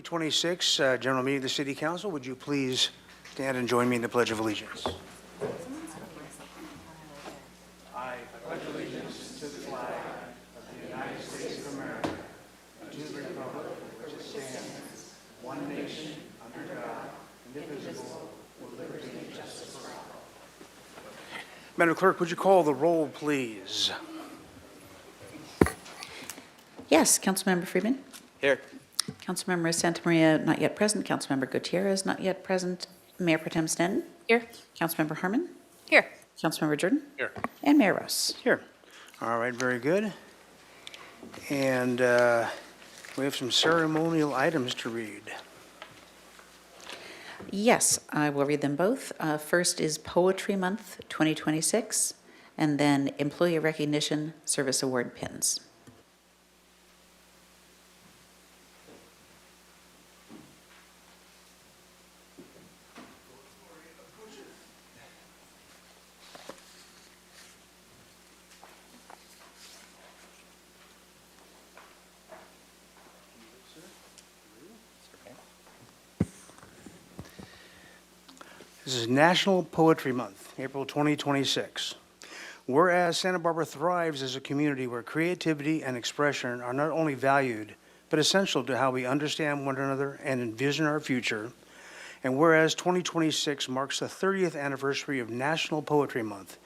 2026 General Meeting of the City Council. Would you please stand and join me in the Pledge of Allegiance? I pledge allegiance to the flag of the United States of America and to the republic for which it stands, one nation, under God, indivisible, with liberty and justice for all. Madam Clerk, would you call the roll, please? Yes, Councilmember Freeman. Here. Councilmember Santa Maria, not yet present. Councilmember Gutierrez, not yet present. Mayor Pro Tem Stanton. Here. Councilmember Harmon. Here. Councilmember Jordan. Here. And Mayor Ross. Here. All right, very good. And we have some ceremonial items to read. Yes, I will read them both. First is Poetry Month 2026, and then Employee Recognition Service Award pins. This is National Poetry Month, April 2026. Whereas Santa Barbara thrives as a community where creativity and expression are not only valued, but essential to how we understand one another and envision our future. And whereas 2026 marks the 30th anniversary of National Poetry Month,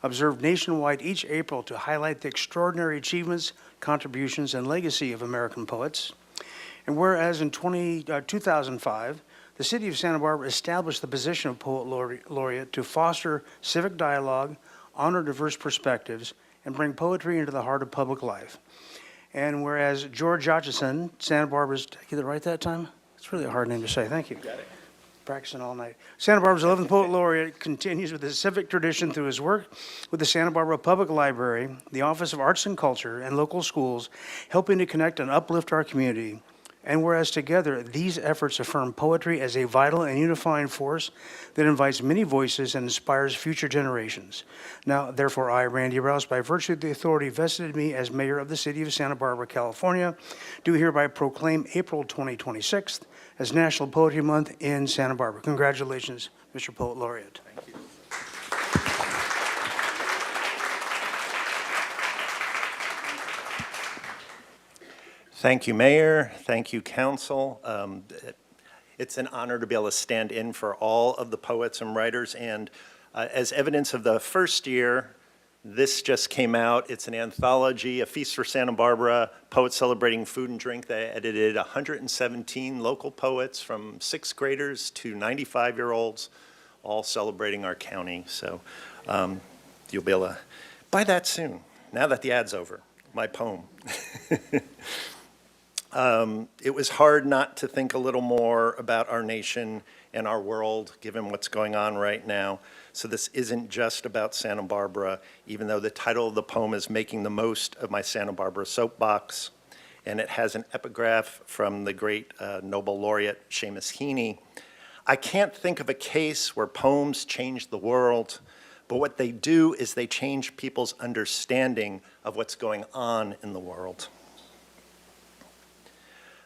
observed nationwide each April to highlight the extraordinary achievements, contributions, and legacy of American poets. And whereas in 2005, the City of Santa Barbara established the position of Poet Laureate to foster civic dialogue, honor diverse perspectives, and bring poetry into the heart of public life. And whereas George Atchison, Santa Barbara's, did I get it right that time? It's really a hard name to say, thank you. Got it. Practicing all night. Santa Barbara's 11th Poet Laureate continues with his civic tradition through his work with the Santa Barbara Public Library, the Office of Arts and Culture, and local schools, helping to connect and uplift our community. And whereas together, these efforts affirm poetry as a vital and unifying force that invites many voices and inspires future generations. Now, therefore, I, Randy Rouse, by virtue of the authority vested in me as mayor of the city of Santa Barbara, California, do hereby proclaim April 2026 as National Poetry Month in Santa Barbara. Congratulations, Mr. Poet Laureate. Thank you. Thank you, Mayor. Thank you, Council. It's an honor to be able to stand in for all of the poets and writers. And as evidence of the first year, this just came out. It's an anthology, A Feast for Santa Barbara, Poets Celebrating Food and Drink. They edited 117 local poets from 6th graders to 95-year-olds, all celebrating our county. So you'll be able to buy that soon, now that the ad's over, my poem. It was hard not to think a little more about our nation and our world, given what's going on right now. So this isn't just about Santa Barbara, even though the title of the poem is Making the Most of My Santa Barbara Soapbox. And it has an epigraph from the great Nobel laureate Seamus Heaney. I can't think of a case where poems change the world, but what they do is they change people's understanding of what's going on in the world.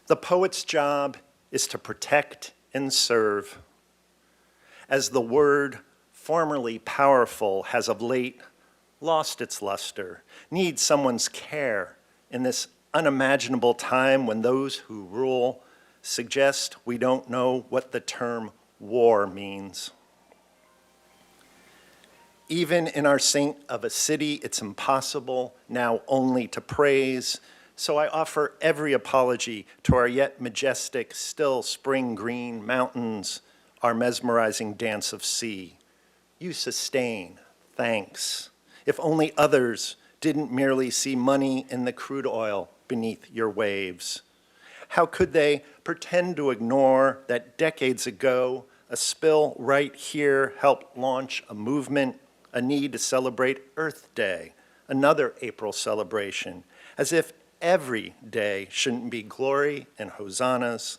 The poet's job is to protect and serve. As the word, formerly powerful, has of late lost its luster, needs someone's care in this unimaginable time when those who rule suggest we don't know what the term war means. Even in our saint of a city, it's impossible now only to praise. So I offer every apology to our yet majestic, still spring green mountains, our mesmerizing dance of sea. You sustain, thanks. If only others didn't merely see money in the crude oil beneath your waves. How could they pretend to ignore that decades ago, a spill right here helped launch a movement, a need to celebrate Earth Day, another April celebration, as if every day shouldn't be glory and hosannas,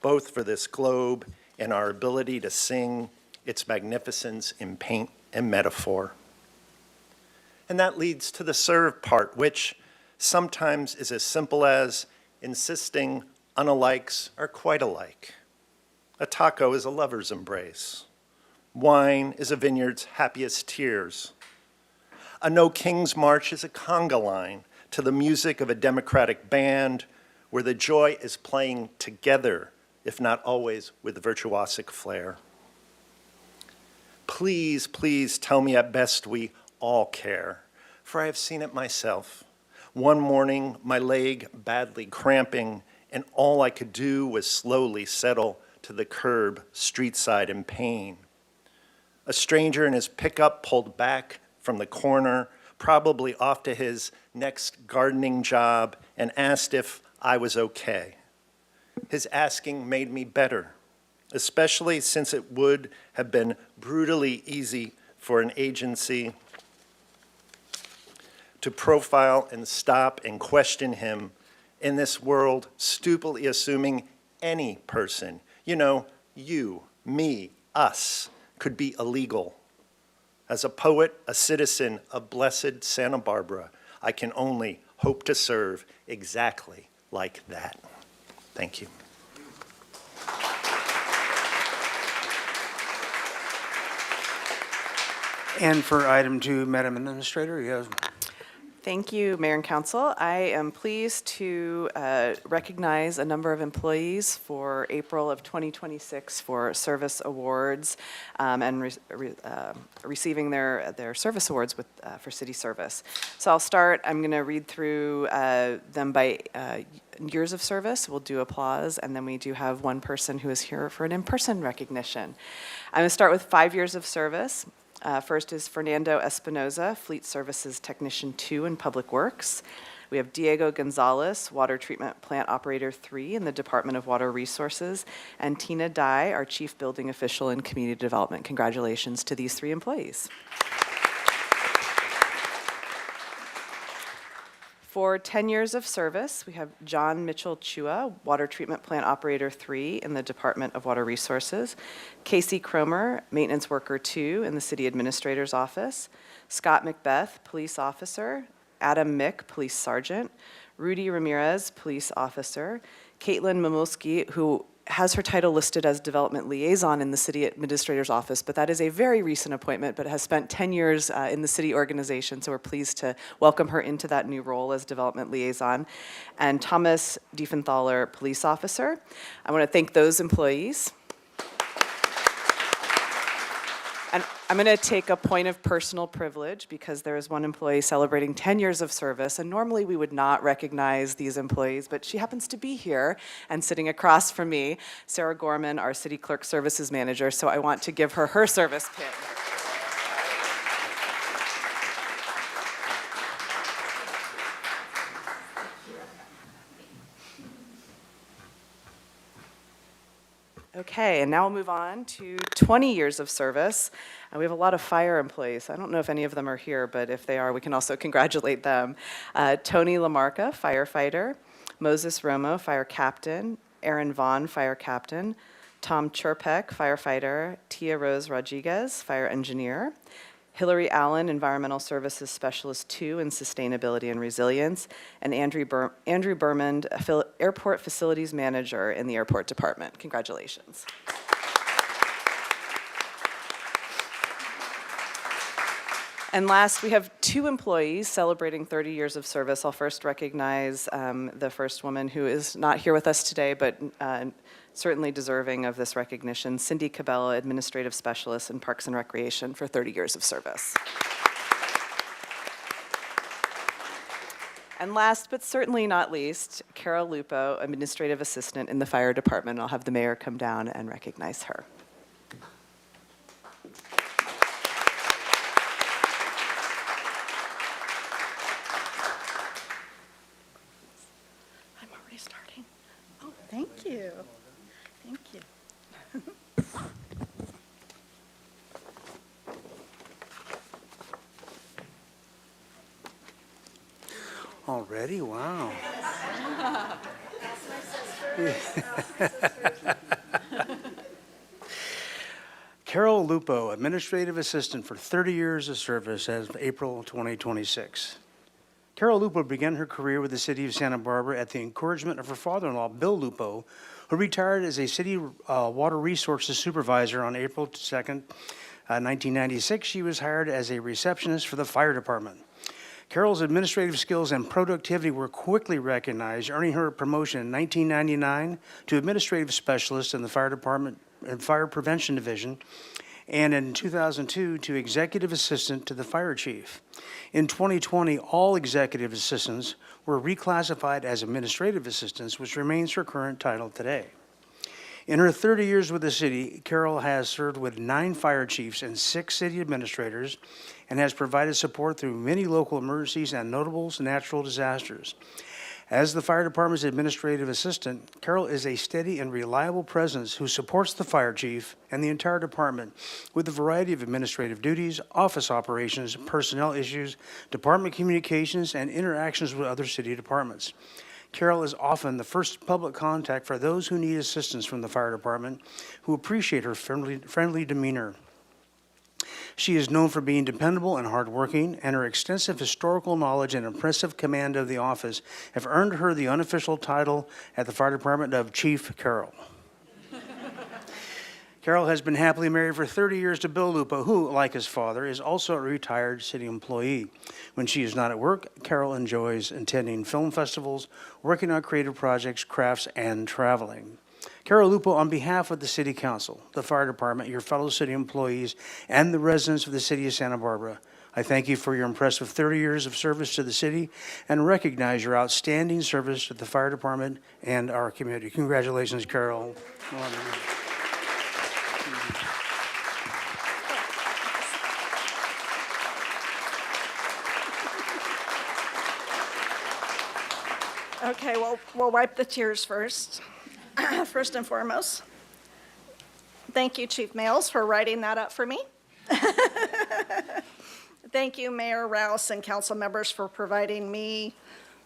both for this globe and our ability to sing its magnificence in paint and metaphor. And that leads to the serve part, which sometimes is as simple as insisting Unalikes are quite alike. A taco is a lover's embrace. Wine is a vineyard's happiest tears. A No King's March is a conga line to the music of a democratic band where the joy is playing together, if not always with virtuosic flair. Please, please tell me at best we all care, for I have seen it myself. One morning, my leg badly cramping, and all I could do was slowly settle to the curb, street side in pain. A stranger in his pickup pulled back from the corner, probably off to his next gardening job, and asked if I was okay. His asking made me better, especially since it would have been brutally easy for an agency to profile and stop and question him in this world, stupidly assuming any person, you, me, us, could be illegal. As a poet, a citizen of blessed Santa Barbara, I can only hope to serve exactly like that. Thank you. And for item 2, Madam Administrator, you have Thank you, Mayor and Council. I am pleased to recognize a number of employees for April of 2026 for service awards and receiving their service awards for city service. So I'll start. I'm going to read through them by years of service. We'll do applause, and then we do have one person who is here for an in-person recognition. I'm going to start with 5 years of service. First is Fernando Espinoza, Fleet Services Technician 2 in Public Works. We have Diego Gonzalez, Water Treatment Plant Operator 3 in the Department of Water Resources, and Tina Dye, our Chief Building Official in Community Development. Congratulations to these 3 employees. For 10 years of service, we have John Mitchell Chua, Water Treatment Plant Operator 3 in the Department of Water Resources, Casey Cromer, Maintenance Worker 2 in the City Administrator's Office, Scott Macbeth, Police Officer, Adam Mick, Police Sergeant, Rudy Ramirez, Police Officer, Caitlin Mamulski, who has her title listed as Development Liaison in the City Administrator's Office, but that is a very recent appointment, but has spent 10 years in the city organization, so we're pleased to welcome her into that new role as Development Liaison. And Thomas Diefenthaler, Police Officer. I want to thank those employees. And I'm going to take a point of personal privilege because there is one employee celebrating 10 years of service, and normally we would not recognize these employees, but she happens to be here and sitting across from me, Sarah Gorman, our City Clerk Services Manager, so I want to give her her service pin. Okay, and now we'll move on to 20 years of service. We have a lot of fire employees. I don't know if any of them are here, but if they are, we can also congratulate them. Tony Lamarca, firefighter. Moses Romo, fire captain. Aaron Vaughn, fire captain. Tom Churpek, firefighter. Tia Rose Rodriguez, fire engineer. Hillary Allen, Environmental Services Specialist 2 in Sustainability and Resilience, and Andrew Bermond, Airport Facilities Manager in the Airport Department. Congratulations. And last, we have 2 employees celebrating 30 years of service. I'll first recognize the first woman who is not here with us today, but certainly deserving of this recognition, Cindy Cabela, Administrative Specialist in Parks and Recreation for 30 years of service. And last, but certainly not least, Carol Lupo, Administrative Assistant in the Fire Department. I'll have the mayor come down and recognize her. I'm already starting. Oh, thank you. Thank you. already? Wow. Carol Lupo, Administrative Assistant for 30 years of service as of April 2026. Carol Lupo began her career with the city of Santa Barbara at the encouragement of her father-in-law, Bill Lupo, who retired as a city water resources supervisor on April 2nd, 1996. She was hired as a receptionist for the fire department. Carol's administrative skills and productivity were quickly recognized, earning her a promotion in 1999 to administrative specialist in the fire department and fire prevention division, and in 2002 to executive assistant to the fire chief. In 2020, all executive assistants were reclassified as administrative assistants, which remains her current title today. In her 30 years with the city, Carol has served with 9 fire chiefs and 6 city administrators and has provided support through many local emergencies and notable natural disasters. As the fire department's administrative assistant, Carol is a steady and reliable presence who supports the fire chief and the entire department with a variety of administrative duties, office operations, personnel issues, department communications, and interactions with other city departments. Carol is often the first public contact for those who need assistance from the fire department, who appreciate her friendly demeanor. She is known for being dependable and hardworking, and her extensive historical knowledge and impressive command of the office have earned her the unofficial title at the fire department of Chief Carol. Carol has been happily married for 30 years to Bill Lupo, who, like his father, is also a retired city employee. When she is not at work, Carol enjoys attending film festivals, working on creative projects, crafts, and traveling. Carol Lupo, on behalf of the City Council, the Fire Department, your fellow city employees, and the residents of the City of Santa Barbara, I thank you for your impressive 30 years of service to the city and recognize your outstanding service to the Fire Department and our community. Congratulations, Carol. Okay, well, we'll wipe the tears first. First and foremost, thank you, Chief Males, for writing that up for me. Thank you, Mayor Rouse and council members for providing me,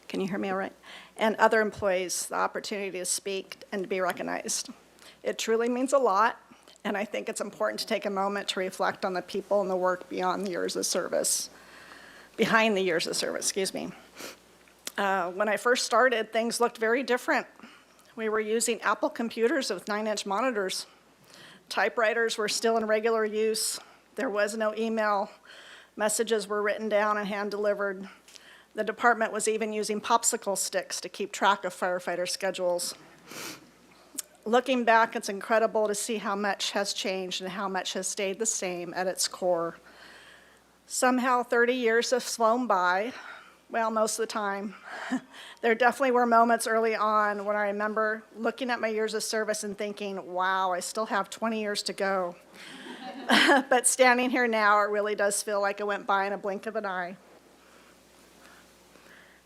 can you hear me all right? And other employees the opportunity to speak and to be recognized. It truly means a lot, and I think it's important to take a moment to reflect on the people and the work beyond the years of service, behind the years of service, excuse me. When I first started, things looked very different. We were using Apple computers with 9-inch monitors. Typewriters were still in regular use. There was no email. Messages were written down and hand-delivered. The department was even using popsicle sticks to keep track of firefighter schedules. Looking back, it's incredible to see how much has changed and how much has stayed the same at its core. Somehow 30 years have flown by. Well, most of the time. There definitely were moments early on when I remember looking at my years of service and thinking, wow, I still have 20 years to go. But standing here now, it really does feel like it went by in a blink of an eye.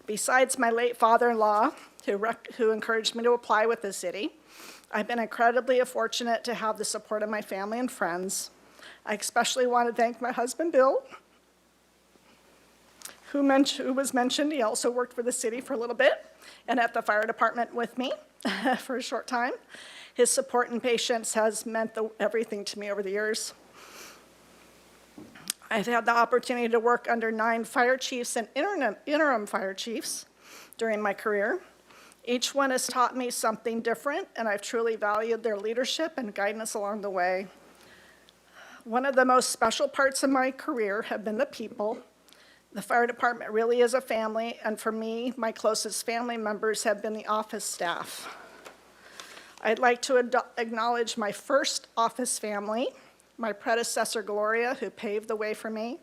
Besides my late father-in-law, who encouraged me to apply with the city, I've been incredibly fortunate to have the support of my family and friends. I especially want to thank my husband, Bill, who was mentioned. He also worked for the city for a little bit and at the fire department with me for a short time. His support and patience has meant everything to me over the years. I've had the opportunity to work under 9 fire chiefs and interim fire chiefs during my career. Each one has taught me something different, and I've truly valued their leadership and guidance along the way. One of the most special parts of my career have been the people. The fire department really is a family, and for me, my closest family members have been the office staff. I'd like to acknowledge my first office family, my predecessor Gloria, who paved the way for me,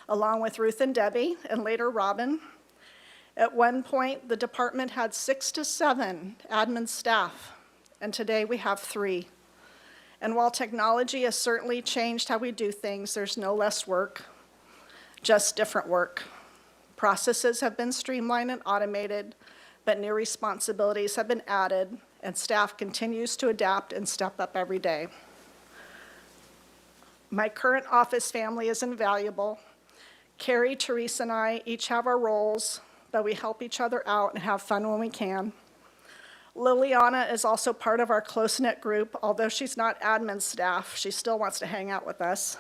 along with Ruth and Debbie, and later Robin. At one point, the department had 6 to 7 admin staff, and today we have 3. And while technology has certainly changed how we do things, there's no less work. Just different work. Processes have been streamlined and automated, but new responsibilities have been added, and staff continues to adapt and step up every day. My current office family is invaluable. Carrie, Teresa, and I each have our roles, but we help each other out and have fun when we can. Liliana is also part of our close-knit group. Although she's not admin staff, she still wants to hang out with us.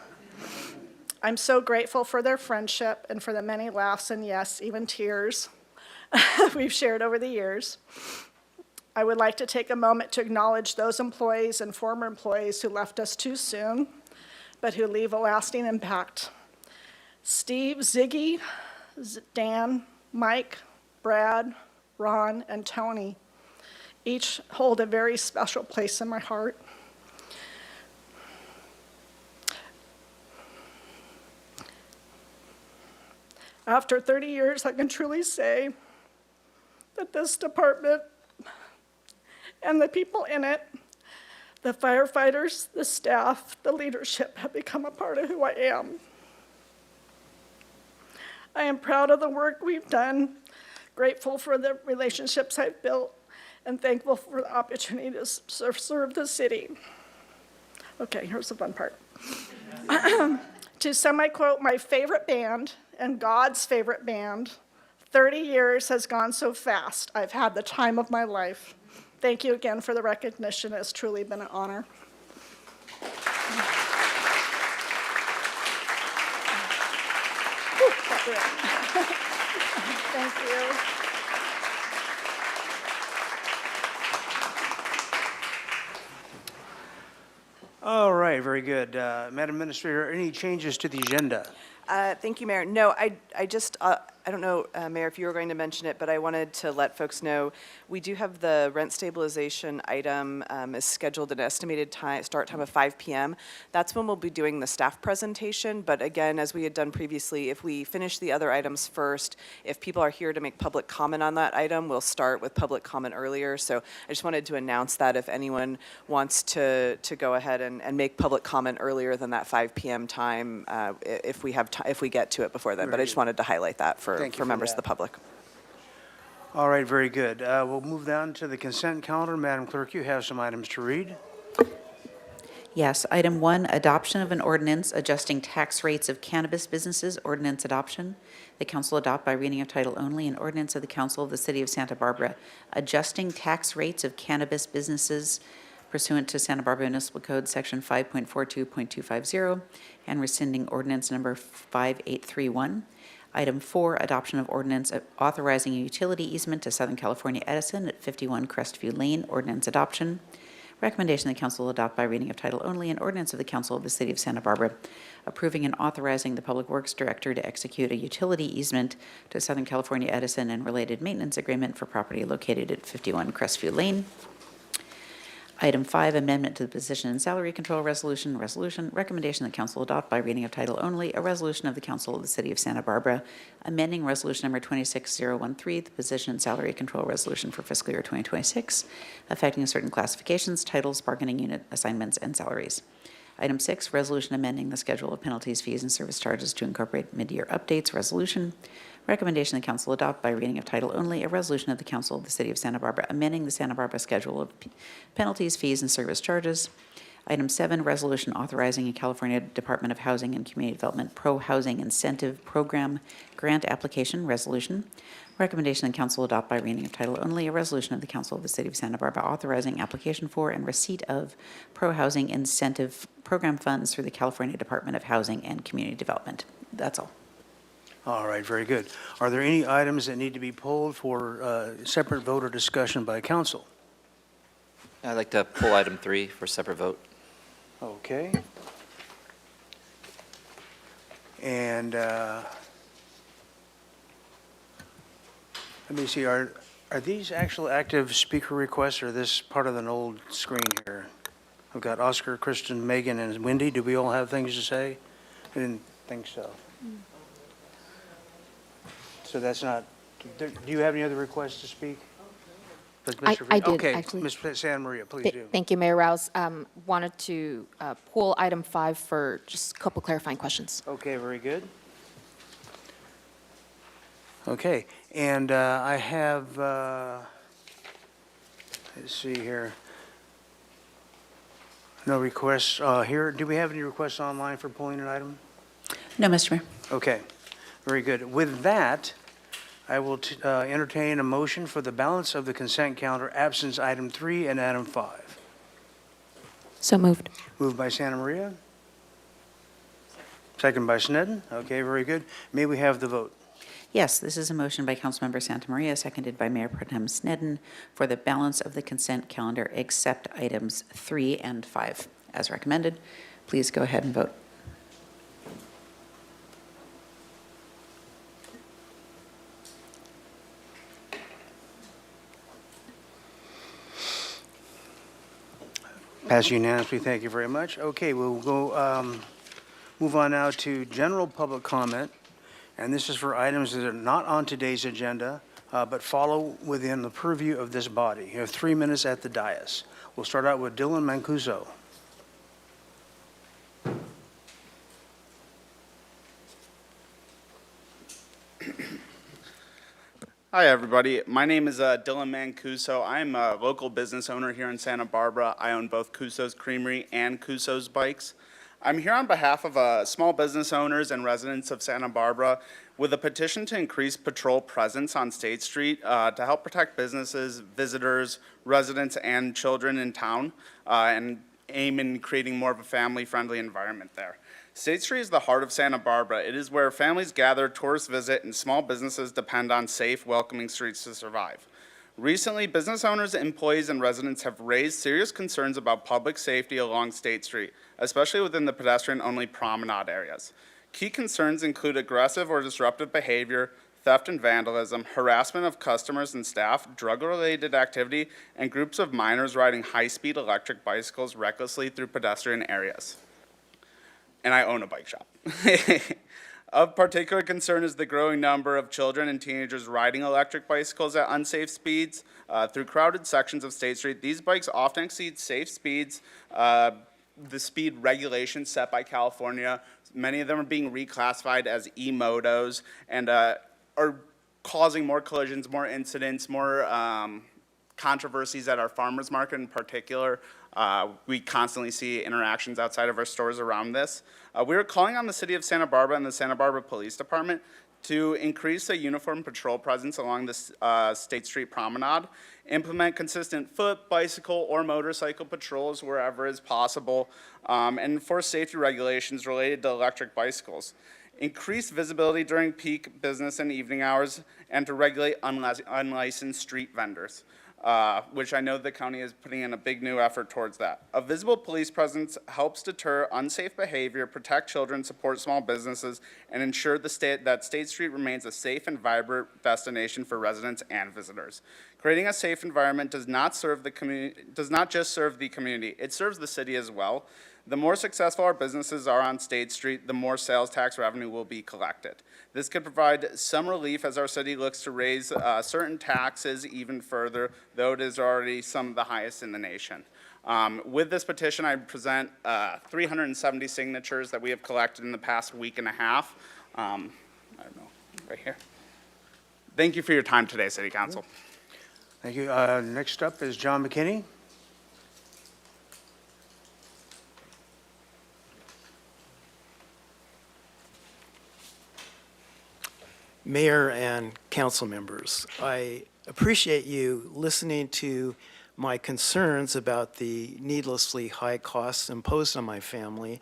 I'm so grateful for their friendship and for the many laughs and, yes, even tears we've shared over the years. I would like to take a moment to acknowledge those employees and former employees who left us too soon, but who leave a lasting impact. Steve, Ziggy, Dan, Mike, Brad, Ron, and Tony each hold a very special place in my heart. After 30 years, I can truly say that this department and the people in it, the firefighters, the staff, the leadership, have become a part of who I am. I am proud of the work we've done, grateful for the relationships I've built, and thankful for the opportunity to serve the city. Okay, here's the fun part. To semi-quote my favorite band and God's favorite band, 30 years has gone so fast. I've had the time of my life. Thank you again for the recognition. It's truly been an honor. Thank you. All right, very good. Madam Administrator, any changes to the agenda? Thank you, Mayor. No, I just, I don't know, Mayor, if you were going to mention it, but I wanted to let folks know, we do have the rent stabilization item is scheduled an estimated start time of 5 p.m. That's when we'll be doing the staff presentation. But again, as we had done previously, if we finish the other items first, if people are here to make public comment on that item, we'll start with public comment earlier. So I just wanted to announce that if anyone wants to go ahead and make public comment earlier than that 5 p.m. time, if we have if we get to it before then. But I just wanted to highlight that for members of the public. All right, very good. We'll move down to the consent calendar. Madam Clerk, you have some items to read. Yes, item 1, adoption of an ordinance adjusting tax rates of cannabis businesses, ordinance adoption. The council adopt by reading of title only an ordinance of the council of the city of Santa Barbara adjusting tax rates of cannabis businesses pursuant to Santa Barbara Municipal Code Section 5.42.250 and rescinding ordinance number 5831. Item 4, adoption of ordinance authorizing a utility easement to Southern California Edison at 51 Crestview Lane, ordinance adoption. Recommendation the council adopt by reading of title only an ordinance of the council of the city of Santa Barbara approving and authorizing the public works director to execute a utility easement to Southern California Edison and related maintenance agreement for property located at 51 Crestview Lane. Item 5, amendment to the position and salary control resolution. Recommendation that council adopt by reading of title only a resolution of the council of the city of Santa Barbara amending resolution number 26013, the position and salary control resolution for fiscal year 2026, affecting certain classifications, titles, bargaining unit assignments, and salaries. Item 6, resolution amending the schedule of penalties, fees, and service charges to incorporate mid-year updates. Resolution. Recommendation the council adopt by reading of title only a resolution of the council of the city of Santa Barbara amending the Santa Barbara schedule of penalties, fees, and service charges. Item 7, resolution authorizing a California Department of Housing and Community Development Pro-Housing Incentive Program grant application. Resolution. Recommendation the council adopt by reading of title only a resolution of the council of the city of Santa Barbara authorizing application for and receipt of pro-housing incentive program funds through the California Department of Housing and Community Development. That's all. All right, very good. Are there any items that need to be pulled for separate vote or discussion by council? I'd like to pull item 3 for separate vote. Okay. And let me see, are these actual active speaker requests, or is this part of an old screen here? I've got Oscar, Kristen, Megan, and Wendy. Do we all have things to say? I didn't think so. So that's not, do you have any other requests to speak? I did, Okay, actually. Ms. Santa Maria, please do. Thank you, Mayor Rouse. Wanted to pull item 5 for just a couple clarifying questions. Okay, very good. Okay, and I have, let's see here. No requests here. Do we have any requests online for pulling an item? No, Mr. Mayor. Okay, very good. With that, I will entertain a motion for the balance of the consent calendar, absence item 3 and item 5. So moved. Moved by Santa Maria. Second by Sneddon. Okay, very good. May we have the vote? Yes, this is a motion by Councilmember Santa Maria, seconded by Mayor Pro Tem Sneddon, for the balance of the consent calendar except items 3 and 5. As recommended, please go ahead and vote. Pass unanimously. Thank you very much. Okay, we'll go, move on now to general public comment. And this is for items that are not on today's agenda, but follow within the purview of this body. You have 3 minutes at the dais. We'll start out with Dylan Mancuso. Hi, everybody. My name is Dylan Mancuso. I'm a local business owner here in Santa Barbara. I own both Cuso's Creamery and Cuso's Bikes. I'm here on behalf of small business owners and residents of Santa Barbara with a petition to increase patrol presence on State Street to help protect businesses, visitors, residents, and children in town, and aim in creating more of a family-friendly environment there. State Street is the heart of Santa Barbara. It is where families gather, tourists visit, and small businesses depend on safe, welcoming streets to survive. Recently, business owners, employees, and residents have raised serious concerns about public safety along State Street, especially within the pedestrian-only promenade areas. Key concerns include aggressive or disruptive behavior, theft and vandalism, harassment of customers and staff, drug-related activity, and groups of minors riding high-speed electric bicycles recklessly through pedestrian areas. And I own a bike shop. Of particular concern is the growing number of children and teenagers riding electric bicycles at unsafe speeds through crowded sections of State Street. These bikes often exceed safe speeds, the speed regulations set by California. Many of them are being reclassified as e-motos and are causing more collisions, more incidents, more controversies at our farmers market in particular. We constantly see interactions outside of our stores around this. We are calling on the City of Santa Barbara and the Santa Barbara Police Department to increase the uniform patrol presence along the State Street Promenade, implement consistent foot, bicycle, or motorcycle patrols wherever is possible, and enforce safety regulations related to electric bicycles. Increase visibility during peak business and evening hours, and to regulate unlicensed street vendors. Which I know the county is putting in a big new effort towards that. A visible police presence helps deter unsafe behavior, protect children, support small businesses, and ensure that State Street remains a safe and vibrant destination for residents and visitors. Creating a safe environment does not just serve the community, it serves the city as well. The more successful our businesses are on State Street, the more sales tax revenue will be collected. This could provide some relief as our city looks to raise certain taxes even further, though it is already some of the highest in the nation. With this petition, I present 370 signatures that we have collected in the past week and a half. I don't know, right here. Thank you for your time today, City Council. Thank you. Next up is John McKinney. Mayor and council members, I appreciate you listening to my concerns about the needlessly high costs imposed on my family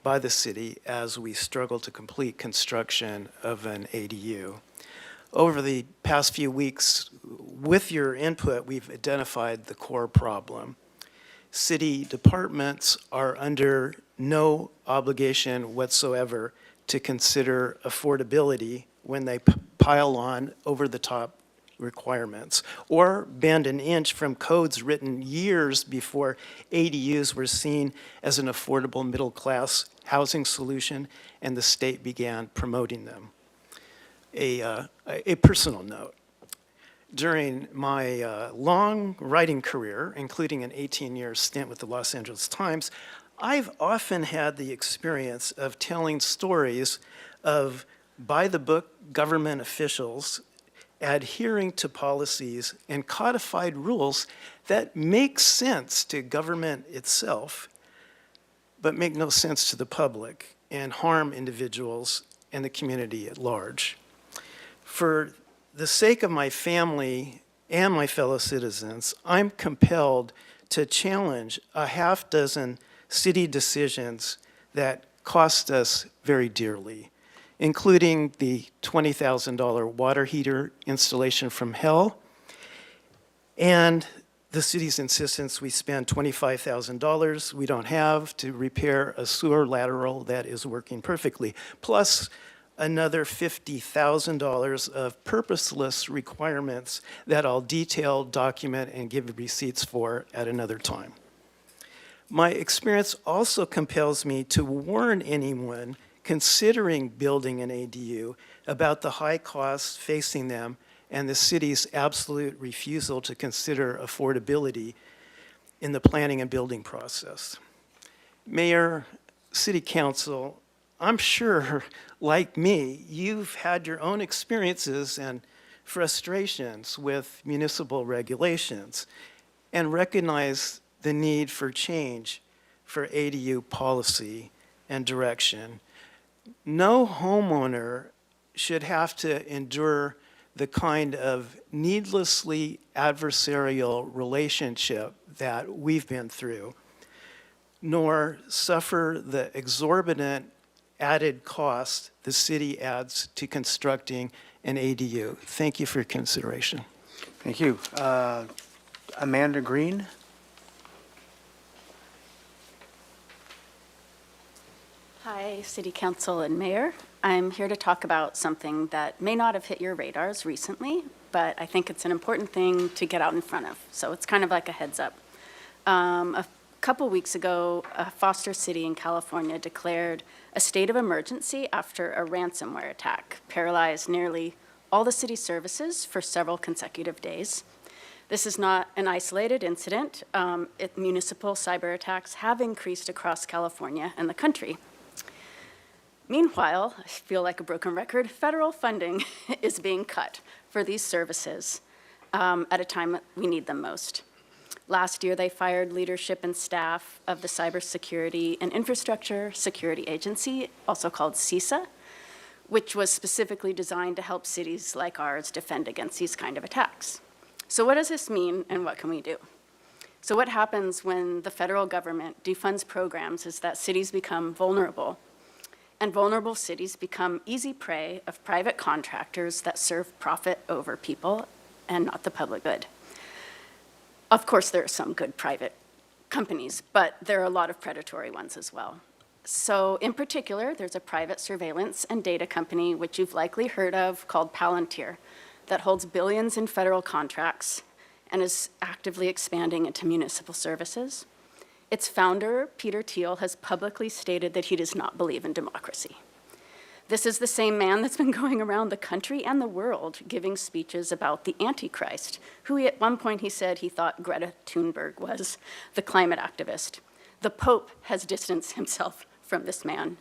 by the city as we struggle to complete construction of an ADU. Over the past few weeks, with your input, we've identified the core problem. City departments are under no obligation whatsoever to consider affordability when they pile on over-the-top requirements, or bend an inch from codes written years before ADUs were seen as an affordable middle-class housing solution and the state began promoting them. A personal note. During my long writing career, including an 18-year stint with the Los Angeles Times, I've often had the experience of telling stories of by-the-book government officials adhering to policies and codified rules that make sense to government itself, but make no sense to the public and harm individuals and the community at large. For the sake of my family and my fellow citizens, I'm compelled to challenge a half dozen city decisions that cost us very dearly, including the $20,000 water heater installation from hell, and the city's insistence we spend $25,000 we don't have to repair a sewer lateral that is working perfectly, plus another $50,000 of purposeless requirements that I'll detail, document, and give receipts for at another time. My experience also compels me to warn anyone considering building an ADU about the high costs facing them and the city's absolute refusal to consider affordability in the planning and building process. Mayor, City Council, I'm sure, like me, you've had your own experiences and frustrations with municipal regulations and recognize the need for change for ADU policy and direction. No homeowner should have to endure the kind of needlessly adversarial relationship that we've been through, nor suffer the exorbitant added cost the city adds to constructing an ADU. Thank you for your consideration. Thank you. Amanda Green? Hi, City Council and Mayor. I'm here to talk about something that may not have hit your radars recently, but I think it's an important thing to get out in front of. So it's kind of like a heads up. A couple weeks ago, Foster City in California declared a state of emergency after a ransomware attack paralyzed nearly all the city services for several consecutive days. This is not an isolated incident. Municipal cyber attacks have increased across California and the country. Meanwhile, I feel like a broken record, federal funding is being cut for these services at a time that we need them most. Last year, they fired leadership and staff of the Cybersecurity and Infrastructure Security Agency, also called CISA, which was specifically designed to help cities like ours defend against these kind of attacks. So what does this mean and what can we do? So what happens when the federal government defunds programs is that cities become vulnerable, and vulnerable cities become easy prey of private contractors that serve profit over people and not the public good. Of course, there are some good private companies, but there are a lot of predatory ones as well. So in particular, there's a private surveillance and data company, which you've likely heard of, called Palantir, that holds billions in federal contracts and is actively expanding into municipal services. Its founder, Peter Thiel, has publicly stated that he does not believe in democracy. This is the same man that's been going around the country and the world giving speeches about the Antichrist, who at one point he said he thought Greta Thunberg was the climate activist. The Pope has distanced himself from this man.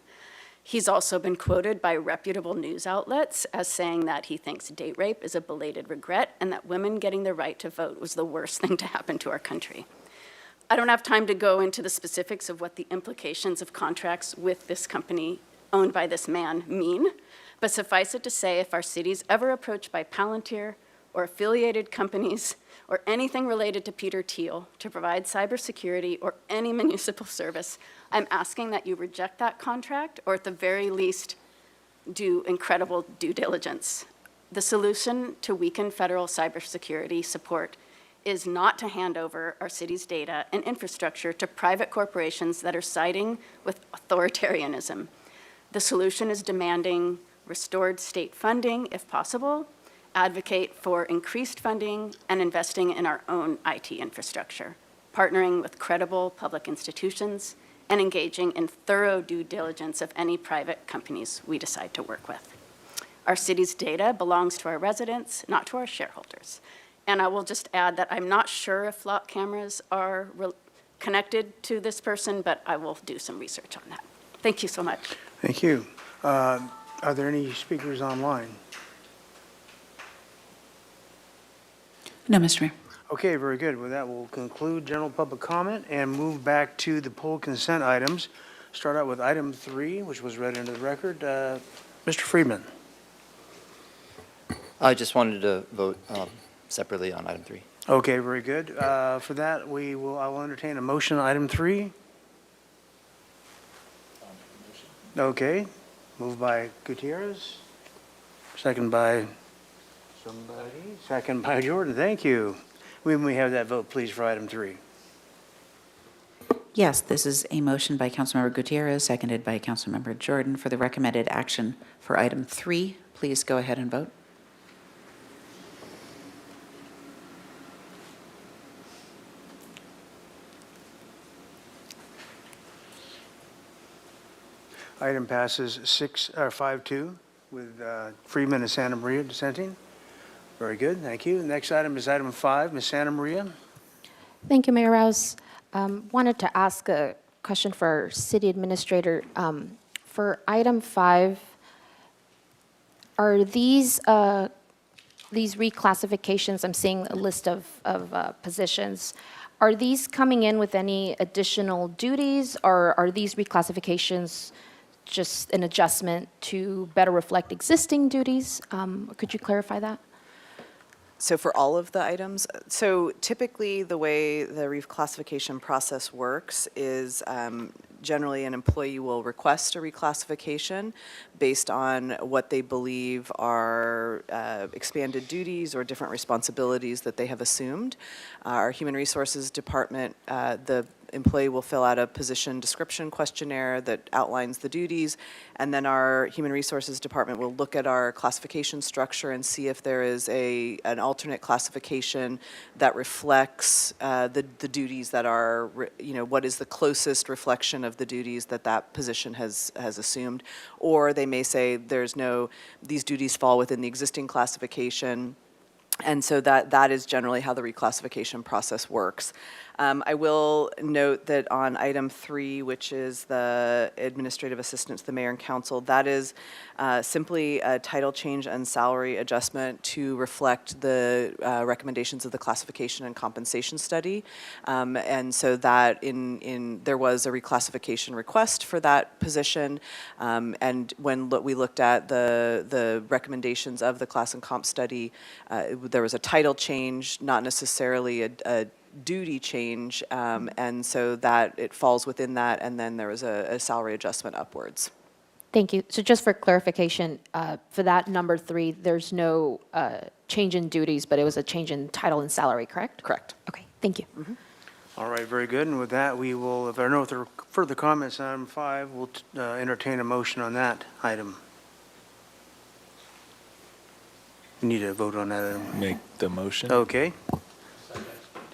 He's also been quoted by reputable news outlets as saying that he thinks date rape is a belated regret and that women getting the right to vote was the worst thing to happen to our country. I don't have time to go into the specifics of what the implications of contracts with this company owned by this man mean, but suffice it to say, if our city's ever approached by Palantir or affiliated companies or anything related to Peter Thiel to provide cybersecurity or any municipal service, I'm asking that you reject that contract or at the very least do incredible due diligence. The solution to weaken federal cybersecurity support is not to hand over our city's data and infrastructure to private corporations that are siding with authoritarianism. The solution is demanding restored state funding, if possible, advocate for increased funding, and investing in our own IT infrastructure, partnering with credible public institutions, and engaging in thorough due diligence of any private companies we decide to work with. Our city's data belongs to our residents, not to our shareholders. And I will just add that I'm not sure if lock cameras are connected to this person, but I will do some research on that. Thank you so much. Thank you. Are there any speakers online? No, Mr. Mayor. Okay, very good. With that, we'll conclude general public comment and move back to the poll consent items. Start out with item 3, which was read into the record. Mr. Friedman. I just wanted to vote separately on item 3. Okay, very good. For that, I will entertain a motion on item 3. Okay, moved by Gutierrez, second by somebody, second by Jordan. Thank you. When we have that vote, please, for item 3. Yes, this is a motion by Councilmember Gutierrez, seconded by Councilmember Jordan for the recommended action for item 3. Please go ahead and vote. Item passes 5-2 with Freeman and Santa Maria dissenting. Very good, thank you. Next item is item 5, Ms. Santa Maria. Thank you, Mayor Rouse. Wanted to ask a question for our city administrator. For item 5, are these reclassifications, I'm seeing a list of positions, are these coming in with any additional duties, or are these reclassifications just an adjustment to better reflect existing duties? Could you clarify that? So for all of the items, so typically the way the reclassification process works is generally an employee will request a reclassification based on what they believe are expanded duties or different responsibilities that they have assumed. Our Human Resources Department, the employee will fill out a position description questionnaire that outlines the duties, and then our Human Resources Department will look at our classification structure and see if there is an alternate classification that reflects the duties that are, what is the closest reflection of the duties that that position has assumed. Or they may say these duties fall within the existing classification. And so that is generally how the reclassification process works. I will note that on item 3, which is the administrative assistant to the mayor and council, that is simply a title change and salary adjustment to reflect the recommendations of the classification and compensation study. And so that there was a reclassification request for that position. And when we looked at the recommendations of the class and comp study, there was a title change, not necessarily a duty change, and so that it falls within that, and then there was a salary adjustment upwards. Thank you. So just for clarification, for that number 3, there's no change in duties, but it was a change in title and salary, correct? Correct. Okay, thank you. Mm-hmm. All right, very good. And with that, we will, if there are no further comments on item 5, we'll entertain a motion on that item. We need to vote on that item. Make the motion. Okay.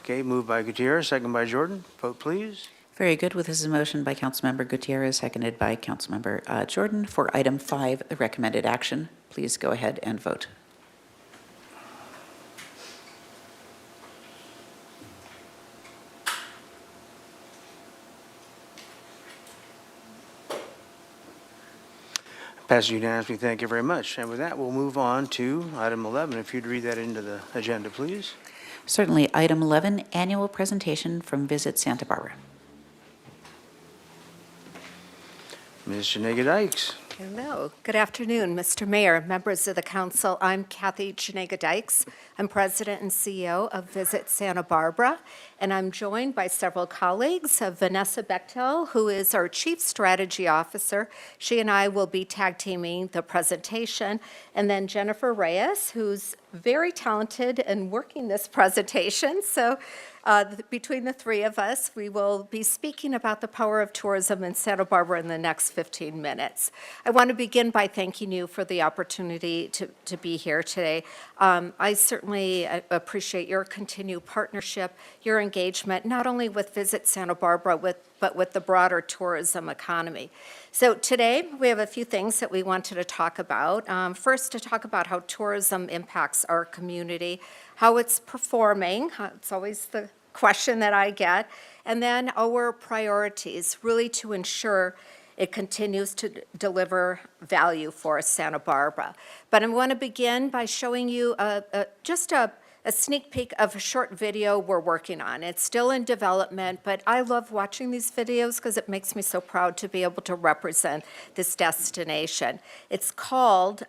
Okay, moved by Gutierrez, second by Jordan. Vote, please. Very good. With this is a motion by Councilmember Gutierrez, seconded by Councilmember Jordan for item 5, the recommended action. Please go ahead and vote. Passes unanimously. Thank you very much. And with that, we'll move on to item 11. If you'd read that into the agenda, please. Certainly. Item 11, annual presentation from Visit Santa Barbara. Ms. Janega Dykes. Hello. Good afternoon, Mr. Mayor, members of the council. I'm Kathy Janega Dykes. I'm president and CEO of Visit Santa Barbara, and I'm joined by several colleagues, Vanessa Bechtel, who is our chief strategy officer. She and I will be tag teaming the presentation, and then Jennifer Reyes, who's very talented in working this presentation. So between the three of us, we will be speaking about the power of tourism in Santa Barbara in the next 15 minutes. I want to begin by thanking you for the opportunity to be here today. I certainly appreciate your continued partnership, your engagement, not only with Visit Santa Barbara, but with the broader tourism economy. So today, we have a few things that we wanted to talk about. First, to talk about how tourism impacts our community, how it's performing. It's always the question that I get. And then our priorities, really to ensure it continues to deliver value for Santa Barbara. But I want to begin by showing you just a a sneak peek of a short video we're working on. It's still in development, but I love watching these videos because it makes me so proud to be able to represent this destination. It's called,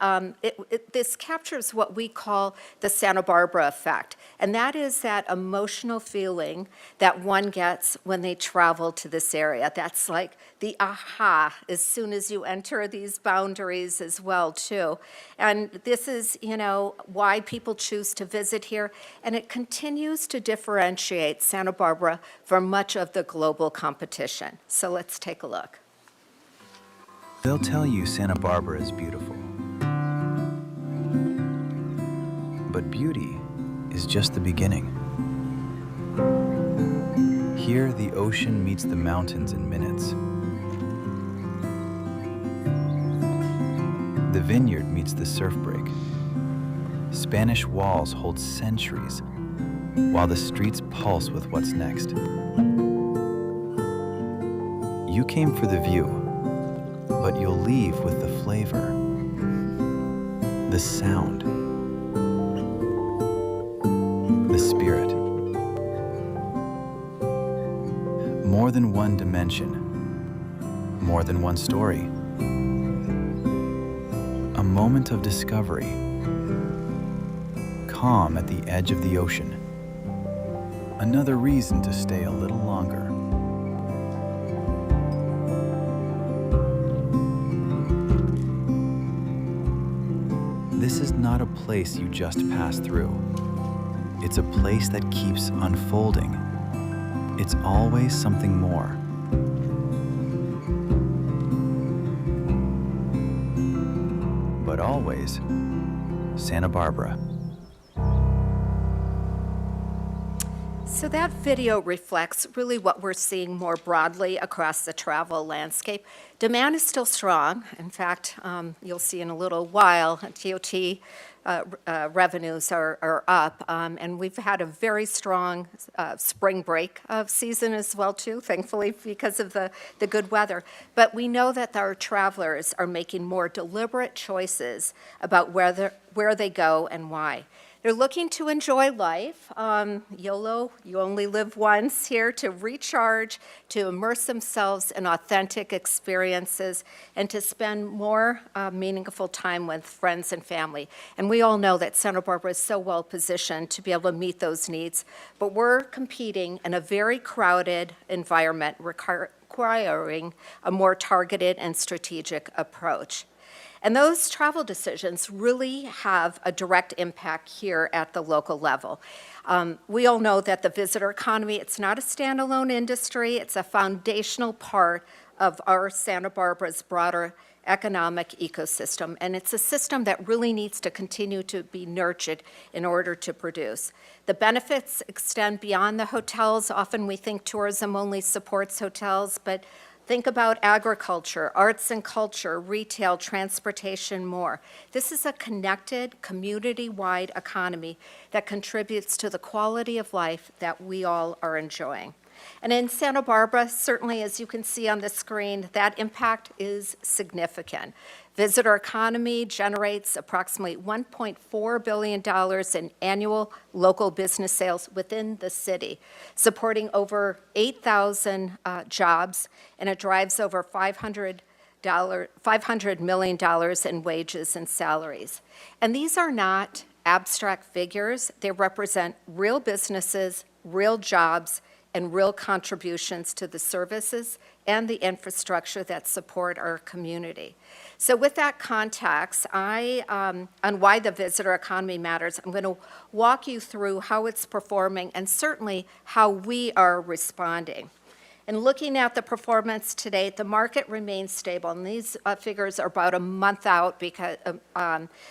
this captures what we call the Santa Barbara effect, and that is that emotional feeling that one gets when they travel to this area. That's like the aha as soon as you enter these boundaries as well, too. And this is, why people choose to visit here, and it continues to differentiate Santa Barbara from much of the global competition. So let's take a look. They'll tell you Santa Barbara is beautiful. But beauty is just the beginning. Here, the ocean meets the mountains in minutes. The vineyard meets the surf break. Spanish walls hold centuries, while the streets pulse with what's next. You came for the view, but you'll leave with the flavor, the sound, the spirit. More than one dimension, more than one story. A moment of discovery, calm at the edge of the ocean. Another reason to stay a little longer. This is not a place you just pass through. It's a place that keeps unfolding. It's always something more. But always Santa Barbara. So that video reflects really what we're seeing more broadly across the travel landscape. Demand is still strong. In fact, you'll see in a little while, DOT revenues are up, and we've had a very strong spring break season as well, too, thankfully, because of the good weather. But we know that our travelers are making more deliberate choices about where they go and why. They're looking to enjoy life. YOLO, you only live once, here to recharge, to immerse themselves in authentic experiences, and to spend more meaningful time with friends and family. And we all know that Santa Barbara is so well positioned to be able to meet those needs, but we're competing in a very crowded environment requiring a more targeted and strategic approach. And those travel decisions really have a direct impact here at the local level. We all know that the visitor economy, it's not a standalone industry, it's a foundational part of our Santa Barbara's broader economic ecosystem, and it's a system that really needs to continue to be nurtured in order to produce. The benefits extend beyond the hotels. Often we think tourism only supports hotels, but think about agriculture, arts and culture, retail, transportation, more. This is a connected, community-wide economy that contributes to the quality of life that we all are enjoying. And in Santa Barbara, certainly as you can see on the screen, that impact is significant. Visitor economy generates approximately $1.4 billion in annual local business sales within the city, supporting over 8,000 jobs, and it drives over $500 million in wages and salaries. And these are not abstract figures. They represent real businesses, real jobs, and real contributions to the services and the infrastructure that support our community. So with that context, on why the visitor economy matters, I'm going to walk you through how it's performing and certainly how we are responding. And looking at the performance to date, the market remains stable, and these figures are about a month out because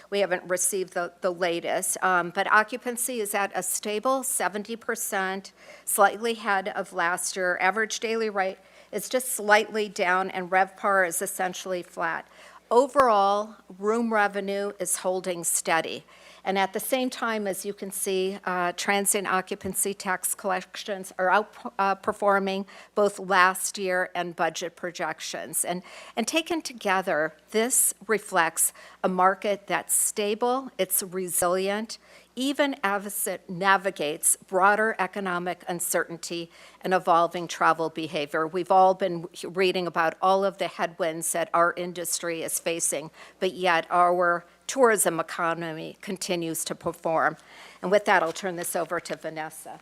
we haven't received the latest. But occupancy is at a stable 70%, slightly ahead of last year. Average daily rate is just slightly down, and RevPAR is essentially flat. Overall, room revenue is holding steady. And at the same time, as you can see, transient occupancy tax collections are outperforming both last year and budget projections. And taken together, this reflects a market that's stable, it's resilient, even as it navigates broader economic uncertainty and evolving travel behavior. We've all been reading about all of the headwinds that our industry is facing, but yet our tourism economy continues to perform. And with that, I'll turn this over to Vanessa.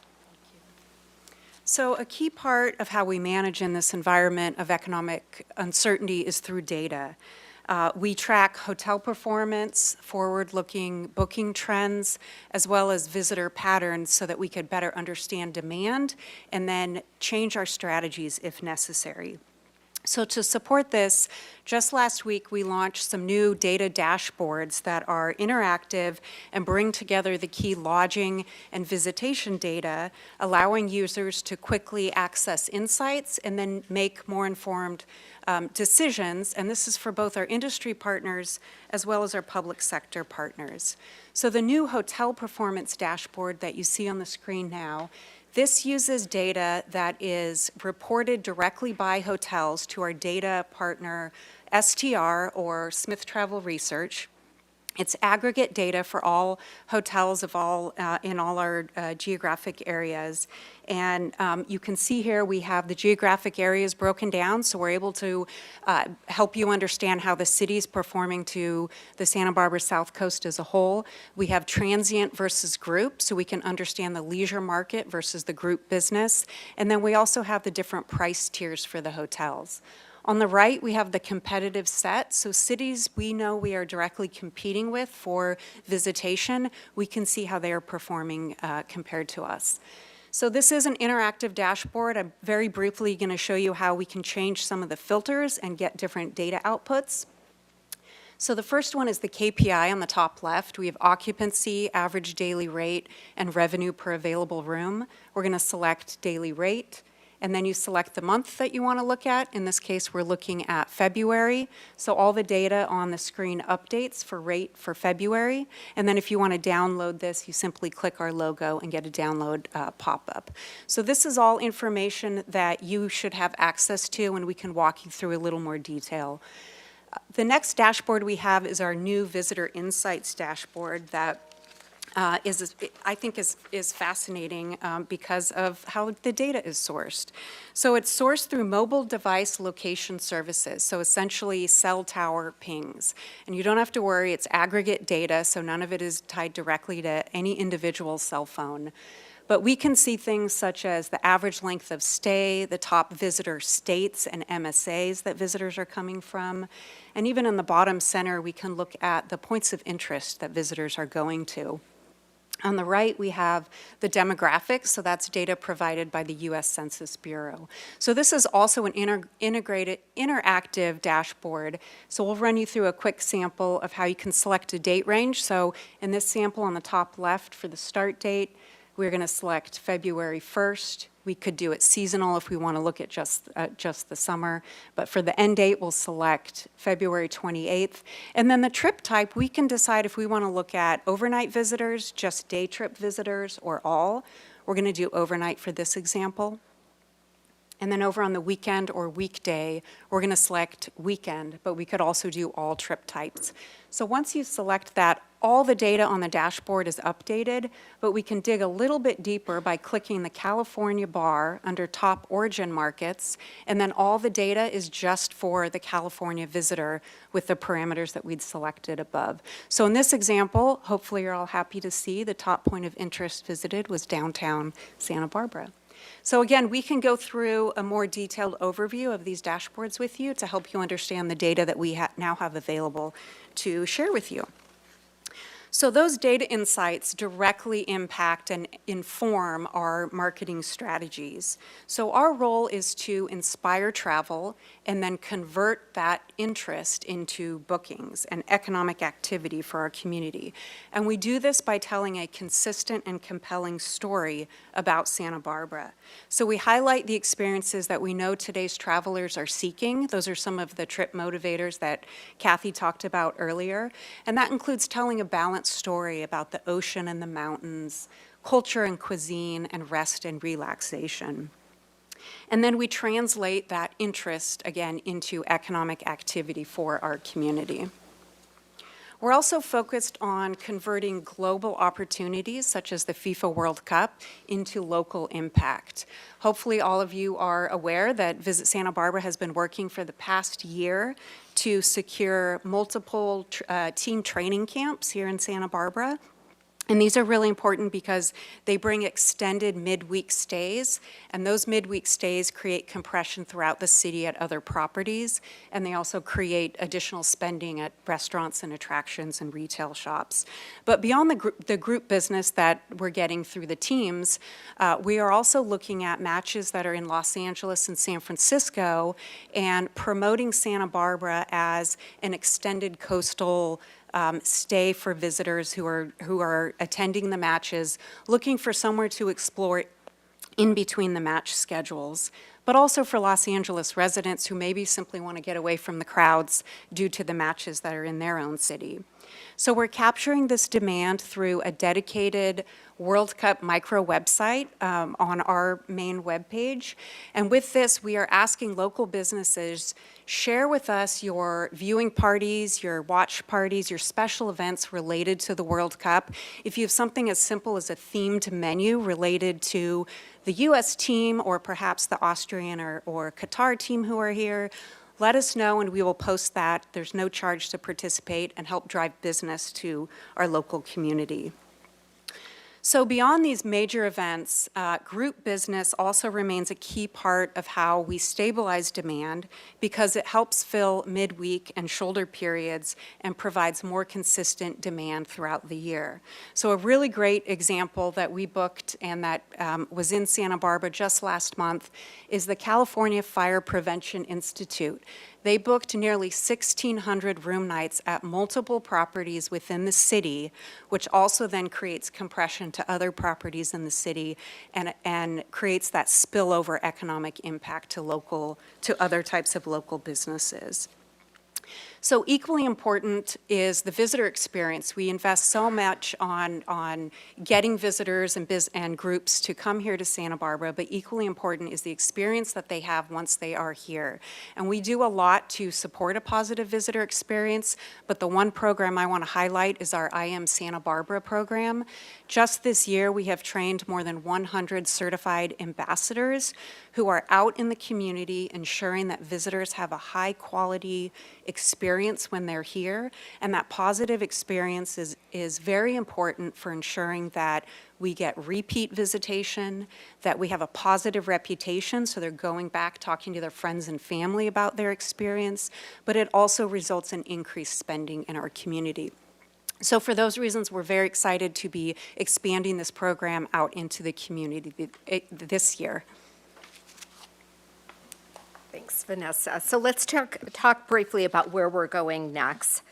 So a key part of how we manage in this environment of economic uncertainty is through data. We track hotel performance, forward-looking booking trends, as well as visitor patterns so that we could better understand demand and then change our strategies if necessary. So to support this, just last week we launched some new data dashboards that are interactive and bring together the key lodging and visitation data, allowing users to quickly access insights and then make more informed decisions, and this is for both our industry partners as well as our public sector partners. So the new hotel performance dashboard that you see on the screen now, this uses data that is reported directly by hotels to our data partner STR, or Smith Travel Research. It's aggregate data for all hotels of in all our geographic areas. And you can see here we have the geographic areas broken down, so we're able to help you understand how the city's performing to the Santa Barbara South Coast as a whole. We have transient versus group, so we can understand the leisure market versus the group business. And then we also have the different price tiers for the hotels. On the right, we have the competitive set. So cities we know we are directly competing with for visitation, we can see how they are performing compared to us. So this is an interactive dashboard. I'm very briefly going to show you how we can change some of the filters and get different data outputs. So the first one is the KPI on the top left. We have occupancy, average daily rate, and revenue per available room. We're going to select daily rate. And then you select the month that you want to look at. In this case, we're looking at February. So all the data on the screen updates for rate for February. And then if you want to download this, you simply click our logo and get a download pop-up. So this is all information that you should have access to, and we can walk you through a little more detail. The next dashboard we have is our new Visitor Insights dashboard that I think is fascinating because of how the data is sourced. So it's sourced through mobile device location services, so essentially cell tower pings. And you don't have to worry, it's aggregate data, so none of it is tied directly to any individual cell phone. But we can see things such as the average length of stay, the top visitor states and MSAs that visitors are coming from. And even in the bottom center, we can look at the points of interest that visitors are going to. On the right, we have the demographics, so that's data provided by the U.S. Census Bureau. So this is also an integrated, interactive dashboard. So we'll run you through a quick sample of how you can select a date range. So in this sample on the top left for the start date, we're going to select February 1st. We could do it seasonal if we want to look at just the summer. But for the end date, we'll select February 28th. And then the trip type, we can decide if we want to look at overnight visitors, just day trip visitors, or all. We're going to do overnight for this example. And then over on the weekend or weekday, we're going to select weekend, but we could also do all trip types. So once you select that, all the data on the dashboard is updated, but we can dig a little bit deeper by clicking the California bar under top origin markets, and then all the data is just for the California visitor with the parameters that we'd selected above. So in this example, hopefully you're all happy to see the top point of interest visited was downtown Santa Barbara. So again, we can go through a more detailed overview of these dashboards with you to help you understand the data that we now have available to share with you. So those data insights directly impact and inform our marketing strategies. So our role is to inspire travel and then convert that interest into bookings and economic activity for our community. And we do this by telling a consistent and compelling story about Santa Barbara. So we highlight the experiences that we know today's travelers are seeking. Those are some of the trip motivators that Kathy talked about earlier. And that includes telling a balanced story about the ocean and the mountains, culture and cuisine, and rest and relaxation. And then we translate that interest, again, into economic activity for our community. We're also focused on converting global opportunities, such as the FIFA World Cup, into local impact. Hopefully, all of you are aware that Visit Santa Barbara has been working for the past year to secure multiple team training camps here in Santa Barbara. And these are really important because they bring extended midweek stays, and those midweek stays create compression throughout the city at other properties, and they also create additional spending at restaurants and attractions and retail shops. But beyond the group business that we're getting through the teams, we are also looking at matches that are in Los Angeles and San Francisco and promoting Santa Barbara as an extended coastal stay for visitors who are attending the matches, looking for somewhere to explore in between the match schedules, but also for Los Angeles residents who maybe simply want to get away from the crowds due to the matches that are in their own city. So we're capturing this demand through a dedicated World Cup micro website on our main webpage. And with this, we are asking local businesses, share with us your viewing parties, your watch parties, your special events related to the World Cup. If you have something as simple as a themed menu related to the U.S. team or perhaps the Austrian or Qatar team who are here, let us know and we will post that. There's no charge to participate and help drive business to our local community. So beyond these major events, group business also remains a key part of how we stabilize demand because it helps fill midweek and shoulder periods and provides more consistent demand throughout the year. So a really great example that we booked and that was in Santa Barbara just last month is the California Fire Prevention Institute. They booked nearly 1,600 room nights at multiple properties within the city, which also then creates compression to other properties in the city and creates that spillover economic impact to other types of local businesses. So equally important is the visitor experience. We invest so much on getting visitors and groups to come here to Santa Barbara, but equally important is the experience that they have once they are here. And we do a lot to support a positive visitor experience, but the one program I want to highlight is our I Am Santa Barbara program. Just this year, we have trained more than 100 certified ambassadors who are out in the community ensuring that visitors have a high-quality experience when they're here, and that positive experience is very important for ensuring that we get repeat visitation, that we have a positive reputation, so they're going back talking to their friends and family about their experience, but it also results in increased spending in our community. So for those reasons, we're very excited to be expanding this program out into the community this year. Thanks, Vanessa. So let's talk briefly about where we're going next.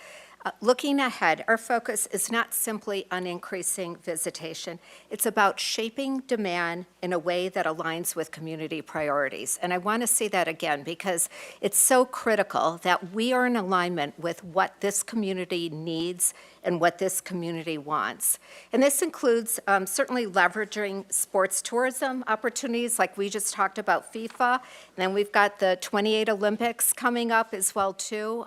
Looking ahead, our focus is not simply on increasing visitation. It's about shaping demand in a way that aligns with community priorities. And I want to say that again because it's so critical that we are in alignment with what this community needs and what this community wants. And this includes certainly leveraging sports tourism opportunities like we just talked about FIFA. And then we've got the 28 Olympics coming up as well too.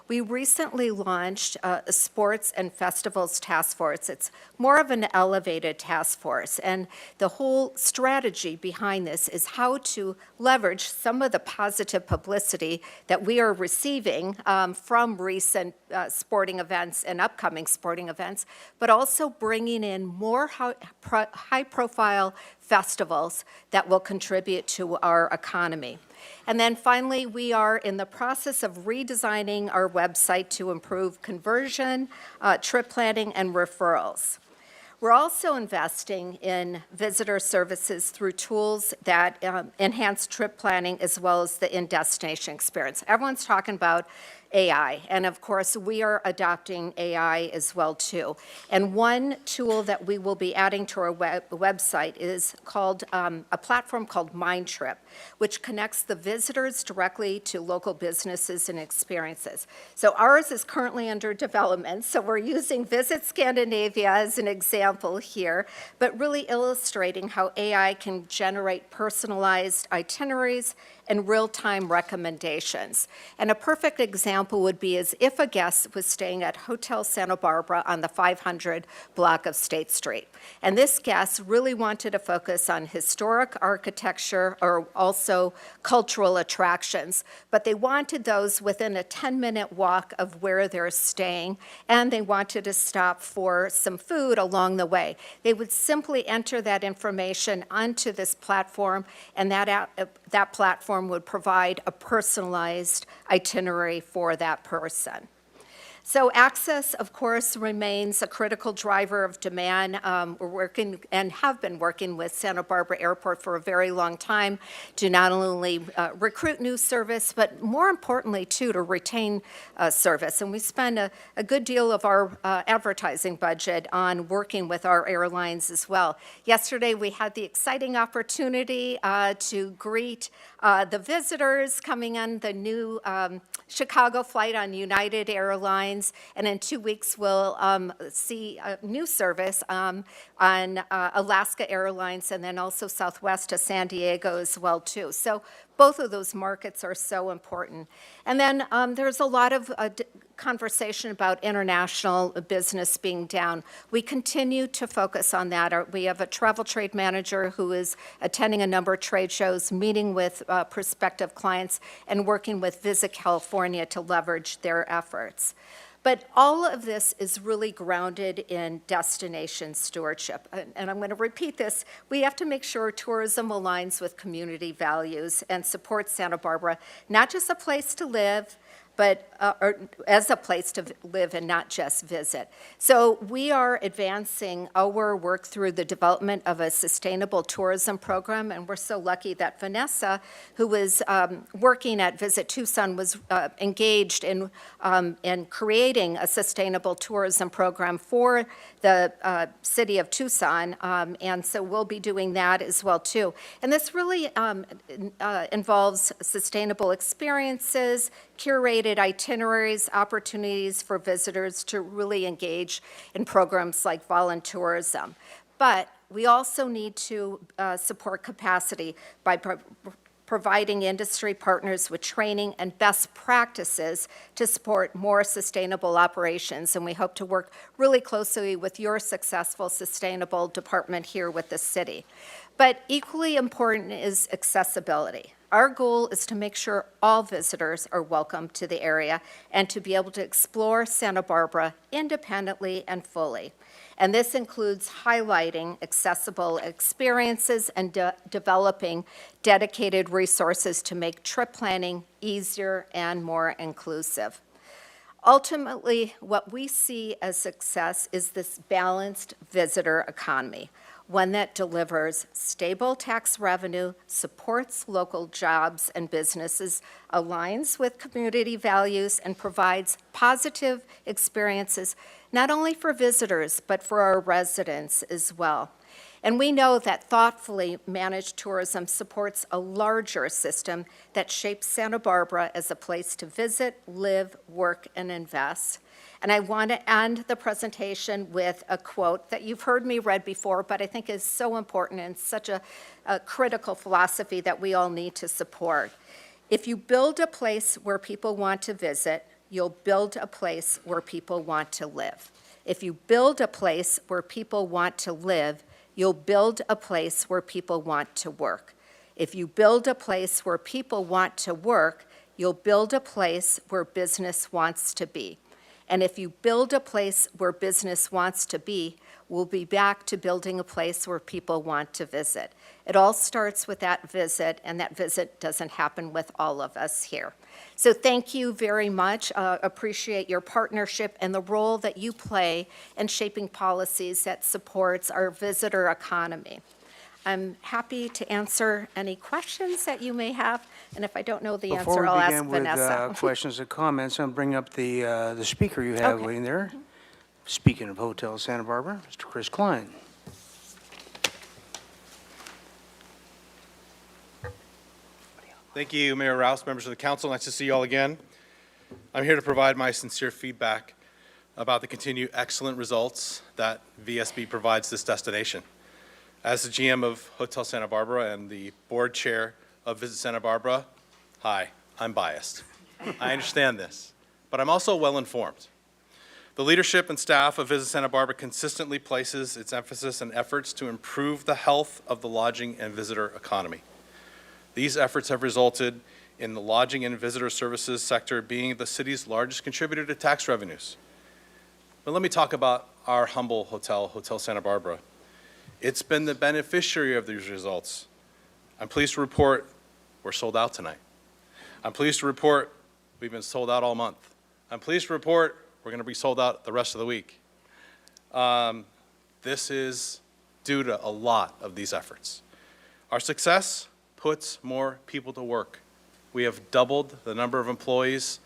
We recently launched a sports and festivals task force. It's more of an elevated task force. And the whole strategy behind this is how to leverage some of the positive publicity that we are receiving from recent sporting events and upcoming sporting events, but also bringing in more high-profile festivals that will contribute to our economy. And then finally, we are in the process of redesigning our website to improve conversion, trip planning, and referrals. We're also investing in visitor services through tools that enhance trip planning as well as the in-destination experience. Everyone's talking about AI, and of course, we are adopting AI as well too. And one tool that we will be adding to our website is called a platform called MindTrip, which connects the visitors directly to local businesses and experiences. So ours is currently under development, so we're using Visit Scandinavia as an example here, but really illustrating how AI can generate personalized itineraries and real-time recommendations. And a perfect example would be as if a guest was staying at Hotel Santa Barbara on the 500 block of State Street. And this guest really wanted to focus on historic architecture or also cultural attractions, but they wanted those within a 10-minute walk of where they're staying, and they wanted to stop for some food along the way. They would simply enter that information onto this platform, and that platform would provide a personalized itinerary for that person. So access, of course, remains a critical driver of demand. We're working and have been working with Santa Barbara Airport for a very long time to not only recruit new service, but more importantly, too, to retain service. And we spend a good deal of our advertising budget on working with our airlines as well. Yesterday, we had the exciting opportunity to greet the visitors coming on the new Chicago flight on United Airlines. And in 2 weeks, we'll see a new service on Alaska Airlines and then also Southwest to San Diego as well, too. So both of those markets are so important. And then there's a lot of conversation about international business being down. We continue to focus on that. We have a travel trade manager who is attending a number of trade shows, meeting with prospective clients, and working with Visit California to leverage their efforts. But all of this is really grounded in destination stewardship. And I'm going to repeat this. We have to make sure tourism aligns with community values and supports Santa Barbara, not just a place to live, but or as a place to live and not just visit. So we are advancing our work through the development of a sustainable tourism program, and we're so lucky that Vanessa, who was working at Visit Tucson, was engaged in creating a sustainable tourism program for the city of Tucson, and so we'll be doing that as well, too. And this really involves sustainable experiences, curated itineraries, opportunities for visitors to really engage in programs like volunteerism. But we also need to support capacity by providing industry partners with training and best practices to support more sustainable operations. And we hope to work really closely with your successful sustainable department here with the city. But equally important is accessibility. Our goal is to make sure all visitors are welcome to the area and to be able to explore Santa Barbara independently and fully. And this includes highlighting accessible experiences and developing dedicated resources to make trip planning easier and more inclusive. Ultimately, what we see as success is this balanced visitor economy, one that delivers stable tax revenue, supports local jobs and businesses, aligns with community values, and provides positive experiences not only for visitors, but for our residents as well. And we know that thoughtfully managed tourism supports a larger system that shapes Santa Barbara as a place to visit, live, work, and invest. And I want to end the presentation with a quote that you've heard me read before, but I think is so important and such a critical philosophy that we all need to support. If you build a place where people want to visit, you'll build a place where people want to live. If you build a place where people want to live, you'll build a place where people want to work. If you build a place where people want to work, you'll build a place where business wants to be. And if you build a place where business wants to be, we'll be back to building a place where people want to visit. It all starts with that visit, and that visit doesn't happen with all of us here. So thank you very much. Appreciate your partnership and the role that you play in shaping policies that supports our visitor economy. I'm happy to answer any questions that you may have, and if I don't know the answer, I'll ask Vanessa. Before we begin with questions and comments, I'll bring up the speaker you have Okay. waiting there. Speaking of Hotel Santa Barbara, Mr. Chris Klein. Thank you, Mayor Rouse, members of the council. Nice to see you all again. I'm here to provide my sincere feedback about the continued excellent results that VSB provides this destination. As the GM of Hotel Santa Barbara and the board chair of Visit Santa Barbara, Hi, I'm biased. I understand this, but I'm also well-informed. The leadership and staff of Visit Santa Barbara consistently places its emphasis and efforts to improve the health of the lodging and visitor economy. These efforts have resulted in the lodging and visitor services sector being the city's largest contributor to tax revenues. But let me talk about our humble hotel, Hotel Santa Barbara. It's been the beneficiary of these results. I'm pleased to report we're sold out tonight. I'm pleased to report we've been sold out all month. I'm pleased to report we're going to be sold out the rest of the week. This is due to a lot of these efforts. Our success puts more people to work. We have doubled the number of employees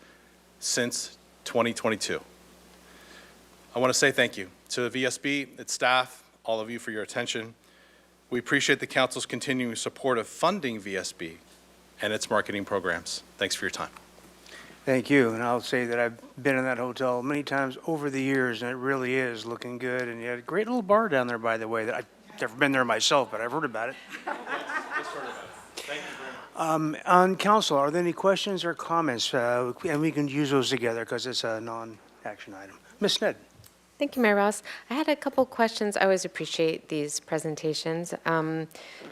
since 2022. I want to say thank you to the VSB, its staff, all of you for your attention. We appreciate the council's continuing support of funding VSB and its marketing programs. Thanks for your time. Thank you, and I'll say that I've been in that hotel many times over the years, and it really is looking good. And you had a great little bar down there, by the way, that I've never been there myself, but I've heard about it. On council, are there any questions or comments? And we can use those together because it's a non-action item. Ms. Sneddon. Thank you, Mayor Rouse. I had a couple questions. I always appreciate these presentations.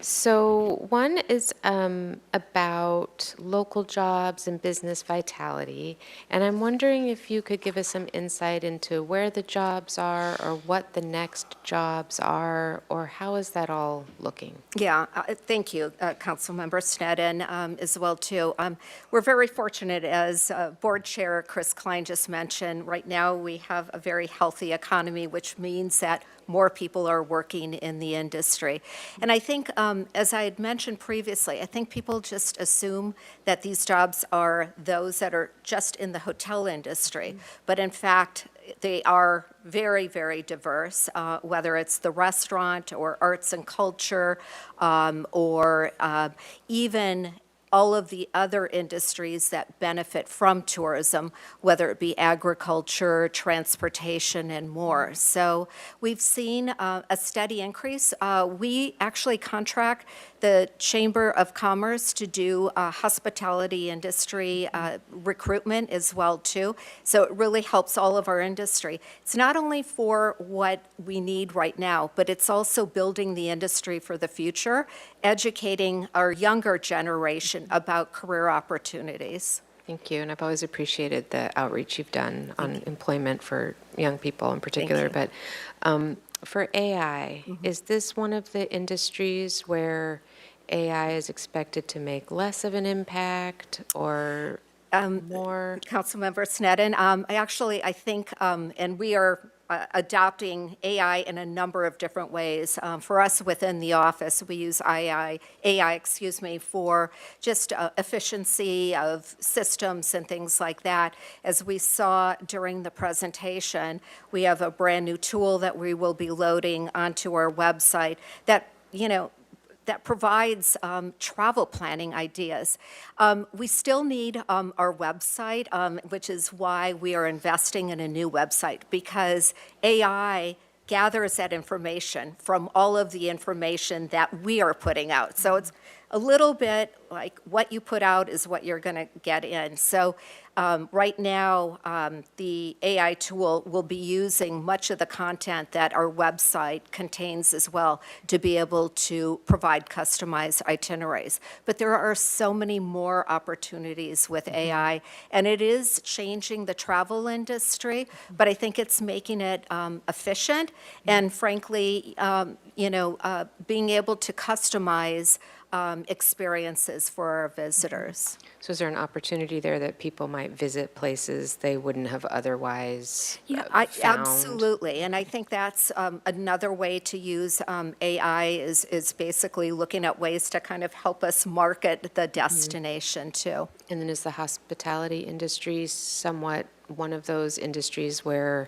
So one is about local jobs and business vitality. And I'm wondering if you could give us some insight into where the jobs are or what the next jobs are, or how is that all looking? Yeah, thank you, Councilmember Sneddon, as well, too. We're very fortunate, as Board Chair Chris Klein just mentioned, right now we have a very healthy economy, which means that more people are working in the industry. And I think, as I had mentioned previously, I think people just assume that these jobs are those that are just in the hotel industry. But in fact, they are very, very diverse, whether it's the restaurant or arts and culture, or even all of the other industries that benefit from tourism, whether it be agriculture, transportation, and more. So we've seen a steady increase. We actually contract the Chamber of Commerce to do hospitality industry recruitment as well, too. So it really helps all of our industry. It's not only for what we need right now, but it's also building the industry for the future, educating our younger generation about career opportunities. Thank you, and I've always appreciated the outreach you've done on employment for young people in particular. But for AI, is this one of the industries where AI is expected to make less of an impact or more? Councilmember Sneddon, I think, and we are adopting AI in a number of different ways. For us within the office, we use AI, for just efficiency of systems and things like that. As we saw during the presentation, we have a brand new tool that we will be loading onto our website that, that provides travel planning ideas. We still need our website, which is why we are investing in a new website, because AI gathers that information from all of the information that we are putting out. So it's a little bit like what you put out is what you're going to get in. So right now, the AI tool will be using much of the content that our website contains as well to be able to provide customized itineraries. But there are so many more opportunities with AI, and it is changing the travel industry, but I think it's making it efficient and, frankly, being able to customize experiences for our visitors. So is there an opportunity there that people might visit places they wouldn't have otherwise found? Absolutely, and I think that's another way to use AI is basically looking at ways to kind of help us market the destination too. And then is the hospitality industry somewhat one of those industries where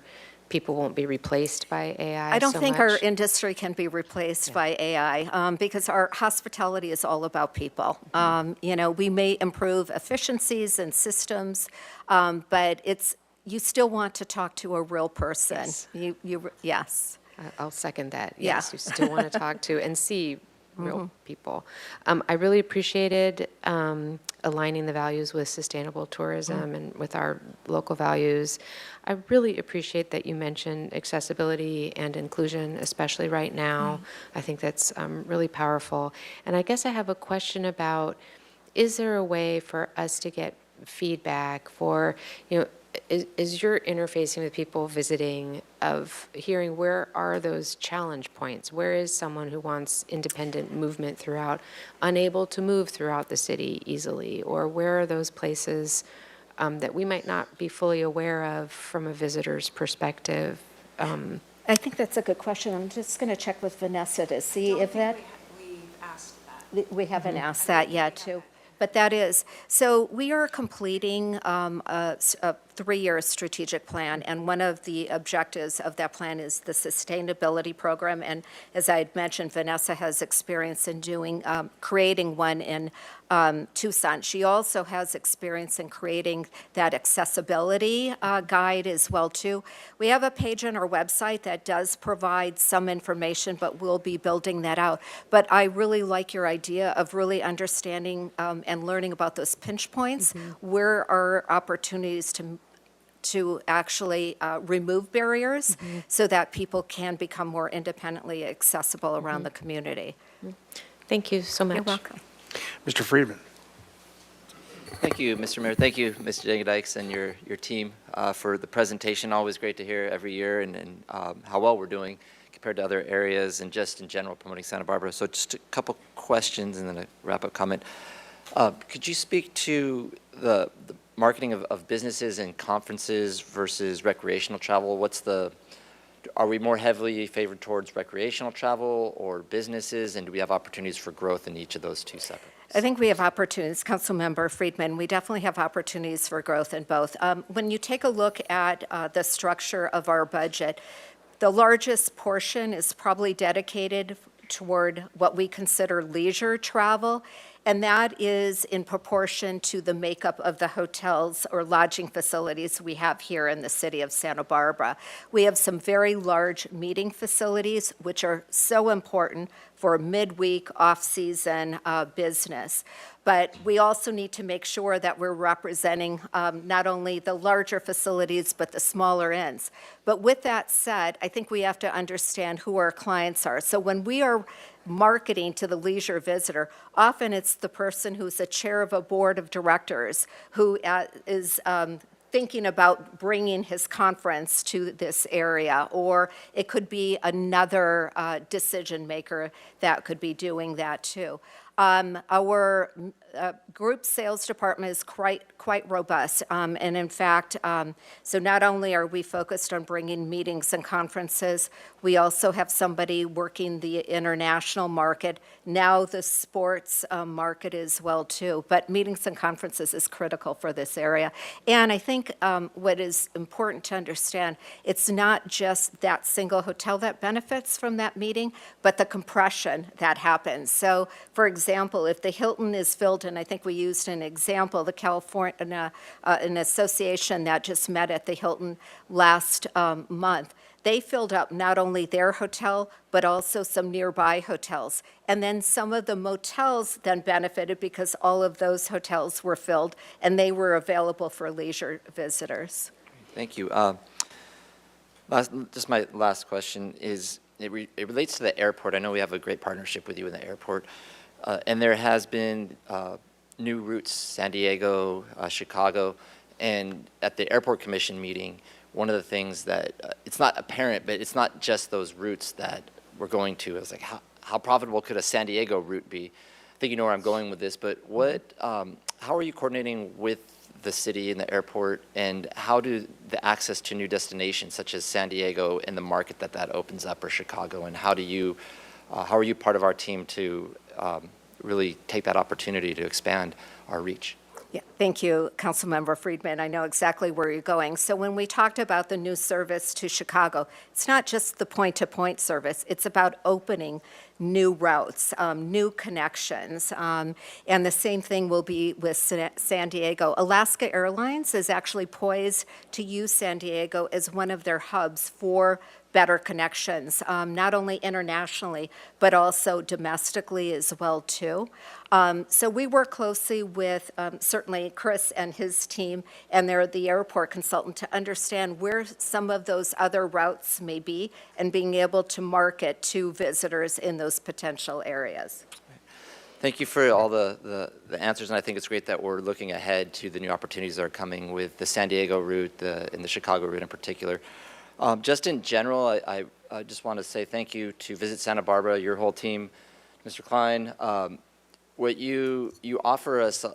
people won't be replaced by AI? I don't think our industry can be replaced by AI because our hospitality is all about people. We may improve efficiencies and systems, but you still want to talk to a real person. Yes. Yes. I'll second that. Yeah. Yes, you still want to talk to and see real people. I really appreciated aligning the values with sustainable tourism and with our local values. I really appreciate that you mentioned accessibility and inclusion, especially right now. I think that's really powerful. And I guess I have a question about, is there a way for us to get feedback for, is you're interfacing with people visiting, of hearing where are those challenge points? Where is someone who wants independent movement throughout, unable to move throughout the city easily? Or where are those places that we might not be fully aware of from a visitor's perspective? I think that's a good question. I'm just going to check with Vanessa to see if that. We've asked that. We haven't asked that yet, too. But that is, so we are completing a three-year strategic plan, and one of the objectives of that plan is the sustainability program. And as I had mentioned, Vanessa has experience in creating one in Tucson. She also has experience in creating that accessibility guide as well, too. We have a page on our website that does provide some information, but we'll be building that out. But I really like your idea of really understanding and learning about those pinch points. Where are opportunities to actually remove barriers so that people can become more independently accessible around the community. Thank you so much. You're welcome. Mr. Friedman. Thank you, Mr. Mayor. Thank you, Mr. Jangadikes and your team for the presentation. Always great to hear every year and how well we're doing compared to other areas and just in general promoting Santa Barbara. So just a couple questions and then a wrap-up comment. Could you speak to the marketing of businesses and conferences versus recreational travel? Are we more heavily favored towards recreational travel or businesses, and do we have opportunities for growth in each of those two separate? I think we have opportunities, Councilmember Friedman, we definitely have opportunities for growth in both. When you take a look at the structure of our budget, the largest portion is probably dedicated toward what we consider leisure travel, and that is in proportion to the makeup of the hotels or lodging facilities we have here in the city of Santa Barbara. We have some very large meeting facilities, which are so important for midweek, off-season business. But we also need to make sure that we're representing not only the larger facilities, but the smaller ends. But with that said, I think we have to understand who our clients are. So when we are marketing to the leisure visitor, often it's the person who's the chair of a board of directors who is thinking about bringing his conference to this area, or it could be another decision maker that could be doing that too. Our group sales department is quite robust, and in fact, so not only are we focused on bringing meetings and conferences, we also have somebody working the international market, now the sports market as well too, but meetings and conferences is critical for this area. And I think what is important to understand, it's not just that single hotel that benefits from that meeting, but the compression that happens. So for example, if the Hilton is filled, and I think we used an example, the California, an association that just met at the Hilton last month, they filled up not only their hotel, but also some nearby hotels. And then some of the motels then benefited because all of those hotels were filled and they were available for leisure visitors. Thank you. Just my last question is, it relates to the airport. I know we have a great partnership with you in the airport. And there has been new routes, San Diego, Chicago, and at the Airport Commission meeting, one of the things that, it's not apparent, but it's not just those routes that we're going to. It was like, how profitable could a San Diego route be? I think you know where I'm going with this, but how are you coordinating with the city and the airport, and how do the access to new destinations such as San Diego and the market that opens up, or Chicago, and how are you part of our team to really take that opportunity to expand our reach? Yeah, Thank you, Councilmember Friedman. I know exactly where you're going. So when we talked about the new service to Chicago, it's not just the point-to-point service. It's about opening new routes, new connections. And the same thing will be with San Diego. Alaska Airlines is actually poised to use San Diego as one of their hubs for better connections, not only internationally, but also domestically as well, too. So we work closely with certainly Chris and his team, and they're the airport consultant, to understand where some of those other routes may be and being able to market to visitors in those potential areas. Thank you for all the answers, and I think it's great that we're looking ahead to the new opportunities that are coming with the San Diego route and the Chicago route in particular. Just in general, I just want to say thank you to Visit Santa Barbara, your whole team, Mr. Klein. What you offer us,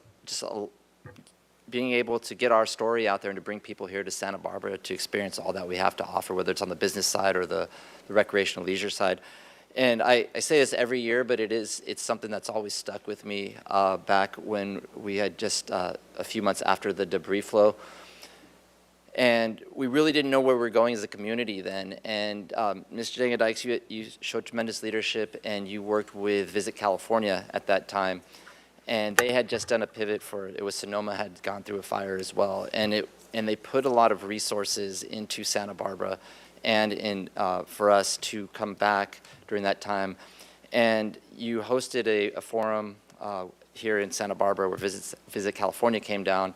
being able to get our story out there and to bring people here to Santa Barbara to experience all that we have to offer, whether it's on the business side or the recreational leisure side. And I say this every year, but it's something that's always stuck with me back when we had just a few months after the debris flow. And we really didn't know where we were going as a community then. And Ms. Jenga-Dykes, you showed tremendous leadership, and you worked with Visit California at that time. And they had just done a pivot Sonoma had gone through a fire as well. And they put a lot of resources into Santa Barbara and for us to come back during that time. And you hosted a forum here in Santa Barbara where Visit California came down,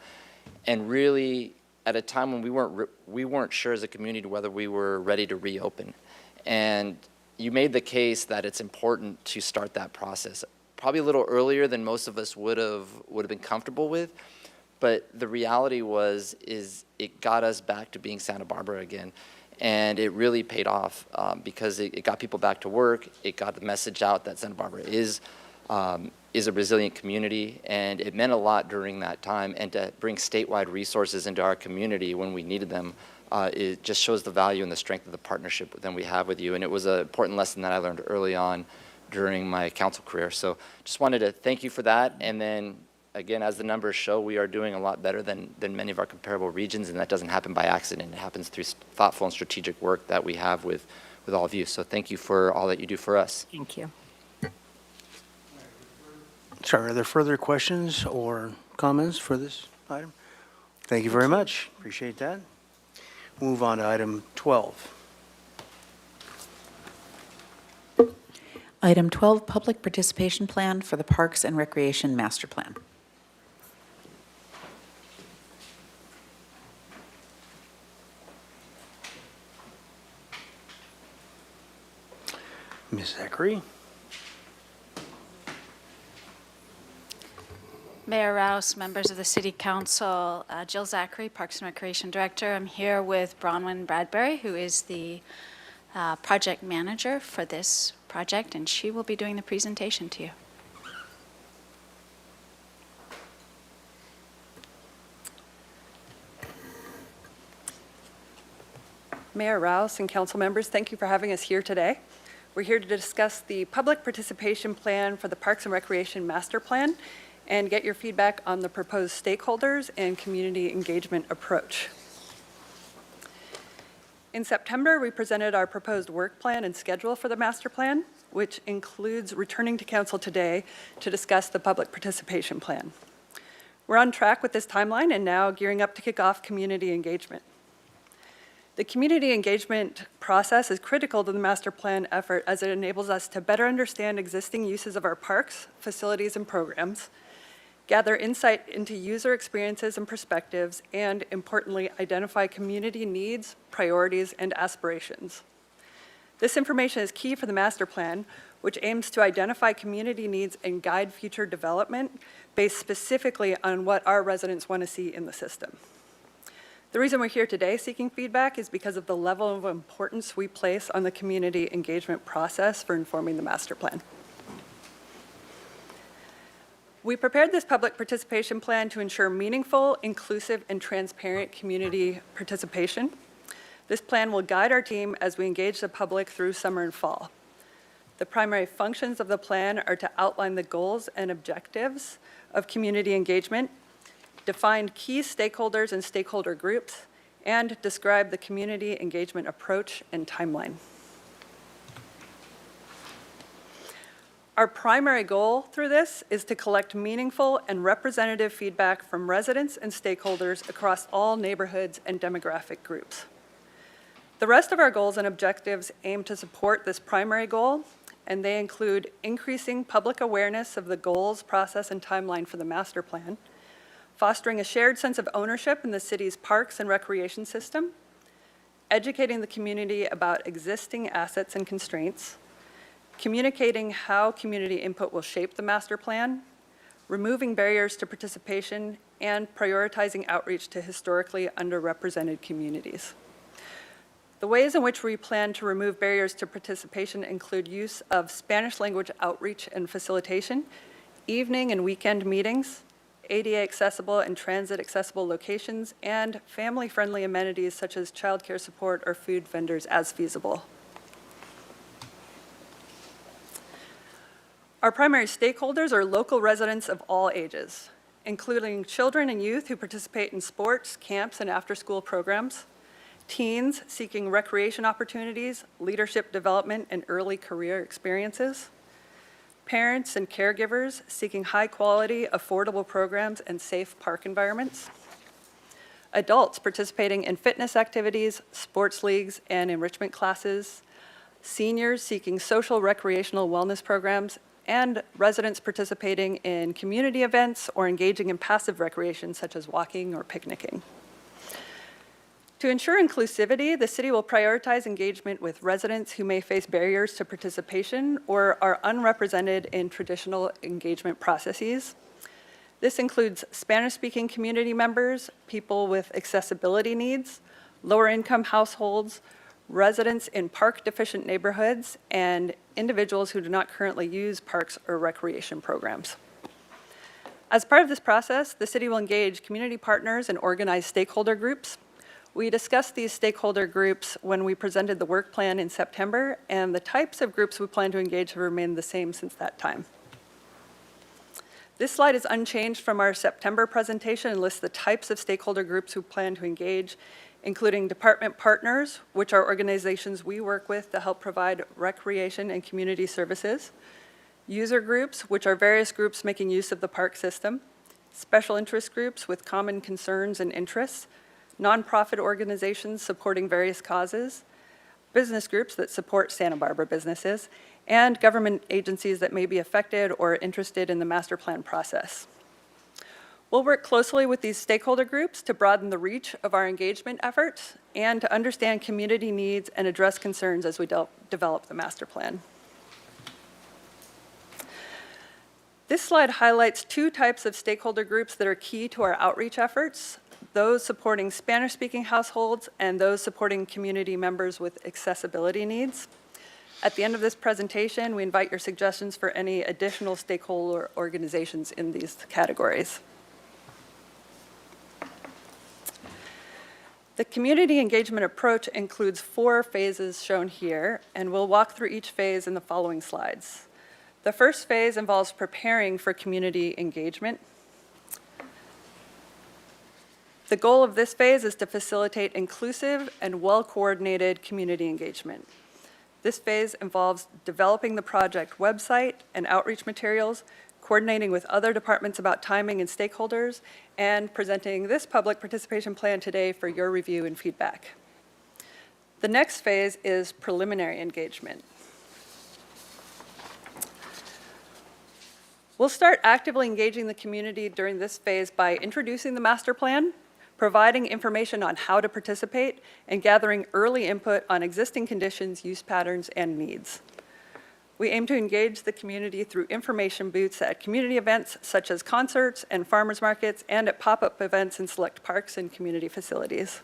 and really, at a time when we weren't sure as a community whether we were ready to reopen. And you made the case that it's important to start that process, probably a little earlier than most of us would have been comfortable with. But the reality is it got us back to being Santa Barbara again. And it really paid off because it got people back to work. It got the message out that Santa Barbara is a resilient community, and it meant a lot during that time. And to bring statewide resources into our community when we needed them, it just shows the value and the strength of the partnership that we have with you. And it was an important lesson that I learned early on during my council career. So just wanted to thank you for that. And then, again, as the numbers show, we are doing a lot better than many of our comparable regions, and that doesn't happen by accident. It happens through thoughtful and strategic work that we have with all of you. So thank you for all that you do for us. Thank you. Sorry, are there further questions or comments for this item? Thank you very much. Appreciate that. Move on to item 12. Item 12, Public Participation Plan for the Parks and Recreation Master Plan. Ms. Zachary? Mayor Rouse, members of the City Council, Jill Zachary, Parks and Recreation Director. I'm here with Bronwyn Bradbury, who is the project manager for this project, and she will be doing the presentation to you. Mayor Rouse and council members, thank you for having us here today. We're here to discuss the public participation plan for the Parks and Recreation Master Plan and get your feedback on the proposed stakeholders and community engagement approach. In September, we presented our proposed work plan and schedule for the master plan, which includes returning to council today to discuss the public participation plan. We're on track with this timeline and now gearing up to kick off community engagement. The community engagement process is critical to the master plan effort as it enables us to better understand existing uses of our parks, facilities, and programs, gather insight into user experiences and perspectives, and importantly, identify community needs, priorities, and aspirations. This information is key for the master plan, which aims to identify community needs and guide future development based specifically on what our residents want to see in the system. The reason we're here today seeking feedback is because of the level of importance we place on the community engagement process for informing the master plan. We prepared this public participation plan to ensure meaningful, inclusive, and transparent community participation. This plan will guide our team as we engage the public through summer and fall. The primary functions of the plan are to outline the goals and objectives of community engagement, defined key stakeholders and stakeholder groups, and describe the community engagement approach and timeline. Our primary goal through this is to collect meaningful and representative feedback from residents and stakeholders across all neighborhoods and demographic groups. The rest of our goals and objectives aim to support this primary goal, and they include increasing public awareness of the goals, process, and timeline for the master plan, fostering a shared sense of ownership in the city's parks and recreation system, educating the community about existing assets and constraints, communicating how community input will shape the master plan, removing barriers to participation, and prioritizing outreach to historically underrepresented communities. The ways in which we plan to remove barriers to participation include use of Spanish language outreach and facilitation, evening and weekend meetings, ADA accessible and transit accessible locations, and family-friendly amenities such as childcare support or food vendors as feasible. Our primary stakeholders are local residents of all ages, including children and youth who participate in sports, camps, and after-school programs, teens seeking recreation opportunities, leadership development, and early career experiences, parents and caregivers seeking high-quality, affordable programs and safe park environments, adults participating in fitness activities, sports leagues, and enrichment classes, seniors seeking social, recreational wellness programs, and residents participating in community events or engaging in passive recreation such as walking or picnicking. To ensure inclusivity, the city will prioritize engagement with residents who may face barriers to participation or are unrepresented in traditional engagement processes. This includes Spanish-speaking community members, people with accessibility needs, lower-income households, residents in park-deficient neighborhoods, and individuals who do not currently use parks or recreation programs. As part of this process, the city will engage community partners and organize stakeholder groups. We discussed these stakeholder groups when we presented the work plan in September, and the types of groups we plan to engage have remained the same since that time. This slide is unchanged from our September presentation and lists the types of stakeholder groups who plan to engage, including department partners, which are organizations we work with to help provide recreation and community services, user groups, which are various groups making use of the park system, special interest groups with common concerns and interests, nonprofit organizations supporting various causes, business groups that support Santa Barbara businesses, and government agencies that may be affected or interested in the master plan process. We'll work closely with these stakeholder groups to broaden the reach of our engagement efforts and to understand community needs and address concerns as we develop the master plan. This slide highlights two types of stakeholder groups that are key to our outreach efforts: those supporting Spanish-speaking households and those supporting community members with accessibility needs. At the end of this presentation, we invite your suggestions for any additional stakeholder organizations in these categories. The community engagement approach includes 4 phases shown here, and we'll walk through each phase in the following slides. The first phase involves preparing for community engagement. The goal of this phase is to facilitate inclusive and well-coordinated community engagement. This phase involves developing the project website and outreach materials, coordinating with other departments about timing and stakeholders, and presenting this public participation plan today for your review and feedback. The next phase is preliminary engagement. We'll start actively engaging the community during this phase by introducing the master plan, providing information on how to participate, and gathering early input on existing conditions, use patterns, and needs. We aim to engage the community through information booths at community events such as concerts and farmers markets, and at pop-up events in select parks and community facilities.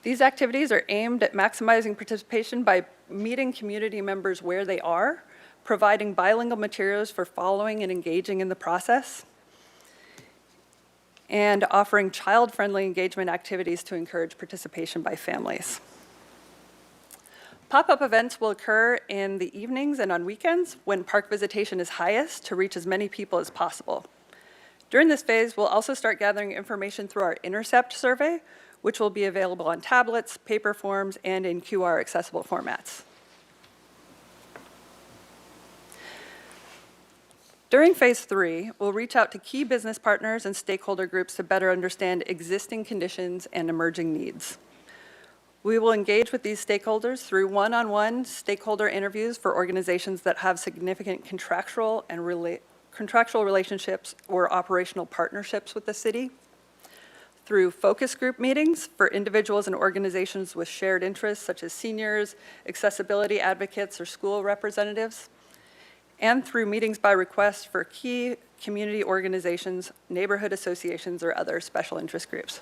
These activities are aimed at maximizing participation by meeting community members where they are, providing bilingual materials for following and engaging in the process, and offering child-friendly engagement activities to encourage participation by families. Pop-up events will occur in the evenings and on weekends when park visitation is highest to reach as many people as possible. During this phase, we'll also start gathering information through our Intercept survey, which will be available on tablets, paper forms, and in QR accessible formats. During phase 3, we'll reach out to key business partners and stakeholder groups to better understand existing conditions and emerging needs. We will engage with these stakeholders through one-on-one stakeholder interviews for organizations that have significant contractual relationships or operational partnerships with the city, through focus group meetings for individuals and organizations with shared interests such as seniors, accessibility advocates, or school representatives, and through meetings by request for key community organizations, neighborhood associations, or other special interest groups.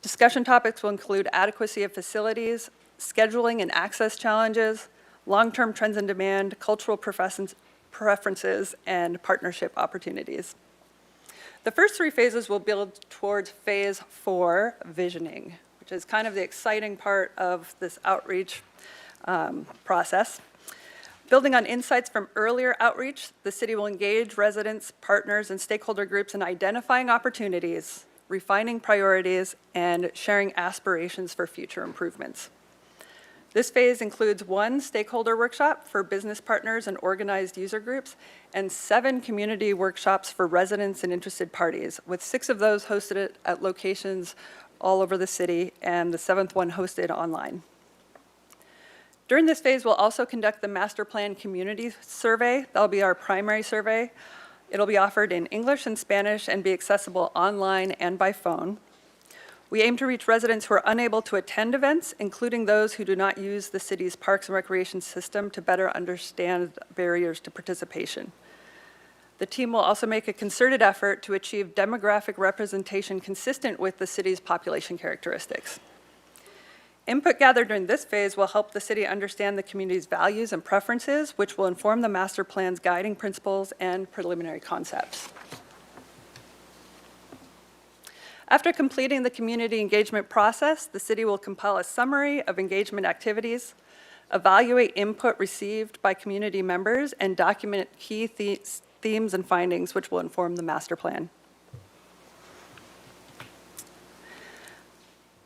Discussion topics will include adequacy of facilities, scheduling and access challenges, long-term trends and demand, cultural preferences, and partnership opportunities. The first 3 phases will build towards phase 4, visioning, which is kind of the exciting part of this outreach process. Building on insights from earlier outreach, the city will engage residents, partners, and stakeholder groups in identifying opportunities, refining priorities, and sharing aspirations for future improvements. This phase includes 1 stakeholder workshop for business partners and organized user groups, and 7 community workshops for residents and interested parties, with 6 of those hosted at locations all over the city, and the 7th one hosted online. During this phase, we'll also conduct the Master Plan Community Survey. That'll be our primary survey. It'll be offered in English and Spanish and be accessible online and by phone. We aim to reach residents who are unable to attend events, including those who do not use the city's parks and recreation system, to better understand barriers to participation. The team will also make a concerted effort to achieve demographic representation consistent with the city's population characteristics. Input gathered during this phase will help the city understand the community's values and preferences, which will inform the master plan's guiding principles and preliminary concepts. After completing the community engagement process, the city will compile a summary of engagement activities, evaluate input received by community members, and document key themes and findings which will inform the master plan.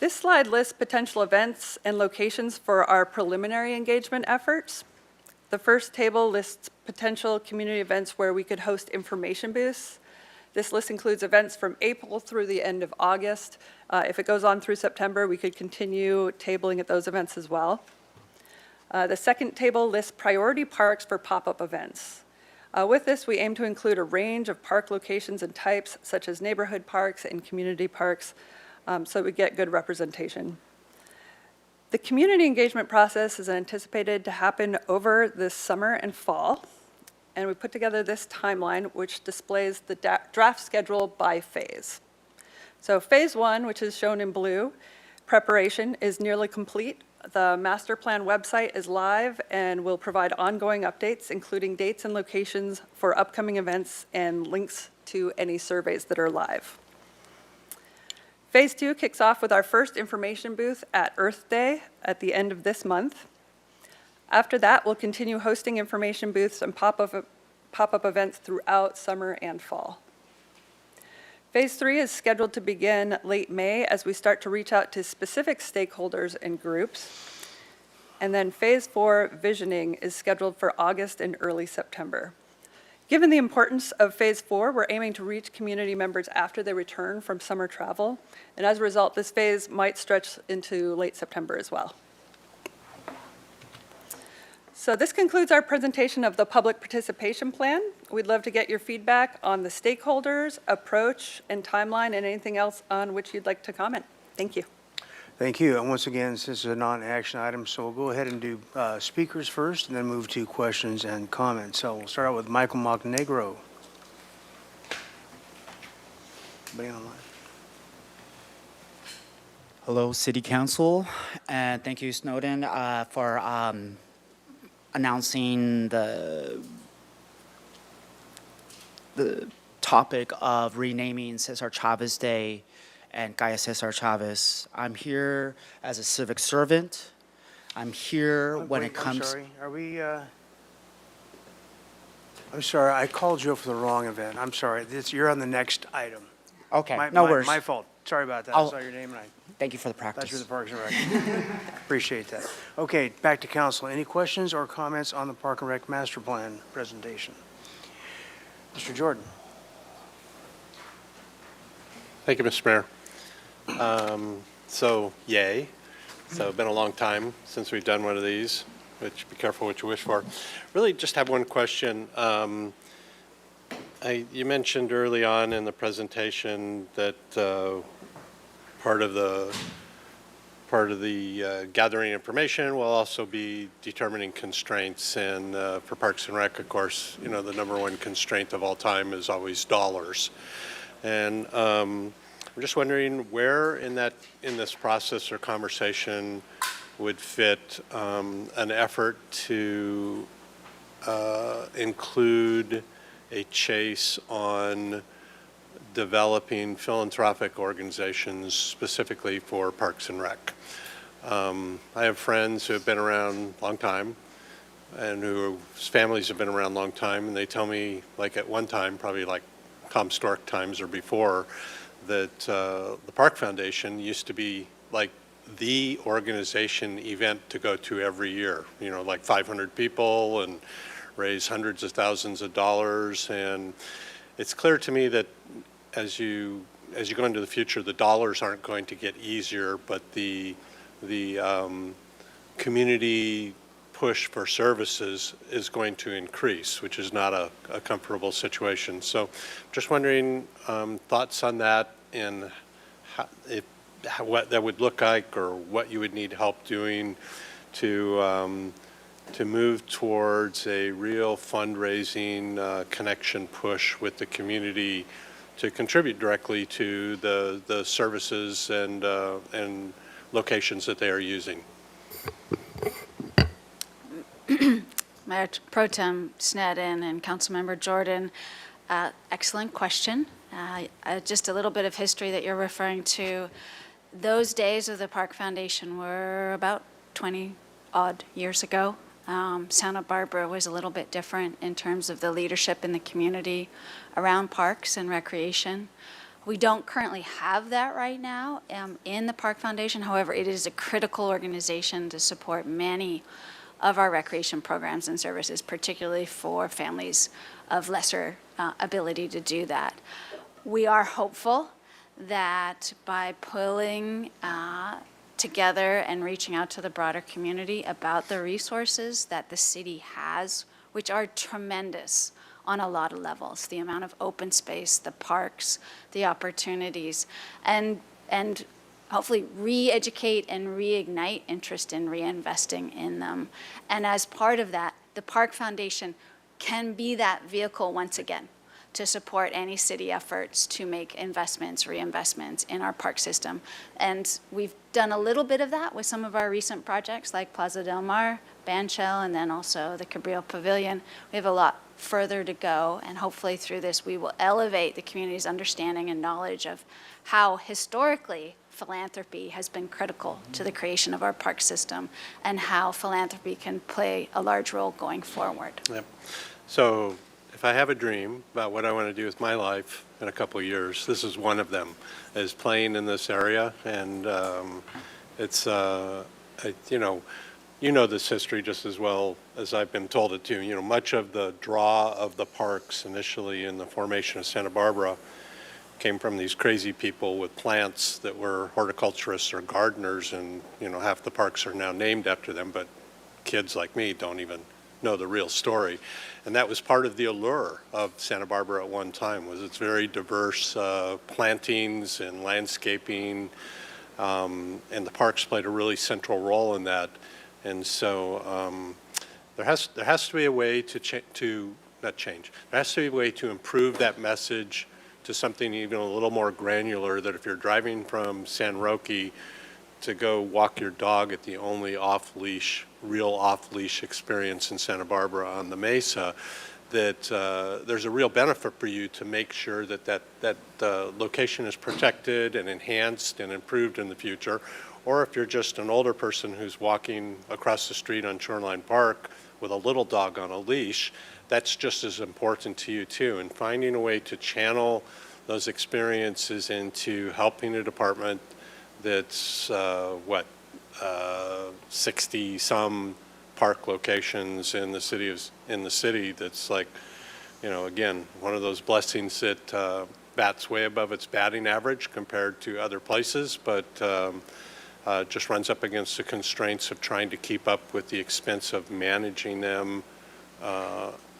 This slide lists potential events and locations for our preliminary engagement efforts. The first table lists potential community events where we could host information booths. This list includes events from April through the end of August. If it goes on through September, we could continue tabling at those events as well. The second table lists priority parks for pop-up events. With this, we aim to include a range of park locations and types, such as neighborhood parks and community parks, so we get good representation. The community engagement process is anticipated to happen over this summer and fall, and we put together this timeline which displays the draft schedule by phase. So phase 1, which is shown in blue, preparation is nearly complete. The master plan website is live and will provide ongoing updates, including dates and locations for upcoming events and links to any surveys that are live. Phase 2 kicks off with our first information booth at Earth Day at the end of this month. After that, we'll continue hosting information booths and pop-up events throughout summer and fall. Phase 3 is scheduled to begin late May as we start to reach out to specific stakeholders and groups. And then Phase 4 visioning is scheduled for August and early September. Given the importance of Phase 4, we're aiming to reach community members after they return from summer travel. And as a result, this phase might stretch into late September as well. So this concludes our presentation of the public participation plan. We'd love to get your feedback on the stakeholders, approach, and timeline, and anything else on which you'd like to comment. Thank you. Thank you. And once again, this is a non-action item, so we'll go ahead and do speakers first and then move to questions and comments. So we'll start out with Michael Montenegro. Anybody online? Hello, City Council, and thank you, Snowden, for announcing the topic of renaming Cesar Chavez Day and Gaia Cesar Chavez. I'm here as a civic servant. I'm here when it comes. I'm sorry. I'm sorry, I called you for the wrong event. I'm sorry. You're on the next item. Okay, My- no my- worries. My fault. Sorry about that. I I'll- saw your name and I Thank you for the thought you were the practice. Parks and Rec. Appreciate that. Okay, back to council. Any questions or comments on the Park and Rec Master Plan presentation? Mr. Jordan? Thank you, Mr. Mayor. So, yay. So, it's been a long time since we've done one of these, which be careful what you wish for. Really just have one question. You mentioned early on in the presentation that part of the gathering information will also be determining constraints. And for Parks and Rec, of course, you know, the number one constraint of all time is always dollars. And I'm just wondering where in this process or conversation would fit an effort to include a chase on developing philanthropic organizations specifically for Parks and Rec. I have friends who have been around a long time and whose families have been around a long time, and they tell me, like at one time, probably like Tom Stork times or before, that the Park Foundation used to be like the organization event to go to every year, you know, like 500 people and raise hundreds of thousands of dollars. And it's clear to me that as you go into the future, the dollars aren't going to get easier, but the community push for services is going to increase, which is not a comfortable situation. So just wondering thoughts on that and what that would look like or what you would need help doing to move towards a real fundraising connection push with the community to contribute directly to the services and locations that they are using. Mayor Pro Tem Sneddon and Councilmember Jordan, excellent question. Just a little bit of history that you're referring to. Those days of the Park Foundation were about 20-odd years ago. Santa Barbara was a little bit different in terms of the leadership in the community around parks and recreation. We don't currently have that right now in the Park Foundation. However, it is a critical organization to support many of our recreation programs and services, particularly for families of lesser ability to do that. We are hopeful that by pulling together and reaching out to the broader community about the resources that the city has, which are tremendous on a lot of levels, the amount of open space, the parks, the opportunities, and hopefully re-educate and reignite interest in reinvesting in them. And as part of that, the Park Foundation can be that vehicle once again to support any city efforts to make investments, reinvestments in our park system. And we've done a little bit of that with some of our recent projects like Plaza Del Mar, Bandshell, and then also the Cabrillo Pavilion. We have a lot further to go, and hopefully through this we will elevate the community's understanding and knowledge of how historically philanthropy has been critical to the creation of our park system and how philanthropy can play a large role going forward. Yep. So if I have a dream about what I want to do with my life in a couple of years, this is one of them, is playing in this area. And it's, you know this history just as well as I've been told it too. You know, much of the draw of the parks initially in the formation of Santa Barbara came from these crazy people with plants that were horticulturists or gardeners, and, you know, half the parks are now named after them, but kids like me don't even know the real story. And that was part of the allure of Santa Barbara at one time, was its very diverse plantings and landscaping, and the parks played a really central role in that. And so there has to be a way there has to be a way to improve that message to something even a little more granular, that if you're driving from San Roque to go walk your dog at the only real off-leash experience in Santa Barbara on the Mesa, that there's a real benefit for you to make sure that location is protected and enhanced and improved in the future. Or if you're just an older person who's walking across the street on Shoreline Park with a little dog on a leash, that's just as important to you too. And finding a way to channel those experiences into helping a department that's, 60 some park locations in the city that's like, again, one of those blessings that bats way above its batting average compared to other places, but just runs up against the constraints of trying to keep up with the expense of managing them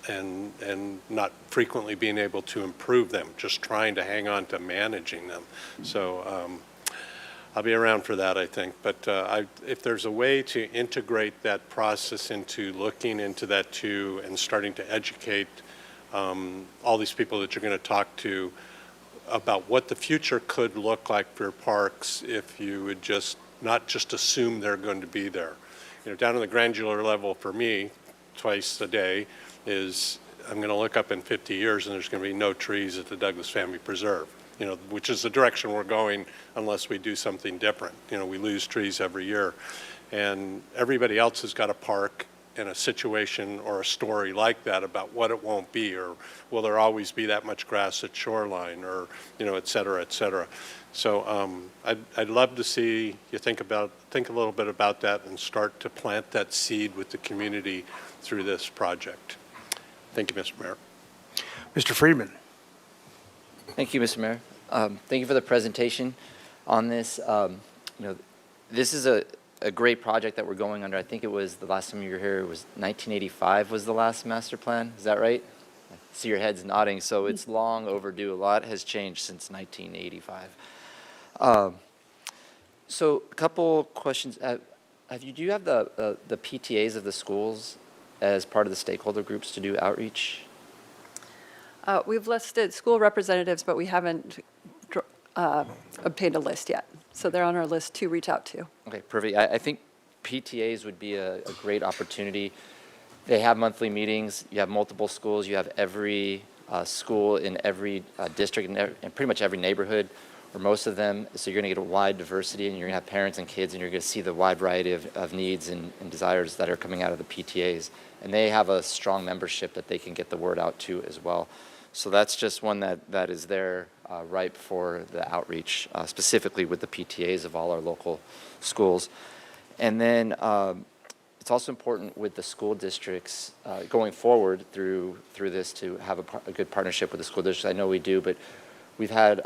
and not frequently being able to improve them, just trying to hang on to managing them. So I'll be around for that, I think. But if there's a way to integrate that process into looking into that too and starting to educate all these people that you're going to talk to about what the future could look like for parks if you would not just assume they're going to be there. Down on the granular level for me, twice a day, is I'm going to look up in 50 years and there's going to be no trees at the Douglas Family Preserve, which is the direction we're going unless we do something different. We lose trees every year. And everybody else has got a park in a situation or a story like that about what it won't be, or will there always be that much grass at shoreline, or et cetera, et cetera. So I'd love to see you think a little bit about that and start to plant that seed with the community through this project. Thank you, Mr. Mayor. Mr. Friedman. Thank you, Mr. Mayor. Thank you for the presentation on this. This is a great project that we're going under. I think it was the last time you were here, it was 1985 was the last master plan. Is that right? I see your heads nodding, so it's long overdue. A lot has changed since 1985. So a couple questions. Do you have the PTAs of the schools as part of the stakeholder groups to do outreach? We've listed school representatives, but we haven't obtained a list yet. So they're on our list to reach out to. Okay, perfect. I think PTAs would be a great opportunity. They have monthly meetings. You have multiple schools. You have every school in every district and pretty much every neighborhood, or most of them. So you're going to get a wide diversity, and you're going to have parents and kids, and you're going to see the wide variety of needs and desires that are coming out of the PTAs. And they have a strong membership that they can get the word out to as well. So that's just one that is there ripe for the outreach, specifically with the PTAs of all our local schools. And then it's also important with the school districts going forward through this to have a good partnership with the school districts. I know we do, but we've had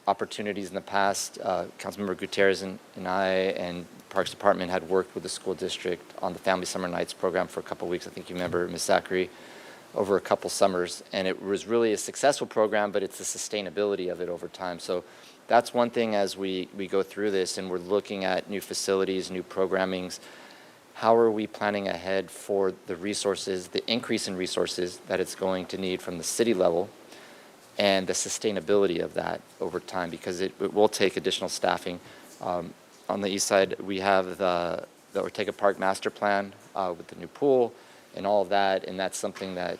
opportunities in the past. Councilmember Gutierrez and I and Parks Department had worked with the school district on the Family Summer Nights program for a couple of weeks. I think you remember, Ms. Zachary, over a couple summers. And it was really a successful program, but it's the sustainability of it over time. So that's one thing as we go through this and we're looking at new facilities, new programmings. How are we planning ahead for the resources, the increase in resources that it's going to need from the city level, and the sustainability of that over time, because it will take additional staffing. On the east side, we have the Ortega Park master plan with the new pool and all of that, and that's something that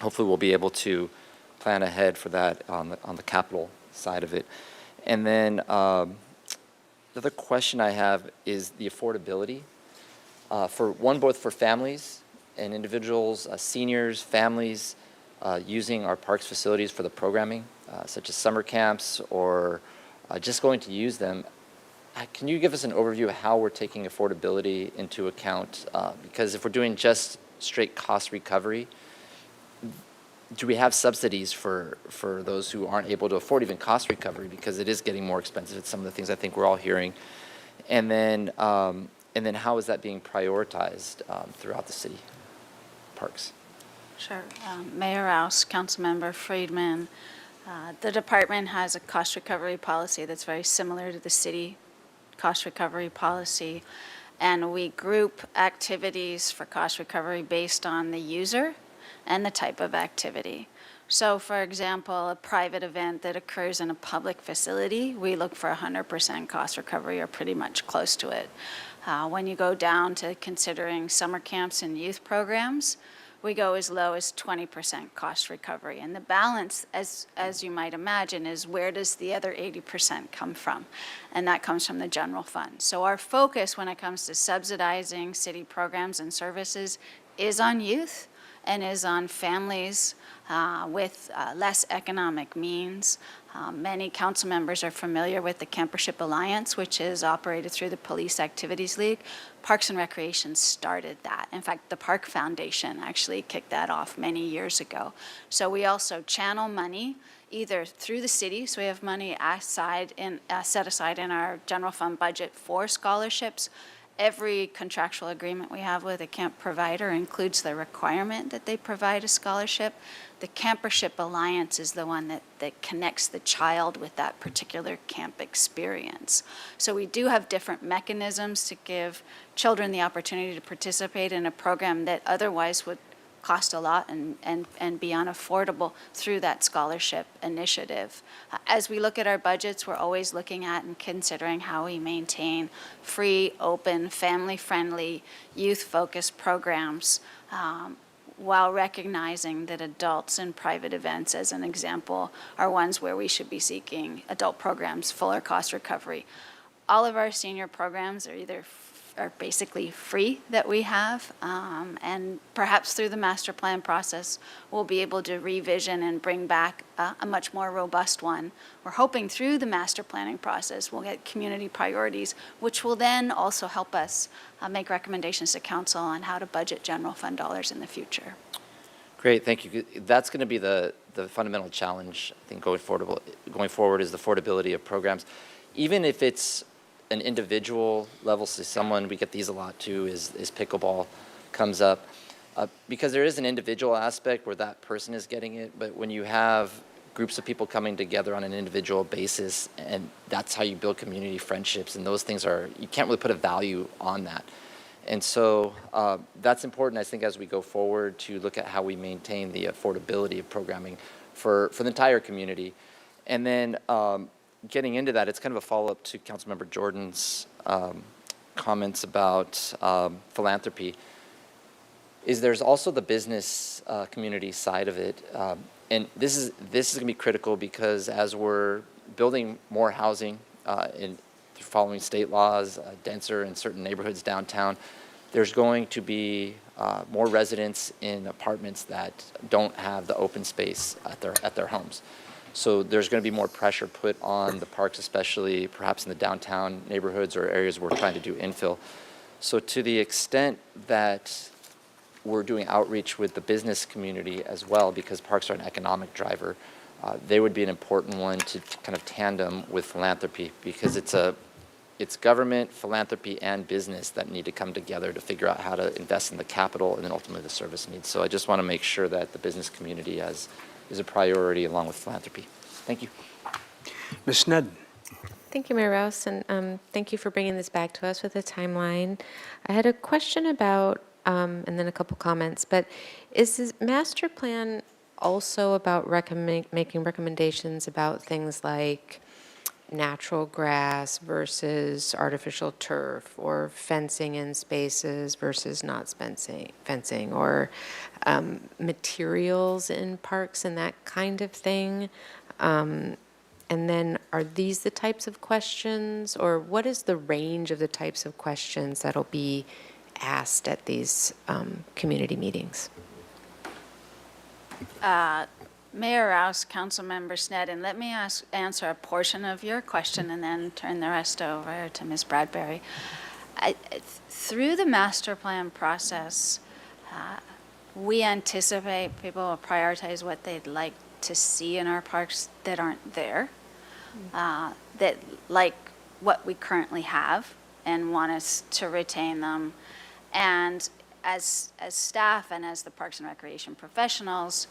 hopefully we'll be able to plan ahead for that on the capital side of it. And then the other question I have is the affordability. Both for families and individuals, seniors, families, using our parks facilities for the programming, such as summer camps or just going to use them. Can you give us an overview of how we're taking affordability into account? Because if we're doing just straight cost recovery, do we have subsidies for those who aren't able to afford even cost recovery, because it is getting more expensive? It's some of the things I think we're all hearing. And then how is that being prioritized throughout the city parks? Sure. Mayor Rouse, Councilmember Friedman, the department has a cost recovery policy that's very similar to the city cost recovery policy, and we group activities for cost recovery based on the user and the type of activity. So, for example, a private event that occurs in a public facility, we look for 100% cost recovery or pretty much close to it. When you go down to considering summer camps and youth programs, we go as low as 20% cost recovery. And the balance, as you might imagine, is where does the other 80% come from? And that comes from the general fund. So our focus when it comes to subsidizing city programs and services is on youth and is on families with less economic means. Many council members are familiar with the Campership Alliance, which is operated through the Police Activities League. Parks and Recreation started that. In fact, the Park Foundation actually kicked that off many years ago. So we also channel money either through the city, so we have money set aside in our general fund budget for scholarships. Every contractual agreement we have with a camp provider includes the requirement that they provide a scholarship. The Campership Alliance is the one that connects the child with that particular camp experience. So we do have different mechanisms to give children the opportunity to participate in a program that otherwise would cost a lot and be unaffordable through that scholarship initiative. As we look at our budgets, we're always looking at and considering how we maintain free, open, family-friendly, youth-focused programs while recognizing that adults in private events, as an example, are ones where we should be seeking adult programs, fuller cost recovery. All of our senior programs are basically free that we have, and perhaps through the master plan process, we'll be able to revision and bring back a much more robust one. We're hoping through the master planning process, we'll get community priorities, which will then also help us make recommendations to council on how to budget general fund dollars in the future. Great, thank you. That's going to be the fundamental challenge, I think, going forward is the affordability of programs. Even if it's an individual level, so someone, we get these a lot too, is pickleball comes up. Because there is an individual aspect where that person is getting it, but when you have groups of people coming together on an individual basis, and that's how you build community friendships, and those things you can't really put a value on that. And so that's important, I think, as we go forward to look at how we maintain the affordability of programming for the entire community. And then getting into that, it's kind of a follow-up to Councilmember Jordan's comments about philanthropy. There's also the business community side of it, and this is going to be critical because as we're building more housing following state laws, denser in certain neighborhoods downtown, there's going to be more residents in apartments that don't have the open space at their homes. So there's going to be more pressure put on the parks, especially perhaps in the downtown neighborhoods or areas we're trying to do infill. So to the extent that we're doing outreach with the business community as well, because parks are an economic driver, they would be an important one to kind of tandem with philanthropy, because it's government, philanthropy, and business that need to come together to figure out how to invest in the capital and then ultimately the service needs. So I just want to make sure that the business community is a priority along with philanthropy. Thank you. Ms. Sneddon. Thank you, Mayor Rouse, and thank you for bringing this back to us with a timeline. I had a question about, and then a couple comments, but is this master plan also about making recommendations about things like natural grass versus artificial turf, or fencing in spaces versus not fencing, or materials in parks and that kind of thing? And then are these the types of questions, or what is the range of the types of questions that'll be asked at these community meetings? Mayor Rouse, Councilmember Sneddon, let me answer a portion of your question and then turn the rest over to Ms. Bradbury. Through the master plan process, we anticipate people will prioritize what they'd like to see in our parks that aren't there, that like what we currently have and want us to retain them. And as staff and as the Parks and Recreation professionals,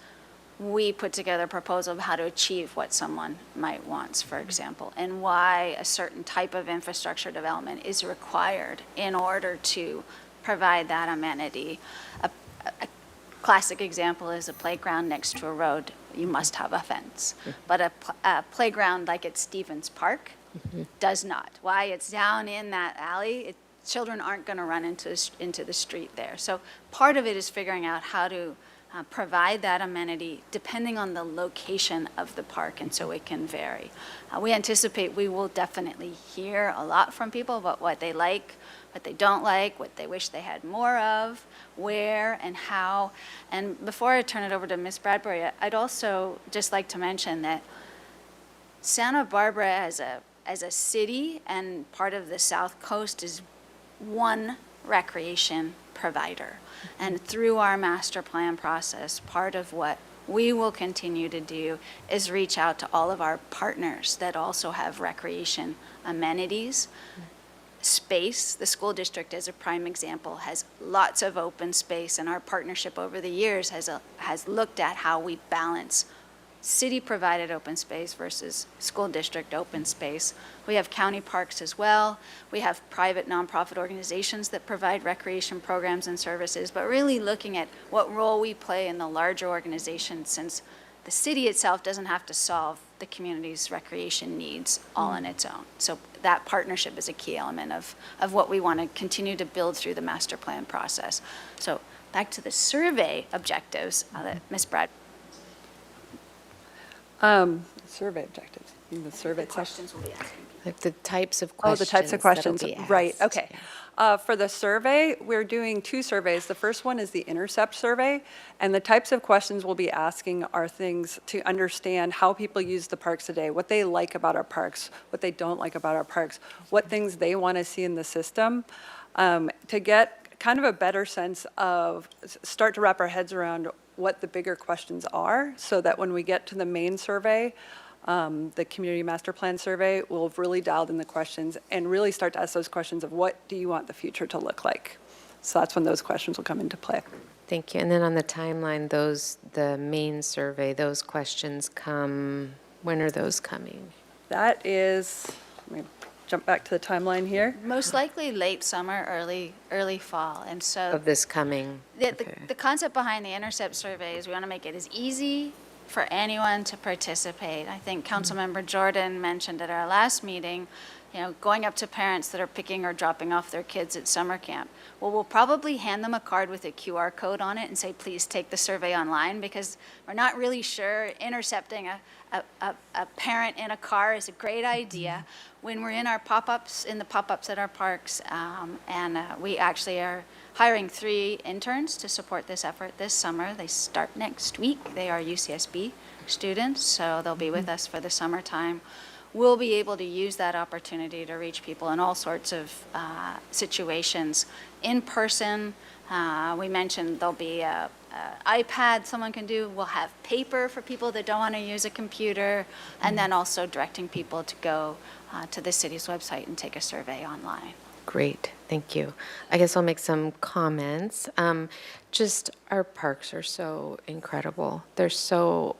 we put together a proposal of how to achieve what someone might want, for example, and why a certain type of infrastructure development is required in order to provide that amenity. A classic example is a playground next to a road. You must have a fence. But a playground like at Stevens Park does not. Why? It's down in that alley. Children aren't going to run into the street there. So part of it is figuring out how to provide that amenity depending on the location of the park, and so it can vary. We anticipate we will definitely hear a lot from people about what they like, what they don't like, what they wish they had more of, where and how. And before I turn it over to Ms. Bradbury, I'd also just like to mention that Santa Barbara as a city and part of the South Coast is one recreation provider. And through our master plan process, part of what we will continue to do is reach out to all of our partners that also have recreation amenities. Space, the school district as a prime example, has lots of open space, and our partnership over the years has looked at how we balance city-provided open space versus school district open space. We have county parks as well. We have private nonprofit organizations that provide recreation programs and services, but really looking at what role we play in the larger organization, since the city itself doesn't have to solve the community's recreation needs all on its own. So that partnership is a key element of what we want to continue to build through the master plan process. So back to the survey objectives, I'll let Ms. Brad. Survey objectives, the survey Questions will be asked. Like the types of Oh, questions. the types of that'll questions, be right, asked, okay. For the survey, we're doing 2 surveys. The first one is the intercept survey, and the types of questions we'll be asking are things to understand how people use the parks today, what they like about our parks, what they don't like about our parks, what things they want to see in the system, to get kind of a better sense of, start to wrap our heads around what the bigger questions are, so that when we get to the main survey, the Community Master Plan Survey, we'll have really dialed in the questions and really start to ask those questions of what do you want the future to look like? So that's when those questions will come into play. Thank you. And then on the timeline, the main survey, those questions come, when are those coming? That is, let me jump back to the timeline here. Most likely late summer, early fall. And so Of this coming? the concept behind the intercept survey is we want to make it as easy for anyone to participate. I think Councilmember Jordan mentioned at our last meeting, going up to parents that are picking or dropping off their kids at summer camp. Well, we'll probably hand them a card with a QR code on it and say, please take the survey online, because we're not really sure intercepting a parent in a car is a great idea. When we're in our pop-ups, in the pop-ups at our parks, and we actually are hiring 3 interns to support this effort this summer. They start next week. They are UCSB students, so they'll be with us for the summertime. We'll be able to use that opportunity to reach people in all sorts of situations. In person, we mentioned there'll be a iPad someone can do. We'll have paper for people that don't want to use a computer, and then also directing people to go to the city's website and take a survey online. Great, thank you. I guess I'll make some comments. Just our parks are so incredible. They're so,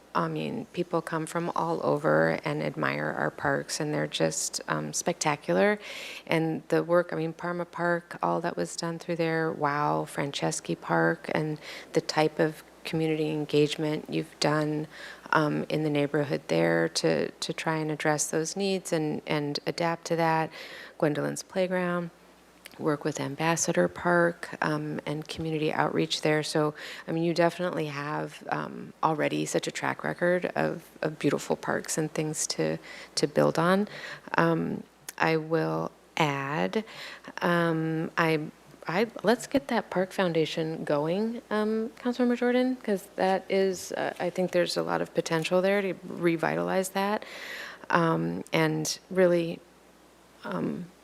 people come from all over and admire our parks, and they're just spectacular. And the work, Parma Park, all that was done through there, wow, Franceschi Park, and the type of community engagement you've done in the neighborhood there to try and address those needs and adapt to that. Gwendolyn's Playground, work with Ambassador Park and community outreach there. So, you definitely have already such a track record of beautiful parks and things to build on. I will add, let's get that park foundation going, Councilmember Jordan, because that is, I think there's a lot of potential there to revitalize that and really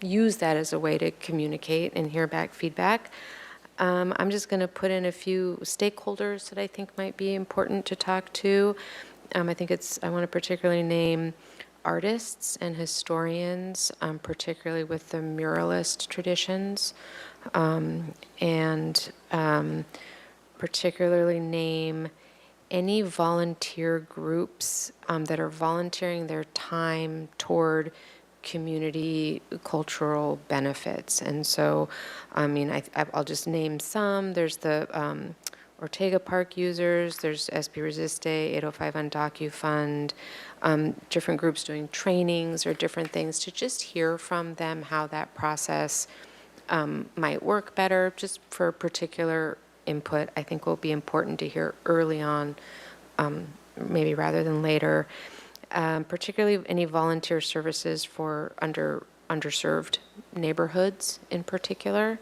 use that as a way to communicate and hear back feedback. I'm just going to put in a few stakeholders that I think might be important to talk to. I want to particularly name artists and historians, particularly with the muralist traditions, and particularly name any volunteer groups that are volunteering their time toward community cultural benefits. And so, I'll just name some. There's the Ortega Park users, there's SP Resiste, 805 Undocu Fund, different groups doing trainings or different things to just hear from them how that process might work better, just for particular input, I think will be important to hear early on, maybe rather than later, particularly any volunteer services for underserved neighborhoods in particular.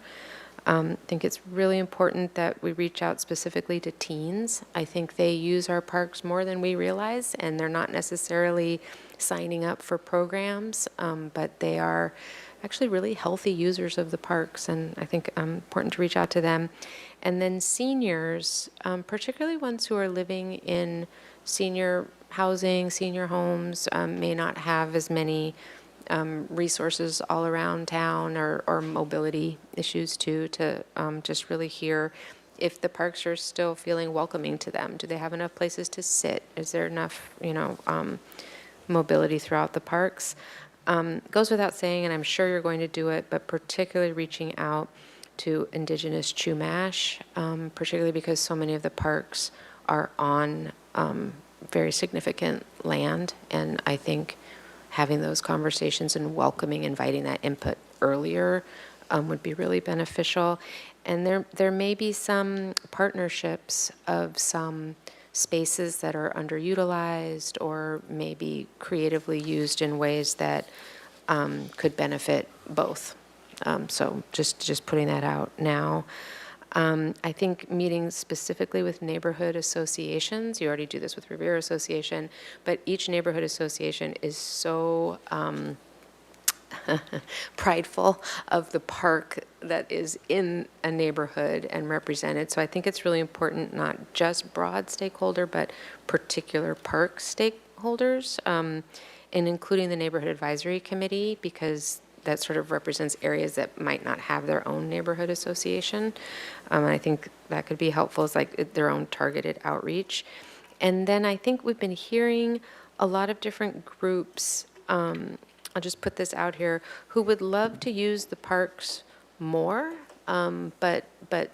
I think it's really important that we reach out specifically to teens. I think they use our parks more than we realize, and they're not necessarily signing up for programs, but they are actually really healthy users of the parks, and I think important to reach out to them. And then seniors, particularly ones who are living in senior housing, senior homes, may not have as many resources all around town or mobility issues too, to just really hear if the parks are still feeling welcoming to them. Do they have enough places to sit? Is there enough, mobility throughout the parks? Goes without saying, and I'm sure you're going to do it, but particularly reaching out to Indigenous Chumash, particularly because so many of the parks are on very significant land, and I think having those conversations and welcoming, inviting that input earlier would be really beneficial. And there may be some partnerships of some spaces that are underutilized or maybe creatively used in ways that could benefit both. So just putting that out now. I think meeting specifically with neighborhood associations, you already do this with Revere Association, but each neighborhood association is so prideful of the park that is in a neighborhood and represented. So I think it's really important, not just broad stakeholder, but particular park stakeholders, and including the Neighborhood Advisory Committee, because that sort of represents areas that might not have their own neighborhood association. And I think that could be helpful as like their own targeted outreach. And then I think we've been hearing a lot of different groups, I'll just put this out here, who would love to use the parks more, but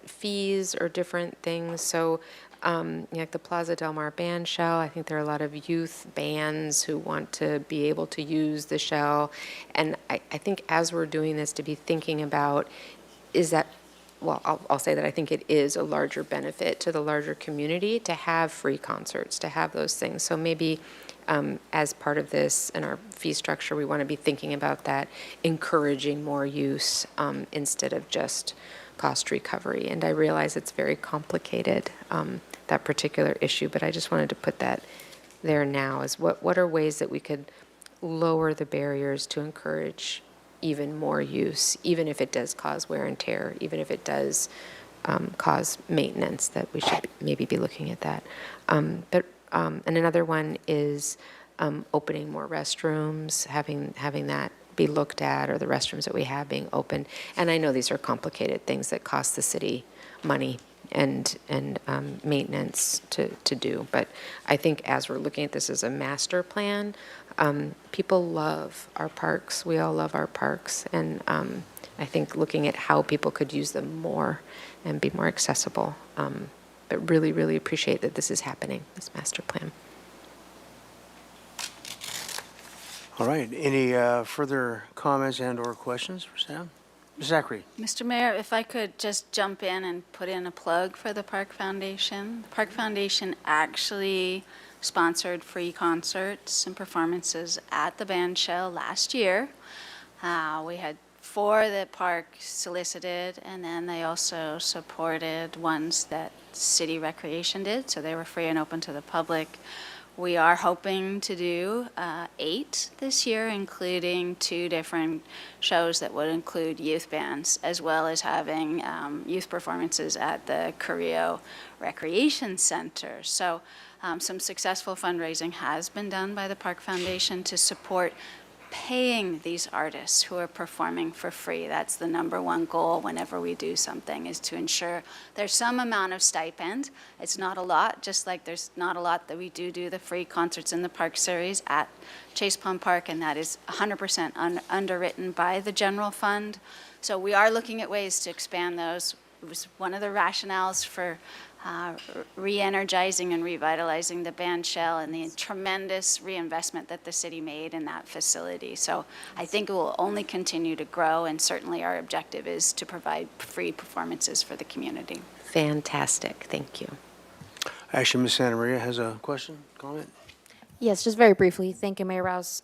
fees or different things. So like the Plaza Del Mar band shell, I think there are a lot of youth bands who want to be able to use the shell. And I think as we're doing this, to be thinking about, is that, well, I'll say that I think it is a larger benefit to the larger community to have free concerts, to have those things. So maybe as part of this in our fee structure, we want to be thinking about that, encouraging more use instead of just cost recovery. And I realize it's very complicated, that particular issue, but I just wanted to put that there now, is what are ways that we could lower the barriers to encourage even more use, even if it does cause wear and tear, even if it does cause maintenance, that we should maybe be looking at that. And another one is opening more restrooms, having that be looked at, or the restrooms that we have being open. And I know these are complicated things that cost the city money and maintenance to do. But I think as we're looking at this as a master plan, people love our parks. We all love our parks. And I think looking at how people could use them more and be more accessible. But really, really appreciate that this is happening, this master plan. All right, any further comments and or questions for Sam? Ms. Zachary? Mr. Mayor, if I could just jump in and put in a plug for the Park Foundation. The Park Foundation actually sponsored free concerts and performances at the band shell last year. We had 4 that park solicited, and then they also supported ones that City Recreation did, so they were free and open to the public. We are hoping to do 8 this year, including 2 different shows that would include youth bands, as well as having youth performances at the Carrillo Recreation Center. So some successful fundraising has been done by the Park Foundation to support paying these artists who are performing for free. That's the #1 goal whenever we do something, is to ensure there's some amount of stipend. It's not a lot, just like there's not a lot that we do the free concerts in the park series at Chase Pond Park, and that is 100% underwritten by the general fund. So we are looking at ways to expand those. was one of the rationales for re-energizing and revitalizing the band shell and the tremendous reinvestment that the city made in that facility. So I think it will only continue to grow, and certainly our objective is to provide free performances for the community. Fantastic. Thank you. Actually, Ms. Santa Maria has a question, comment? Yes, just very briefly. Thank you, Mayor Rouse.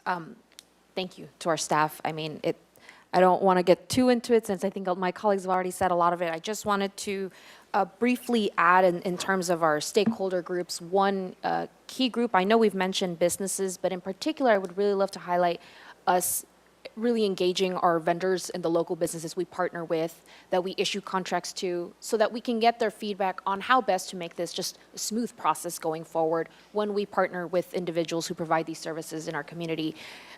Thank you to our staff. I mean, I don't want to get too into it since I think my colleagues have already said a lot of it. I just wanted to briefly add in terms of our stakeholder groups, one key group. I know we've mentioned businesses, but in particular, I would really love to highlight us really engaging our vendors and the local businesses we partner with, that we issue contracts to, so that we can get their feedback on how best to make this just a smooth process going forward when we partner with individuals who provide these services in our community.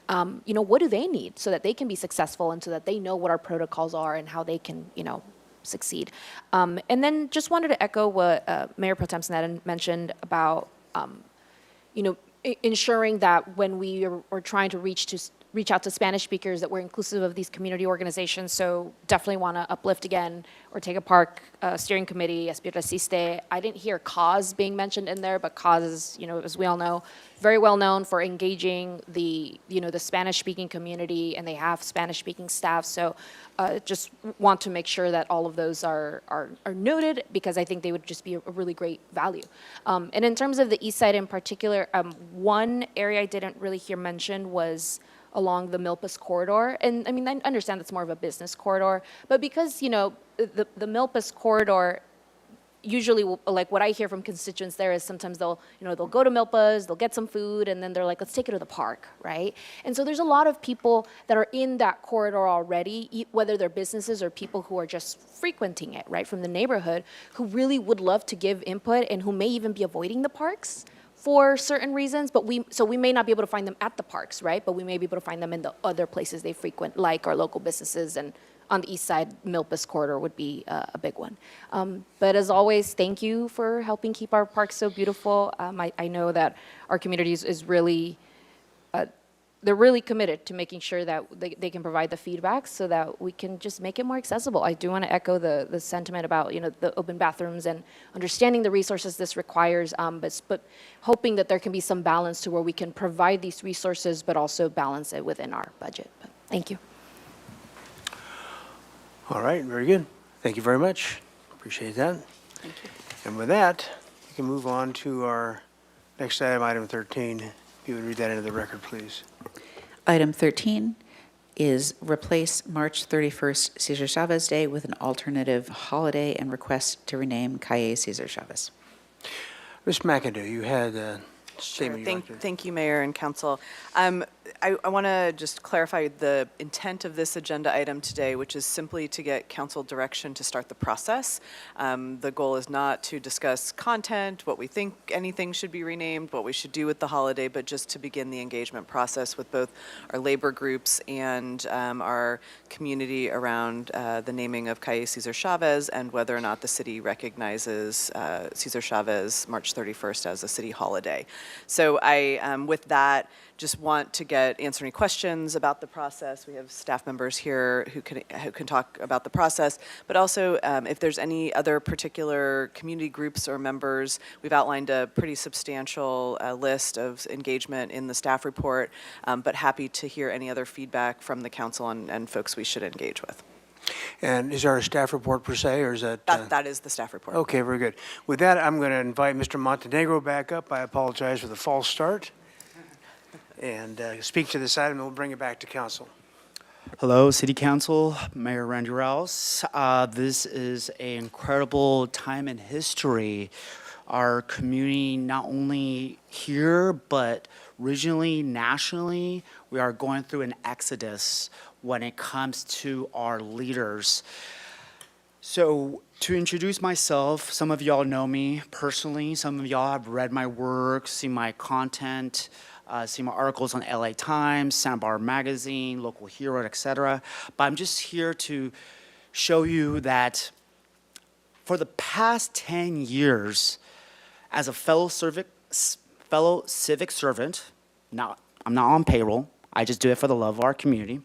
What do they need so that they can be successful and so that they know what our protocols are and how they can, succeed. And then just wanted to echo what Mayor Pro Tem Sneddon mentioned about, ensuring that when we are trying to reach out to Spanish speakers, that we're inclusive of these community organizations. So definitely want to uplift again or take a park steering committee, Aspirasiste. I didn't hear cause being mentioned in there, but cause is, as we all know, very well known for engaging the Spanish speaking community, and they have Spanish speaking staff. So just want to make sure that all of those are noted, because I think they would just be a really great value. And in terms of the east side in particular, one area I didn't really hear mentioned was along the Milpas corridor. And I mean, I understand it's more of a business corridor, but because, the Milpas corridor, usually, like what I hear from constituents there is sometimes they'll go to Milpas, they'll get some food, and then they're like, let's take it to the park, right? And so there's a lot of people that are in that corridor already, whether they're businesses or people who are just frequenting it, right, from the neighborhood, who really would love to give input and who may even be avoiding the parks for certain reasons, but we may not be able to find them at the parks, right? But we may be able to find them in the other places they frequent, like our local businesses, and on the east side, Milpas corridor would be a big one. But as always, thank you for helping keep our parks so beautiful. I know that our community is really, they're really committed to making sure that they can provide the feedback so that we can just make it more accessible. I do want to echo the sentiment about, the open bathrooms and understanding the resources this requires, but hoping that there can be some balance to where we can provide these resources, but also balance it within our budget. But thank you. All right, very good. Thank you very much. Appreciate that. Thank you. And with that, we can move on to our next item, item 13. If you would read that into the record, please. Item 13 is replace March 31st Cesar Chavez Day with an alternative holiday and request to rename Calle Cesar Chavez. Ms. McAdoo, you had a Sure. statement you'd like to... Thank you, Mayor and Council. I want to just clarify the intent of this agenda item today, which is simply to get council direction to start the process. The goal is not to discuss content, what we think anything should be renamed, what we should do with the holiday, but just to begin the engagement process with both our labor groups and our community around the naming of Calle Cesar Chavez, and whether or not the city recognizes Cesar Chavez March 31st as a city holiday. So with that, just want to answer any questions about the process. We have staff members here who can talk about the process, but also if there's any other particular community groups or members, we've outlined a pretty substantial list of engagement in the staff report, but happy to hear any other feedback from the council and folks we should engage with. And is there a staff report per se, or is that... That is the staff report. Okay, very good. With that, I'm going to invite Mr. Montenegro back up. I apologize for the false start. And speak to this item, and we'll bring it back to council. Hello, City Council, Mayor Randy Rouse. This is an incredible time in history. Our community, not only here, but regionally, nationally, we are going through an exodus when it comes to our leaders. So to introduce myself, some of y'all know me personally. Some of y'all have read my work, seen my content, seen my articles on LA Times, Santa Barbara Magazine, Local Hero, etc. But I'm just here to show you that for the past 10 years, as a fellow civic servant, I'm not on payroll, I just do it for the love of our community,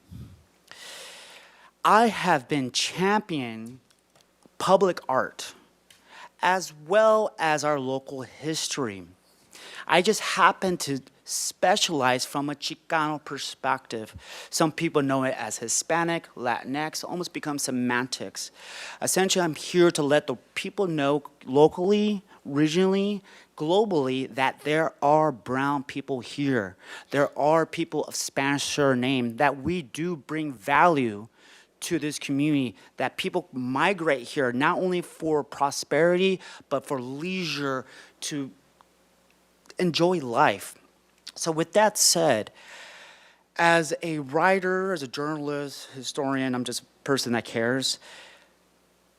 I have been championing public art, as well as our local history. I just happen to specialize from a Chicano perspective. Some people know it as Hispanic, Latinx, almost become semantics. Essentially, I'm here to let the people know locally, regionally, globally, that there are brown people here. There are people of Spanish surname, that we do bring value to this community, that people migrate here not only for prosperity, but for leisure to enjoy life. So with that said, as a writer, as a journalist, historian, I'm just a person that cares,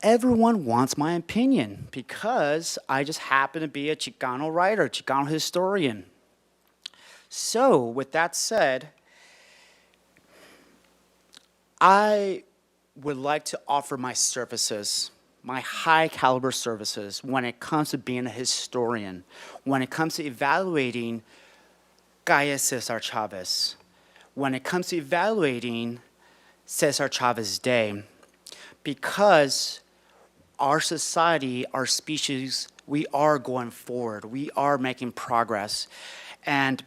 everyone wants my opinion because I just happen to be a Chicano writer, Chicano historian. So with that said, I would like to offer my services, my high caliber services when it comes to being a historian, when it comes to evaluating Cesar Chavez, when it comes to evaluating Cesar Chavez Day, because our society, our species, we are going forward, we are making progress, and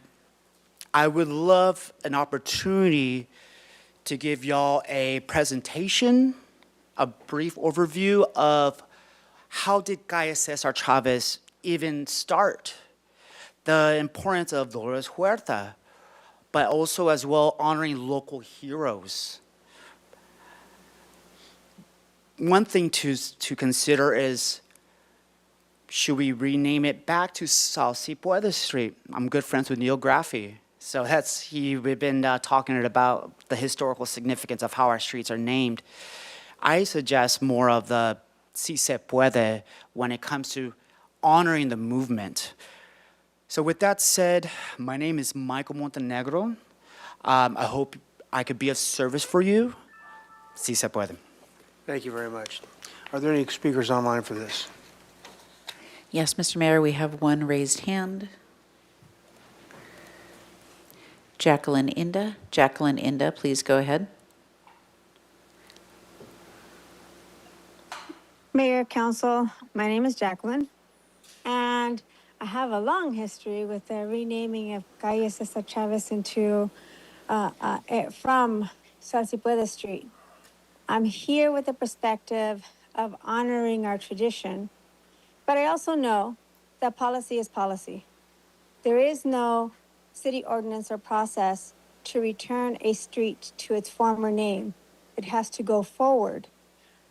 I would love an opportunity to give y'all a presentation, a brief overview of how did Cesar Chavez even start, the importance of Dolores Huerta, but also as well honoring local heroes. One thing to consider is, should we rename it back to South Puede Street? I'm good friends with Neil Graffy. So we've been talking about the historical significance of how our streets are named. I suggest more of the Si Se Puede when it comes to honoring the movement. So with that said, my name is Michael Montenegro. I hope I could be of service for you. Si Se Puede. Thank you very much. Are there any speakers online for this? Yes, Mr. Mayor, we have one raised hand. Jacqueline Inda. Jacqueline Inda, please go ahead. Mayor, Council, my name is Jacqueline, and I have a long history with the renaming of Calle Cesar Chavez into from Salsipueda Street. I'm here with the perspective of honoring our tradition, but I also know that policy is policy. There is no city ordinance or process to return a street to its former name. It has to go forward,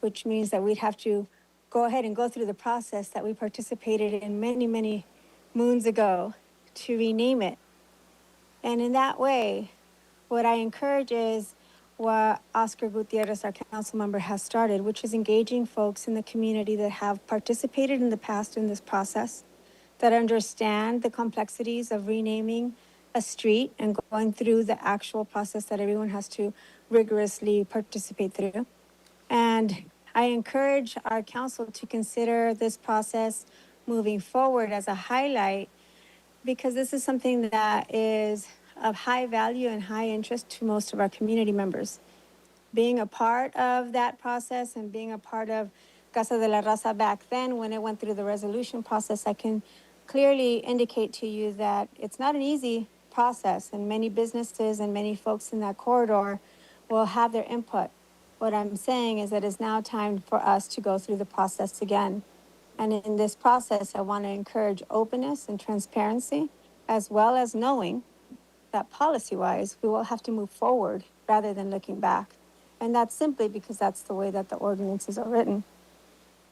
which means that we'd have to go ahead and go through the process that we participated in many, many moons ago to rename it. And in that way, what I encourage is what Oscar Gutierrez, our council member, has started, which is engaging folks in the community that have participated in the past in this process, that understand the complexities of renaming a street and going through the actual process that everyone has to rigorously participate through. And I encourage our council to consider this process moving forward as a highlight, because this is something that is of high value and high interest to most of our community members. Being a part of that process and being a part of Casa de la Raza back then when it went through the resolution process, I can clearly indicate to you that it's not an easy process, and many businesses and many folks in that corridor will have their input. What I'm saying is that it's now time for us to go through the process again. And in this process, I want to encourage openness and transparency, as well as knowing that policy-wise, we will have to move forward rather than looking back. And that's simply because that's the way that the ordinances are written.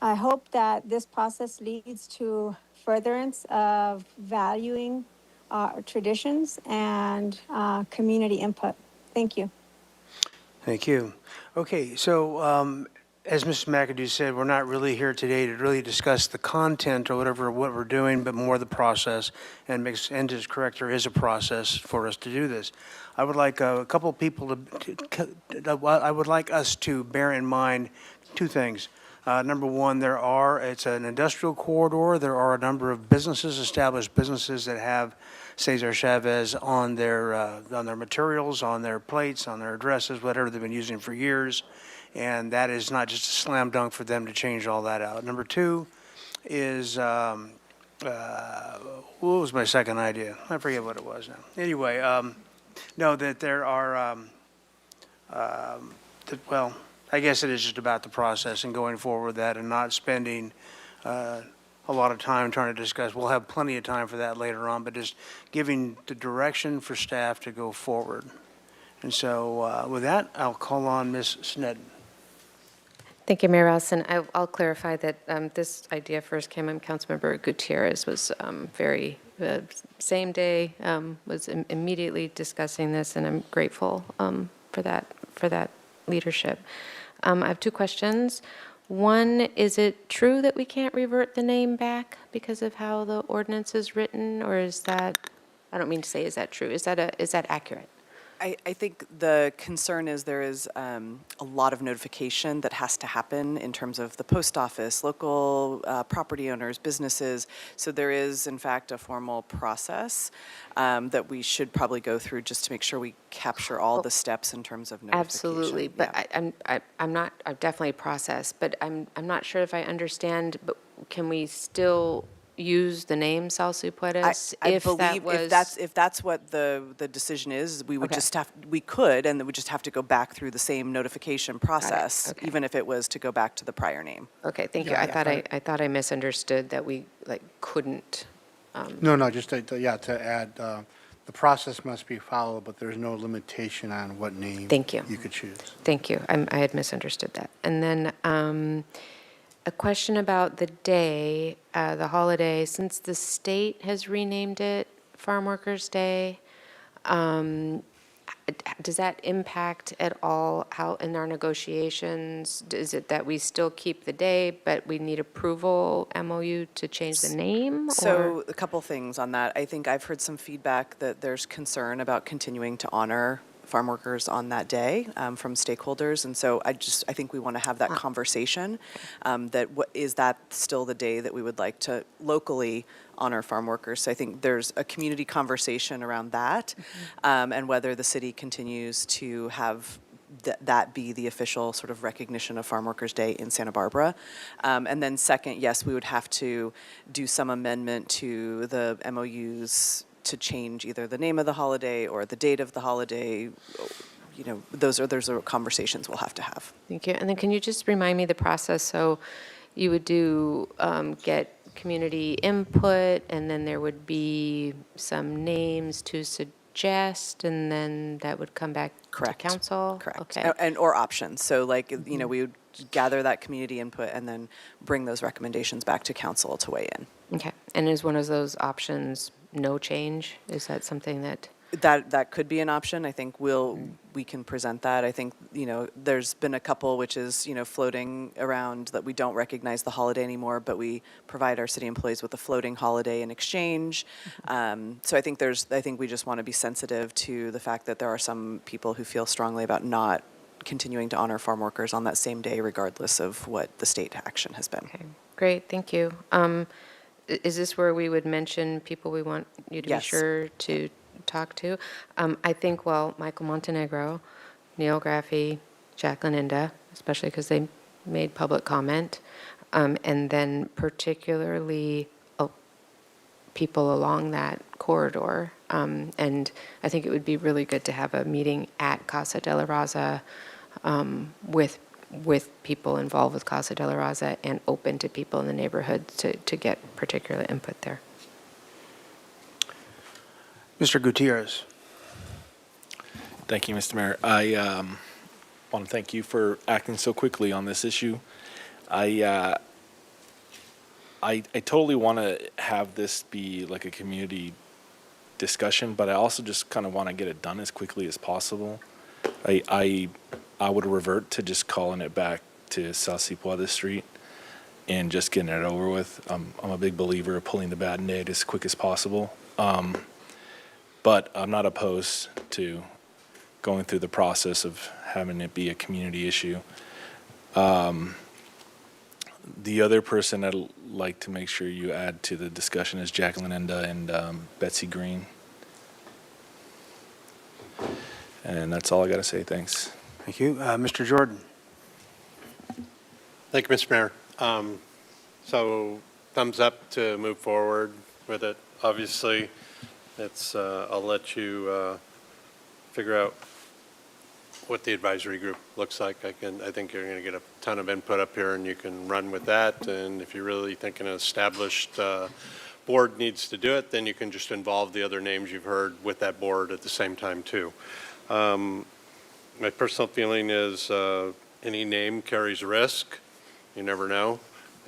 I hope that this process leads to furtherance of valuing our traditions and community input. Thank you. Thank you. Okay, so as Mrs. McAdoo said, we're not really here today to really discuss the content or whatever, what we're doing, but more the process. And is correct, there is a process for us to do this. I would like a couple of people I would like us to bear in mind two things. Number one, it's an industrial corridor. There are a number of businesses, established businesses that have Cesar Chavez on their materials, on their plates, on their addresses, whatever they've been using for years. And that is not just a slam dunk for them to change all that out. Number two is, what was my second idea? I forget what it was now. Anyway, no, that there are, well, I guess it is just about the process and going forward with that and not spending a lot of time trying to discuss. We'll have plenty of time for that later on, but just giving the direction for staff to go forward. And so with that, I'll call on Ms. Sneddon. Thank you, Mayor Rouse, and I'll clarify that this idea first came from Councilmember Gutierrez, was very, same day, was immediately discussing this, and I'm grateful for that leadership. I have two questions. One, is it true that we can't revert the name back because of how the ordinance is written, or is that, I don't mean to say is that true, is that accurate? I think the concern is there is a lot of notification that has to happen in terms of the post office, local property owners, businesses. So there is, in fact, a formal process that we should probably go through just to make sure we capture all the steps in terms of notification. Absolutely, but I'm not, I've definitely processed, but I'm not sure if I understand, but can we still use the name Salsupuedes I if that believe was? if that's what the decision is, we would Okay. just have, we could, and then we just have to go back through the same notification process, Okay. even if it was to go back to the prior name. Okay, thank you. Yeah, I thought I misunderstood that we couldn't. No, just to add, the process must be followed, but there's no limitation on what name Thank you. you could choose. Thank you. I had misunderstood that. And then a question about the day, the holiday, since the state has renamed it Farm Workers' Day, does that impact at all how in our negotiations? Is it that we still keep the day, but we need approval, MOU, to change the name? So a couple things on that. I think I've heard some feedback that there's concern about continuing to honor farm workers on that day from stakeholders. And so I think we want to have that conversation, is that still the day that we would like to locally honor farm workers? So I think there's a community conversation around that, and whether the city continues to have that be the official sort of recognition of Farm Workers' Day in Santa Barbara. And then second, yes, we would have to do some amendment to the MOUs to change either the name of the holiday or the date of the holiday. You know, those are conversations we'll have to have. Thank you. And then can you just remind me the process? So you would do, get community input, and then there would be some names to suggest, and then that would come back Correct. to council? Correct. Okay. And or options. So like, you know, we would gather that community input and then bring those recommendations back to council to weigh in. Okay. And is one of those options no change? Is that something that? That could be an option. I think we can present that. I think, you know, there's been a couple which is, you know, floating around that we don't recognize the holiday anymore, but we provide our city employees with a floating holiday in exchange. So I think we just want to be sensitive to the fact that there are some people who feel strongly about not continuing to honor farm workers on that same day, regardless of what the state action has been. Okay. Great. Thank you. Is this where we would mention people we want you to Yes. be sure to talk to? I think, well, Michael Montenegro, Neil Graffey, Jacqueline Inda, especially because they made public comment, and then particularly people along that corridor. And I think it would be really good to have a meeting at Casa de la Raza with people involved with Casa de la Raza and open to people in the neighborhood to get particular input there. Mr. Gutierrez. Thank you, Mr. Mayor. I want to thank you for acting so quickly on this issue. I totally want to have this be like a community discussion, but I also just kind of want to get it done as quickly as possible. I would revert to just calling it back to Salsipuada Street and just getting it over with. I'm a big believer of pulling the Band-Aid as quick as possible. But I'm not opposed to going through the process of having it be a community issue. The other person I'd like to make sure you add to the discussion is Jacqueline Enda and Betsy Green. And that's all I got to say. Thanks. Thank you. Mr. Jordan. Thank you, Mr. Mayor. So thumbs up to move forward with it. Obviously, it's, I'll let you figure out what the advisory group looks like. I think you're going to get a ton of input up here, and you can run with that. And if you really think an established board needs to do it, then you can just involve the other names you've heard with that board at the same time, too. My personal feeling is any name carries risk. You never know.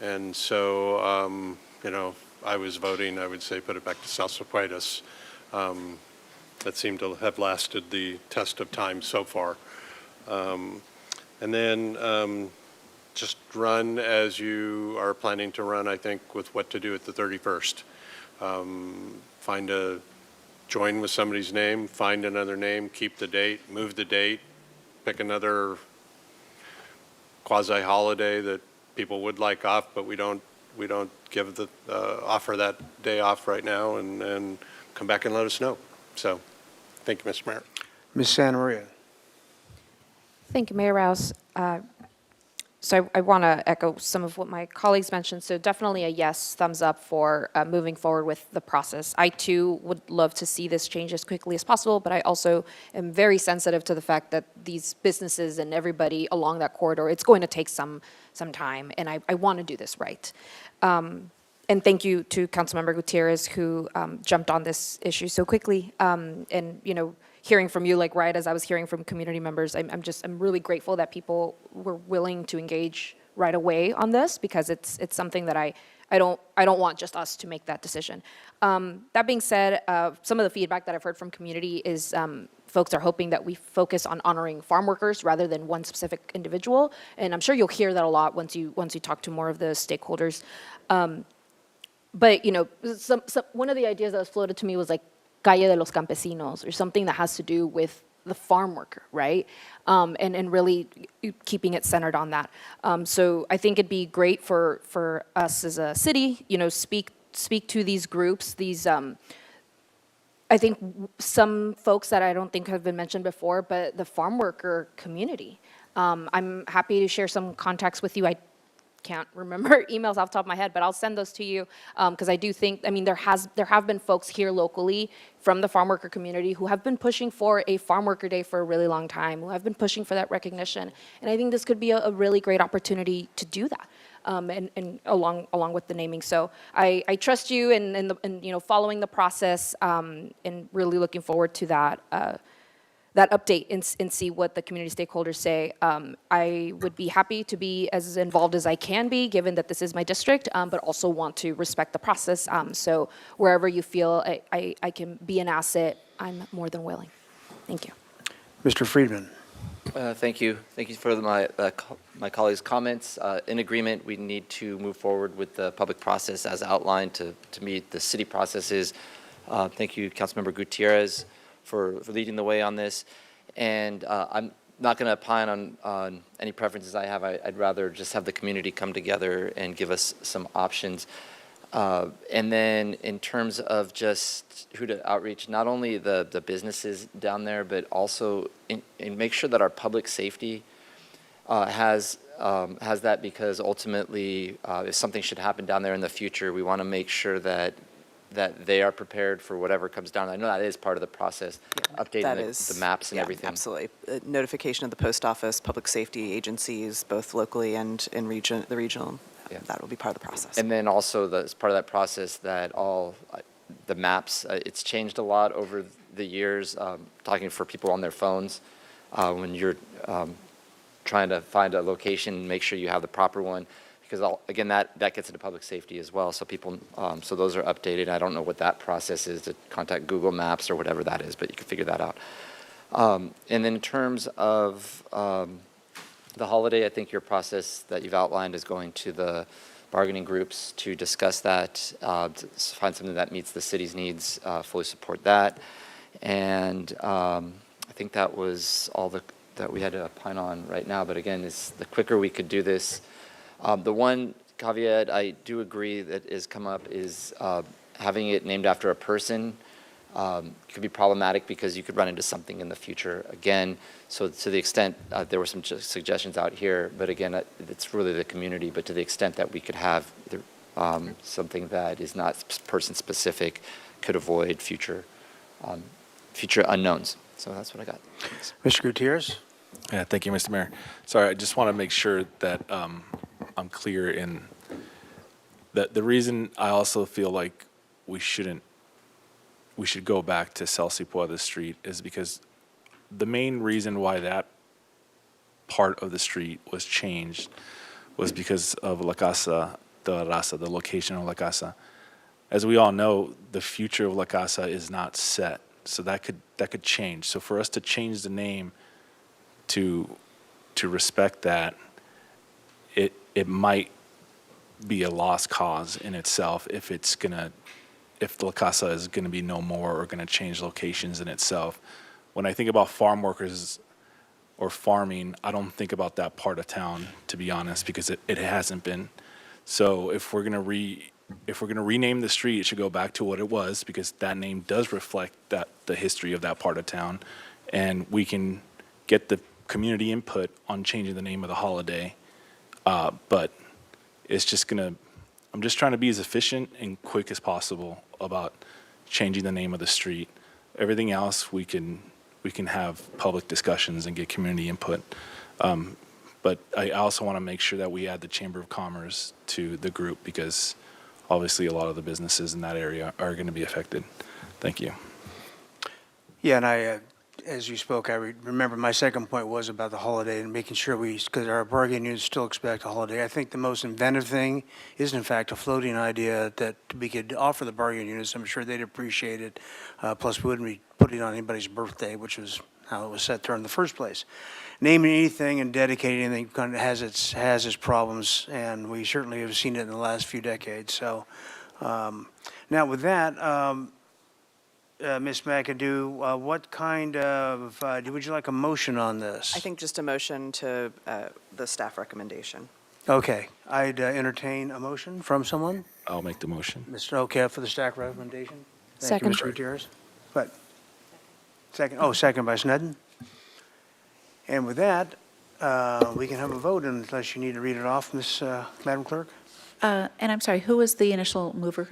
And so, you know, I was voting, I would say put it back to Salsapuedas. That seemed to have lasted the test of time so far. And then just run as you are planning to run, I think, with what to do at the 31st. Join with somebody's name, find another name, keep the date, move the date, pick another quasi-holiday that people would like off, but we don't give the offer that day off right now, and come back and let us know. So, thank you, Mr. Mayor. Ms. Santa Maria. Thank you, Mayor Rouse. So I want to echo some of what my colleagues mentioned. So definitely a yes, thumbs up for moving forward with the process. I too would love to see this change as quickly as possible, but I also am very sensitive to the fact that these businesses and everybody along that corridor, it's going to take some time, and I want to do this right. And thank you to Councilmember Gutierrez, who jumped on this issue so quickly. And you know, hearing from you, like right as I was hearing from community members, I'm really grateful that people were willing to engage right away on this, because it's something that I don't want just us to make that decision. That being said, some of the feedback that I've heard from community is folks are hoping that we focus on honoring farm workers rather than one specific individual, and I'm sure you'll hear that a lot once you talk to more of the stakeholders. But you know, one of the ideas that was floated to me was like Calle de los Campesinos, or something that has to do with the farm worker, right? And really keeping it centered on that. So I think it'd be great for us as a city, you know, speak to these groups, these, I think some folks that I don't think have been mentioned before, but the farm worker community. I'm happy to share some contacts with you. I can't remember emails off the top of my head, but I'll send those to you, because I do think, I mean, there have been folks here locally from the farm worker community who have been pushing for a farm worker day for a really long time, who have been pushing for that recognition, and I think this could be a really great opportunity to do that, and along with the naming. So I trust you and you know, following the process, and really looking forward to that update and see what the community stakeholders say. I would be happy to be as involved as I can be, given that this is my district, but also want to respect the process. So wherever you feel I can be an asset, I'm more than willing. Thank you. Mr. Friedman. Thank you. Thank you for my colleagues' comments. In agreement, we need to move forward with the public process as outlined to meet the city processes. Thank you, Councilmember Gutierrez, for leading the way on this. And I'm not going to opine on any preferences I have. I'd rather just have the community come together and give us some options. And then in terms of just who to outreach, not only the businesses down there, but also in make sure that our public safety has that, because ultimately if something should happen down there in the future, we want to make sure that they are prepared for whatever comes down. I know that is part of the process, updating the maps and everything. Absolutely. Notification of the post office, public safety agencies, both locally and in the regional. Yeah. That will be part of the process. And then also, as part of that process, that all the maps, it's changed a lot over the years, talking for people on their phones. When you're trying to find a location, make sure you have the proper one. Because again, that gets into public safety as well. So people, so those are updated. I don't know what that process is to contact Google Maps or whatever that is, but you can figure that out. And then in terms of the holiday, I think your process that you've outlined is going to the bargaining groups to discuss that, to find something that meets the city's needs, fully support that. And I think that was all that we had to opine on right now. But again, the quicker we could do this. The one caveat I do agree that has come up is having it named after a person. could be problematic because you could run into something in the future again. So to the extent, there were some suggestions out here, but again, it's really the community, but to the extent that we could have something that is not person-specific, could avoid future unknowns. So that's what I got. Thanks. Mr. Gutierrez? Yeah, thank you, Mr. Mayor. Sorry, I just want to make sure that I'm clear in that the reason I also feel like we should go back to Celsipuada Street is because the main reason why that part of the street was changed was because of La Casa de la Raza, the location of La Casa. As we all know, the future of La Casa is not set, so that could change. So for us to change the name to respect that, it might be a lost cause in itself if La Casa is gonna be no more or gonna change locations in itself. When I think about farm workers or farming, I don't think about that part of town, to be honest, because it hasn't been. So if we're gonna rename the street, it should go back to what it was, because that name does reflect the history of that part of town, and we can get the community input on changing the name of the holiday. But I'm just trying to be as efficient and quick as possible about changing the name of the street. Everything else, we can have public discussions and get community input. But I also want to make sure that we add the Chamber of Commerce to the group, because obviously a lot of the businesses in that area are going to be affected. Thank you. Yeah, and as you spoke, I remember my second point was about the holiday and making sure because our bargaining units still expect a holiday. I think the most inventive thing is, in fact, a floating idea that we could offer the bargaining units. I'm sure they'd appreciate it. Plus, we wouldn't be putting it on anybody's birthday, which was how it was set there in the first place. Naming anything and dedicating anything kind of has its problems, and we certainly have seen it in the last few decades. So now with that, Ms. McAdoo, what kind of, would you like a motion on this? I think just a motion to the staff recommendation. Okay, I'd entertain a motion from someone. I'll make the motion. Mr. O'Keefe for the staff recommendation. Thank Second. you, Mr. Gutierrez. What? Second by Sneddon. And with that, we can have a vote unless you need to read it off, Madam Clerk. And I'm sorry, who was the initial mover?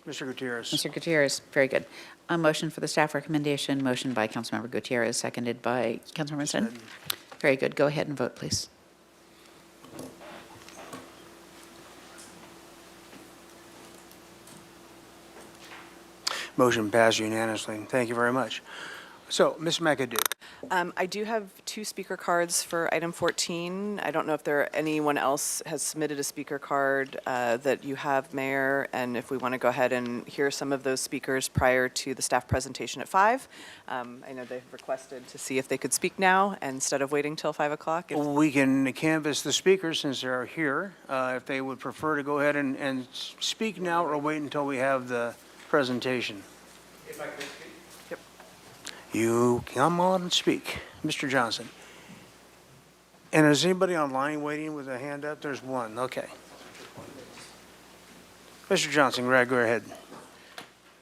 Mr. Gutierrez. Mr. Gutierrez, very good. A motion for the staff recommendation, motion by Councilmember Gutierrez, seconded by Councilmember Sneddon. Very good. Go ahead and vote, please. Motion passed unanimously. Thank you very much. So, Ms. McAdoo. I do have 2 speaker cards for item 14. I don't know if anyone else has submitted a speaker card that you have, Mayor, and if we want to go ahead and hear some of those speakers prior to the staff presentation at 5. I know they've requested to see if they could speak now instead of waiting till 5 o'clock. We can canvass the speakers since they're here, if they would prefer to go ahead and speak now or wait until we have the presentation. If I could speak. You come on and speak. Mr. Johnson. And is anybody online waiting with a hand up? There's one. Okay. Mr. Johnson, go ahead.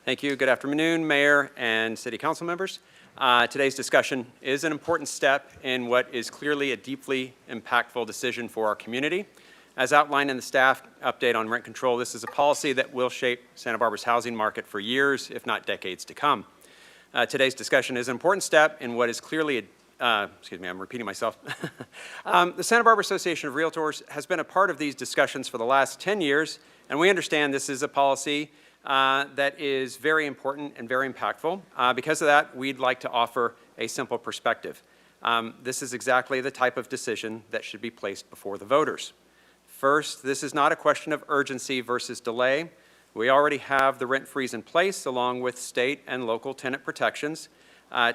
Thank you. Good afternoon, Mayor and City Council members. Today's discussion is an important step in what is clearly a deeply impactful decision for our community. As outlined in the staff update on rent control, this is a policy that will shape Santa Barbara's housing market for years, if not decades to come. Today's discussion is an important step in what is clearly excuse me, I'm repeating myself. The Santa Barbara Association of Realtors has been a part of these discussions for the last 10 years, and we understand this is a policy that is very important and very impactful. Because of that, we'd like to offer a simple perspective. This is exactly the type of decision that should be placed before the voters. First, this is not a question of urgency versus delay. We already have the rent freeze in place along with state and local tenant protections.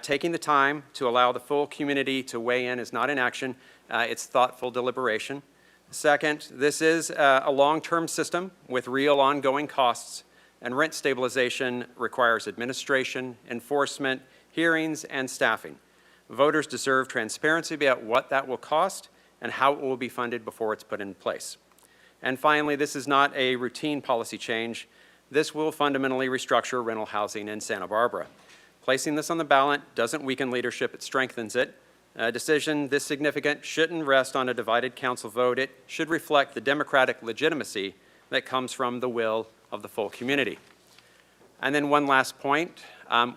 Taking the time to allow the full community to weigh in is not inaction, it's thoughtful deliberation. Second, this is a long-term system with real ongoing costs, and rent stabilization requires administration, enforcement, hearings, and staffing. Voters deserve transparency about what that will cost and how it will be funded before it's put in place. And finally, this is not a routine policy change. This will fundamentally restructure rental housing in Santa Barbara. Placing this on the ballot doesn't weaken leadership, it strengthens it. A decision this significant shouldn't rest on a divided council vote. It should reflect the democratic legitimacy that comes from the will of the full community. And then one last point.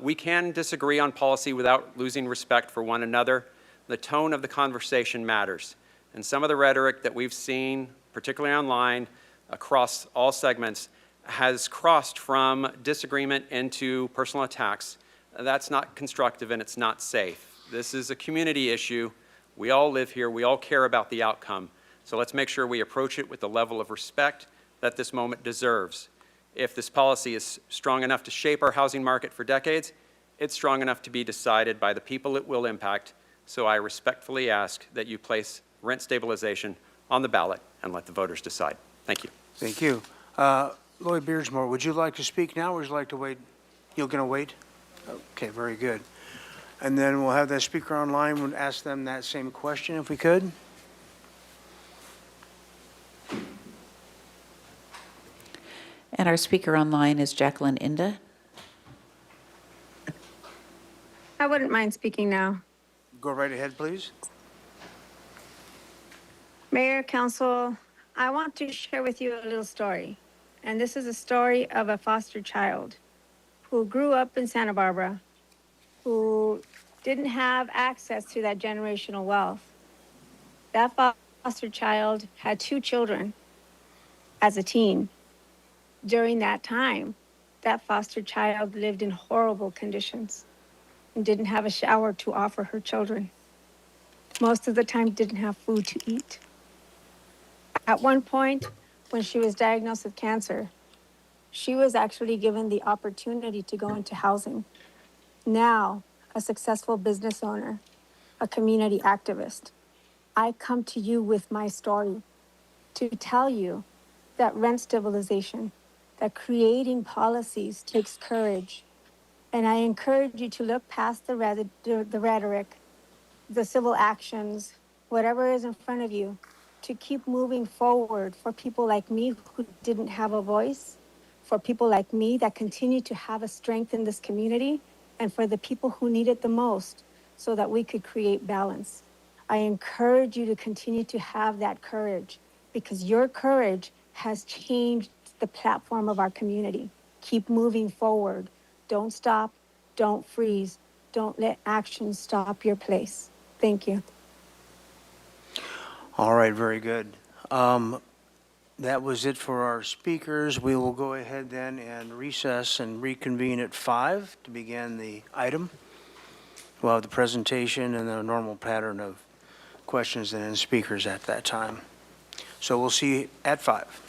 We can disagree on policy without losing respect for one another. The tone of the conversation matters. And some of the rhetoric that we've seen, particularly online, across all segments, has crossed from disagreement into personal attacks. That's not constructive and it's not safe. This is a community issue. We all live here. We all care about the outcome. So let's make sure we approach it with the level of respect that this moment deserves. If this policy is strong enough to shape our housing market for decades, it's strong enough to be decided by the people it will impact. So I respectfully ask that you place rent stabilization on the ballot and let the voters decide. Thank you. Thank you. Lloyd Beardsmore, would you like to speak now or would you like to wait? You're going to wait? Okay, very good. And then we'll have that speaker online. We'll ask them that same question if we could. And our speaker online is Jacqueline Inda. I wouldn't mind speaking now. Go right ahead, please. Mayor, Council, I want to share with you a little story. And this is a story of a foster child who grew up in Santa Barbara, who didn't have access to that generational wealth. That foster child had 2 children as a teen. During that time, that foster child lived in horrible conditions and didn't have a shower to offer her children. Most of the time, didn't have food to eat. At one point, when she was diagnosed with cancer, she was actually given the opportunity to go into housing. Now, a successful business owner, a community activist, I come to you with my story to tell you that rent stabilization, that creating policies takes courage. And I encourage you to look past the rhetoric, the civil actions, whatever is in front of you, to keep moving forward for people like me who didn't have a voice, for people like me that continue to have a strength in this community, and for the people who need it the most so that we could create balance. I encourage you to continue to have that courage because your courage has changed the platform of our community. Keep moving forward. Don't stop, don't freeze, don't let action stop your place. Thank you. All right, very good. That was it for our speakers. We will go ahead then and recess and reconvene at 5 to begin the item. We'll have the presentation and the normal pattern of questions and then speakers at that time. So we'll see you at 5.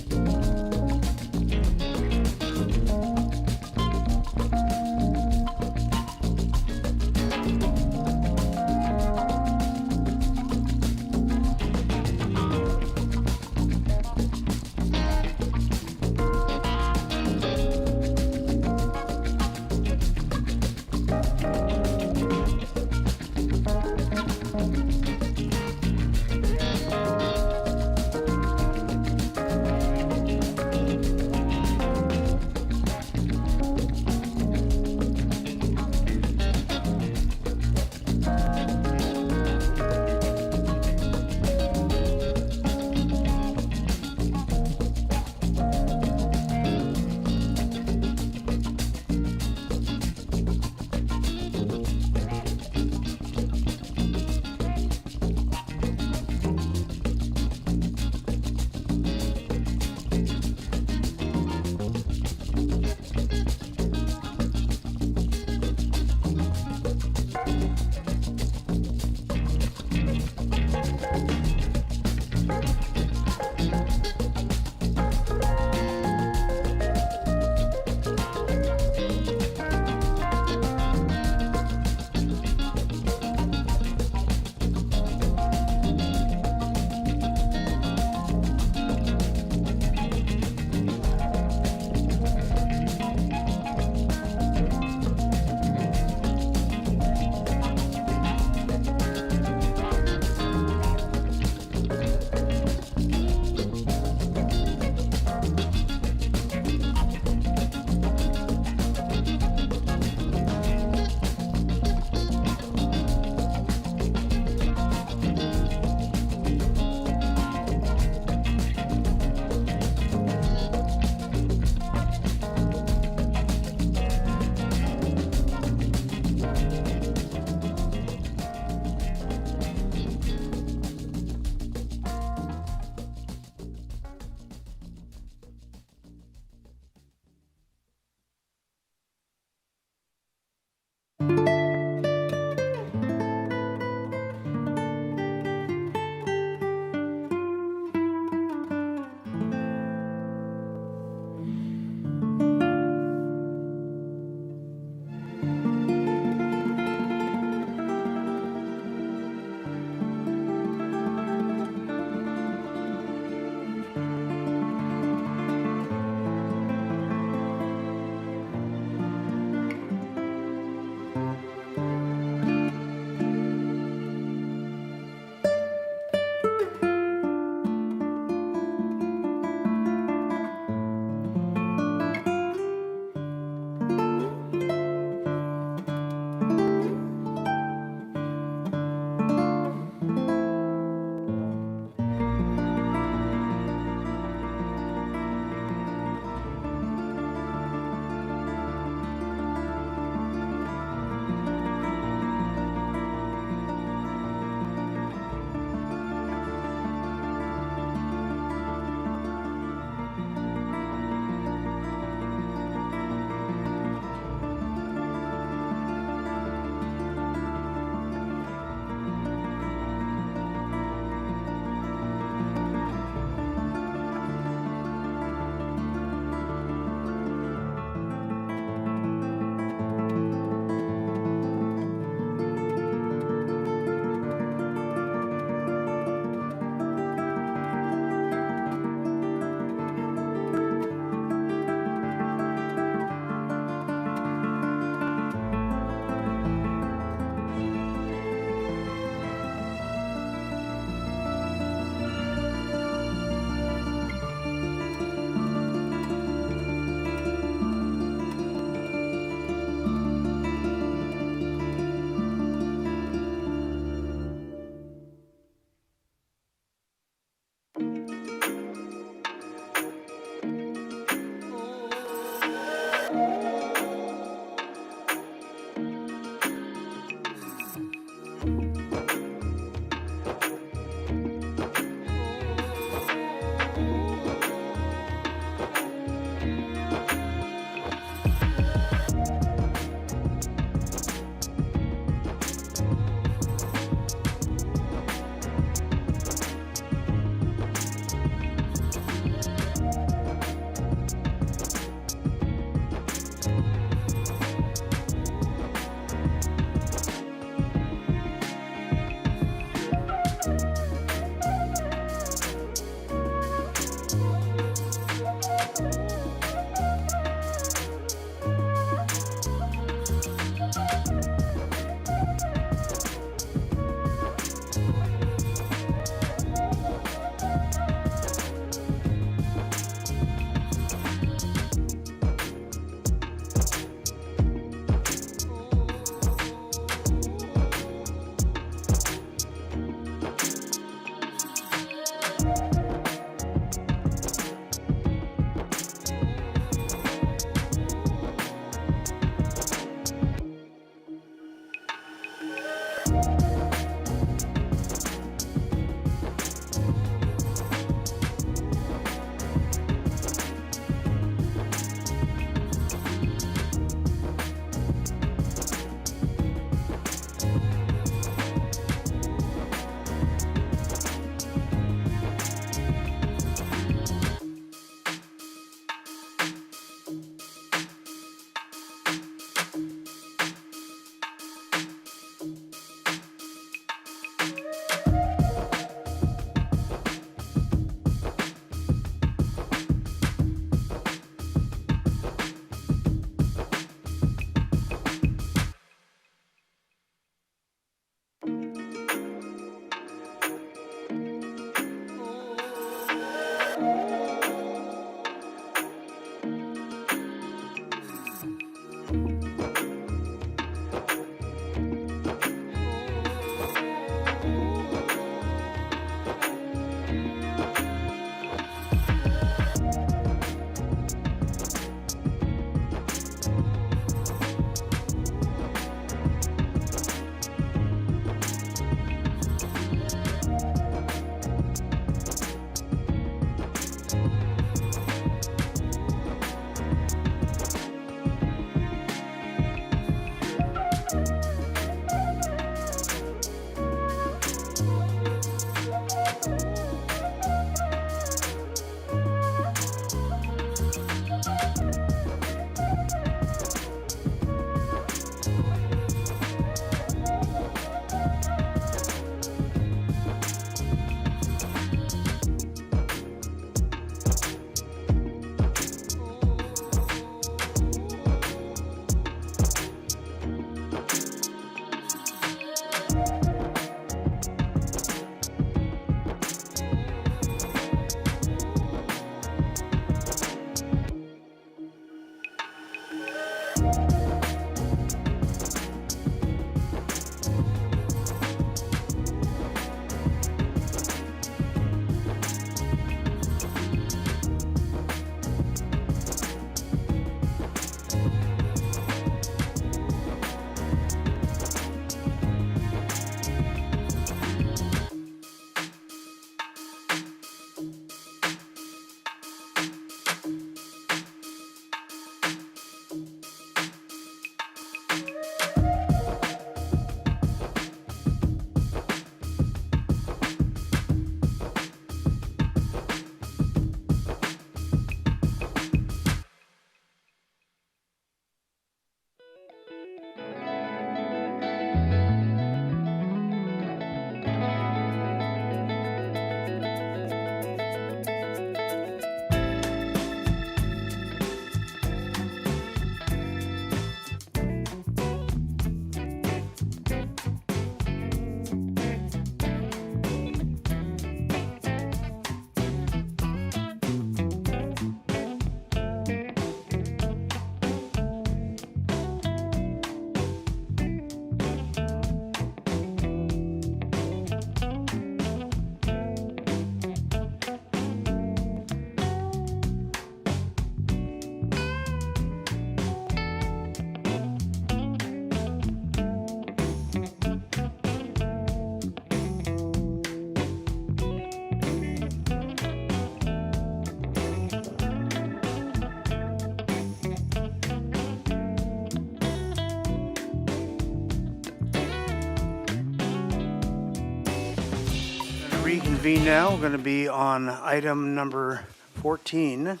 reconvene now. We're going to be on item number 14.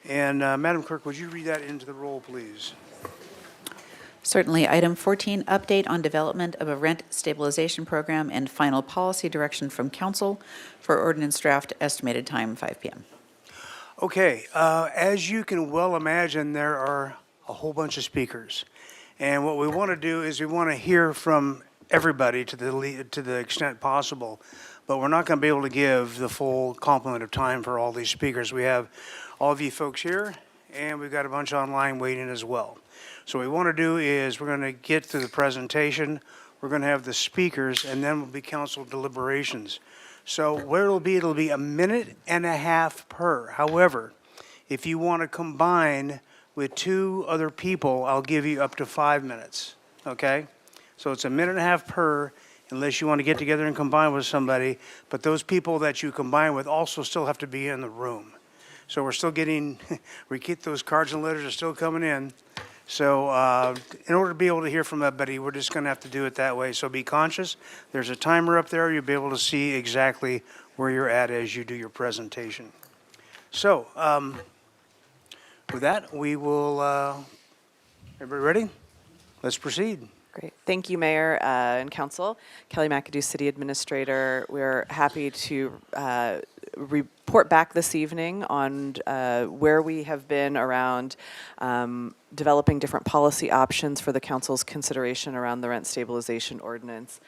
And Madam Clerk, would you read that into the roll, please? Certainly. Item 14, update on development of a rent stabilization program and final policy direction from council for ordinance draft, estimated time 5 p.m. Okay, as you can well imagine, there are a whole bunch of speakers. And what we want to do is we want to hear from everybody to the extent possible. But we're not going to be able to give the full complement of time for all these speakers. We have all of you folks here, and we've got a bunch online waiting as well. So what we want to do is we're going to get to the presentation, we're going to have the speakers, and then will be council deliberations. So where it'll be a minute and a half per. However, if you want to combine with 2 other people, I'll give you up to 5 minutes, okay? So it's a minute and a half per, unless you want to get together and combine with somebody, but those people that you combine with also still have to be in the room. So we're still getting, we get those cards and letters are still coming in. So in order to be able to hear from everybody, we're just going to have to do it that way. So be conscious. There's a timer up there. You'll be able to see exactly where you're at as you do your presentation. So with that, we will, everybody ready? Let's proceed. Great. Thank you, Mayor and Council. Kelly McAdoo, City Administrator. We're happy to report back this evening on where we have been around developing different policy options for the Council's consideration around the rent stabilization ordinance.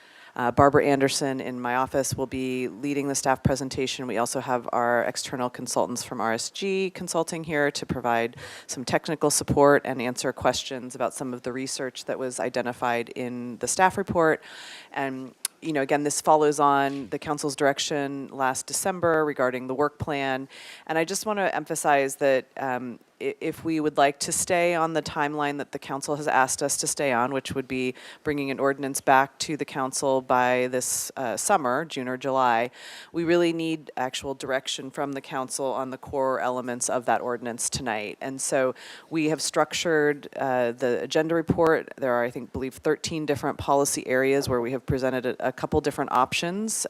Barbara Anderson in my office will be leading the staff presentation. We also have our external consultants from RSG Consulting here to provide some technical support and answer questions about some of the research that was identified in the staff report. And again, this follows on the council's direction last December regarding the work plan. And I just want to emphasize that if we would like to stay on the timeline that the council has asked us to stay on, which would be bringing an ordinance back to the council by this summer, June or July, we really need actual direction from the council on the core elements of that ordinance tonight. And so we have structured the agenda report. There are, I believe 13 different policy areas where we have presented a couple different options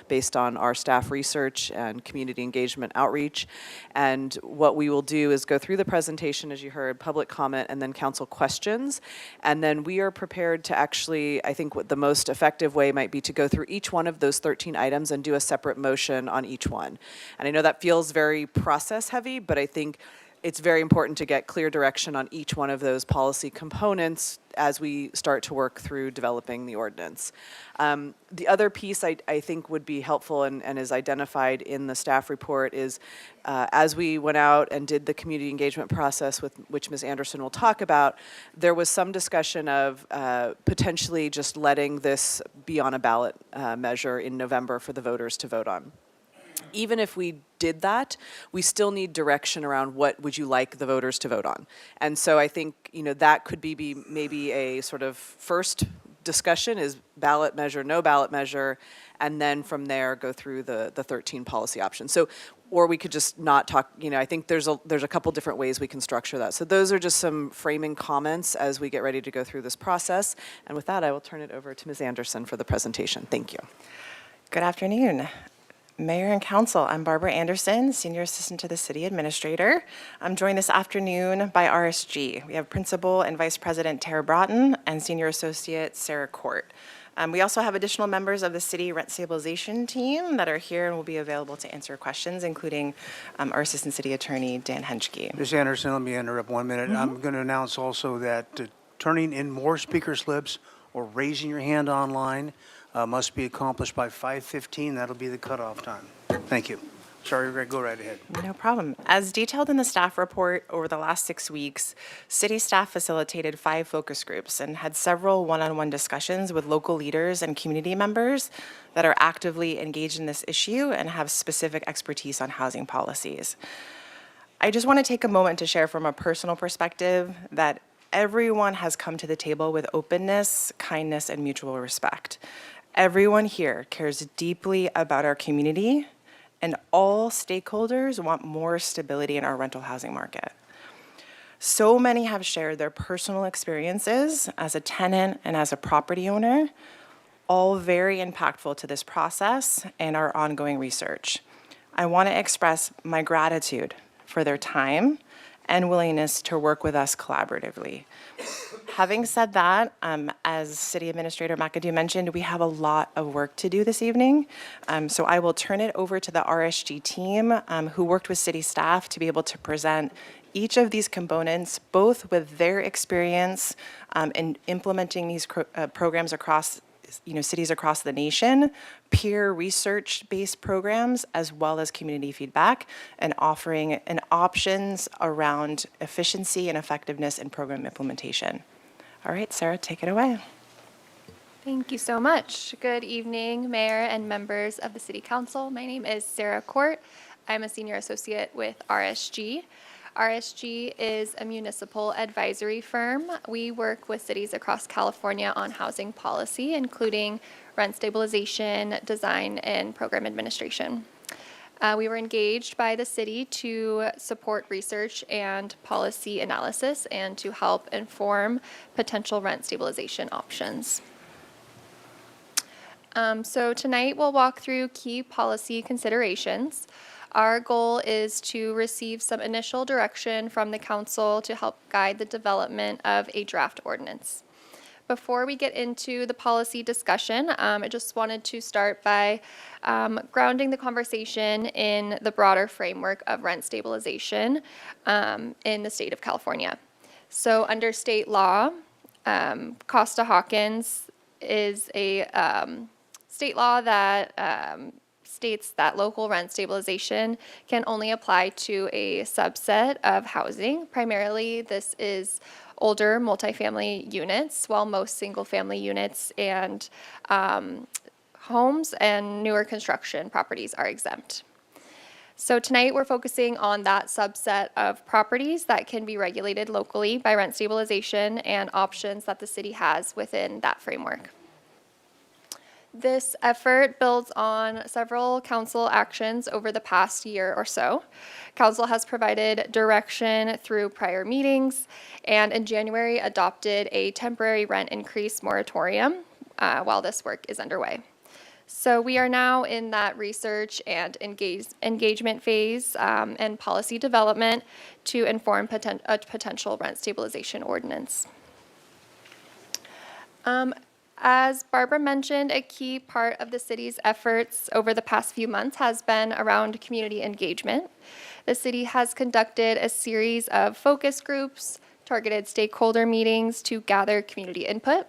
based on our staff research and community engagement outreach. And what we will do is go through the presentation, as you heard, public comment, and then council questions. And then we are prepared to actually, I think what the most effective way might be to go through each one of those 13 items and do a separate motion on each one. And I know that feels very process heavy, but I think it's very important to get clear direction on each one of those policy components as we start to work through developing the ordinance. The other piece I think would be helpful and is identified in the staff report is as we went out and did the community engagement process, with which Ms. Anderson will talk about, there was some discussion of potentially just letting this be on a ballot measure in November for the voters to vote on. Even if we did that, we still need direction around what would you like the voters to vote on. And so I think, that could be maybe a sort of first discussion is ballot measure, no ballot measure, and then from there go through the 13 policy options. So, or we could just not talk, I think there's a couple different ways we can structure that. So those are just some framing comments as we get ready to go through this process. And with that, I will turn it over to Ms. Anderson for the presentation. Thank you. Good afternoon. Mayor and Council, I'm Barbara Anderson, Senior Assistant to the City Administrator. I'm joined this afternoon by RSG. We have Principal and Vice President Tara Broughton and Senior Associate Sarah Court. We also have additional members of the City Rent Stabilization Team that are here and will be available to answer questions, including our Assistant City Attorney, Dan Henschke. Ms. Anderson, let me interrupt 1 minute. I'm going to announce also that turning in more speaker slips or raising your hand online must be accomplished by 5:15. That'll be the cutoff time. Thank you. Sorry, Greg, go right ahead. No problem. As detailed in the staff report, over the last 6 weeks, city staff facilitated 5 focus groups and had several one-on-one discussions with local leaders and community members that are actively engaged in this issue and have specific expertise on housing policies. I just want to take a moment to share from a personal perspective that everyone has come to the table with openness, kindness, and mutual respect. Everyone here cares deeply about our community, and all stakeholders want more stability in our rental housing market. So many have shared their personal experiences as a tenant and as a property owner, all very impactful to this process and our ongoing research. I want to express my gratitude for their time and willingness to work with us collaboratively. Having said that, as City Administrator McAdoo mentioned, we have a lot of work to do this evening. So I will turn it over to the RSG team who worked with city staff to be able to present each of these components, both with their experience in implementing these programs across cities across the nation, peer research-based programs, as well as community feedback, and offering options around efficiency and effectiveness in program implementation. All right, Sarah, take it away. Thank you so much. Good evening, Mayor and members of the City Council. My name is Sarah Court. I'm a senior associate with RSG. RSG is a municipal advisory firm. We work with cities across California on housing policy, including rent stabilization, design, and program administration. We were engaged by the city to support research and policy analysis and to help inform potential rent stabilization options. So tonight we'll walk through key policy considerations. Our goal is to receive some initial direction from the council to help guide the development of a draft ordinance. Before we get into the policy discussion, I just wanted to start by grounding the conversation in the broader framework of rent stabilization in the state of California. So under state law, Costa-Hawkins is a state law that states that local rent stabilization can only apply to a subset of housing. Primarily, this is older multifamily units, while most single-family units and homes and newer construction properties are exempt. So tonight, we're focusing on that subset of properties that can be regulated locally by rent stabilization and options that the city has within that framework. This effort builds on several council actions over the past year or so. Council has provided direction through prior meetings and in January adopted a temporary rent increase moratorium while this work is underway. So we are now in that research and engagement phase and policy development to inform a potential rent stabilization ordinance. As Barbara mentioned, a key part of the city's efforts over the past few months has been around community engagement. The city has conducted a series of focus groups, targeted stakeholder meetings to gather community input.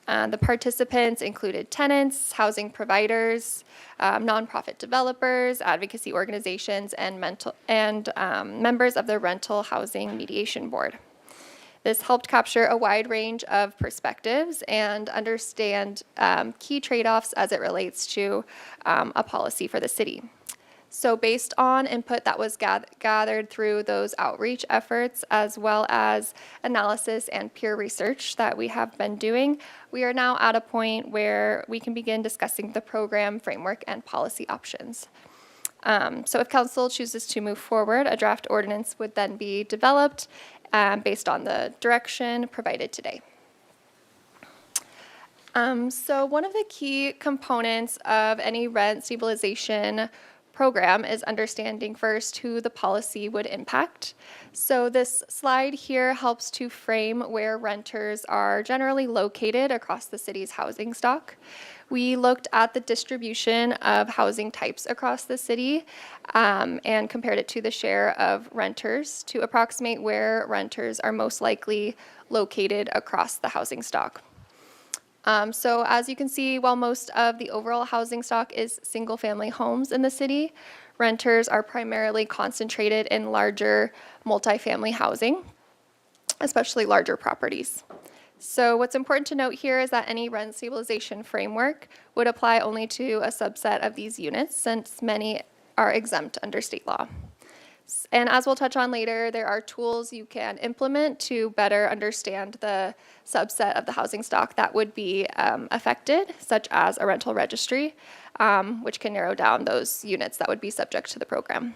The participants included tenants, housing providers, nonprofit developers, advocacy organizations, and members of the Rental Housing Mediation Board. This helped capture a wide range of perspectives and understand key trade-offs as it relates to a policy for the city. So based on input that was gathered through those outreach efforts, as well as analysis and peer research that we have been doing, we are now at a point where we can begin discussing the program, framework, and policy options. So if council chooses to move forward, a draft ordinance would then be developed based on the direction provided today. So one of the key components of any rent stabilization program is understanding first who the policy would impact. So this slide here helps to frame where renters are generally located across the city's housing stock. We looked at the distribution of housing types across the city and compared it to the share of renters to approximate where renters are most likely located across the housing stock. So as you can see, while most of the overall housing stock is single-family homes in the city, renters are primarily concentrated in larger multifamily housing, especially larger properties. So what's important to note here is that any rent stabilization framework would apply only to a subset of these units, since many are exempt under state law. And as we'll touch on later, there are tools you can implement to better understand the subset of the housing stock that would be affected, such as a rental registry, which can narrow down those units that would be subject to the program.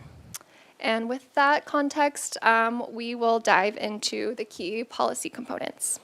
And with that context, we will dive into the key policy components.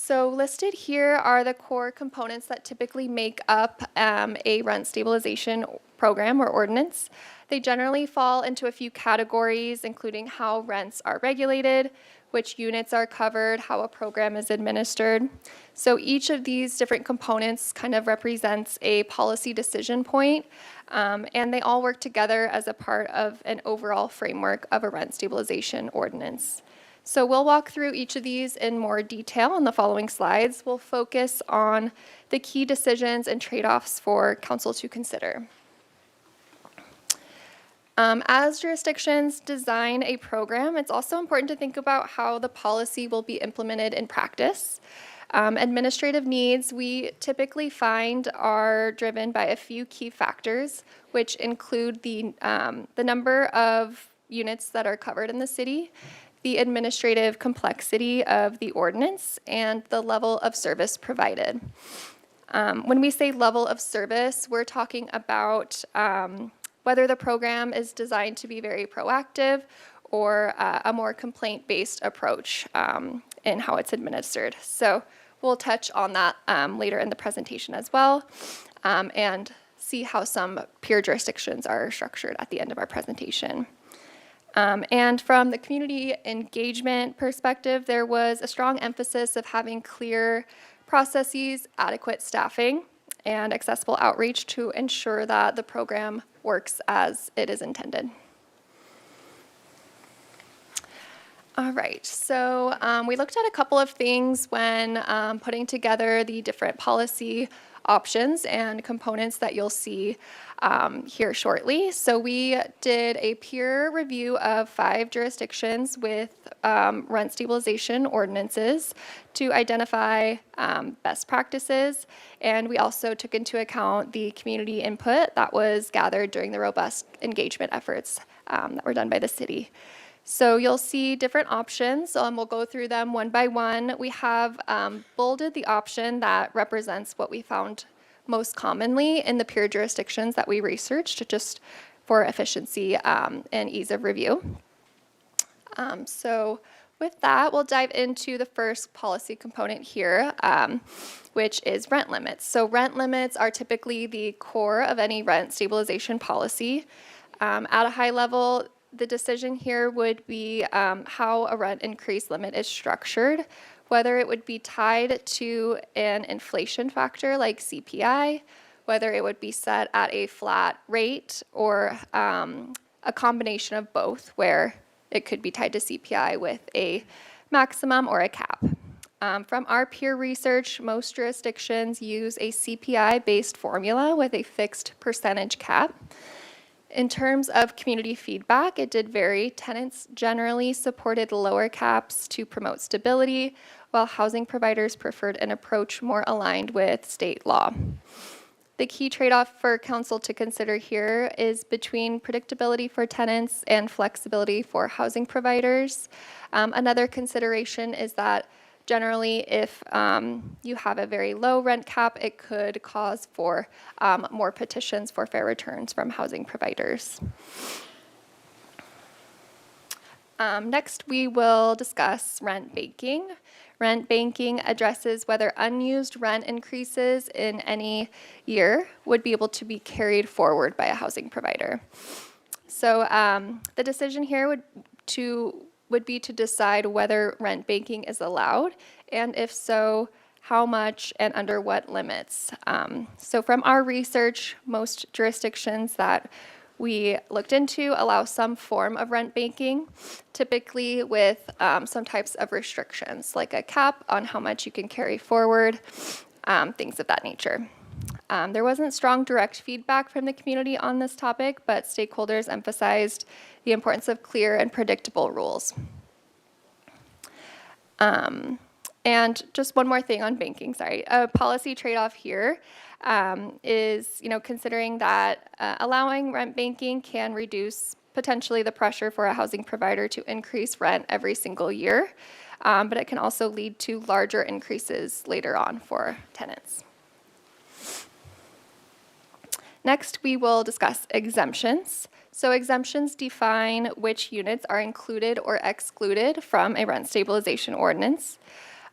So listed here are the core components that typically make up a rent stabilization program or ordinance. They generally fall into a few categories, including how rents are regulated, which units are covered, how a program is administered. So each of these different components kind of represents a policy decision point, and they all work together as a part of an overall framework of a rent stabilization ordinance. So we'll walk through each of these in more detail in the following slides. We'll focus on the key decisions and trade-offs for council to consider. As jurisdictions design a program, it's also important to think about how the policy will be implemented in practice. Administrative needs we typically find are driven by a few key factors, which include the number of units that are covered in the city, the administrative complexity of the ordinance, and the level of service provided. When we say level of service, we're talking about whether the program is designed to be very proactive or a more complaint-based approach in how it's administered. So we'll touch on that later in the presentation as well, and see how some peer jurisdictions are structured at the end of our presentation. And from the community engagement perspective, there was a strong emphasis of having clear processes, adequate staffing, and accessible outreach to ensure that the program works as it is intended. All right, so we looked at a couple of things when putting together the different policy options and components that you'll see here shortly. So we did a peer review of 5 jurisdictions with rent stabilization ordinances to identify best practices, and we also took into account the community input that was gathered during the robust engagement efforts that were done by the city. So you'll see different options. We'll go through them one by one. We have bolded the option that represents what we found most commonly in the peer jurisdictions that we researched, just for efficiency and ease of review. So with that, we'll dive into the first policy component here, which is rent limits. So rent limits are typically the core of any rent stabilization policy. At a high level, the decision here would be how a rent increase limit is structured, whether it would be tied to an inflation factor like CPI, whether it would be set at a flat rate, or a combination of both, where it could be tied to CPI with a maximum or a cap. From our peer research, most jurisdictions use a CPI-based formula with a fixed percentage cap. In terms of community feedback, it did vary. Tenants generally supported lower caps to promote stability, while housing providers preferred an approach more aligned with state law. The key trade-off for council to consider here is between predictability for tenants and flexibility for housing providers. Another consideration is that generally, if you have a very low rent cap, it could cause for more petitions for fair returns from housing providers. Next, we will discuss rent banking. Rent banking addresses whether unused rent increases in any year would be able to be carried forward by a housing provider. So the decision here would be to decide whether rent banking is allowed, and if so, how much and under what limits. So from our research, most jurisdictions that we looked into allow some form of rent banking, typically with some types of restrictions, like a cap on how much you can carry forward, things of that nature. There wasn't strong direct feedback from the community on this topic, but stakeholders emphasized the importance of clear and predictable rules. And just one more thing on banking, sorry. A policy trade-off here is, considering that allowing rent banking can reduce potentially the pressure for a housing provider to increase rent every single year, but it can also lead to larger increases later on for tenants. Next, we will discuss exemptions. So exemptions define which units are included or excluded from a rent stabilization ordinance.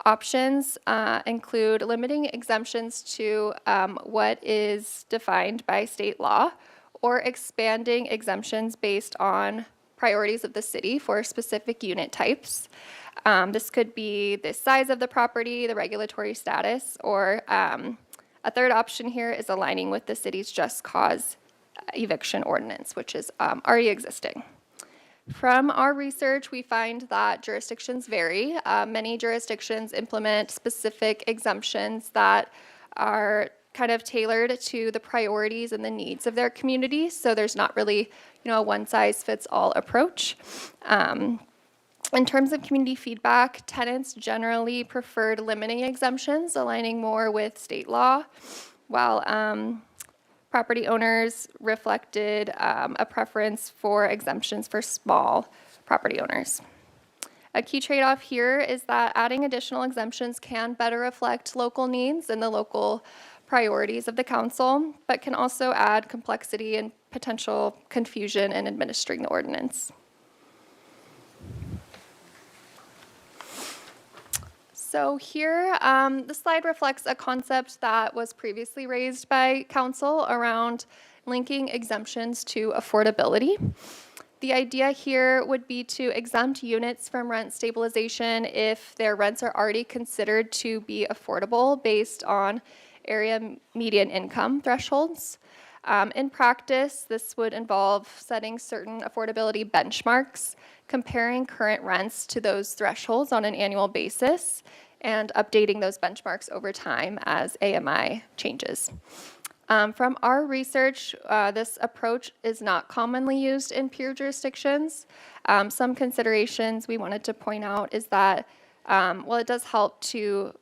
Options include limiting exemptions to what is defined by state law, or expanding exemptions based on priorities of the city for specific unit types. This could be the size of the property, the regulatory status, or a third option here is aligning with the city's just cause eviction ordinance, which is already existing. From our research, we find that jurisdictions vary. Many jurisdictions implement specific exemptions that are kind of tailored to the priorities and the needs of their community. So there's not really, a one-size-fits-all approach. In terms of community feedback, tenants generally preferred limiting exemptions, aligning more with state law, while property owners reflected a preference for exemptions for small property owners. A key trade-off here is that adding additional exemptions can better reflect local needs and the local priorities of the council, but can also add complexity and potential confusion in administering the ordinance. So here, the slide reflects a concept that was previously raised by council around linking exemptions to affordability. The idea here would be to exempt units from rent stabilization if their rents are already considered to be affordable based on area median income thresholds. In practice, this would involve setting certain affordability benchmarks, comparing current rents to those thresholds on an annual basis, and updating those benchmarks over time as AMI changes. From our research, this approach is not commonly used in peer jurisdictions. Some considerations we wanted to point out is that while it does help to,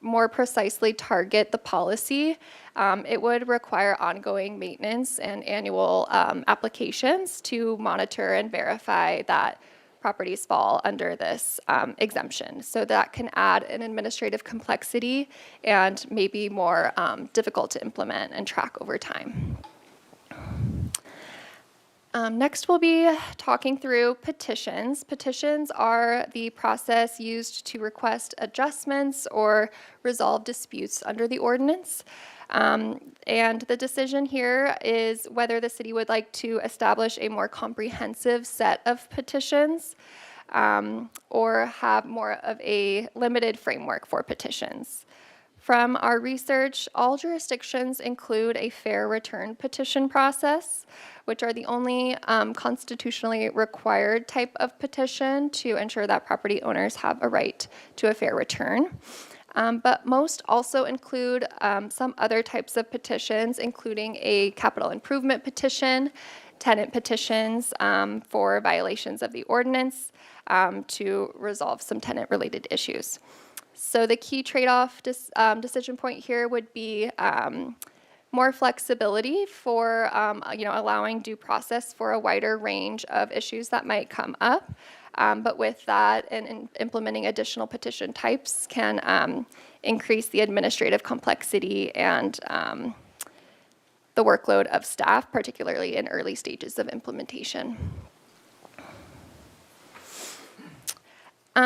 more precisely target the policy, it would require ongoing maintenance and annual applications to monitor and verify that properties fall under this exemption. So that can add an administrative complexity and maybe more difficult to implement and track over time. Next, we'll be talking through petitions. Petitions are the process used to request adjustments or resolve disputes under the ordinance. And the decision here is whether the city would like to establish a more comprehensive set of petitions or have more of a limited framework for petitions. From our research, all jurisdictions include a fair return petition process, which are the only constitutionally required type of petition to ensure that property owners have a right to a fair return. But most also include some other types of petitions, including a capital improvement petition, tenant petitions for violations of the ordinance to resolve some tenant-related issues. So the key trade-off decision point here would be more flexibility for allowing due process for a wider range of issues that might come up. But with that and implementing additional petition types can increase the administrative complexity and the workload of staff, particularly in early stages of implementation.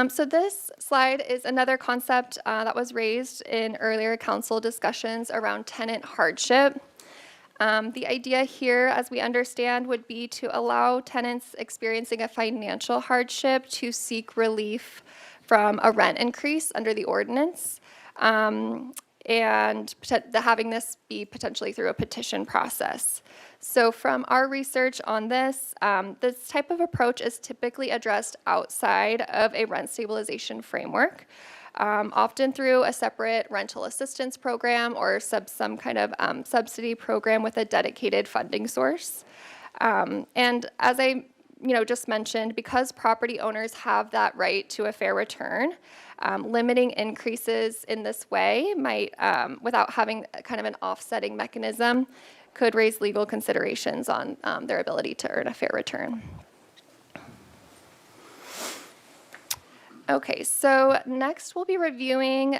So this slide is another concept that was raised in earlier council discussions around tenant hardship. The idea here, as we understand, would be to allow tenants experiencing a financial hardship to seek relief from a rent increase under the ordinance, and having this be potentially through a petition process. So from our research on this, this type of approach is typically addressed outside of a rent stabilization framework, often through a separate rental assistance program or some kind of subsidy program with a dedicated funding source. And as I just mentioned, because property owners have that right to a fair return, limiting increases in this way might, without having kind of an offsetting mechanism, could raise legal considerations on their ability to earn a fair return. Okay, so next we'll be reviewing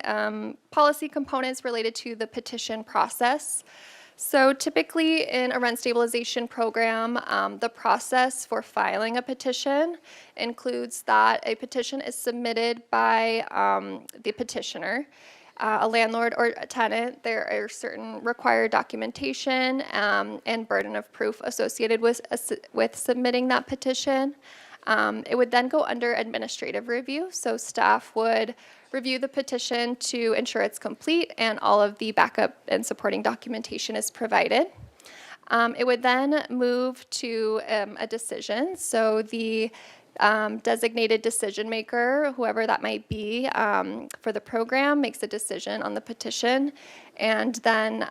policy components related to the petition process. So typically in a rent stabilization program, the process for filing a petition includes that a petition is submitted by the petitioner, a landlord or a tenant. There are certain required documentation and burden of proof associated with submitting that petition. It would then go under administrative review, so staff would review the petition to ensure it's complete and all of the backup and supporting documentation is provided. It would then move to a decision, so the designated decision maker, whoever that might be for the program, makes a decision on the petition, and then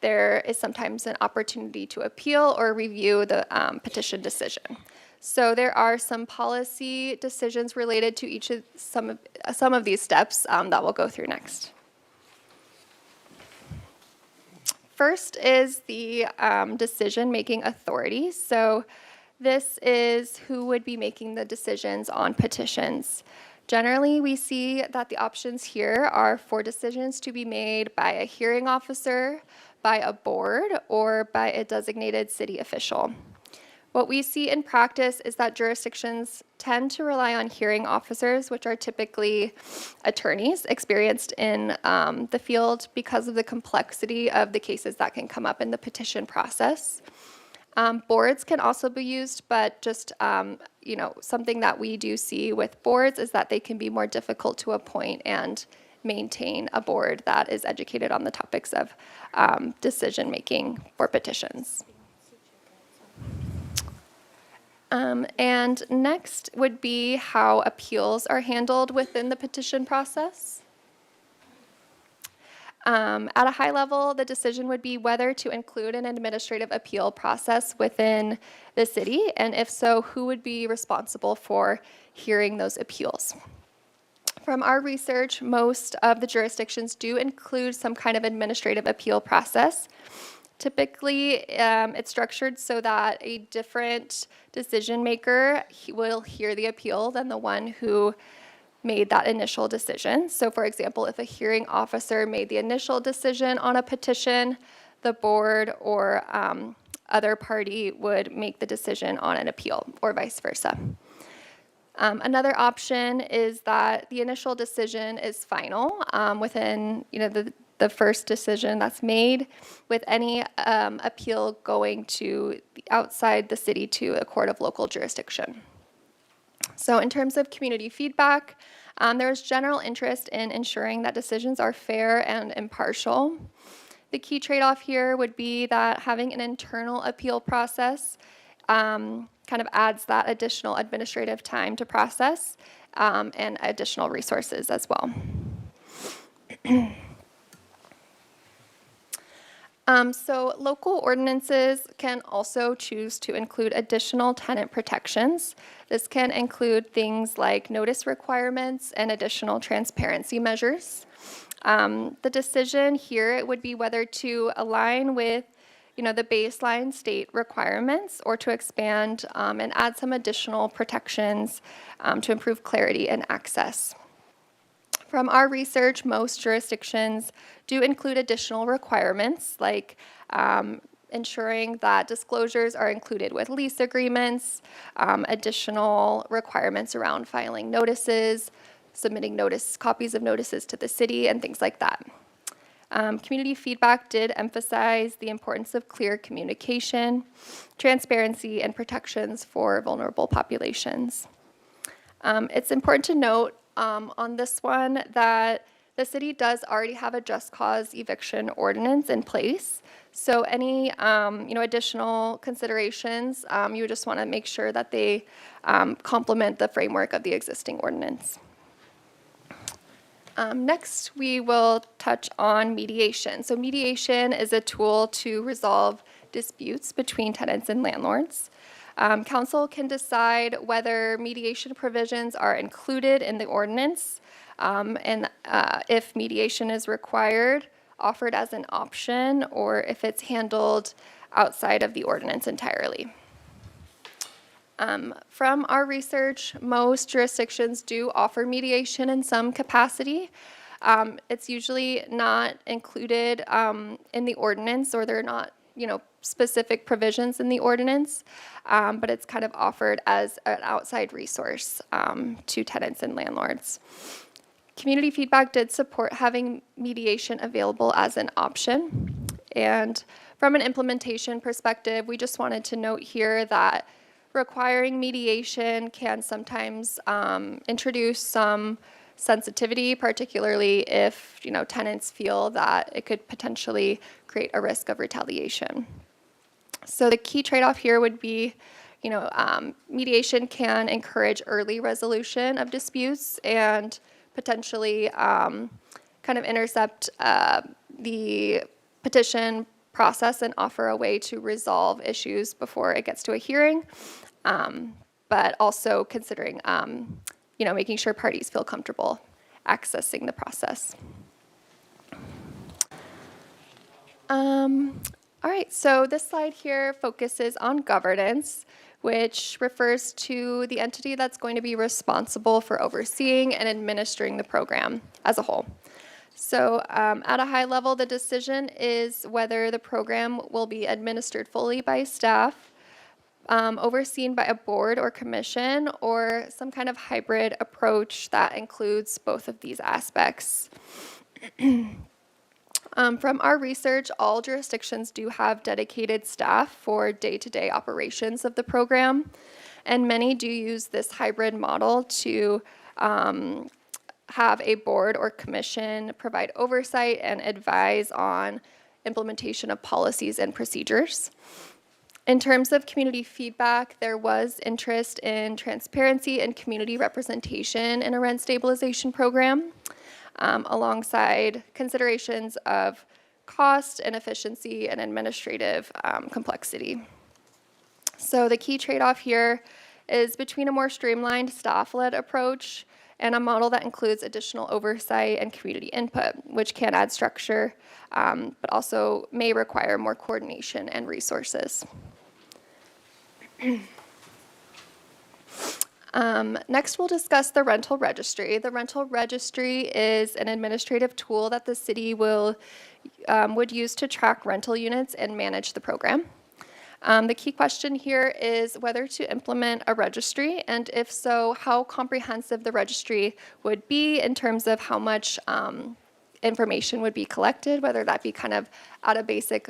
there is sometimes an opportunity to appeal or review the petition decision. So there are some policy decisions related to each of some of these steps that we'll go through next. First is the decision-making authority. So this is who would be making the decisions on petitions. Generally, we see that the options here are for decisions to be made by a hearing officer, by a board, or by a designated city official. What we see in practice is that jurisdictions tend to rely on hearing officers, which are typically attorneys experienced in the field because of the complexity of the cases that can come up in the petition process. Boards can also be used, but just something that we do see with boards is that they can be more difficult to appoint and maintain a board that is educated on the topics of decision making for petitions. And next would be how appeals are handled within the petition process. At a high level, the decision would be whether to include an administrative appeal process within the city, and if so, who would be responsible for hearing those appeals. From our research, most of the jurisdictions do include some kind of administrative appeal process. Typically, it's structured so that a different decision maker will hear the appeal than the one who made that initial decision. So for example, if a hearing officer made the initial decision on a petition, the board or other party would make the decision on an appeal, or vice versa. Another option is that the initial decision is final within the first decision that's made, with any appeal going to outside the city to a court of local jurisdiction. So in terms of community feedback, there's general interest in ensuring that decisions are fair and impartial. The key trade-off here would be that having an internal appeal process kind of adds that additional administrative time to process and additional resources as well. So local ordinances can also choose to include additional tenant protections. This can include things like notice requirements and additional transparency measures. The decision here would be whether to align with the baseline state requirements or to expand and add some additional protections to improve clarity and access. From our research, most jurisdictions do include additional requirements like ensuring that disclosures are included with lease agreements, additional requirements around filing notices, submitting copies of notices to the city, and things like that. Community feedback did emphasize the importance of clear communication, transparency, and protections for vulnerable populations. It's important to note on this one that the city does already have a just cause eviction ordinance in place. So any additional considerations, you just want to make sure that they complement the framework of the existing ordinance. Next, we will touch on mediation. So mediation is a tool to resolve disputes between tenants and landlords. Council can decide whether mediation provisions are included in the ordinance, and if mediation is required, offered as an option, or if it's handled outside of the ordinance entirely. From our research, most jurisdictions do offer mediation in some capacity. It's usually not included in the ordinance, or they're not, specific provisions in the ordinance, but it's kind of offered as an outside resource to tenants and landlords. Community feedback did support having mediation available as an option. And from an implementation perspective, we just wanted to note here that requiring mediation can sometimes introduce some sensitivity, particularly if tenants feel that it could potentially create a risk of retaliation. So the key trade-off here would be, mediation can encourage early resolution of disputes and potentially kind of intercept the petition process and offer a way to resolve issues before it gets to a hearing, but also considering, making sure parties feel comfortable accessing the process. All right, so this slide here focuses on governance, which refers to the entity that's going to be responsible for overseeing and administering the program as a whole. So at a high level, the decision is whether the program will be administered fully by staff, overseen by a board or commission, or some kind of hybrid approach that includes both of these aspects. From our research, all jurisdictions do have dedicated staff for day-to-day operations of the program, and many do use this hybrid model to have a board or commission provide oversight and advise on implementation of policies and procedures. In terms of community feedback, there was interest in transparency and community representation in a rent stabilization program, alongside considerations of cost and efficiency and administrative complexity. So the key trade-off here is between a more streamlined staff-led approach and a model that includes additional oversight and community input, which can add structure, but also may require more coordination and resources. Next, we'll discuss the rental registry. The rental registry is an administrative tool that the city would use to track rental units and manage the program. The key question here is whether to implement a registry, and if so, how comprehensive the registry would be in terms of how much information would be collected, whether that be kind of at a basic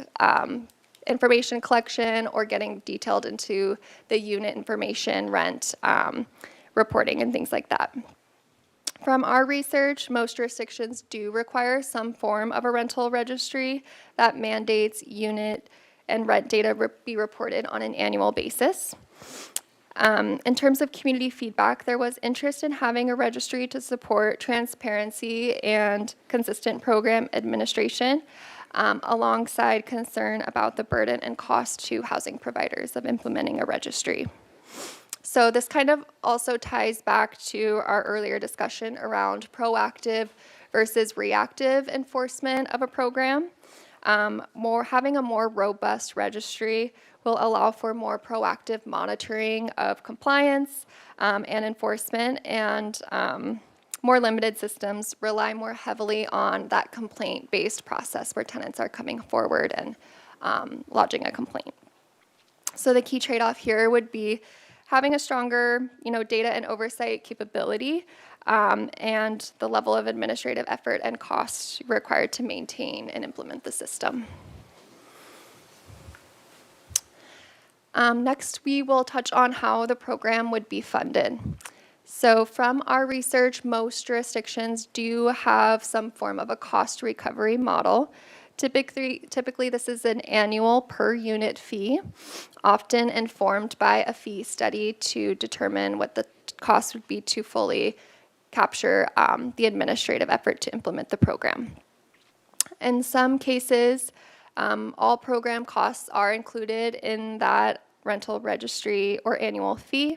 information collection or getting detailed into the unit information, rent, reporting, and things like that. From our research, most jurisdictions do require some form of a rental registry that mandates unit and rent data be reported on an annual basis. In terms of community feedback, there was interest in having a registry to support transparency and consistent program administration, alongside concern about the burden and cost to housing providers of implementing a registry. So this kind of also ties back to our earlier discussion around proactive versus reactive enforcement of a program. Having a more robust registry will allow for more proactive monitoring of compliance and enforcement, and more limited systems rely more heavily on that complaint-based process where tenants are coming forward and lodging a complaint. So the key trade-off here would be having a stronger, data and oversight capability, and the level of administrative effort and costs required to maintain and implement the system. Next, we will touch on how the program would be funded. So from our research, most jurisdictions do have some form of a cost recovery model. Typically, this is an annual per unit fee, often informed by a fee study to determine what the cost would be to fully capture the administrative effort to implement the program. In some cases, all program costs are included in that rental registry or annual fee.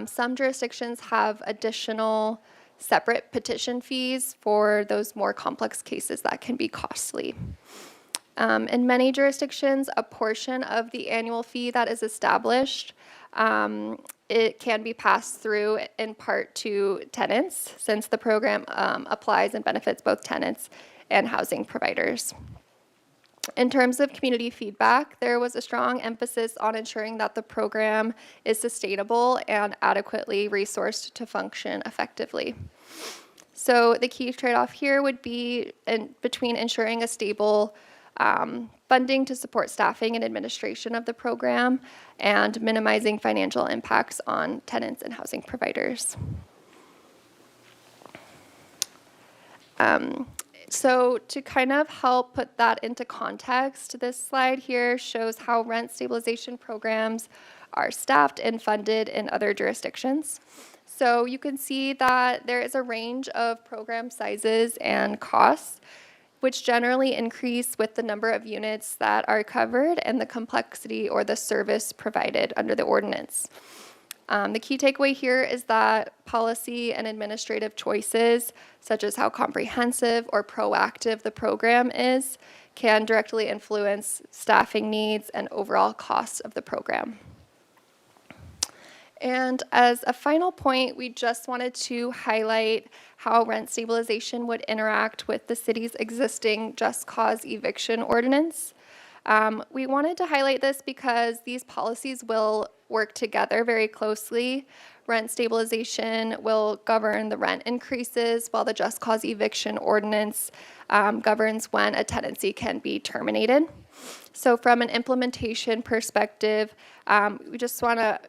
Some jurisdictions have additional separate petition fees for those more complex cases that can be costly. In many jurisdictions, a portion of the annual fee that is established, it can be passed through in part to tenants, since the program applies and benefits both tenants and housing providers. In terms of community feedback, there was a strong emphasis on ensuring that the program is sustainable and adequately resourced to function effectively. So the key trade-off here would be between ensuring a stable funding to support staffing and administration of the program and minimizing financial impacts on tenants and housing providers. So to kind of help put that into context, this slide here shows how rent stabilization programs are staffed and funded in other jurisdictions. So you can see that there is a range of program sizes and costs, which generally increase with the number of units that are covered and the complexity or the service provided under the ordinance. The key takeaway here is that policy and administrative choices, such as how comprehensive or proactive the program is, can directly influence staffing needs and overall costs of the program. And as a final point, we just wanted to highlight how rent stabilization would interact with the city's existing just cause eviction ordinance. We wanted to highlight this because these policies will work together very closely. Rent stabilization will govern the rent increases, while the just cause eviction ordinance governs when a tenancy can be terminated. So from an implementation perspective, we just want to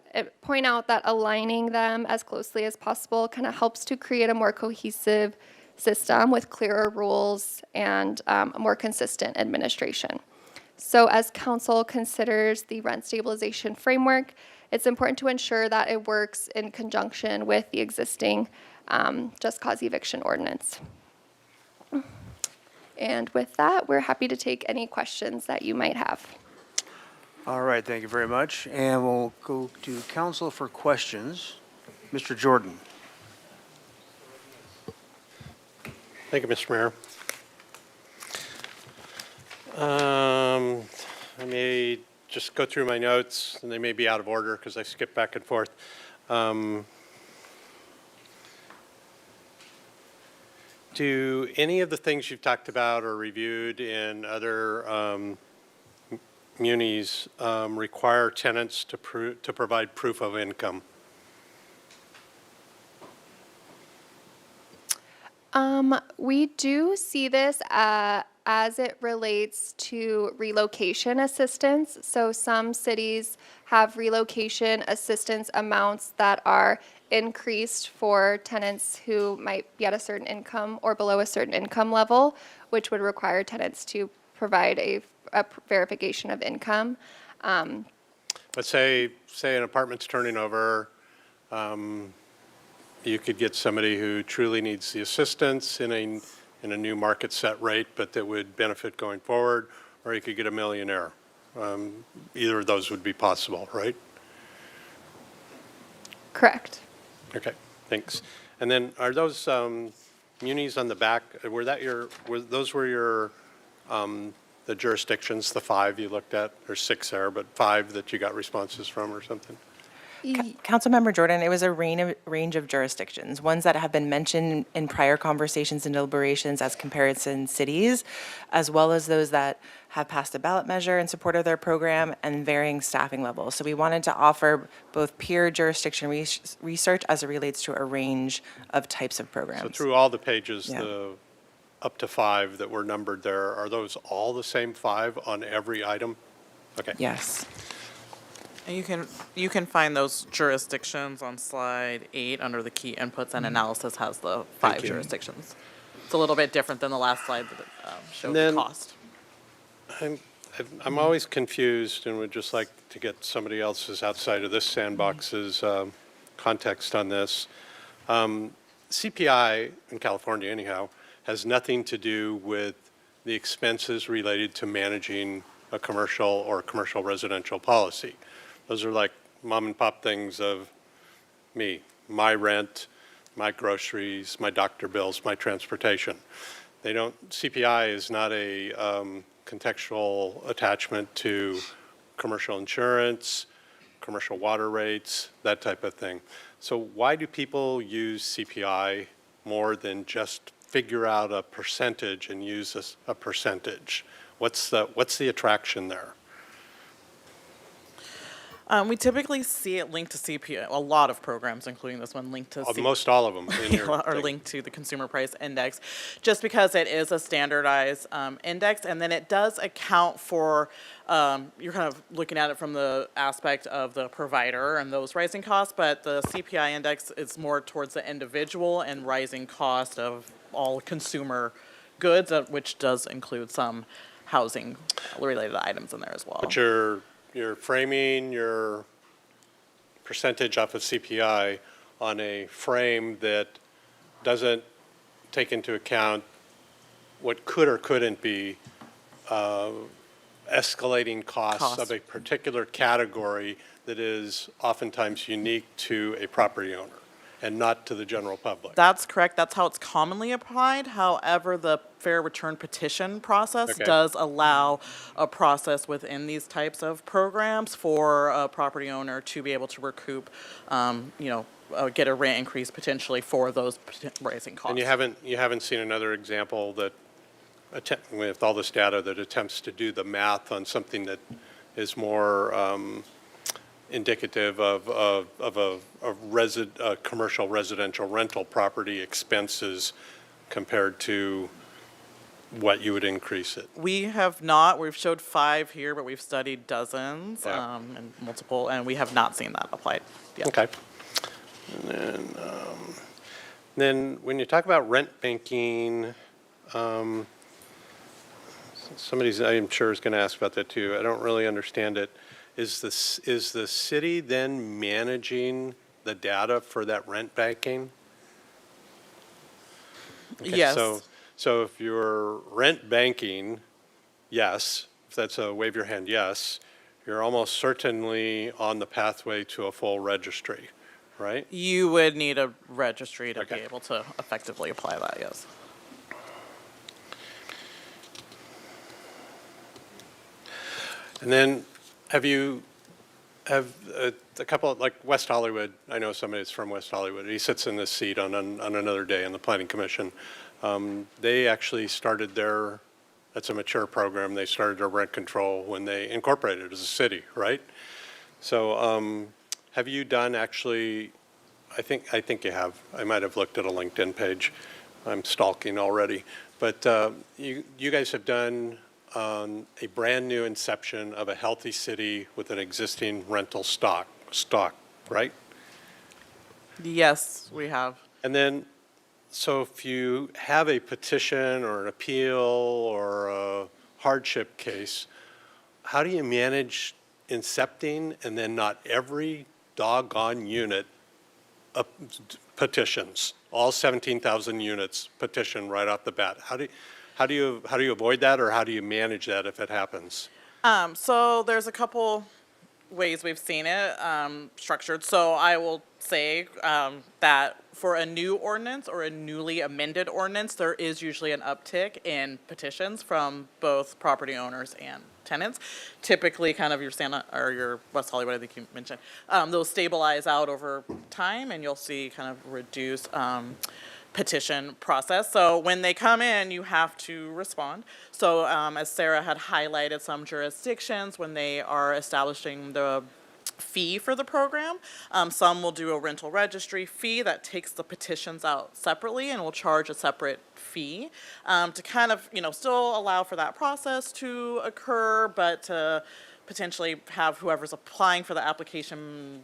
point out that aligning them as closely as possible kind of helps to create a more cohesive system with clearer rules and a more consistent administration. So as council considers the rent stabilization framework, it's important to ensure that it works in conjunction with the existing just cause eviction ordinance. And with that, we're happy to take any questions that you might have. All right, thank you very much. And we'll go to council for questions. Mr. Jordan. Thank you, Mr. Mayor. I may just go through my notes, and they may be out of order because I skip back and forth. Do any of the things you've talked about or reviewed in other munis require tenants to provide proof of income? We do see this as it relates to relocation assistance. So some cities have relocation assistance amounts that are increased for tenants who might be at a certain income or below a certain income level, which would require tenants to provide a verification of income. But say an apartment's turning over, you could get somebody who truly needs the assistance in a new market set rate, but that would benefit going forward, or you could get a millionaire. Either of those would be possible, right? Correct. Okay, thanks. And then are those munis on the back, were those your the jurisdictions, the 5 you looked at? There's 6 there, but 5 that you got responses from or something? Councilmember Jordan, it was a range of jurisdictions, ones that have been mentioned in prior conversations and deliberations as comparison cities, as well as those that have passed a ballot measure in support of their program and varying staffing levels. So we wanted to offer both peer jurisdiction research as it relates to a range of types of programs. So through all the pages, Yeah. the up to 5 that were numbered there, are those all the same 5 on every item? Okay. Yes. And you can find those jurisdictions on slide 8 under the key inputs, and analysis has the 5 you. jurisdictions. It's a little bit different than the last slide that showed And then- the cost. I'm always confused and would just like to get somebody else's outside of this sandbox's context on this. CPI in California anyhow has nothing to do with the expenses related to managing a commercial or commercial residential policy. Those are like mom and pop things of me, my rent, my groceries, my doctor bills, my transportation. CPI is not a contextual attachment to commercial insurance, commercial water rates, that type of thing. So why do people use CPI more than just figure out a percentage and use a percentage? What's the attraction there? We typically see it linked to CPI. A lot of programs, including this one, linked to CPI. Most all of them in your are thing. linked to the consumer price index, just because it is a standardized index, and then it does account for, you're kind of looking at it from the aspect of the provider and those rising costs, but the CPI index is more towards the individual and rising cost of all consumer goods, which does include some housing related items in there as well. But you're framing your percentage off of CPI on a frame that doesn't take into account what could or couldn't be escalating costs of a particular category that is oftentimes unique to a property owner and not to the general public. That's correct. That's how it's commonly applied. However, the fair return petition process Okay. does allow a process within these types of programs for a property owner to be able to recoup, get a rent increase potentially for those rising costs. And you haven't seen another example that with all this data that attempts to do the math on something that is more indicative of a commercial residential rental property expenses compared to what you would increase it. We have not. We've showed 5 here, but we've studied dozens Yeah. and multiple, and we have not seen that applied yet. Okay. And then when you talk about rent banking, somebody's, I'm sure, is going to ask about that too. I don't really understand it. Is the city then managing the data for that rent banking? Okay, Yes. So if you're rent banking, yes, if that's a wave your hand yes, you're almost certainly on the pathway to a full registry, right? You would need a registry to Okay. be able to effectively apply that, yes. And then have a couple of, like West Hollywood, I know somebody that's from West Hollywood. He sits in this seat on another day on the Planning Commission. They actually started that's a mature program. They started their rent control when they incorporated as a city, right? So have you done actually, I think you have. I might have looked at a LinkedIn page. I'm stalking already. But you guys have done a brand-new inception of a healthy city with an existing rental stock, right? Yes, we have. And then, so if you have a petition or an appeal or a hardship case, how do you manage incepting and then not every doggone unit petitions? All 17,000 units petition right off the bat. How do you avoid that, or how do you manage that if it happens? So there's a couple ways we've seen it structured. So I will say that for a new ordinance or a newly amended ordinance, there is usually an uptick in petitions from both property owners and tenants. Typically, kind of your Santa or your West Hollywood, I think you mentioned, those stabilize out over time, and you'll see kind of reduced petition process. So when they come in, you have to respond. So as Sarah had highlighted, some jurisdictions, when they are establishing the fee for the program, some will do a rental registry fee that takes the petitions out separately and will charge a separate fee to kind of, still allow for that process to occur, but to potentially have whoever's applying for the application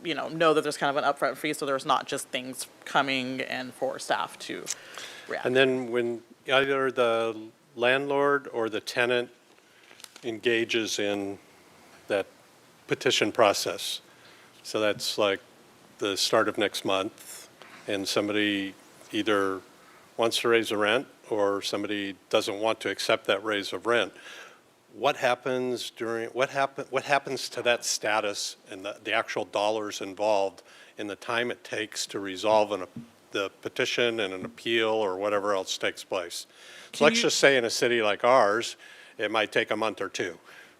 know that there's kind of an upfront fee, so there's not just things coming in for staff to react. And then when either the landlord or the tenant engages in that petition process, so that's like the start of next month, and somebody either wants to raise the rent or somebody doesn't want to accept that raise of rent, what happens what happens to that status and the actual dollars involved in the time it takes to resolve the petition and an appeal or whatever else takes place? So let's just say in a city like ours, it might take a month or two,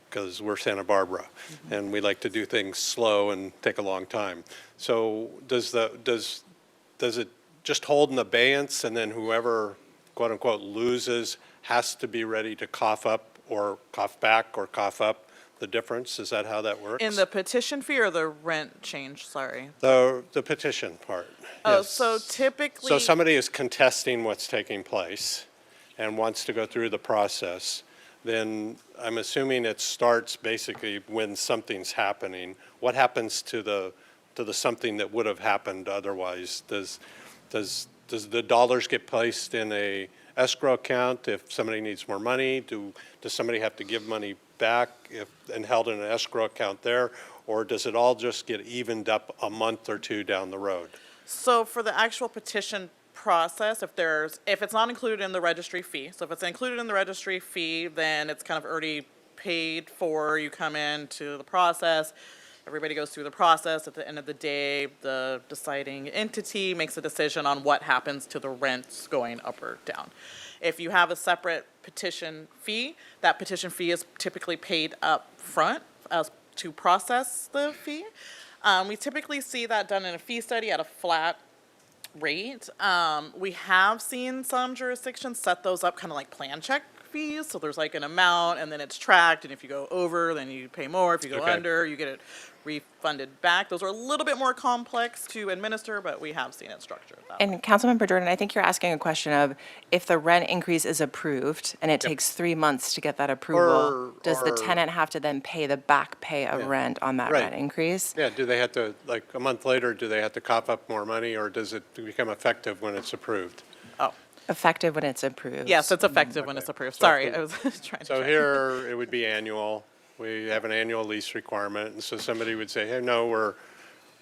because we're Santa Barbara, and we like to do things slow and take a long time. So does it just hold in abeyance, and then whoever, quote unquote, loses has to be ready to cough up or cough back or cough up the difference? Is that how that works? In the petition fee or the rent change, sorry? The petition part. Oh, yes. so typically. So somebody is contesting what's taking place and wants to go through the process, then I'm assuming it starts basically when something's happening. What happens to the something that would have happened otherwise? Does the dollars get placed in a escrow account if somebody needs more money? Does somebody have to give money back and held in an escrow account there? Or does it all just get evened up a month or two down the road? So for the actual petition process, if it's not included in the registry fee, so if it's included in the registry fee, then it's kind of already paid for. You come into the process, everybody goes through the process. At the end of the day, the deciding entity makes a decision on what happens to the rents going up or down. If you have a separate petition fee, that petition fee is typically paid up front to process the fee. We typically see that done in a fee study at a flat rate. We have seen some jurisdictions set those up kind of like plan check fees. So there's like an amount and then it's tracked, and if you go over, then you pay more. If you go under, you get it refunded back. Those are a little bit more complex to administer, but we have seen it structured that way. And Councilmember Jordan, I think you're asking a question of if the rent increase is approved and it takes 3 months to get that approval, does the tenant have to then pay the back pay of rent on that rent increase? Yeah, do they have to, like a month later, do they have to cough up more money, or does it become effective when it's approved? Oh, Effective when it's approved. yes, it's effective when it's approved. Sorry, I was trying to. So check. here, it would be annual. We have an annual lease requirement, and so somebody would say, hey, no, we're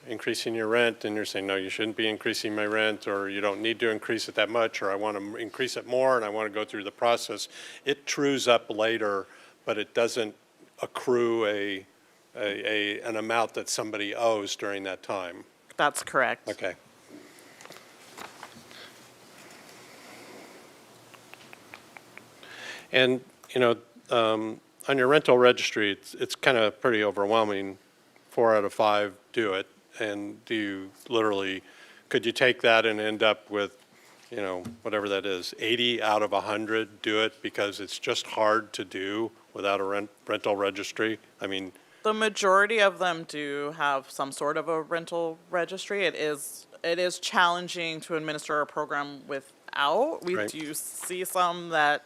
increasing your rent, and you're saying, no, you shouldn't be increasing my rent, or you don't need to increase it that much, or I want to increase it more, and I want to go through the process. It trues up later, but it doesn't accrue an amount that somebody owes during that time. That's correct. Okay. And, you know, on your rental registry, it's kind of pretty overwhelming. 4 out of 5 do it. And do you literally, could you take that and end up with, you know, whatever that is, 80 out of 100 do it because it's just hard to do without a rental registry? I mean, The majority of them do have some sort of a rental registry. It is challenging to administer a program without. We Right. do see some that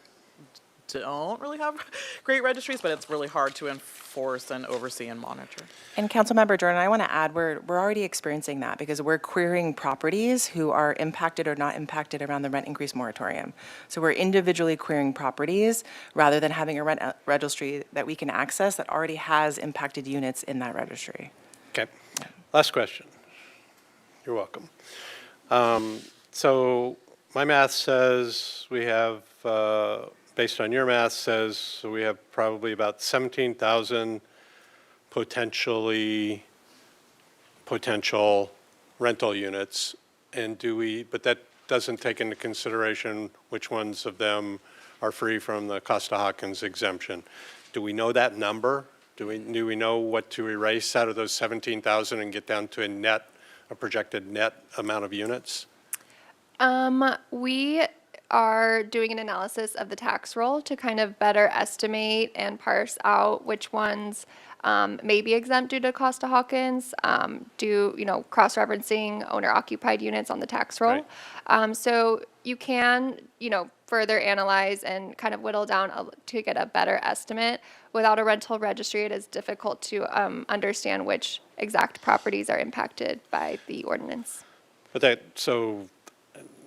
don't really have great registries, but it's really hard to enforce and oversee and monitor. And Councilmember Jordan, I want to add, we're already experiencing that because we're querying properties who are impacted or not impacted around the rent increase moratorium. So we're individually querying properties rather than having a rent registry that we can access that already has impacted units in that registry. okay. Last question. You're welcome. So my math says we have, based on your math says we have probably about 17,000 potential rental units. And but that doesn't take into consideration which ones of them are free from the Costa-Hawkins exemption. Do we know that number? Do we know what to erase out of those 17,000 and get down to a projected net amount of units? We are doing an analysis of the tax roll to kind of better estimate and parse out which ones may be exempt due to Costa-Hawkins, cross-referencing owner-occupied units on the tax roll. So you can, further analyze and kind of whittle down to get a better estimate. Without a rental registry, it is difficult to understand which exact properties are impacted by the ordinance. So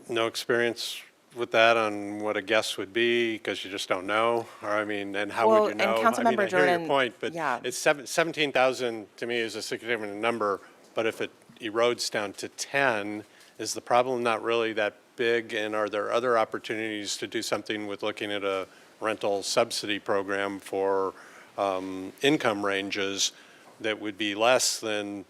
no experience with that on what a guess would be because you just don't know? Or I mean, and how would you know? And Councilmember I hear Jordan, your point, but yeah. it's 17,000 to me is a significant number, but if it erodes down to 10, is the problem not really that big? And are there other opportunities to do something with looking at a rental subsidy program for income ranges that would be less than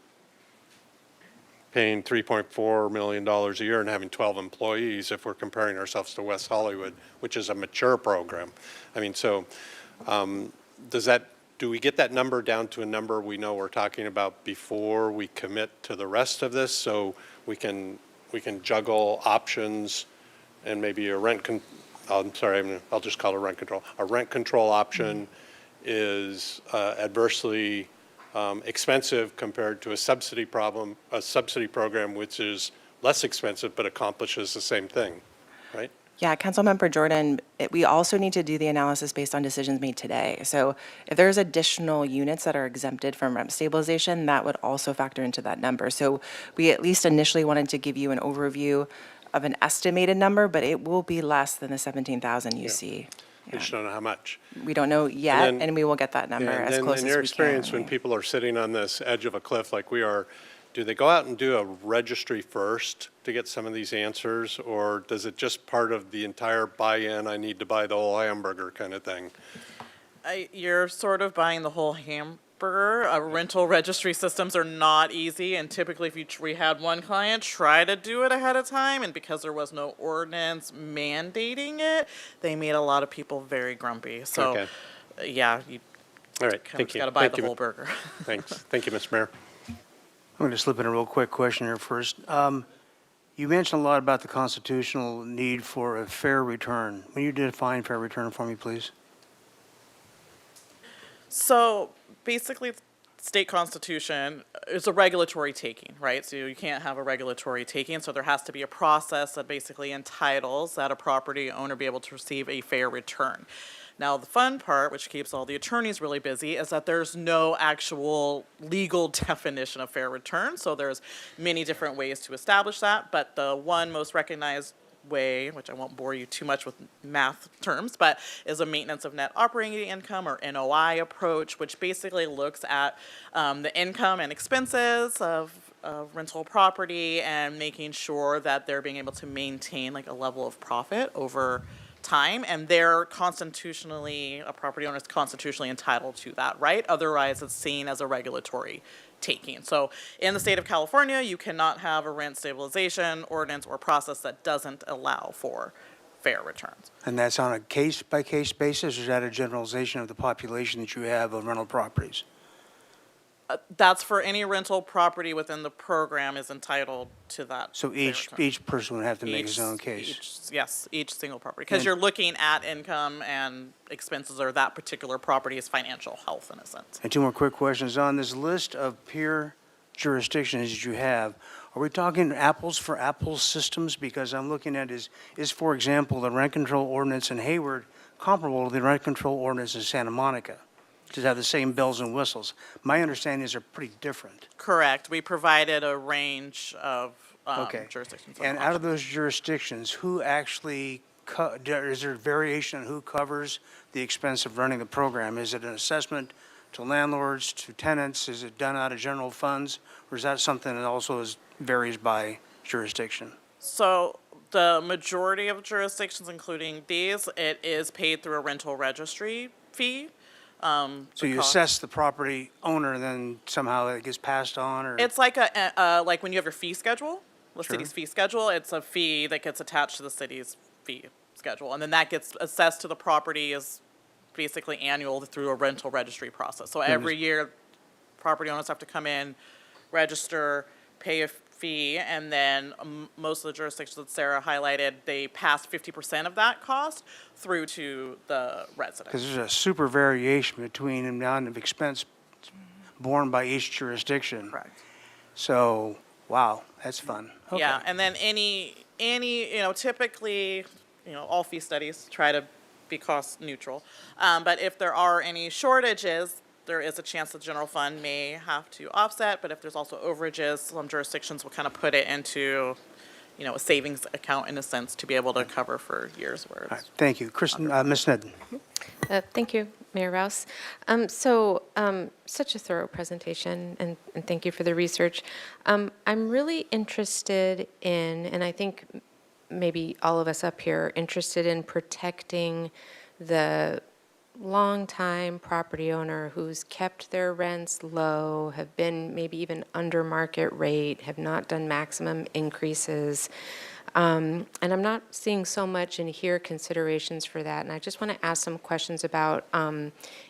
paying $3.4 million a year and having 12 employees if we're comparing ourselves to West Hollywood, which is a mature program? I mean, so Do we get that number down to a number we know we're talking about before we commit to the rest of this, so we can juggle options and maybe I'll just call it rent control. A rent control option is adversely expensive compared to a subsidy program which is less expensive but accomplishes the same thing, right? Yeah, Councilmember Jordan, we also need to do the analysis based on decisions made today. So if there's additional units that are exempted from rent stabilization, that would also factor into that number. So we at least initially wanted to give you an overview of an estimated number, but it will be less than the 17,000 you see. We just don't know how much. We don't know yet, then- and we will get that number Yeah, and as then close as we can. in your experience, when right? people are sitting on this edge of a cliff like we are, do they go out and do a registry first to get some of these answers, or does it just part of the entire buy-in, I need to buy the whole hamburger kind of thing? You're sort of buying the whole hamburger. Rental registry systems are not easy, and typically if we had one client try to do it ahead of time, and because there was no ordinance mandating it, they made a lot of people very grumpy. So, Okay. Yeah, you All right, kind of thank you. got to buy Thank the you. whole burger. Thanks. Thank you, Mr. Mayor. I'm going to slip in a real quick question here first. You mentioned a lot about the constitutional need for a fair return. Will you define fair return for me, please? So basically, state constitution is a regulatory taking, right? So you can't have a regulatory taking, so there has to be a process that basically entitles that a property owner be able to receive a fair return. Now, the fun part, which keeps all the attorneys really busy, is that there's no actual legal definition of fair return. So there's many different ways to establish that, but the one most recognized way, which I won't bore you too much with math terms, but is a maintenance of net operating income, or NOI approach, which basically looks at the income and expenses of rental property and making sure that they're being able to maintain like a level of profit over time, and they're constitutionally, a property owner is constitutionally entitled to that, right? Otherwise, it's seen as a regulatory taking. So in the state of California, you cannot have a rent stabilization ordinance or process that doesn't allow for fair returns. And that's on a case-by-case basis, or is that a generalization of the population that you have of rental properties? That's for any rental property within the program is entitled to that. So fair each return. person would have to make his own case? Yes, each single property, because And- you're looking at income and expenses, or that particular property's financial health in a sense. And two more quick questions. On this list of peer jurisdictions that you have, are we talking apples for apples systems? Because I'm looking at is, for example, the rent control ordinance in Hayward comparable to the rent control ordinance in Santa Monica? To have the same bells and whistles. My understanding is they're pretty different. Correct. We provided a range of Okay. jurisdictions. And out of those jurisdictions, who actually, is there variation on who covers the expense of running the program? Is it an assessment to landlords, to tenants? Is it done out of general funds? Or is that something that also varies by jurisdiction? So the majority of jurisdictions, including these, it is paid through a rental registry fee. So you assess the property owner, and then somehow it gets passed on, or? It's like like when you have your fee schedule, the Sure. city's fee schedule, it's a fee that gets attached to the city's fee schedule. And then that gets assessed to the property as basically annual through a rental registry process. So every year, property owners have to come in, register, pay a fee, and then most of the jurisdictions that Sarah highlighted, they pass 50% of that cost through to the resident. Because there's a super variation between the amount of expense borne by each jurisdiction. Correct. So, wow, that's fun. Okay. Yeah, and then any, typically, all fee studies try to be cost neutral. But if there are any shortages, there is a chance the general fund may have to offset, but if there's also overages, some jurisdictions will kind of put it into, a savings account in a sense to be able to cover for years where All right, it's. thank you. Kristen, Ms. Sneddon. Thank you, Mayor Rouse. Such a thorough presentation, and thank you for the research. I'm really interested in, and I think maybe all of us up here, interested in protecting the longtime property owner who's kept their rents low, have been maybe even under market rate, have not done maximum increases. And I'm not seeing so much in here considerations for that. And I just want to ask some questions about,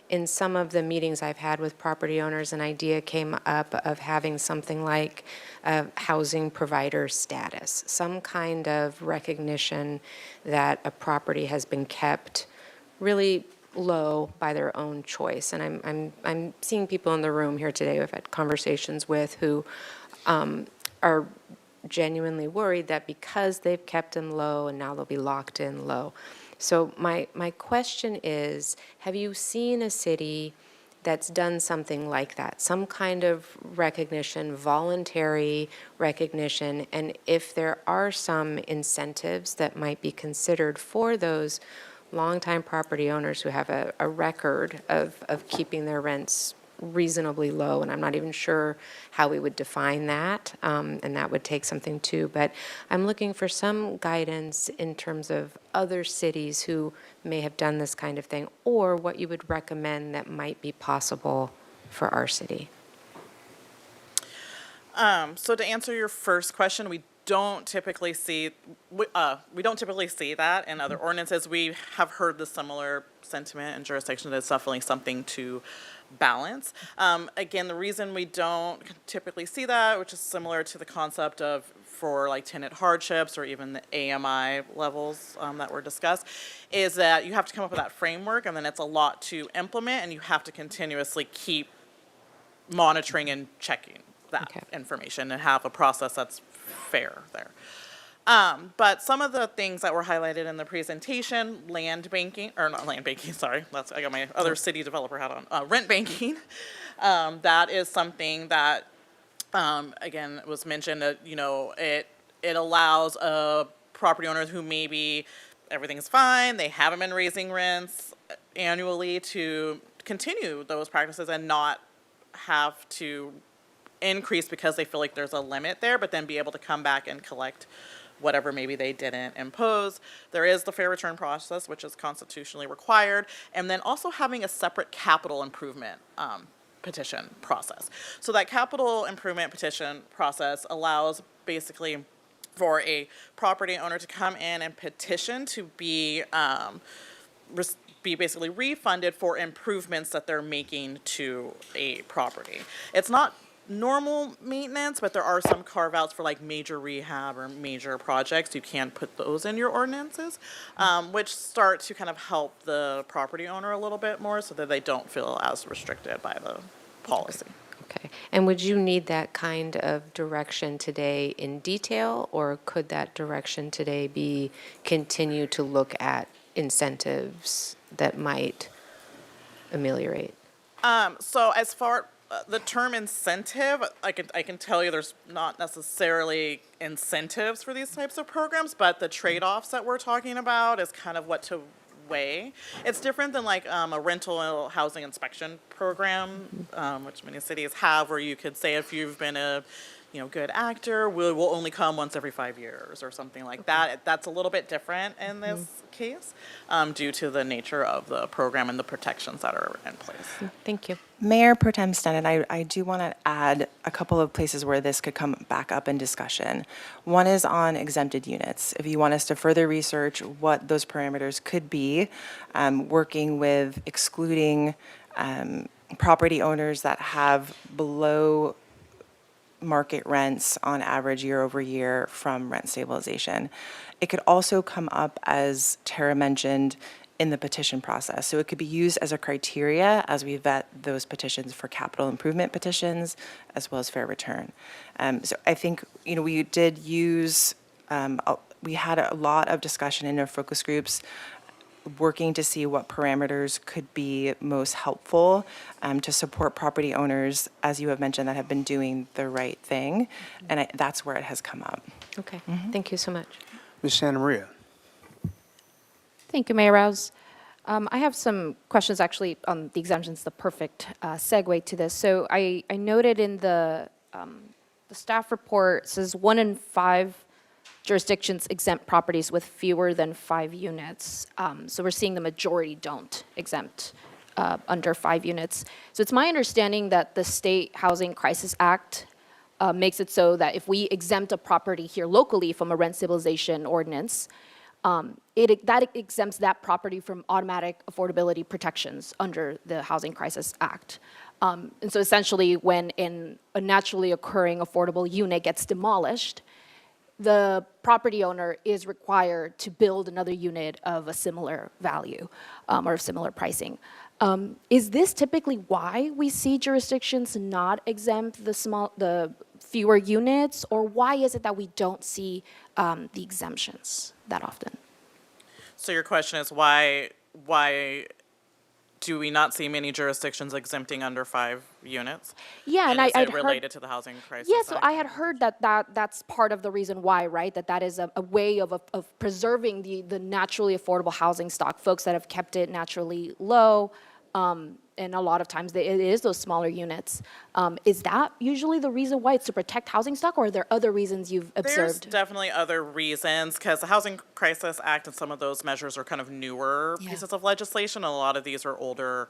in some of the meetings I've had with property owners, an idea came up of having something like a housing provider status, some kind of recognition that a property has been kept really low by their own choice. And I'm seeing people in the room here today who I've had conversations with who are genuinely worried that because they've kept them low and now they'll be locked in low. So my question is, have you seen a city that's done something like that, some kind of recognition, voluntary recognition, and if there are some incentives that might be considered for those longtime property owners who have a record of keeping their rents reasonably low, and I'm not even sure how we would define that, and that would take something too, but I'm looking for some guidance in terms of other cities who may have done this kind of thing, or what you would recommend that might be possible for our city. So to answer your first question, we don't typically see that in other ordinances. We have heard the similar sentiment in jurisdictions. It's definitely something to balance. Again, the reason we don't typically see that, which is similar to the concept of for like tenant hardships or even the AMI levels that were discussed, is that you have to come up with that framework, and then it's a lot to implement, and you have to continuously keep monitoring and checking that information and have a process that's fair there. But some of the things that were highlighted in the presentation, land banking, or not land banking, sorry, I got my other city developer hat on, rent banking. That is something that, again, was mentioned that, it allows a property owners who maybe everything's fine, they haven't been raising rents annually to continue those practices and not have to increase because they feel like there's a limit there, but then be able to come back and collect whatever maybe they didn't impose. There is the fair return process, which is constitutionally required, and then also having a separate capital improvement petition process. So that capital improvement petition process allows basically for a property owner to come in and petition to be basically refunded for improvements that they're making to a property. It's not normal maintenance, but there are some carve-outs for like major rehab or major projects. You can put those in your ordinances, which start to kind of help the property owner a little bit more so that they don't feel as restricted by the policy. Okay. And would you need that kind of direction today in detail, or could that direction today be continue to look at incentives that might ameliorate? So as far the term incentive, I can tell you there's not necessarily incentives for these types of programs, but the trade-offs that we're talking about is kind of what to weigh. It's different than like a rental housing inspection program, which many cities have, where you could say if you've been a good actor, we'll only come once every 5 years or something like that. That's a little bit different in this case due to the nature of the program and the protections that are in place. Thank you. Mayor Pro Tem Stenen, I do want to add a couple of places where this could come back up in discussion. One is on exempted units. If you want us to further research what those parameters could be, working with excluding property owners that have below market rents on average year over year from rent stabilization. It could also come up, as Tara mentioned, in the petition process. So it could be used as a criteria as we vet those petitions for capital improvement petitions as well as fair return. So I think, we did use, we had a lot of discussion in our focus groups working to see what parameters could be most helpful to support property owners, as you have mentioned, that have been doing the right thing. And that's where it has come up. Okay. Thank you so much. Ms. Santa Maria. Thank you, Mayor Rouse. I have some questions actually on the exemptions, the perfect segue to this. So I noted in the staff report, it says 1 in 5 jurisdictions exempt properties with fewer than 5 units. So we're seeing the majority don't exempt under 5 units. So it's my understanding that the State Housing Crisis Act makes it so that if we exempt a property here locally from a rent stabilization ordinance, that exempts that property from automatic affordability protections under the Housing Crisis Act. And so essentially, when a naturally occurring affordable unit gets demolished, the property owner is required to build another unit of a similar value or similar pricing. Is this typically why we see jurisdictions not exempt the fewer units, or why is it that we don't see the exemptions that often? So your question is why do we not see many jurisdictions exempting under 5 units? Yeah, and is I'd it heard, related to the housing crisis? yeah, so Act? I had heard that's part of the reason why, right? That is a way of preserving the naturally affordable housing stock, folks that have kept it naturally low, and a lot of times it is those smaller units. Is that usually the reason why? It's to protect housing stock, or are there other reasons you've observed? There's definitely other reasons, because the Housing Crisis Act and some of those measures are kind of newer pieces of legislation, and a lot of these are older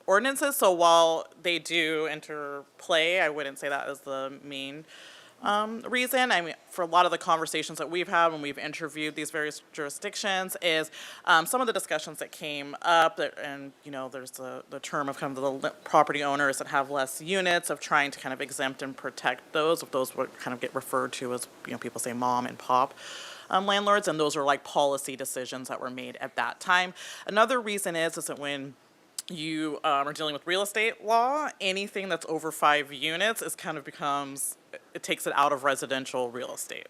ordinances. So while they do interplay, I wouldn't say that is the main reason. I mean, for a lot of the conversations that we've had when we've interviewed these various jurisdictions is some of the discussions that came up, and there's the term of kind of the property owners that have less units, of trying to kind of exempt and protect those, if those would kind of get referred to as, people say mom and pop landlords, and those are like policy decisions that were made at that time. Another reason is that when you are dealing with real estate law, anything that's over 5 units it takes it out of residential real estate.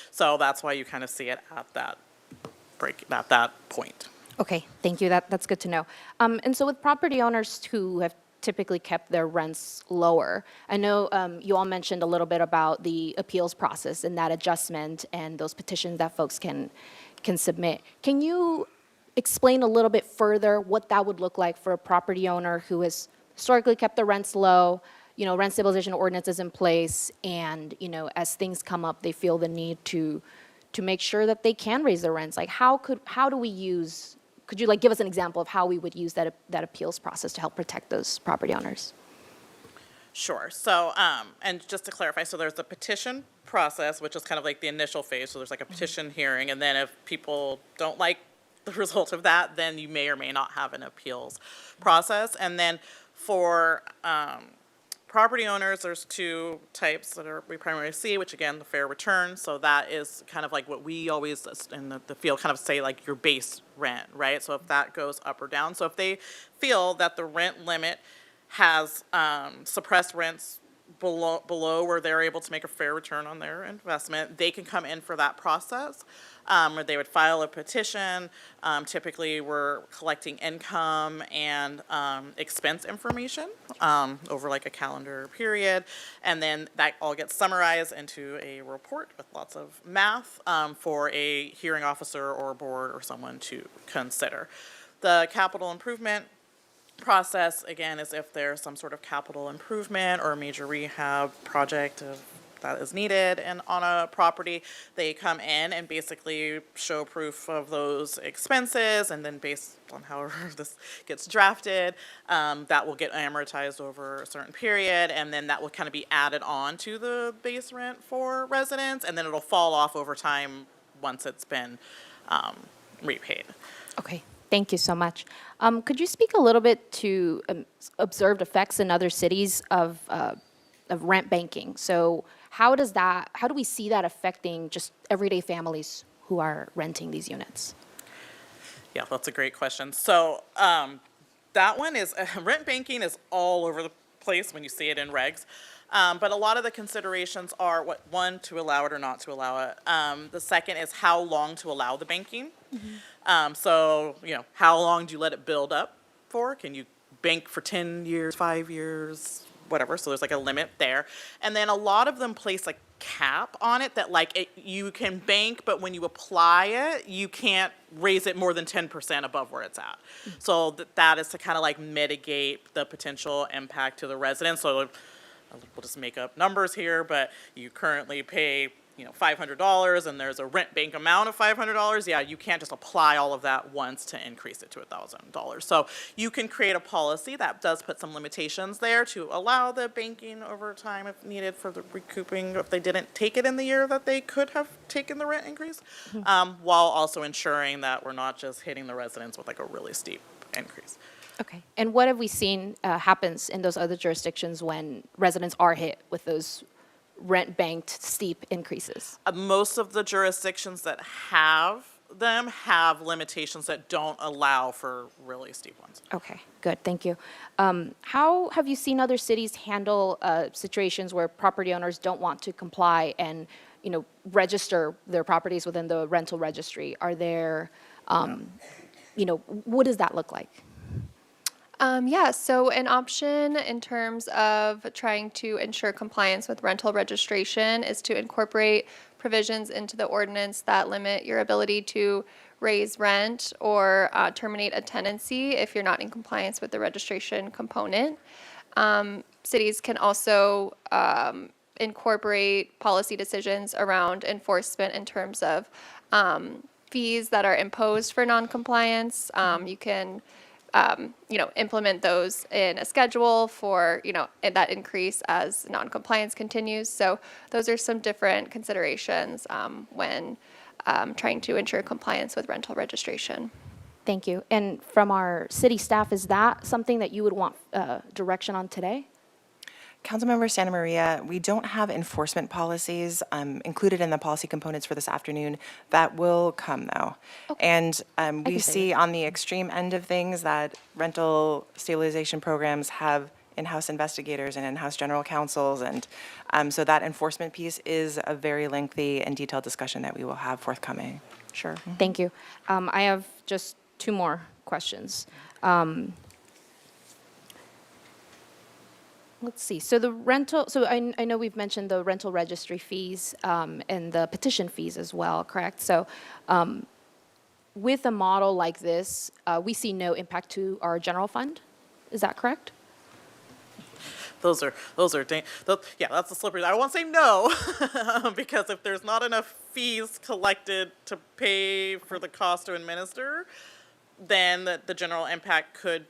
So that's why you kind of see it at that point. Okay, thank you. That's good to know. And so with property owners who have typically kept their rents lower, I know you all mentioned a little bit about the appeals process and that adjustment and those petitions that folks can submit. Can you explain a little bit further what that would look like for a property owner who has historically kept the rents low, rent stabilization ordinances in place, and, as things come up, they feel the need to make sure that they can raise their rents? Like, could you give us an example of how we would use that appeals process to help protect those property owners? Sure. So, and just to clarify, so there's the petition process, which is kind of like the initial phase. So there's like a petition hearing, and then if people don't like the result of that, then you may or may not have an appeals process. And then for property owners, there's 2 types that we primarily see, which again, the fair return. So that is kind of like what we always in the field kind of say, like your base rent, right? So if that goes up or down. So if they feel that the rent limit has suppressed rents below where they're able to make a fair return on their investment, they can come in for that process. Or they would file a petition. Typically, we're collecting income and expense information over like a calendar period, and then that all gets summarized into a report with lots of math for a hearing officer or board or someone to consider. The capital improvement process, again, is if there's some sort of capital improvement or a major rehab project that is needed on a property, they come in and basically show proof of those expenses, and then based on however this gets drafted, that will get amortized over a certain period, and then that will kind of be added on to the base rent for residents, and then it'll fall off over time once it's been repaid. Okay. Thank you so much. Could you speak a little bit to observed effects in other cities of rent banking? So how do we see that affecting just everyday families who are renting these units? Yeah, that's a great question. So that one is, rent banking is all over the place when you see it in regs. But a lot of the considerations are, one, to allow it or not to allow it. The second is how long to allow the banking. So, how long do you let it build up for? Can you bank for 10 years, 5 years, whatever? So there's like a limit there. And then a lot of them place a cap on it that you can bank, but when you apply it, you can't raise it more than 10% above where it's at. So that is to kind of mitigate the potential impact to the residents. So we'll just make up numbers here, but you currently pay $500 and there's a rent bank amount of $500, yeah, you can't just apply all of that once to increase it to $1,000. So you can create a policy that does put some limitations there to allow the banking over time if needed for the recouping if they didn't take it in the year that they could have taken the rent increase, while also ensuring that we're not just hitting the residents with like a really steep increase. Okay. And what have we seen happens in those other jurisdictions when residents are hit with those rent-banked steep increases? Most of the jurisdictions that have them have limitations that don't allow for really steep ones. Okay, good, thank you. How have you seen other cities handle situations where property owners don't want to comply and, register their properties within the rental registry? Are there, what does that look like? Yeah, so an option in terms of trying to ensure compliance with rental registration is to incorporate provisions into the ordinance that limit your ability to raise rent or terminate a tenancy if you're not in compliance with the registration component. Cities can also incorporate policy decisions around enforcement in terms of fees that are imposed for noncompliance. You can implement those in a schedule for, that increase as noncompliance continues. So those are some different considerations when trying to ensure compliance with rental registration. Thank you. And from our city staff, is that something that you would want direction on today? Councilmember Santa Maria, we don't have enforcement policies included in the policy components for this afternoon. That will come, though. Okay. And we see on the extreme end of things that rental stabilization programs have in-house investigators and in-house general counsels, and so that enforcement piece is a very lengthy and detailed discussion that we will have forthcoming. Sure. Thank you. I have just two more questions. Let's see. So the rental, so I know we've mentioned the rental registry fees and the petition fees as well, correct? So with a model like this, we see no impact to our general fund. Is that correct? Yeah, that's the slippery. I won't say no, because if there's not enough fees collected to pay for the cost to administer, then the general impact could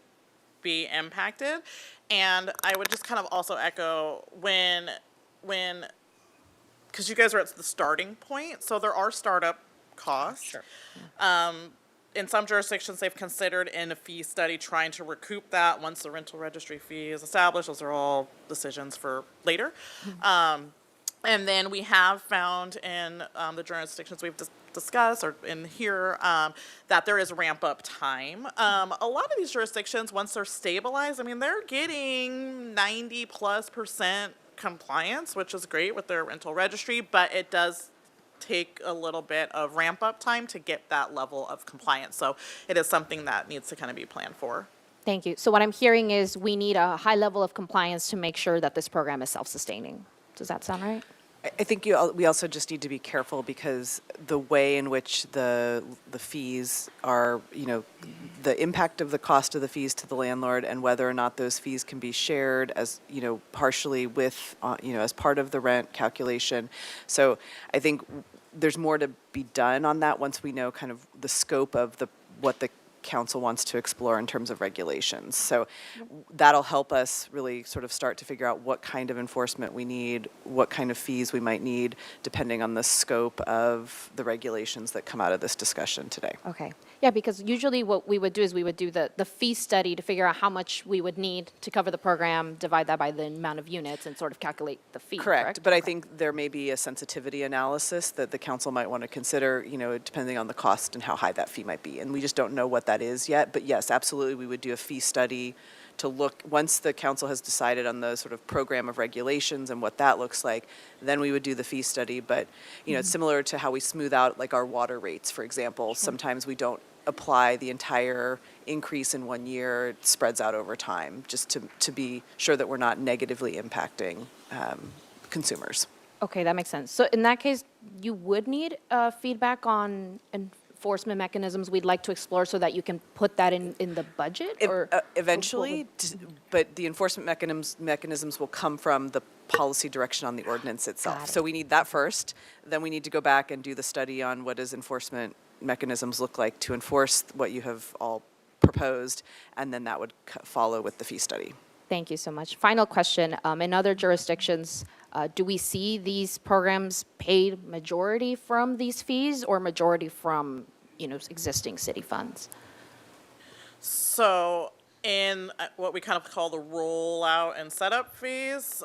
be impacted. And I would just kind of also echo because you guys are at the starting point, so there are startup costs. Sure. In some jurisdictions, they've considered in a fee study trying to recoup that once the rental registry fee is established. Those are all decisions for later. And then we have found in the jurisdictions we've discussed or in here that there is ramp up time. A lot of these jurisdictions, once they're stabilized, they're getting 90+% compliance, which is great with their rental registry, but it does take a little bit of ramp up time to get that level of compliance. So it is something that needs to kind of be planned for. Thank you. So what I'm hearing is we need a high level of compliance to make sure that this program is self-sustaining. Does that sound right? I think we also just need to be careful because the way in which the fees are, the impact of the cost of the fees to the landlord and whether or not those fees can be shared as, partially with, as part of the rent calculation. So I think there's more to be done on that once we know kind of the scope of what the council wants to explore in terms of regulations. So that'll help us really sort of start to figure out what kind of enforcement we need, what kind of fees we might need, depending on the scope of the regulations that come out of this discussion today. Okay. Yeah, because usually what we would do is we would do the fee study to figure out how much we would need to cover the program, divide that by the amount of units, and sort of calculate the fee, correct? But I think there may be a sensitivity analysis that the council might want to consider, depending on the cost and how high that fee might be. And we just don't know what that is yet. But yes, absolutely, we would do a fee study to look, once the council has decided on the sort of program of regulations and what that looks like, then we would do the fee study. But, it's similar to how we smooth out like our water rates, for example. Sometimes we don't apply the entire increase in 1 year. It spreads out over time, just to be sure that we're not negatively impacting consumers. Okay, that makes sense. So in that case, you would need feedback on enforcement mechanisms we'd like to explore so that you can put that in the budget? Or Eventually, but the enforcement mechanisms will come from the policy direction on the ordinance itself. Got it. So we need that first, then we need to go back and do the study on what does enforcement mechanisms look like to enforce what you have all proposed, and then that would follow with the fee study. Thank you so much. Final question. In other jurisdictions, do we see these programs paid majority from these fees or majority from, existing city funds? So in what we kind of call the rollout and setup fees,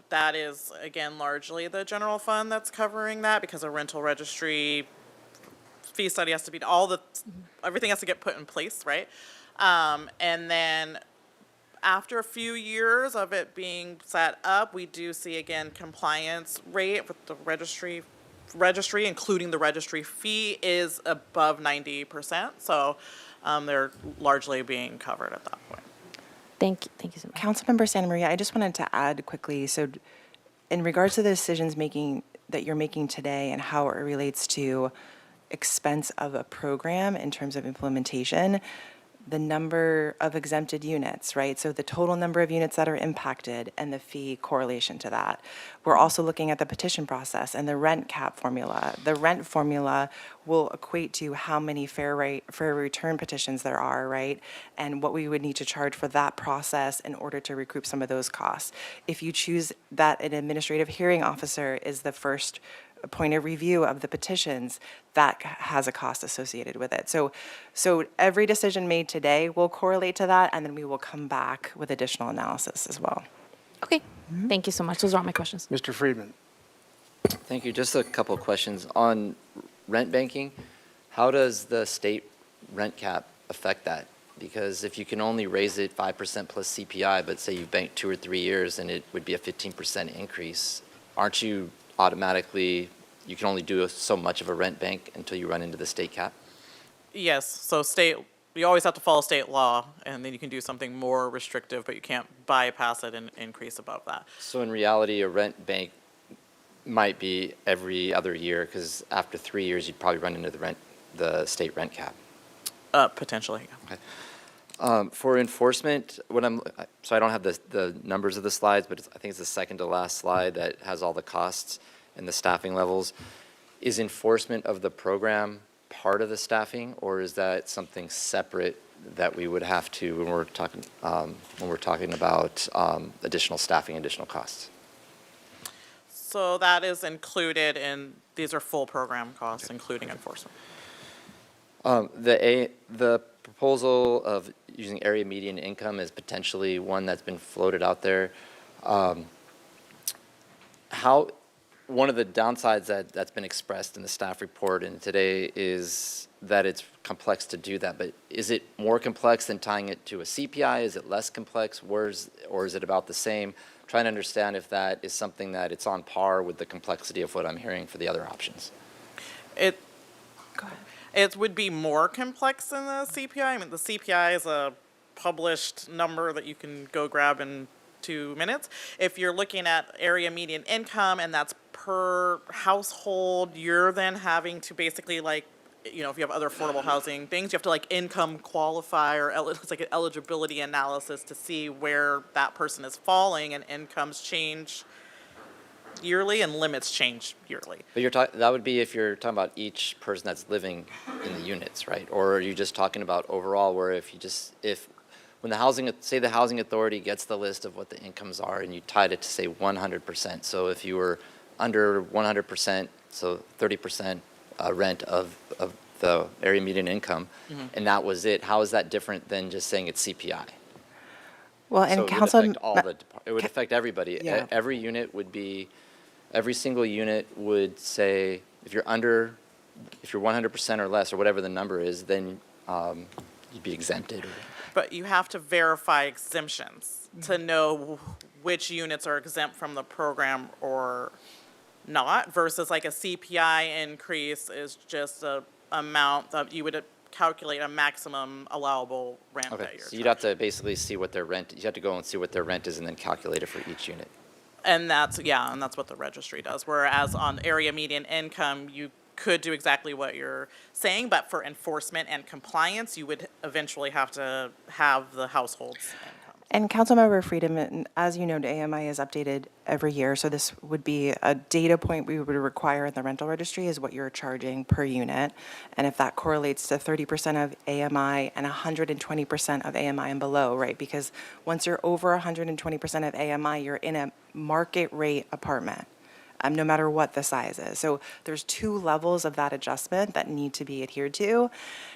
that is, again, largely the general fund that's covering that because a rental registry fee study has to be, everything has to get put in place, right? And then after a few years of it being set up, we do see, again, compliance rate with the registry, including the registry fee, is above 90%. So they're largely being covered at that point. Thank you so much. Councilmember Santa Maria, I just wanted to add quickly, so in regards to the decisions that you're making today and how it relates to expense of a program in terms of implementation, the number of exempted units, right? So the total number of units that are impacted and the fee correlation to that. We're also looking at the petition process and the rent cap formula. The rent formula will equate to how many fair return petitions there are, right? And what we would need to charge for that process in order to recoup some of those costs. If you choose that an administrative hearing officer is the first point of review of the petitions, that has a cost associated with it. So every decision made today will correlate to that, and then we will come back with additional analysis as well. Okay. Thank you so much. Those are all my questions. Mr. Friedman. Thank you. Just a couple of questions. On rent banking, how does the state rent cap affect that? Because if you can only raise it 5% plus CPI, but say you've banked 2 or 3 years and it would be a 15% increase, aren't you automatically, you can only do so much of a rent bank until you run into the state cap? Yes, so you always have to follow state law, and then you can do something more restrictive, but you can't bypass it and increase above that. So in reality, a rent bank might be every other year, because after 3 years, you'd probably run into the state rent cap. Potentially, yeah. Okay. For enforcement, so I don't have the numbers of the slides, but I think it's the second to last slide that has all the costs and the staffing levels. Is enforcement of the program part of the staffing, or is that something separate that we would have to when we're talking about additional staffing, additional costs? So that is included in, these are full program costs, including enforcement. The proposal of using area median income is potentially one that's been floated out there. One of the downsides that's been expressed in the staff report and today is that it's complex to do that, but is it more complex than tying it to a CPI? Is it less complex, or is it about the same? Trying to understand if that is something that it's on par with the complexity of what I'm hearing for the other options. Go ahead. It would be more complex than the CPI. I mean, the CPI is a published number that you can go grab in 2 minutes. If you're looking at area median income and that's per household, you're then having to basically if you have other affordable housing things, you have to income qualify, or it's like an eligibility analysis to see where that person is falling, and incomes change yearly and limits change yearly. But that would be if you're talking about each person that's living in the units, right? Or are you just talking about overall, where when the housing authority gets the list of what the incomes are and you tied it to say 100%. So if you were under 100%, so 30% rent of the area median income, and that was it, how is that different than just saying it's CPI? Well, and It would affect everybody. Yeah. Every single unit would say, if you're 100% or less, or whatever the number is, then you'd be exempted. But you have to verify exemptions to know which units are exempt from the program or not, versus a CPI increase is just a amount that you would calculate a maximum allowable rent that you're So you'd have to basically see what their rent, you have to go and see what their rent is and then calculate it for each unit. And that's what the registry does. Whereas on area median income, you could do exactly what you're saying, but for enforcement and compliance, you would eventually have to have the households. And Councilmember Friedman, as you know, the AMI is updated every year, so this would be a data point we would require in the rental registry is what you're charging per unit. And if that correlates to 30% of AMI and 120% of AMI and below, right? Because once you're over 120% of AMI, you're in a market rate apartment. No matter what the size is. So there's 2 levels of that adjustment that need to be adhered to.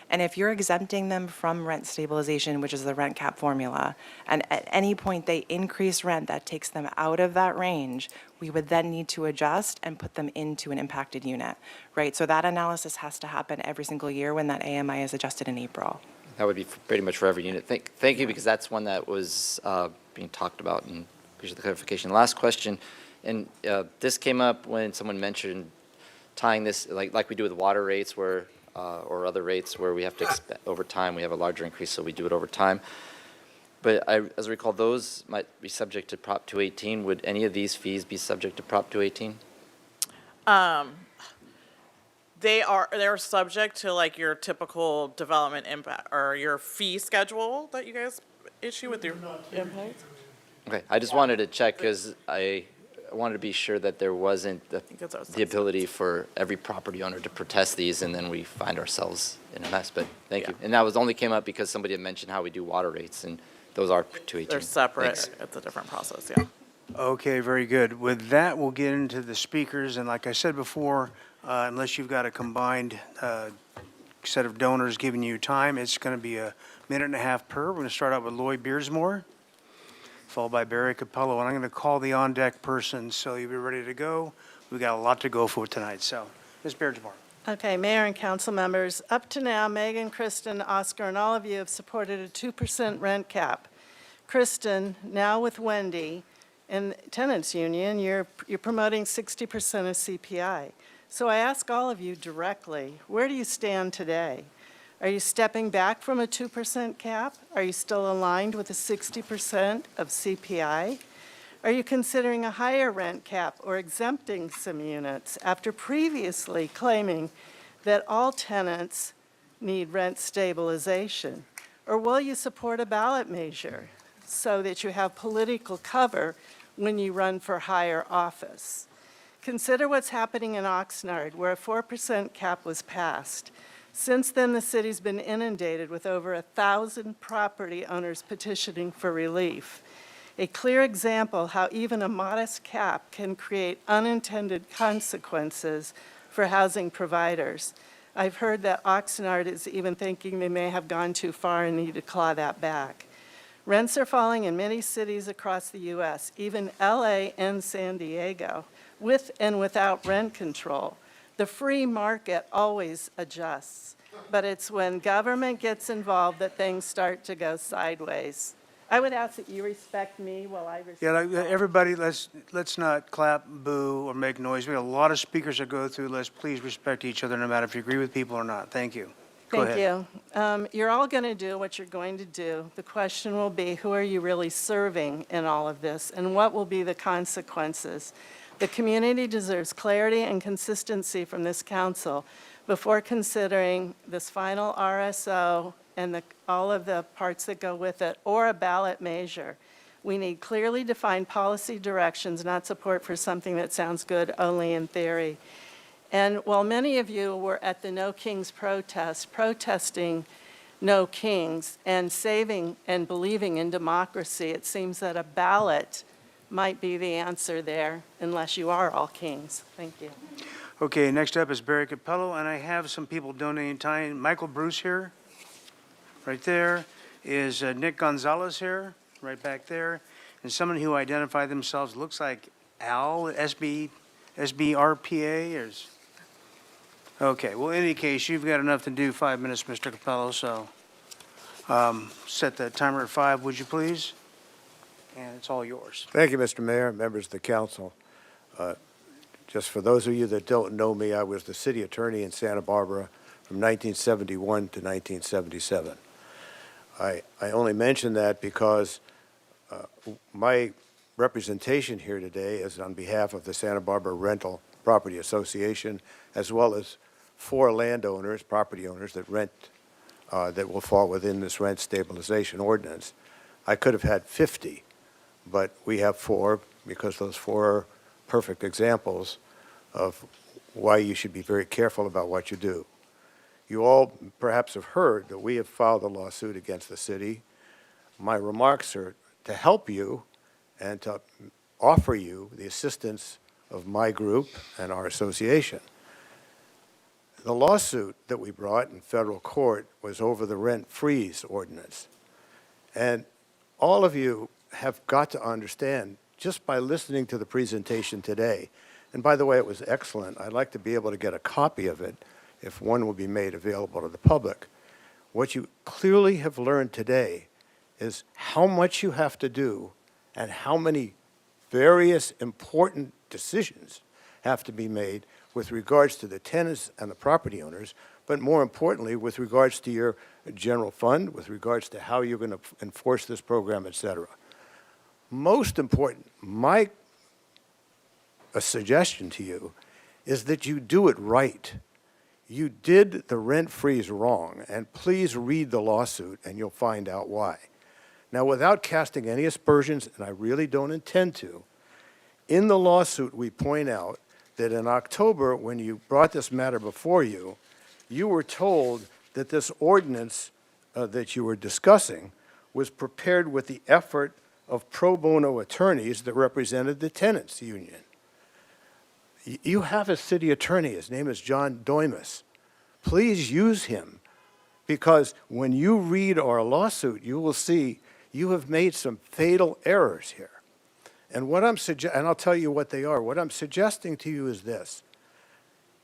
And if you're exempting them from rent stabilization, which is the rent cap formula, and at any point they increase rent that takes them out of that range, we would then need to adjust and put them into an impacted unit, right? So that analysis has to happen every single year when that AMI is adjusted in April. That would be pretty much for every unit. Thank you, because that's one that was being talked about, and appreciate the clarification. Last question, and this came up when someone mentioned tying this, like we do with water rates, where or other rates where we have to over time, we have a larger increase, so we do it over time. But as I recall, those might be subject to Prop 218. Would any of these fees be subject to Prop 218? They're subject to like your typical development impact or your fee schedule that you guys issue with your impact. Okay, I just wanted to check because I wanted to be sure that there wasn't the ability for every property owner to protest these, and then we find ourselves in a mess. But thank you. And that was only came up because somebody had mentioned how we do water rates, and those are 218. They're separate. Thanks. It's a different process, yeah. Okay, very good. With that, we'll get into the speakers, and like I said before, unless you've got a combined set of donors giving you time, it's going to be a minute and a half per. We're going to start out with Lloyd Beersmore, followed by Barry Capello, and I'm going to call the on-deck person, so you'll be ready to go. We've got a lot to go for tonight, so Ms. Beersmore. Okay, Mayor and council members, up to now, Megan, Kristen, Oscar, and all of you have supported a 2% rent cap. Kristen, now with Wendy and Tenants Union, you're promoting 60% of CPI. So I ask all of you directly, where do you stand today? Are you stepping back from a 2% cap? Are you still aligned with the 60% of CPI? Are you considering a higher rent cap or exempting some units after previously claiming that all tenants need rent stabilization? Or will you support a ballot measure so that you have political cover when you run for higher office? Consider what's happening in Oxnard, where a 4% cap was passed. Since then, the city's been inundated with over 1,000 property owners petitioning for relief. A clear example how even a modest cap can create unintended consequences for housing providers. I've heard that Oxnard is even thinking they may have gone too far and need to claw that back. Rents are falling in many cities across the U.S., even LA and San Diego, with and without rent control. The free market always adjusts, but it's when government gets involved that things start to go sideways. I would ask that you respect me while I respect. Yeah, everybody, let's not clap, boo, or make noise. We have a lot of speakers that go through. Let's please respect each other, no matter if you agree with people or not. Thank you. Go ahead. Thank you. You're all going to do what you're going to do. The question will be, who are you really serving in all of this, and what will be the consequences? The community deserves clarity and consistency from this council before considering this final RSO and all of the parts that go with it, or a ballot measure. We need clearly defined policy directions, not support for something that sounds good only in theory. And while many of you were at the No Kings protest, protesting No Kings and saving and believing in democracy, it seems that a ballot might be the answer there, unless you are all kings. Thank you. Okay, next up is Barry Capello, and I have some people donating time. Michael Bruce here, right there. Is Nick Gonzalez here, right back there. And someone who identified themselves, looks like Al, SBRPA. Okay, well, in any case, you've got enough to do, 5 minutes, Mr. Capello, so set the timer at 5, would you please? And it's all yours. Thank you, Mr. Mayor, members of the council. Just for those of you that don't know me, I was the city attorney in Santa Barbara from 1971 to 1977. I only mention that because my representation here today is on behalf of the Santa Barbara Rental Property Association, as well as 4 landowners, property owners that rent, that will fall within this rent stabilization ordinance. I could have had 50, but we have 4 because those 4 are perfect examples of why you should be very careful about what you do. You all perhaps have heard that we have filed a lawsuit against the city. My remarks are to help you and to offer you the assistance of my group and our association. The lawsuit that we brought in federal court was over the rent freeze ordinance. And all of you have got to understand, just by listening to the presentation today, and by the way, it was excellent. I'd like to be able to get a copy of it if one will be made available to the public. What you clearly have learned today is how much you have to do and how many various important decisions have to be made with regards to the tenants and the property owners, but more importantly, with regards to your general fund, with regards to how you're going to enforce this program, et cetera. Most important, a suggestion to you is that you do it right. You did the rent freeze wrong, and please read the lawsuit and you'll find out why. Now, without casting any aspersions, and I really don't intend to, in the lawsuit we point out that in October, when you brought this matter before you, you were told that this ordinance that you were discussing was prepared with the effort of pro bono attorneys that represented the tenants union. You have a city attorney. His name is John Doimus. Please use him, because when you read our lawsuit, you will see you have made some fatal errors here. And what and I'll tell you what they are. What I'm suggesting to you is this.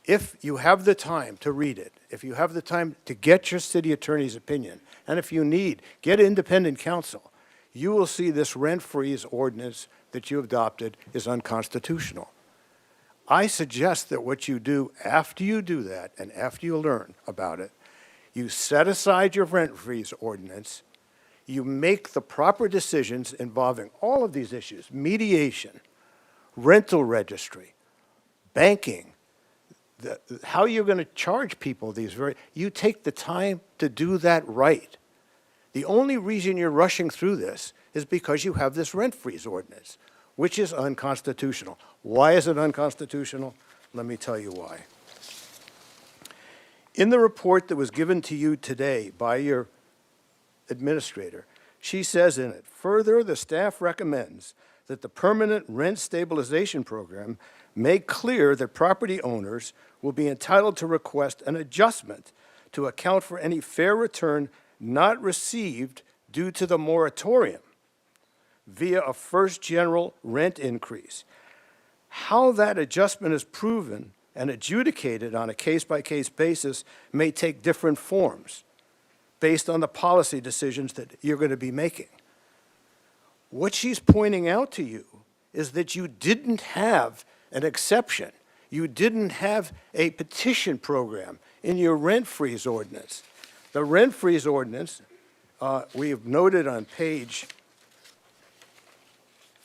If you have the time to read it, if you have the time to get your city attorney's opinion, and if you need, get independent counsel, you will see this rent freeze ordinance that you adopted is unconstitutional. I suggest that what you do after you do that, and after you learn about it, you set aside your rent freeze ordinance, you make the proper decisions involving all of these issues: mediation, rental registry, banking, how you're going to charge people you take the time to do that right. The only reason you're rushing through this is because you have this rent freeze ordinance, which is unconstitutional. Why is it unconstitutional? Let me tell you why. In the report that was given to you today by your administrator, she says in it, further, the staff recommends that the permanent rent stabilization program make clear that property owners will be entitled to request an adjustment to account for any fair return not received due to the moratorium via a first general rent increase. How that adjustment is proven and adjudicated on a case-by-case basis may take different forms based on the policy decisions that you're going to be making. What she's pointing out to you is that you didn't have an exception. You didn't have a petition program in your rent freeze ordinance. The rent freeze ordinance, we have noted on page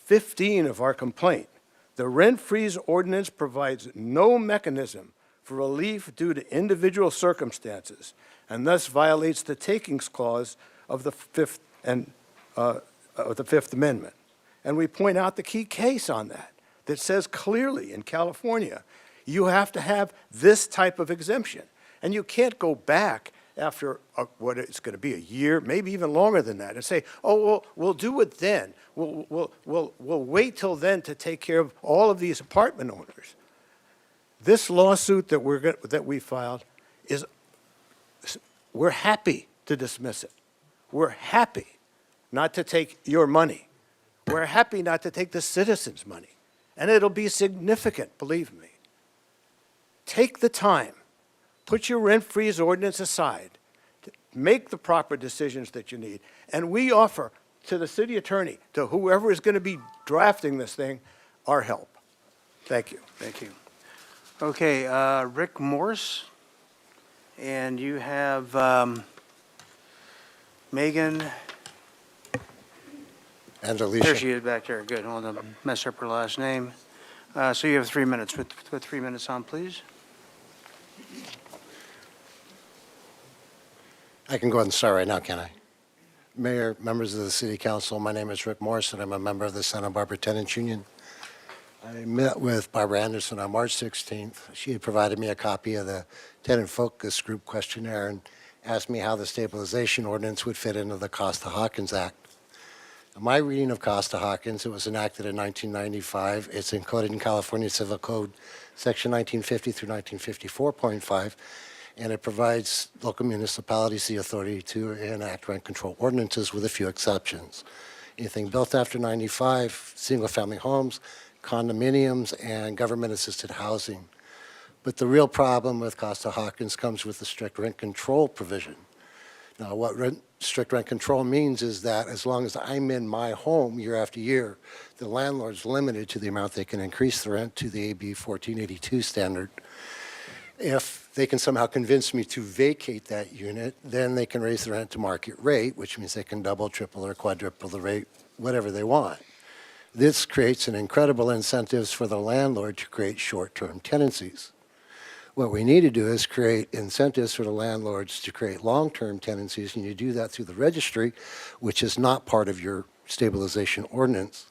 15 of our complaint, the rent freeze ordinance provides no mechanism for relief due to individual circumstances, and thus violates the takings clause of the Fifth Amendment. And we point out the key case on that says clearly in California, you have to have this type of exemption. And you can't go back after what it's going to be, a year, maybe even longer than that, and say, oh, well, we'll do it then. We'll wait till then to take care of all of these apartment owners. This lawsuit that we filed we're happy to dismiss it. We're happy not to take your money. We're happy not to take the citizens' money. And it'll be significant, believe me. Take the time. Put your rent freeze ordinance aside. Make the proper decisions that you need. And we offer to the city attorney, to whoever is going to be drafting this thing, our help. Thank you. Thank you. Okay, Rick Morse, and you have Megan. And There Alicia. she is back there. Good. I don't want to mess up her last name. So you have 3 minutes. Put 3 minutes on, please. I can go ahead and start right now, can I? Mayor, members of the City Council, my name is Rick Morrison. I'm a member of the Santa Barbara Tenants Union. I met with Barbara Anderson on March 16th. She had provided me a copy of the tenant focus group questionnaire and asked me how the stabilization ordinance would fit into the Costa-Hawkins Act. My reading of Costa-Hawkins, it was enacted in 1995. It's encoded in California Civil Code, Section 1950 through 1954.5, and it provides local municipalities the authority to enact rent control ordinances with a few exceptions. Anything built after 95, single-family homes, condominiums, and government-assisted housing. But the real problem with Costa-Hawkins comes with the strict rent control provision. Now, what strict rent control means is that as long as I'm in my home year after year, the landlord's limited to the amount they can increase the rent to the AB 1482 standard. If they can somehow convince me to vacate that unit, then they can raise the rent to market rate, which means they can double, triple, or quadruple the rate, whatever they want. This creates an incredible incentives for the landlord to create short-term tenancies. What we need to do is create incentives for the landlords to create long-term tenancies, and you do that through the registry, which is not part of your stabilization ordinance.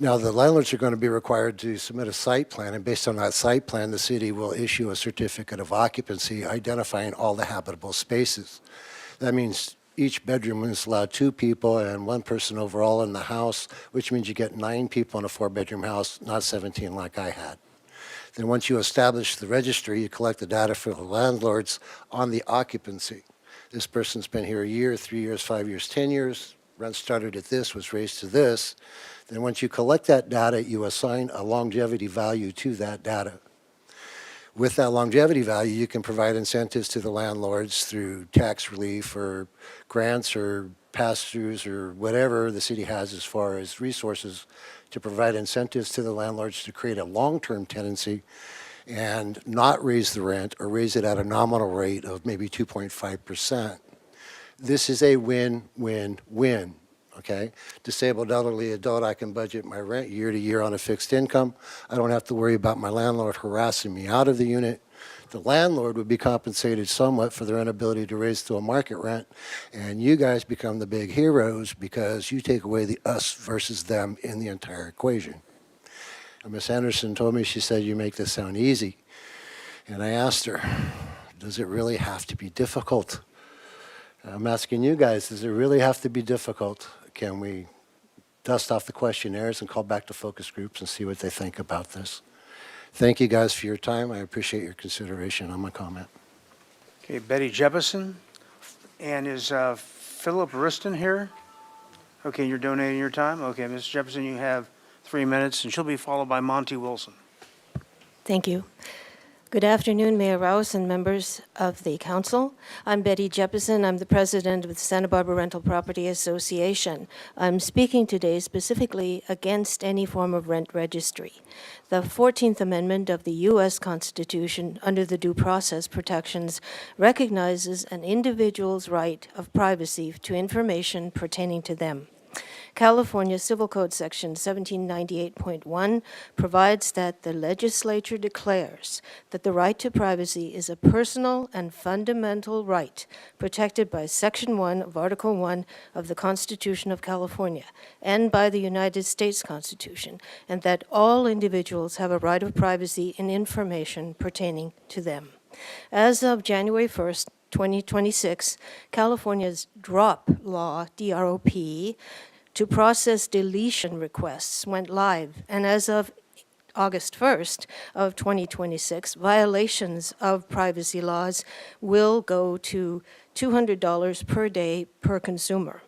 Now, the landlords are going to be required to submit a site plan, and based on that site plan, the city will issue a certificate of occupancy identifying all the habitable spaces. That means each bedroom is allowed 2 people and 1 person overall in the house, which means you get 9 people in a 4-bedroom house, not 17 like I had. Then once you establish the registry, you collect the data for the landlords on the occupancy. This person's been here a year, 3 years, 5 years, 10 years. Rent started at this, was raised to this. Then once you collect that data, you assign a longevity value to that data. With that longevity value, you can provide incentives to the landlords through tax relief or grants or pass-throughs or whatever the city has as far as resources to provide incentives to the landlords to create a long-term tenancy and not raise the rent or raise it at a nominal rate of maybe 2.5%. This is a win-win-win, okay? Disabled elderly adult, I can budget my rent year to year on a fixed income. I don't have to worry about my landlord harassing me out of the unit. The landlord would be compensated somewhat for their inability to raise to a market rent, and you guys become the big heroes because you take away the us versus them in the entire equation. And Ms. Anderson told me, she said, you make this sound easy. And I asked her, does it really have to be difficult? I'm asking you guys, does it really have to be difficult? Can we dust off the questionnaires and call back to focus groups and see what they think about this? Thank you guys for your time. I appreciate your consideration on my comment. Okay, Betty Jepison. And is Philip Riston here? Okay, you're donating your time? Okay, Ms. Jepison, you have 3 minutes, and she'll be followed by Monty Wilson. Thank you. Good afternoon, Mayor Rouse and members of the council. I'm Betty Jepison. I'm the president of the Santa Barbara Rental Property Association. I'm speaking today specifically against any form of rent registry. The 14th Amendment of the U.S. Constitution, under the due process protections, recognizes an individual's right of privacy to information pertaining to them. California Civil Code Section 1798.1 provides that the legislature declares that the right to privacy is a personal and fundamental right protected by Section 1 of Article 1 of the Constitution of California and by the United States Constitution, and that all individuals have a right of privacy in information pertaining to them. As of January 1st, 2026, California's DROP law, D-R-O-P, to process deletion requests went live, and as of August 1st of 2026, violations of privacy laws will go to $200 per day per consumer.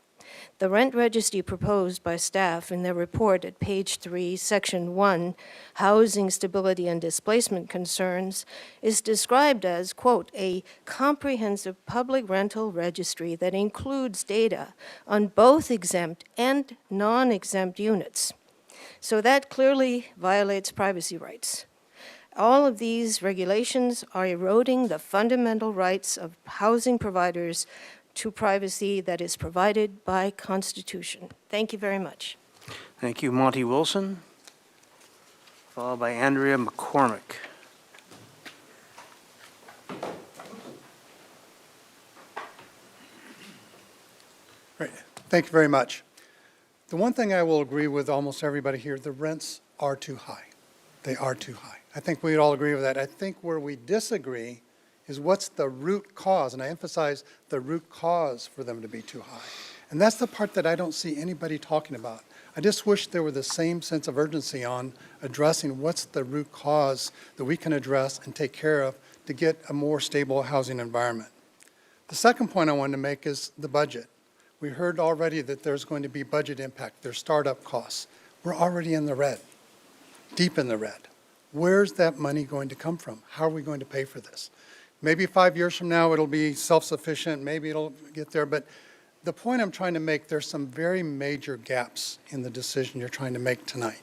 The rent registry proposed by staff in their report at page 3, section 1, Housing Stability and Displacement Concerns, is described as, quote, a comprehensive public rental registry that includes data on both exempt and non-exempt units. So that clearly violates privacy rights. All of these regulations are eroding the fundamental rights of housing providers to privacy that is provided by Constitution. Thank you very much. Thank you, Monty Wilson, followed by Andrea McCormick. Thank you very much. The one thing I will agree with almost everybody here, the rents are too high. They are too high. I think we'd all agree with that. I think where we disagree is what's the root cause, and I emphasize the root cause for them to be too high. And that's the part that I don't see anybody talking about. I just wish there were the same sense of urgency on addressing what's the root cause that we can address and take care of to get a more stable housing environment. The second point I wanted to make is the budget. We heard already that there's going to be budget impact, there's startup costs. We're already in the red, deep in the red. Where's that money going to come from? How are we going to pay for this? Maybe 5 years from now it'll be self-sufficient, maybe it'll get there, but the point I'm trying to make, there's some very major gaps in the decision you're trying to make tonight.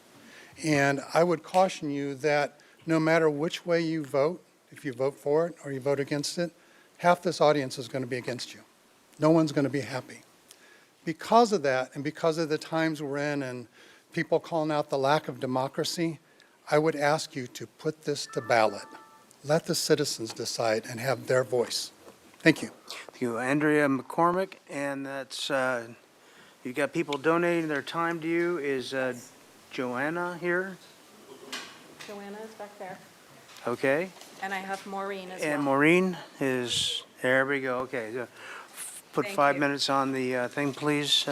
And I would caution you that no matter which way you vote, if you vote for it or you vote against it, half this audience is going to be against you. No one's going to be happy. Because of that, and because of the times we're in and people calling out the lack of democracy, I would ask you to put this to ballot. Let the citizens decide and have their voice. Thank you. Thank you, Andrea McCormick, and that's, you got people donating their time to you. Is Joanna here? Joanna is back there. Okay. And I have Maureen as well. And Maureen is, there we go, okay. Put Thank 5 you. minutes on the thing, please.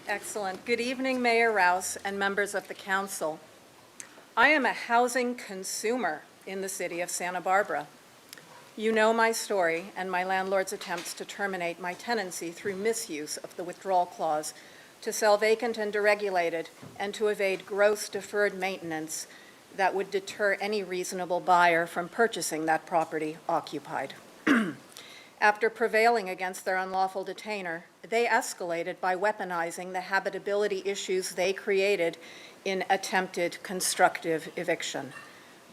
Excellent. Good evening, Mayor Rouse and members of the council. I am a housing consumer in the city of Santa Barbara. You know my story and my landlord's attempts to terminate my tenancy through misuse of the withdrawal clause, to sell vacant and deregulated, and to evade gross deferred maintenance that would deter any reasonable buyer from purchasing that property occupied. After prevailing against their unlawful detainer, they escalated by weaponizing the habitability issues they created in attempted constructive eviction.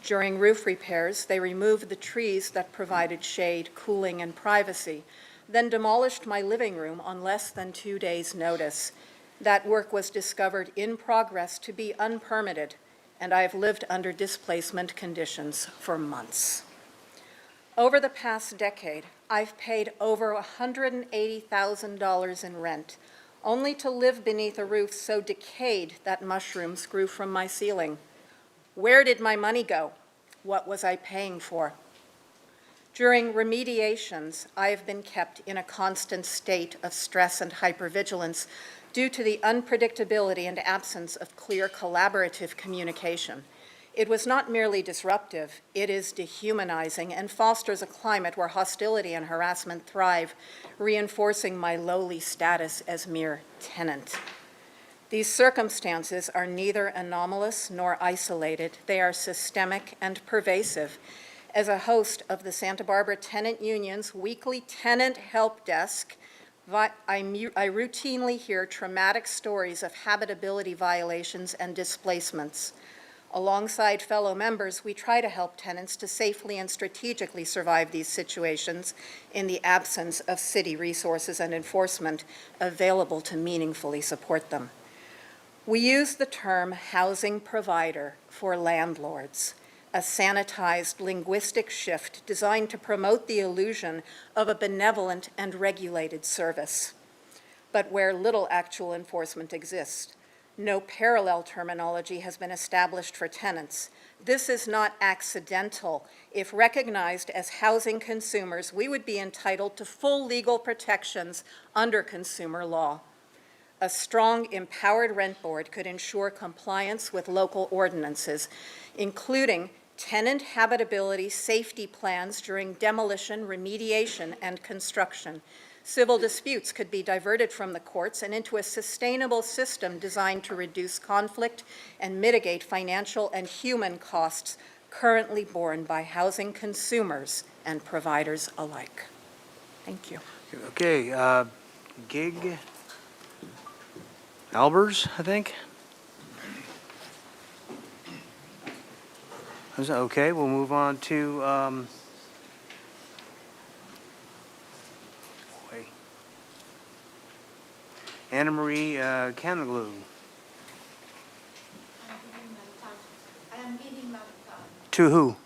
During roof repairs, they removed the trees that provided shade, cooling, and privacy, then demolished my living room on less than 2 days' notice. That work was discovered in progress to be unpermitted, and I have lived under displacement conditions for months. Over the past decade, I've paid over $180,000 in rent, only to live beneath a roof so decayed that mushrooms grew from my ceiling. Where did my money go? What was I paying for? During remediations, I have been kept in a constant state of stress and hypervigilance due to the unpredictability and absence of clear collaborative communication. It was not merely disruptive, it is dehumanizing and fosters a climate where hostility and harassment thrive, reinforcing my lowly status as mere tenant. These circumstances are neither anomalous nor isolated. They are systemic and pervasive. As a host of the Santa Barbara Tenant Union's weekly tenant help desk, I routinely hear traumatic stories of habitability violations and displacements. Alongside fellow members, we try to help tenants to safely and strategically survive these situations in the absence of city resources and enforcement available to meaningfully support them. We use the term housing provider for landlords, a sanitized linguistic shift designed to promote the illusion of a benevolent and regulated service. But where little actual enforcement exists, no parallel terminology has been established for tenants. This is not accidental. If recognized as housing consumers, we would be entitled to full legal protections under consumer law. A strong, empowered rent board could ensure compliance with local ordinances, including tenant habitability safety plans during demolition, remediation, and construction. Civil disputes could be diverted from the courts and into a sustainable system designed to reduce conflict and mitigate financial and human costs currently borne by housing consumers and providers alike. Thank you. Okay, Gig Albers, I think. Okay, we'll move on to Anna Marie Caniglu. To who?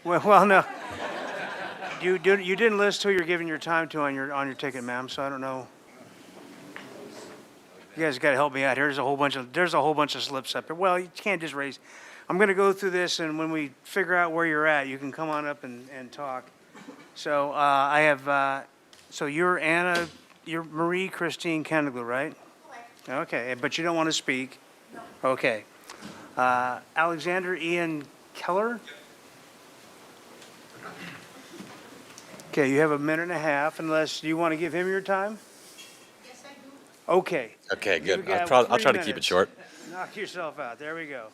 Well, no. You didn't list who you're giving your time to on your ticket, ma'am, so I don't know. You guys got to help me out here. There's a whole bunch of slips up here. Well, you can't just raise. I'm going to go through this, and when we figure out where you're at, you can come on up and talk. So I have, so you're Marie Christine Kendall, right? Okay, but you don't want to speak? No. Okay. Alexander Ian Keller? Okay, you have a minute and a half, unless you want to give him your time? Yes, I do. Okay. Okay, You've good. got I'll 3 try to keep it minutes. short. Knock yourself out. There we go.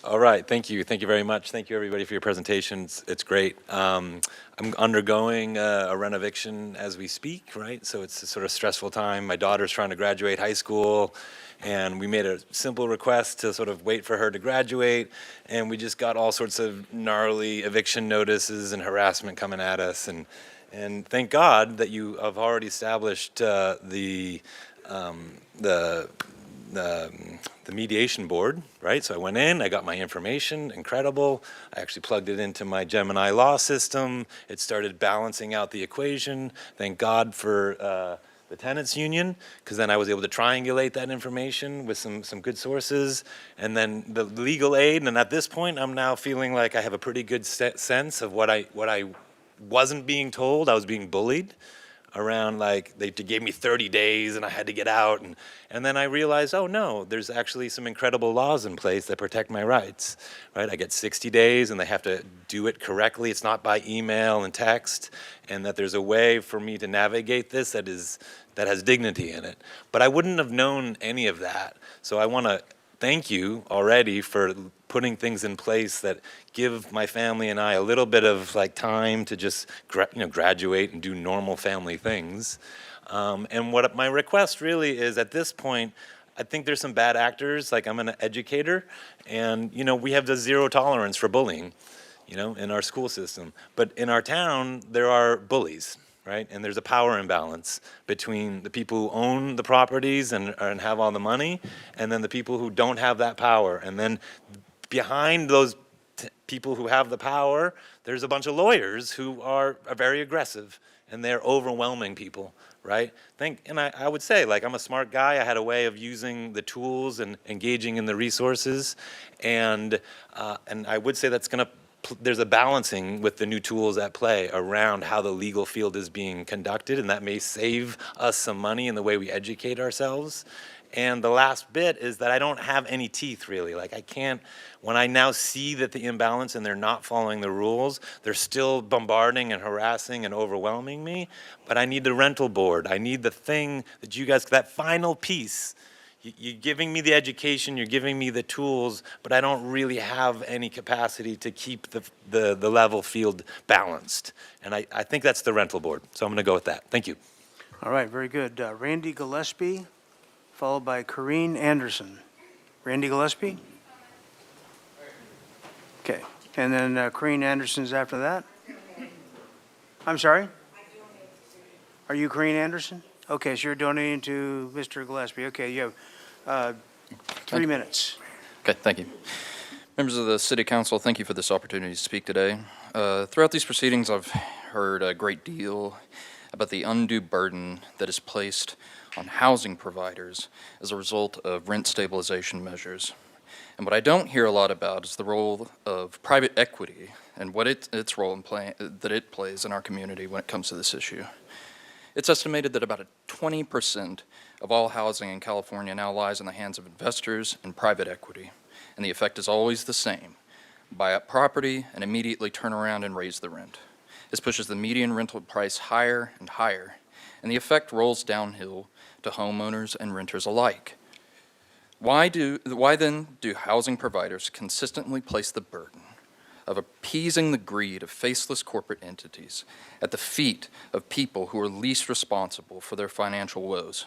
All right, thank you. Thank you very much. Thank you, everybody, for your presentations. It's great. I'm undergoing a renoviction as we speak, right? So it's a sort of stressful time. My daughter's trying to graduate high school, and we made a simple request to sort of wait for her to graduate, and we just got all sorts of gnarly eviction notices and harassment coming at us. And thank God that you have already established the mediation board, right? So I went in, I got my information, incredible. I actually plugged it into my Gemini law system. It started balancing out the equation. Thank God for the tenants union, because then I was able to triangulate that information with some good sources. And then the legal aid, and at this point, I'm now feeling like I have a pretty good sense of what I wasn't being told. I was being bullied around, like, they gave me 30 days and I had to get out. And then I realized, oh no, there's actually some incredible laws in place that protect my rights, right? I get 60 days and they have to do it correctly. It's not by email and text, and that there's a way for me to navigate this that has dignity in it. But I wouldn't have known any of that. So I want to thank you already for putting things in place that give my family and I a little bit of like time to just graduate and do normal family things. And what my request really is, at this point, I think there's some bad actors. Like, I'm an educator, and we have the zero tolerance for bullying, in our school system. But in our town, there are bullies, right? And there's a power imbalance between the people who own the properties and have all the money, and then the people who don't have that power. And then behind those people who have the power, there's a bunch of lawyers who are very aggressive, and they're overwhelming people, right? And I would say, like, I'm a smart guy. I had a way of using the tools and engaging in the resources, and I would say there's a balancing with the new tools at play around how the legal field is being conducted, and that may save us some money in the way we educate ourselves. And the last bit is that I don't have any teeth, really. Like, I can't, when I now see that the imbalance and they're not following the rules, they're still bombarding and harassing and overwhelming me, but I need the rental board. I need the thing that you guys, that final piece. You're giving me the education, you're giving me the tools, but I don't really have any capacity to keep the level field balanced. And I think that's the rental board, so I'm going to go with that. Thank you. All right, very good. Randy Gillespie, followed by Corrine Anderson. Randy Gillespie? Okay, and then Corrine Anderson's after that? I'm sorry? Are you Corrine Anderson? Okay, so you're donating to Mr. Gillespie. Okay, you have 3 minutes. Okay, thank you. Members of the City Council, thank you for this opportunity to speak today. Throughout these proceedings, I've heard a great deal about the undue burden that is placed on housing providers as a result of rent stabilization measures. And what I don't hear a lot about is the role of private equity and what its role that it plays in our community when it comes to this issue. It's estimated that about 20% of all housing in California now lies in the hands of investors and private equity, and the effect is always the same: buy up property and immediately turn around and raise the rent. This pushes the median rental price higher and higher, and the effect rolls downhill to homeowners and renters alike. Why then do housing providers consistently place the burden of appeasing the greed of faceless corporate entities at the feet of people who are least responsible for their financial woes?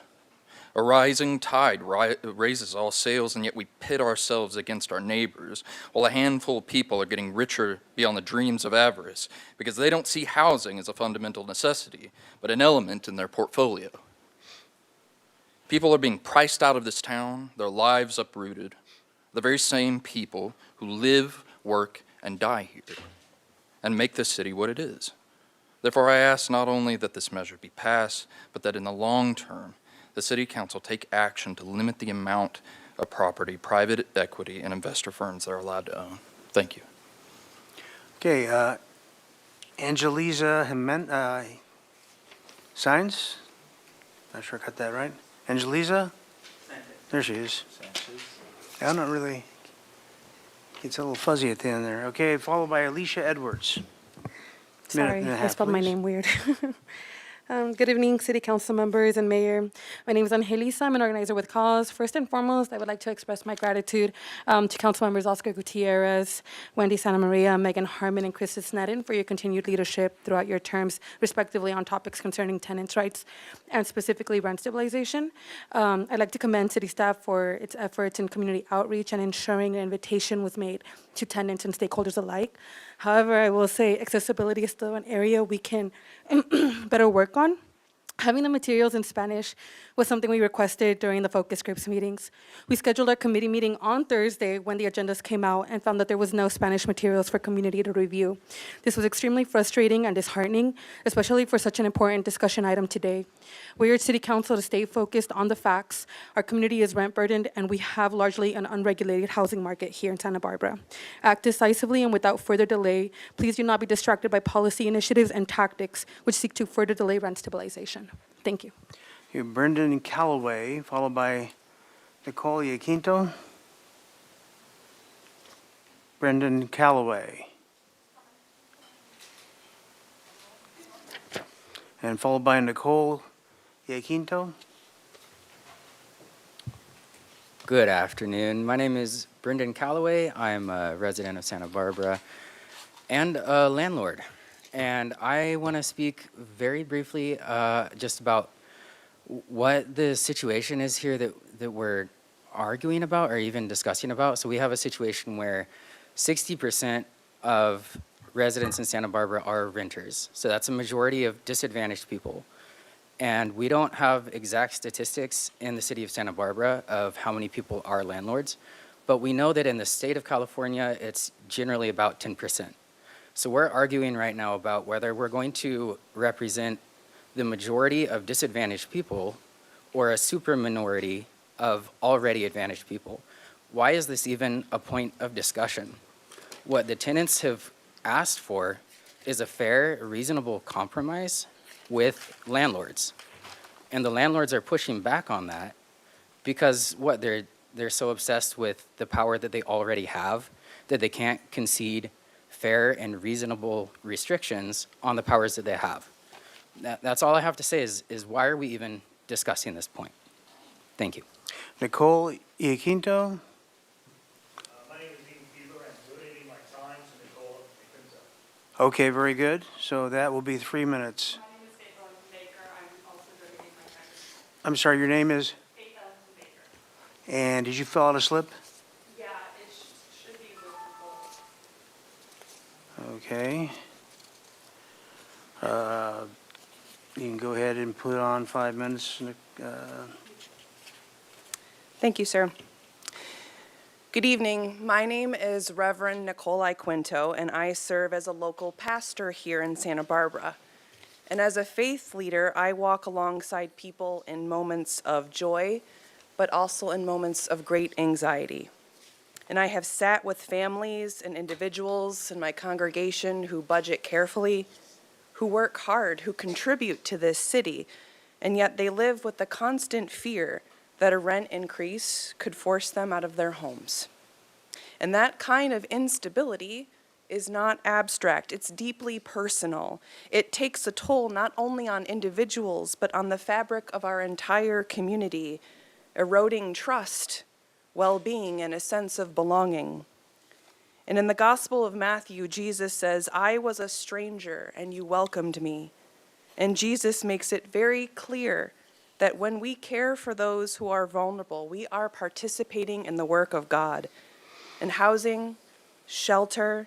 A rising tide raises all sails, and yet we pit ourselves against our neighbors, while a handful of people are getting richer beyond the dreams of avarice because they don't see housing as a fundamental necessity, but an element in their portfolio. People are being priced out of this town, their lives uprooted, the very same people who live, work, and die here, and make this city what it is. Therefore, I ask not only that this measure be passed, but that in the long term, the City Council take action to limit the amount of property private equity and investor firms are allowed to own. Thank you. Okay, Angelisa Signs? Not sure I got that right. Angelisa? There she is. I'm not really, it's a little fuzzy at the end there. Okay, followed by Alicia Edwards. Sorry, Minute and a I half, spelled my please. name weird. Good evening, City Council members and Mayor. My name is Angelisa. I'm an organizer with Cause. First and foremost, I would like to express my gratitude to Council members Oscar Gutierrez, Wendy Santa Maria, Megan Harmon, and Krista Sneddon for your continued leadership throughout your terms, respectively, on topics concerning tenants' rights and specifically rent stabilization. I'd like to commend city staff for its efforts in community outreach and ensuring an invitation was made to tenants and stakeholders alike. However, I will say accessibility is still an area we can better work on. Having the materials in Spanish was something we requested during the focus groups meetings. We scheduled our committee meeting on Thursday when the agendas came out and found that there was no Spanish materials for community to review. This was extremely frustrating and disheartening, especially for such an important discussion item today. We urge City Council to stay focused on the facts. Our community is rent burdened and we have largely an unregulated housing market here in Santa Barbara. Act decisively and without further delay. Please do not be distracted by policy initiatives and tactics which seek to further delay rent stabilization. Thank you. Okay, Brendan Calloway, followed by Nicole Iaquinto. Brendan Calloway. And followed by Nicole Iaquinto. Good afternoon. My name is Brendan Calloway. I'm a resident of Santa Barbara and a landlord. And I want to speak very briefly just about what the situation is here that we're arguing about or even discussing about. So we have a situation where 60% of residents in Santa Barbara are renters. So that's a majority of disadvantaged people. And we don't have exact statistics in the city of Santa Barbara of how many people are landlords, but we know that in the state of California, it's generally about 10%. So we're arguing right now about whether we're going to represent the majority of disadvantaged people or a super minority of already advantaged people. Why is this even a point of discussion? What the tenants have asked for is a fair, reasonable compromise with landlords. And the landlords are pushing back on that because they're so obsessed with the power that they already have that they can't concede fair and reasonable restrictions on the powers that they have. That's all I have to say is why are we even discussing this point? Thank you. Nicole Iaquinto. Okay, very good. So that will be 3 minutes. I'm sorry, your name is? And did you fill out a slip? Yeah, it should be visible. Okay. You can go ahead and put on 5 minutes. Thank you, sir. Good evening. My name is Reverend Nicole Quinto, and I serve as a local pastor here in Santa Barbara. And as a faith leader, I walk alongside people in moments of joy, but also in moments of great anxiety. And I have sat with families and individuals in my congregation who budget carefully, who work hard, who contribute to this city, and yet they live with the constant fear that a rent increase could force them out of their homes. And that kind of instability is not abstract, it's deeply personal. It takes a toll not only on individuals, but on the fabric of our entire community, eroding trust, well-being, and a sense of belonging. And in the Gospel of Matthew, Jesus says, "I was a stranger and you welcomed me." And Jesus makes it very clear that when we care for those who are vulnerable, we are participating in the work of God. And housing, shelter,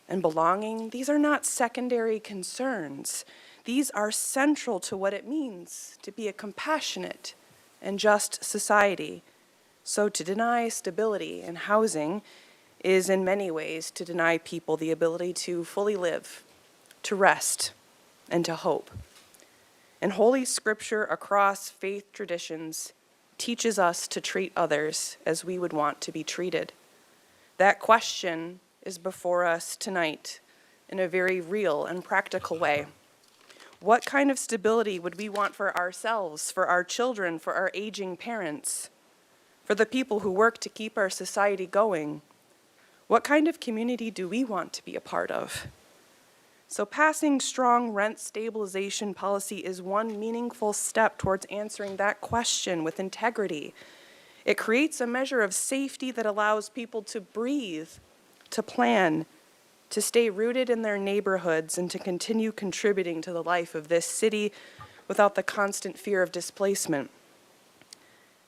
and belonging, these are not secondary concerns. These are central to what it means to be a compassionate and just society. So to deny stability in housing is in many ways to deny people the ability to fully live, to rest, and to hope. And Holy Scripture across faith traditions teaches us to treat others as we would want to be treated. That question is before us tonight in a very real and practical way. What kind of stability would we want for ourselves, for our children, for our aging parents, for the people who work to keep our society going? What kind of community do we want to be a part of? So passing strong rent stabilization policy is one meaningful step towards answering that question with integrity. It creates a measure of safety that allows people to breathe, to plan, to stay rooted in their neighborhoods, and to continue contributing to the life of this city without the constant fear of displacement.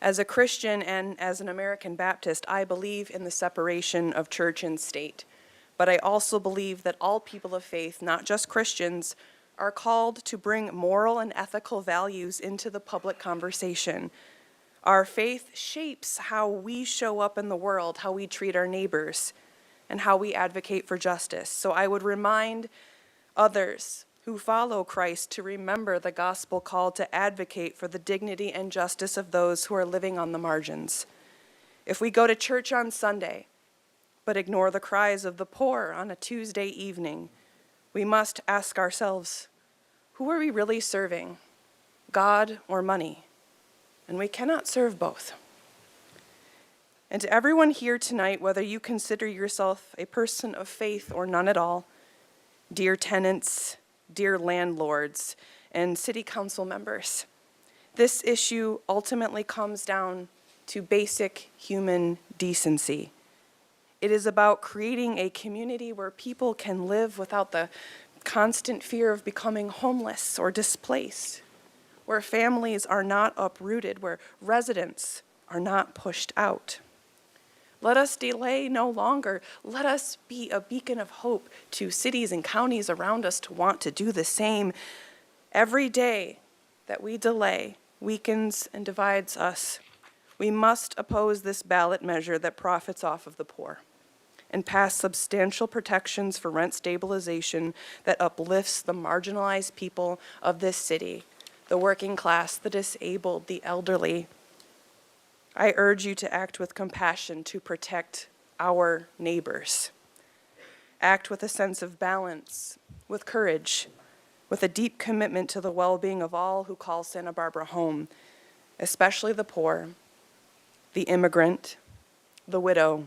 As a Christian and as an American Baptist, I believe in the separation of church and state. But I also believe that all people of faith, not just Christians, are called to bring moral and ethical values into the public conversation. Our faith shapes how we show up in the world, how we treat our neighbors, and how we advocate for justice. So I would remind others who follow Christ to remember the gospel call to advocate for the dignity and justice of those who are living on the margins. If we go to church on Sunday, but ignore the cries of the poor on a Tuesday evening, we must ask ourselves, who are we really serving, God or money? And we cannot serve both. And to everyone here tonight, whether you consider yourself a person of faith or none at all, dear tenants, dear landlords, and city council members, this issue ultimately comes down to basic human decency. It is about creating a community where people can live without the constant fear of becoming homeless or displaced, where families are not uprooted, where residents are not pushed out. Let us delay no longer. Let us be a beacon of hope to cities and counties around us to want to do the same. Every day that we delay weakens and divides us. We must oppose this ballot measure that profits off of the poor and pass substantial protections for rent stabilization that uplifts the marginalized people of this city, the working class, the disabled, the elderly. I urge you to act with compassion to protect our neighbors. Act with a sense of balance, with courage, with a deep commitment to the well-being of all who call Santa Barbara home, especially the poor, the immigrant, the widow,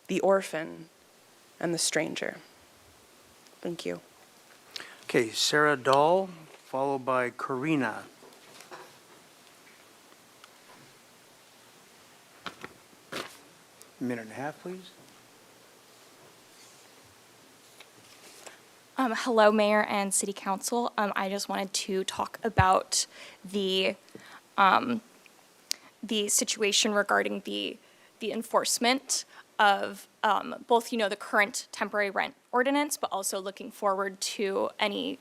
the orphan, and the stranger. Thank you. Okay, Sarah Dahl, followed by Karina. Minute and a half, please. Hello, Mayor and City Council. I just wanted to talk about the situation regarding the enforcement of both, the current temporary rent ordinance, but also looking forward to any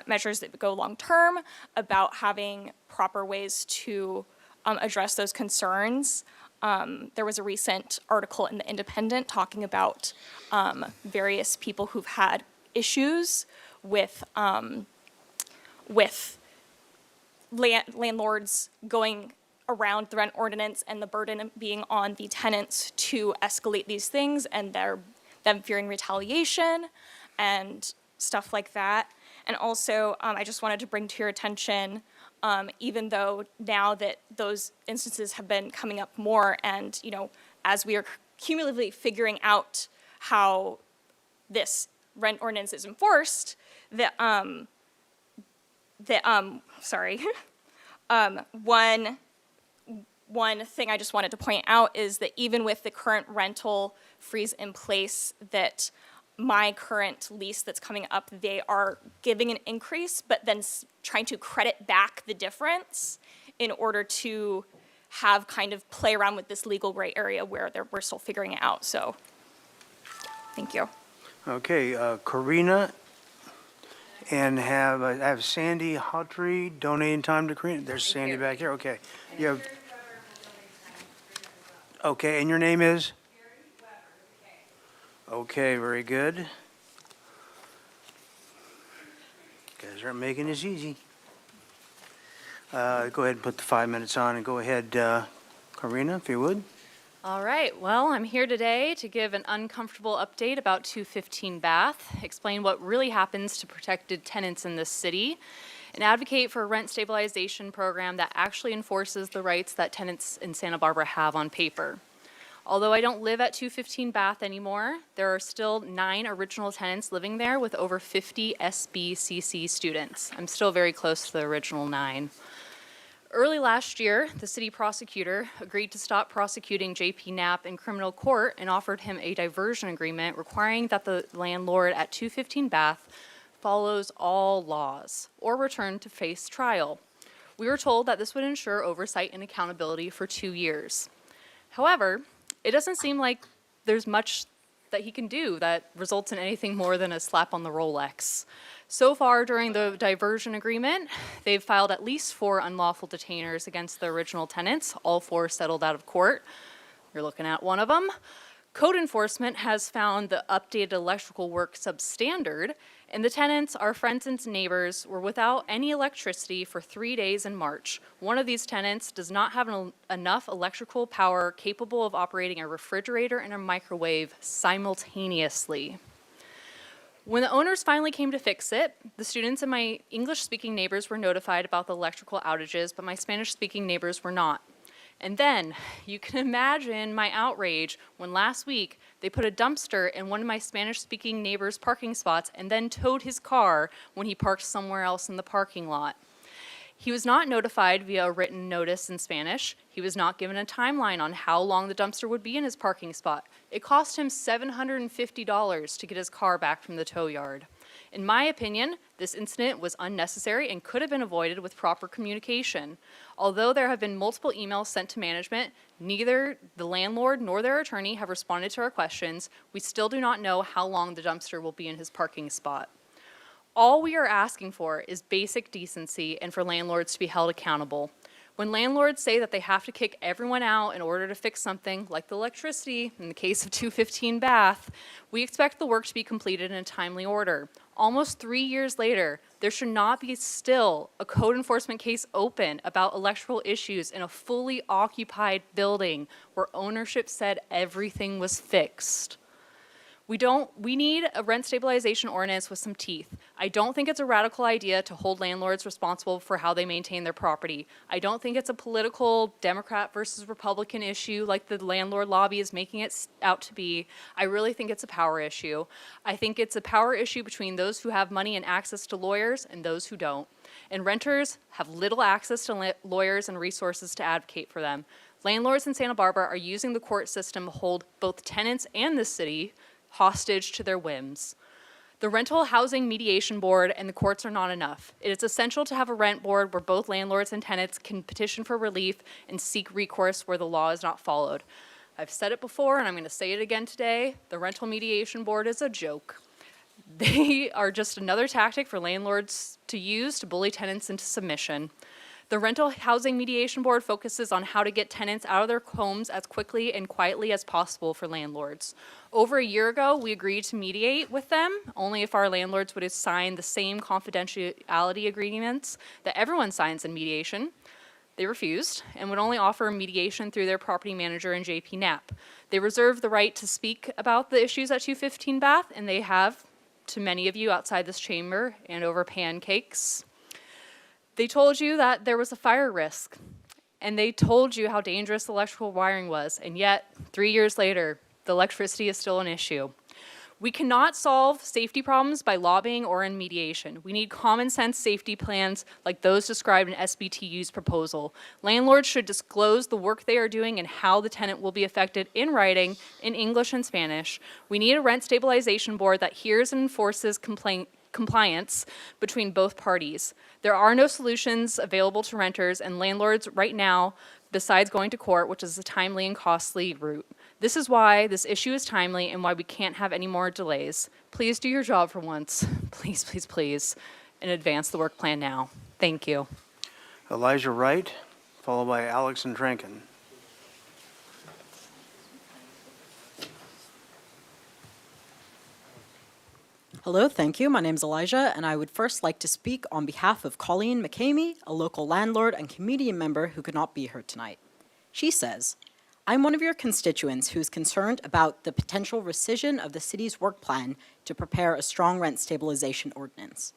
measures that go long-term about having proper ways to address those concerns. There was a recent article in The Independent talking about various people who've had issues with landlords going around the rent ordinance and the burden being on the tenants to escalate these things and them fearing retaliation and stuff like that. And also, I just wanted to bring to your attention, even though now that those instances have been coming up more and, as we are cumulatively figuring out how this rent ordinance is enforced, one thing I just wanted to point out is that even with the current rental freeze in place, that my current lease that's coming up, they are giving an increase, but then trying to credit back the difference in order to have kind of play around with this legal gray area where we're still figuring it out. So, thank you. Okay, Karina, and I have Sandy Hawtrey donating time to Karina. There's Sandy back here. Okay, you have. Okay, and your name is? Okay, very good. Guys aren't making this easy. Go ahead and put the 5 minutes on and go ahead, Karina, if you would. All right, well, I'm here today to give an uncomfortable update about 215 Bath, explain what really happens to protected tenants in this city, and advocate for a rent stabilization program that actually enforces the rights that tenants in Santa Barbara have on paper. Although I don't live at 215 Bath anymore, there are still 9 original tenants living there with over 50 SBCC students. I'm still very close to the original 9. Early last year, the city prosecutor agreed to stop prosecuting J.P. Knapp in criminal court and offered him a diversion agreement requiring that the landlord at 215 Bath follows all laws or return to face trial. We were told that this would ensure oversight and accountability for 2 years. However, it doesn't seem like there's much that he can do that results in anything more than a slap on the Rolex. So far during the diversion agreement, they've filed at least 4 unlawful detainers against the original tenants, all 4 settled out of court. You're looking at one of them. Code enforcement has found the updated electrical work substandard, and the tenants, our friends and neighbors, were without any electricity for 3 days in March. One of these tenants does not have enough electrical power capable of operating a refrigerator and a microwave simultaneously. When the owners finally came to fix it, the students and my English-speaking neighbors were notified about the electrical outages, but my Spanish-speaking neighbors were not. And then, you can imagine my outrage when last week they put a dumpster in one of my Spanish-speaking neighbor's parking spots and then towed his car when he parked somewhere else in the parking lot. He was not notified via a written notice in Spanish. He was not given a timeline on how long the dumpster would be in his parking spot. It cost him $750 to get his car back from the tow yard. In my opinion, this incident was unnecessary and could have been avoided with proper communication. Although there have been multiple emails sent to management, neither the landlord nor their attorney have responded to our questions. We still do not know how long the dumpster will be in his parking spot. All we are asking for is basic decency and for landlords to be held accountable. When landlords say that they have to kick everyone out in order to fix something, like the electricity in the case of 215 Bath, we expect the work to be completed in a timely order. Almost 3 years later, there should not be still a code enforcement case open about electrical issues in a fully occupied building where ownership said everything was fixed. We need a rent stabilization ordinance with some teeth. I don't think it's a radical idea to hold landlords responsible for how they maintain their property. I don't think it's a political Democrat versus Republican issue like the landlord lobby is making it out to be. I really think it's a power issue. I think it's a power issue between those who have money and access to lawyers and those who don't. And renters have little access to lawyers and resources to advocate for them. Landlords in Santa Barbara are using the court system to hold both tenants and the city hostage to their whims. The Rental Housing Mediation Board and the courts are not enough. It is essential to have a rent board where both landlords and tenants can petition for relief and seek recourse where the law is not followed. I've said it before and I'm going to say it again today. The Rental Mediation Board is a joke. They are just another tactic for landlords to use to bully tenants into submission. The Rental Housing Mediation Board focuses on how to get tenants out of their homes as quickly and quietly as possible for landlords. Over a year ago, we agreed to mediate with them, only if our landlords would sign the same confidentiality agreements that everyone signs in mediation. They refused and would only offer mediation through their property manager and J.P. Knapp. They reserve the right to speak about the issues at 215 Bath, and they have to many of you outside this chamber and over pancakes. They told you that there was a fire risk, and they told you how dangerous the electrical wiring was, and yet, 3 years later, the electricity is still an issue. We cannot solve safety problems by lobbying or in mediation. We need common sense safety plans like those described in SBTU's proposal. Landlords should disclose the work they are doing and how the tenant will be affected in writing, in English and Spanish. We need a rent stabilization board that hears and enforces compliance between both parties. There are no solutions available to renters and landlords right now besides going to court, which is a timely and costly route. This is why this issue is timely and why we can't have any more delays. Please do your job for once. Please, please, please, and advance the work plan now. Thank you. Elijah Wright, followed by Alex and Trankin. Hello, thank you. My name is Elijah, and I would first like to speak on behalf of Colleen McCamey, a local landlord and community member who could not be here tonight. She says, I'm one of your constituents who's concerned about the potential rescission of the city's work plan to prepare a strong rent stabilization ordinance.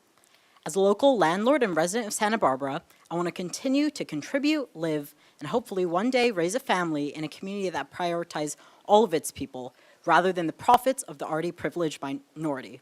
As a local landlord and resident of Santa Barbara, I want to continue to contribute, live, and hopefully one day raise a family in a community that prioritizes all of its people rather than the profits of the already privileged minority.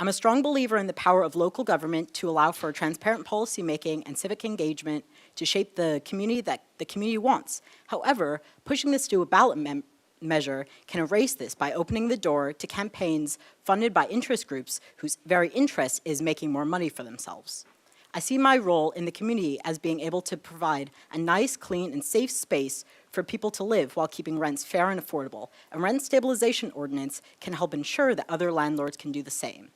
I'm a strong believer in the power of local government to allow for transparent policymaking and civic engagement to shape the community that the community wants. However, pushing this to a ballot measure can erase this by opening the door to campaigns funded by interest groups whose very interest is making more money for themselves. I see my role in the community as being able to provide a nice, clean, and safe space for people to live while keeping rents fair and affordable. A rent stabilization ordinance can help ensure that other landlords can do the same.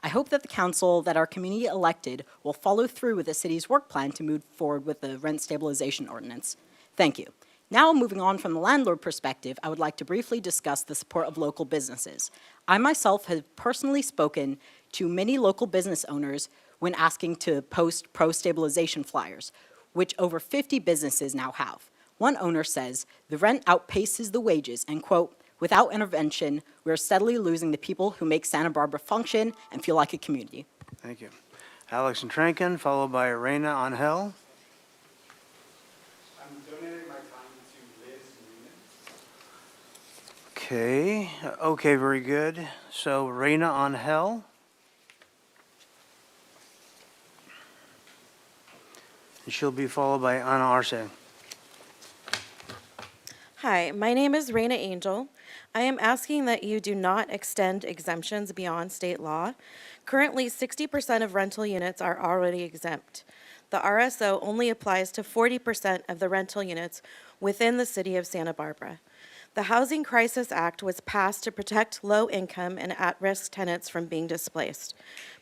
I hope that the council that our community elected will follow through with the city's work plan to move forward with the rent stabilization ordinance. Thank you. Now, moving on from the landlord perspective, I would like to briefly discuss the support of local businesses. I myself have personally spoken to many local business owners when asking to post pro-stabilization flyers, which over 50 businesses now have. One owner says, the rent outpaces the wages, and quote, without intervention, we are steadily losing the people who make Santa Barbara function and feel like a community. Thank you. Alex and Trankin, followed by Reina Angel. I'm donating my time to Liz Newman. Okay, very good. So Reina Angel. And she'll be followed by Ana Arce. Hi, my name is Reina Angel. I am asking that you do not extend exemptions beyond state law. Currently, 60% of rental units are already exempt. The RSO only applies to 40% of the rental units within the city of Santa Barbara. The Housing Crisis Act was passed to protect low-income and at-risk tenants from being displaced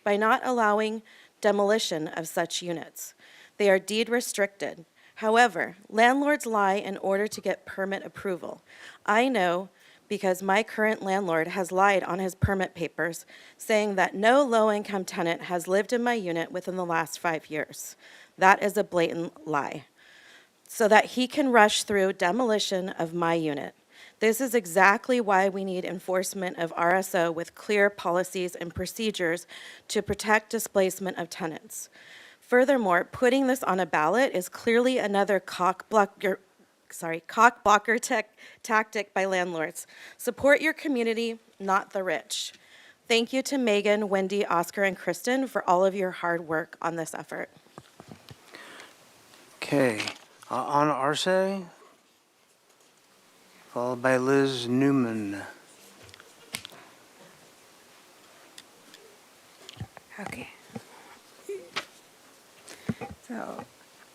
by not allowing demolition of such units. They are deed restricted. However, landlords lie in order to get permit approval. I know because my current landlord has lied on his permit papers, saying that no low-income tenant has lived in my unit within the last 5 years. That is a blatant lie, so that he can rush through demolition of my unit. This is exactly why we need enforcement of RSO with clear policies and procedures to protect displacement of tenants. Furthermore, putting this on a ballot is clearly another cock-blocker tactic by landlords. Support your community, not the rich. Thank you to Megan, Wendy, Oscar, and Kristen for all of your hard work on this effort. Okay, Ana Arce, followed by Liz Newman. Okay. So,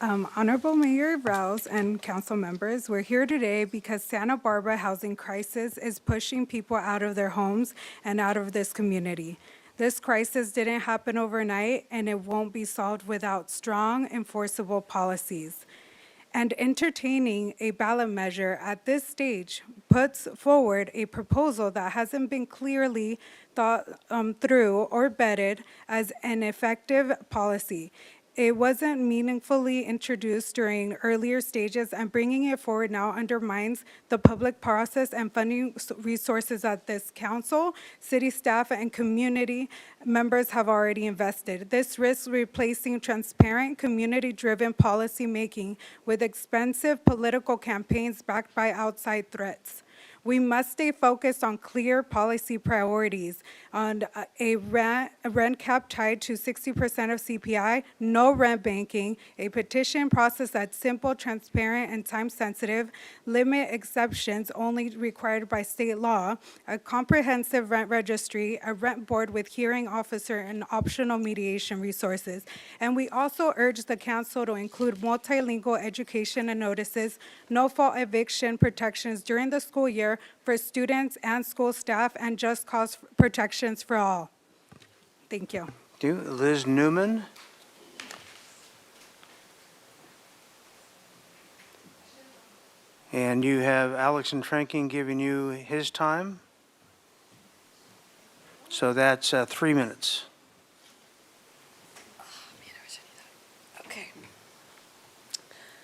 Honorable Mayor Rouse and council members, we're here today because Santa Barbara housing crisis is pushing people out of their homes and out of this community. This crisis didn't happen overnight, and it won't be solved without strong, enforceable policies. And entertaining a ballot measure at this stage puts forward a proposal that hasn't been clearly thought through or vetted as an effective policy. It wasn't meaningfully introduced during earlier stages, and bringing it forward now undermines the public process and funding resources that this council, city staff, and community members have already invested. This risks replacing transparent, community-driven policymaking with expensive political campaigns backed by outside threats. We must stay focused on clear policy priorities, on a rent cap tied to 60% of CPI, no rent banking, a petition process that's simple, transparent, and time-sensitive, limit exceptions only required by state law, a comprehensive rent registry, a rent board with hearing officer, and optional mediation resources. And we also urge the council to include multilingual education and notices, no-fault eviction protections during the school year for students and school staff, and just cause protections for all. Thank you. Thank you. Liz Newman. And you have Alex and Trankin giving you his time. So that's 3 minutes. Okay.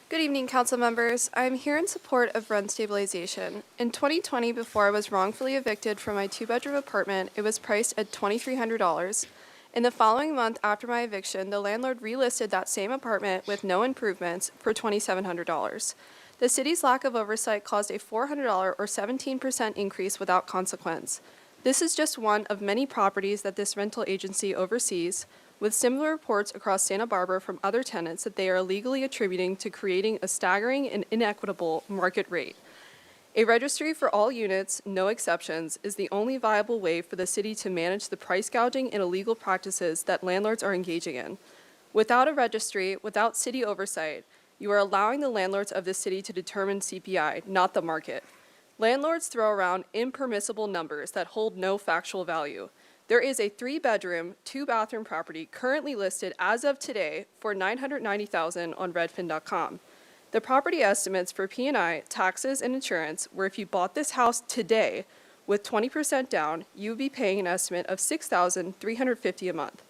Good evening, council members. I'm here in support of rent stabilization. In 2020, before I was wrongfully evicted from my 2-bedroom apartment, it was priced at $2,300. In the following month after my eviction, the landlord relisted that same apartment with no improvements for $2,700. The city's lack of oversight caused a $400 or 17% increase without consequence. This is just one of many properties that this rental agency oversees, with similar reports across Santa Barbara from other tenants that they are illegally attributing to creating a staggering and inequitable market rate. A registry for all units, no exceptions, is the only viable way for the city to manage the price gouging and illegal practices that landlords are engaging in. Without a registry, without city oversight, you are allowing the landlords of this city to determine CPI, not the market. Landlords throw around impermissible numbers that hold no factual value. There is a 3-bedroom, 2-bathroom property currently listed as of today for $990,000 on Redfin.com. The property estimates for P&I, taxes, and insurance were if you bought this house today with 20% down, you would be paying an estimate of $6,350 a month.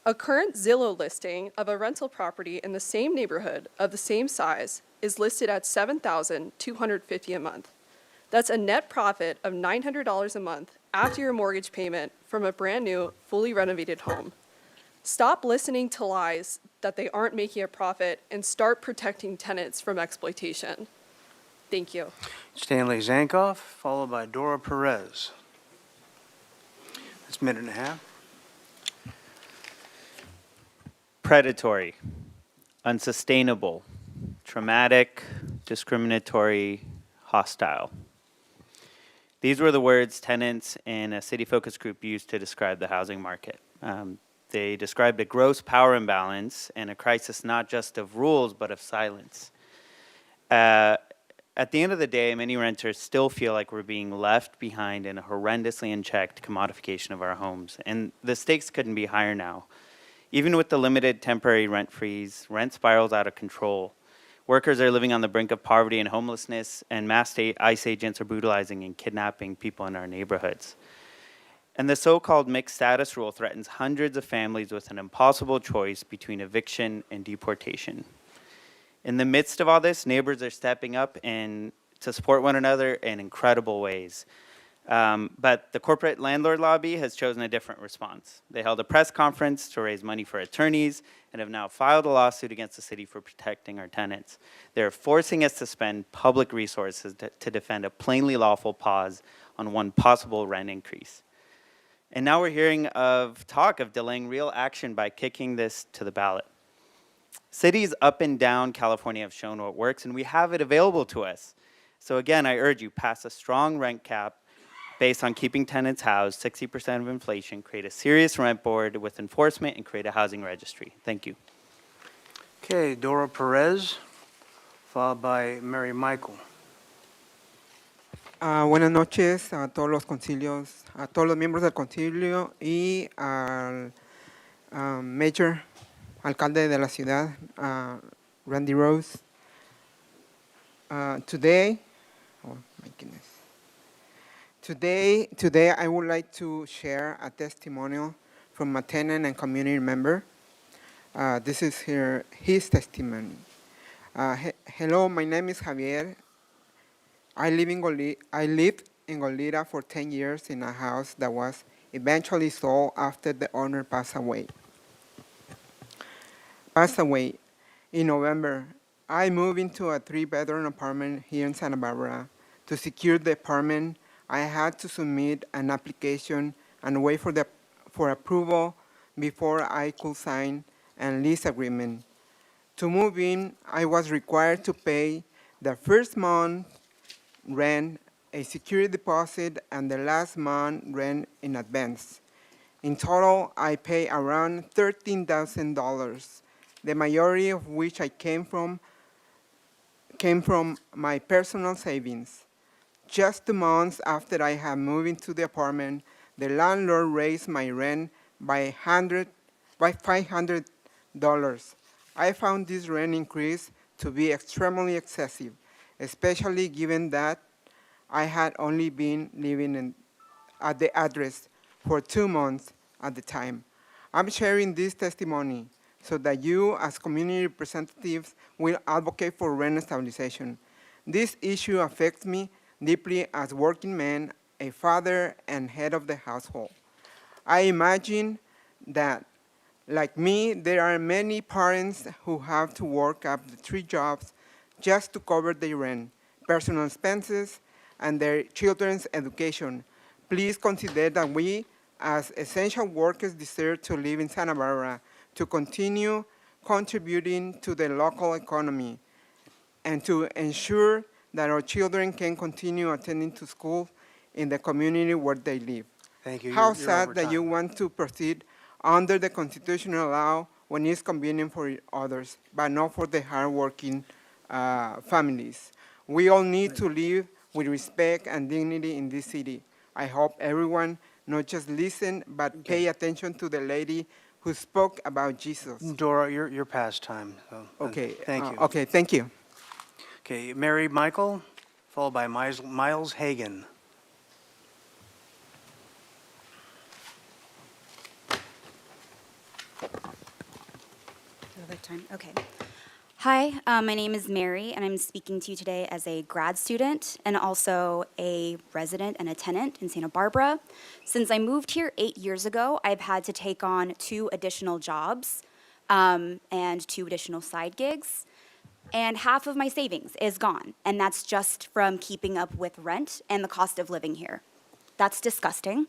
A current Zillow listing of a rental property in the same neighborhood of the same size is listed at $7,250 a month. That's a net profit of $900 a month after your mortgage payment from a brand new, fully renovated home. Stop listening to lies that they aren't making a profit and start protecting tenants from exploitation. Thank you. Stanley Zankoff, followed by Dora Perez. That's a minute and a half. Predatory, unsustainable, traumatic, discriminatory, hostile. These were the words tenants in a city focus group used to describe the housing market. They described a gross power imbalance and a crisis not just of rules, but of silence. At the end of the day, many renters still feel like we're being left behind in a horrendously unchecked commodification of our homes. And the stakes couldn't be higher now. Even with the limited temporary rent freeze, rent spirals out of control. Workers are living on the brink of poverty and homelessness, and mass ICE agents are brutalizing and kidnapping people in our neighborhoods. And the so-called mixed status rule threatens hundreds of families with an impossible choice between eviction and deportation. In the midst of all this, neighbors are stepping up and to support one another in incredible ways. But the corporate landlord lobby has chosen a different response. They held a press conference to raise money for attorneys and have now filed a lawsuit against the city for protecting our tenants. They're forcing us to spend public resources to defend a plainly lawful pause on one possible rent increase. And now we're hearing of talk of delaying real action by kicking this to the ballot. Cities up and down California have shown what works, and we have it available to us. So again, I urge you, pass a strong rent cap based on keeping tenants housed, 60% of inflation, create a serious rent board with enforcement, and create a housing registry. Thank you. Okay, Dora Perez, followed by Mary Michael. Buenas noches a todos los concilios, a todos los miembros del concilio y al Mayor, alcalde de la ciudad, Randy Rose. Today, oh my goodness. Today I would like to share a testimonial from a tenant and community member. This is his testimony. Hello, my name is Javier. I lived in Goleta for 10 years in a house that was eventually sold after the owner passed away. In November. I moved into a 3-bedroom apartment here in Santa Barbara. To secure the apartment, I had to submit an application and wait for approval before I could sign a lease agreement. To move in, I was required to pay the first month rent, a security deposit, and the last month rent in advance. In total, I paid around $13,000, the majority of which came from my personal savings. Just 2 months after I had moved into the apartment, the landlord raised my rent by $500. I found this rent increase to be extremely excessive, especially given that I had only been living at the address for 2 months at the time. I'm sharing this testimony so that you, as community representatives, will advocate for rent stabilization. This issue affects me deeply as working man, a father, and head of the household. I imagine that, like me, there are many parents who have to work up the 3 jobs just to cover their rent, personal expenses, and their children's education. Please consider that we, as essential workers, deserve to live in Santa Barbara, to continue contributing to the local economy, and to ensure that our children can continue attending to school in the community where they live. Thank you. How You're sad over that you time. want to proceed under the constitutional law when it's convenient for others, but not for the hardworking families. We all need to live with respect and dignity in this city. I hope everyone not just listen, but pay attention to the lady who spoke about Jesus. Dora, you're past time. So, Okay. Thank you. Okay, thank you. Okay, Mary Michael, followed by Miles Hagan. Other time. Okay. Hi, my name is Mary, and I'm speaking to you today as a grad student and also a resident and a tenant in Santa Barbara. Since I moved here 8 years ago, I've had to take on 2 additional jobs and 2 additional side gigs. And half of my savings is gone, and that's just from keeping up with rent and the cost of living here. That's disgusting.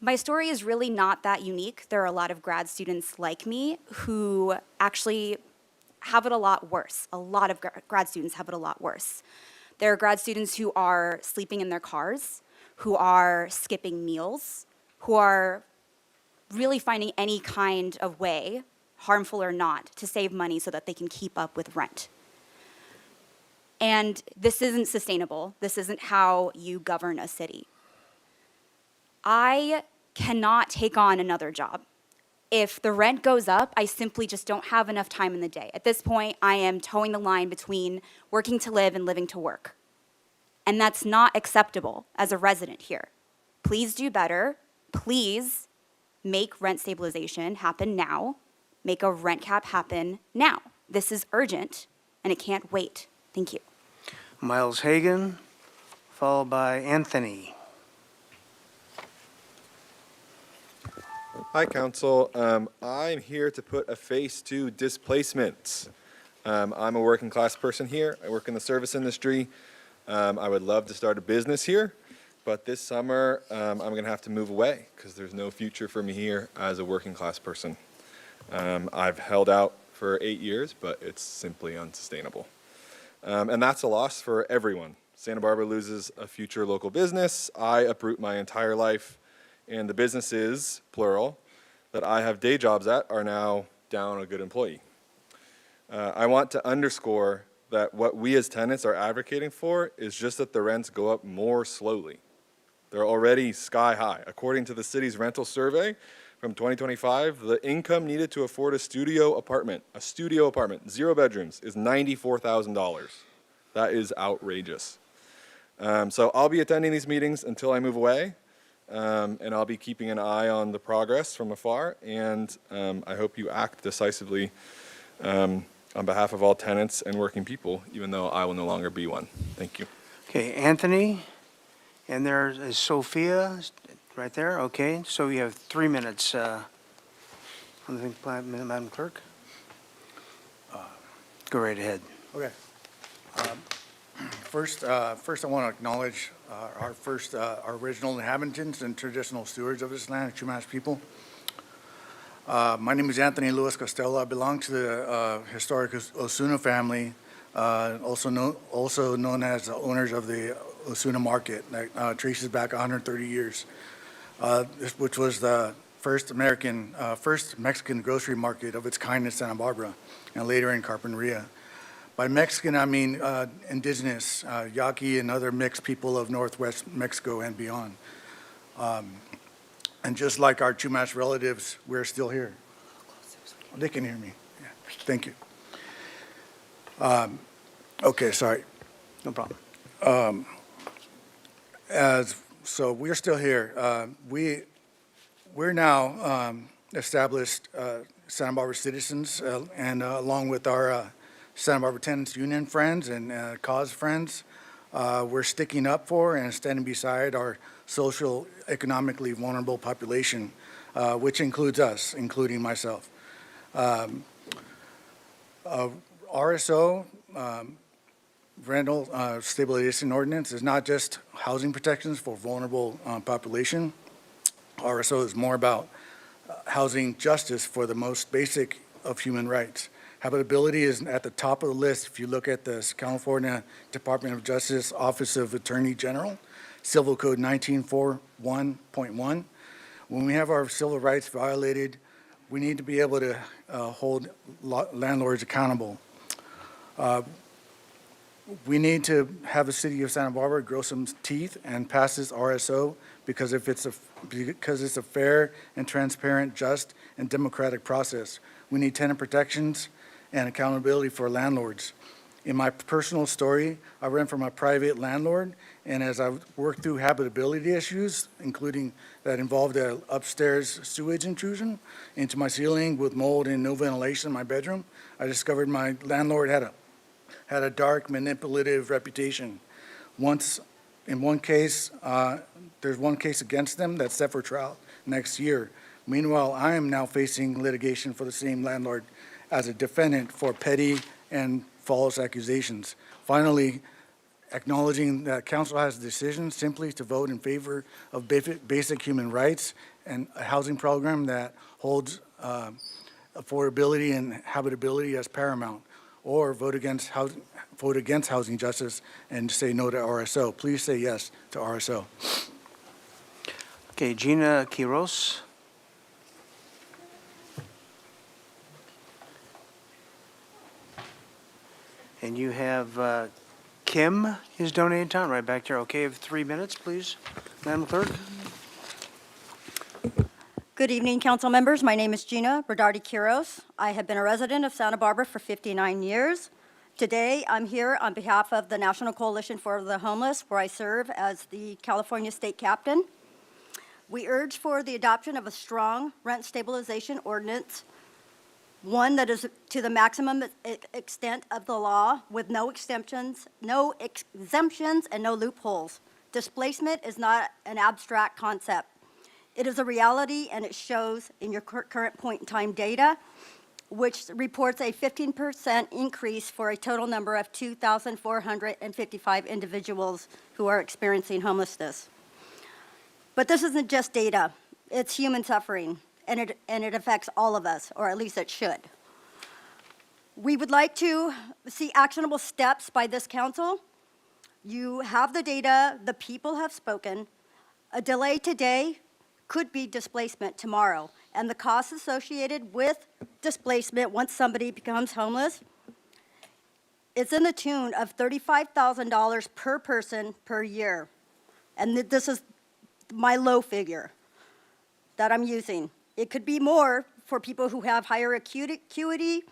My story is really not that unique. There are a lot of grad students like me who actually have it a lot worse. A lot of grad students have it a lot worse. There are grad students who are sleeping in their cars, who are skipping meals, who are really finding any kind of way, harmful or not, to save money so that they can keep up with rent. And this isn't sustainable. This isn't how you govern a city. I cannot take on another job. If the rent goes up, I simply just don't have enough time in the day. At this point, I am towing the line between working to live and living to work. And that's not acceptable as a resident here. Please do better. Please make rent stabilization happen now. Make a rent cap happen now. This is urgent, and it can't wait. Thank you. Miles Hagan, followed by Anthony. Hi, Council. I'm here to put a face to displacements. I'm a working class person here. I work in the service industry. I would love to start a business here, but this summer I'm going to have to move away because there's no future for me here as a working class person. I've held out for 8 years, but it's simply unsustainable. And that's a loss for everyone. Santa Barbara loses a future local business. I uproot my entire life, and the businesses, plural, that I have day jobs at are now down a good employee. I want to underscore that what we as tenants are advocating for is just that the rents go up more slowly. They're already sky high. According to the city's rental survey from 2025, the income needed to afford a studio apartment, 0 bedrooms, is $94,000. That is outrageous. So I'll be attending these meetings until I move away. And I'll be keeping an eye on the progress from afar, and I hope you act decisively on behalf of all tenants and working people, even though I will no longer be one. Thank you. Okay, Anthony, and there is Sophia right there. Okay, so you have 3 minutes. Madam Clerk? Go right ahead. Okay. First, I want to acknowledge our original inhabitants and traditional stewards of this land, Chumash people. My name is Anthony Luis Costello. I belong to the historic Osuna family, also known as the owners of the Osuna Market, that traces back 130 years, which was the first Mexican grocery market of its kind in Santa Barbara, and later in Carpinteria. By Mexican, I mean indigenous, Yaqui and other mixed people of Northwest Mexico and beyond. And just like our Chumash relatives, we're still here. They can hear me. Yeah. Thank you. Okay, sorry. No problem. So we're still here. We're now established Santa Barbara citizens, and along with our Santa Barbara Tenants Union friends and cause friends, we're sticking up for and standing beside our social, economically vulnerable population, which includes us, including myself. RSO, rental stabilization ordinance, is not just housing protections for vulnerable population. RSO is more about housing justice for the most basic of human rights. Habitability is at the top of the list if you look at the California Department of Justice Office of Attorney General, Civil Code 1941.1. When we have our civil rights violated, we need to be able to hold landlords accountable. We need to have the city of Santa Barbara grow some teeth and pass this RSO because it's a fair and transparent, just, and democratic process. We need tenant protections and accountability for landlords. In my personal story, I ran from a private landlord, and as I worked through habitability issues, including that involved an upstairs sewage intrusion into my ceiling with mold and no ventilation in my bedroom, I discovered my landlord had a dark, manipulative reputation. In one case, there's one case against them that's set for trial next year. Meanwhile, I am now facing litigation for the same landlord as a defendant for petty and false accusations. Finally, acknowledging that council has a decision simply to vote in favor of basic human rights and a housing program that holds affordability and habitability as paramount, or vote against housing justice and say no to RSO. Please say yes to RSO. Okay, Gina Quiros. And you have Kim is donating time right back there. Okay, 3 minutes, please, Madam Clerk. Good evening, council members. My name is Gina Rodardi Quiros. I have been a resident of Santa Barbara for 59 years. Today, I'm here on behalf of the National Coalition for the Homeless, where I serve as the California State Captain. We urge for the adoption of a strong rent stabilization ordinance, one that is to the maximum extent of the law with no exemptions, and no loopholes. Displacement is not an abstract concept. It is a reality, and it shows in your current point in time data, which reports a 15% increase for a total number of 2,455 individuals who are experiencing homelessness. But this isn't just data, it's human suffering, and it affects all of us, or at least it should. We would like to see actionable steps by this council. You have the data, the people have spoken. A delay today could be displacement tomorrow, and the costs associated with displacement once somebody becomes homeless, it's in the tune of $35,000 per person per year. And this is my low figure that I'm using. It could be more for people who have higher acuity,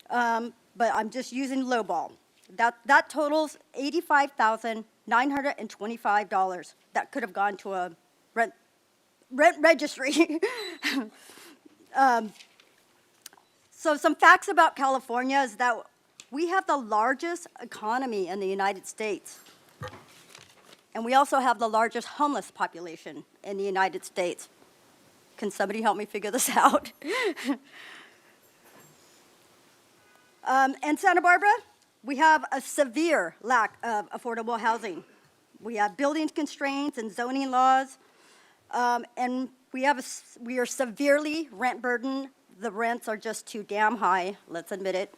but I'm just using lowball. That totals $85,925 that could have gone to a rent registry. So some facts about California is that we have the largest economy in the United States. And we also have the largest homeless population in the United States. Can somebody help me figure this out? In Santa Barbara, we have a severe lack of affordable housing. We have building constraints and zoning laws, and we are severely rent burdened. The rents are just too damn high, let's admit it.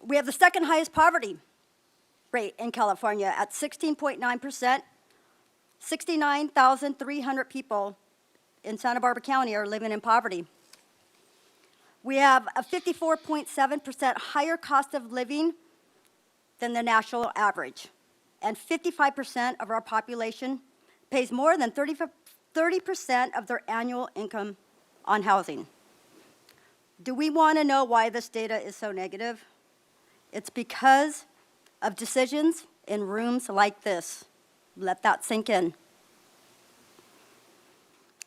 We have the second highest poverty rate in California at 16.9%. 69,300 people in Santa Barbara County are living in poverty. We have a 54.7% higher cost of living than the national average. And 55% of our population pays more than 30% of their annual income on housing. Do we want to know why this data is so negative? It's because of decisions in rooms like this, Let that sink in.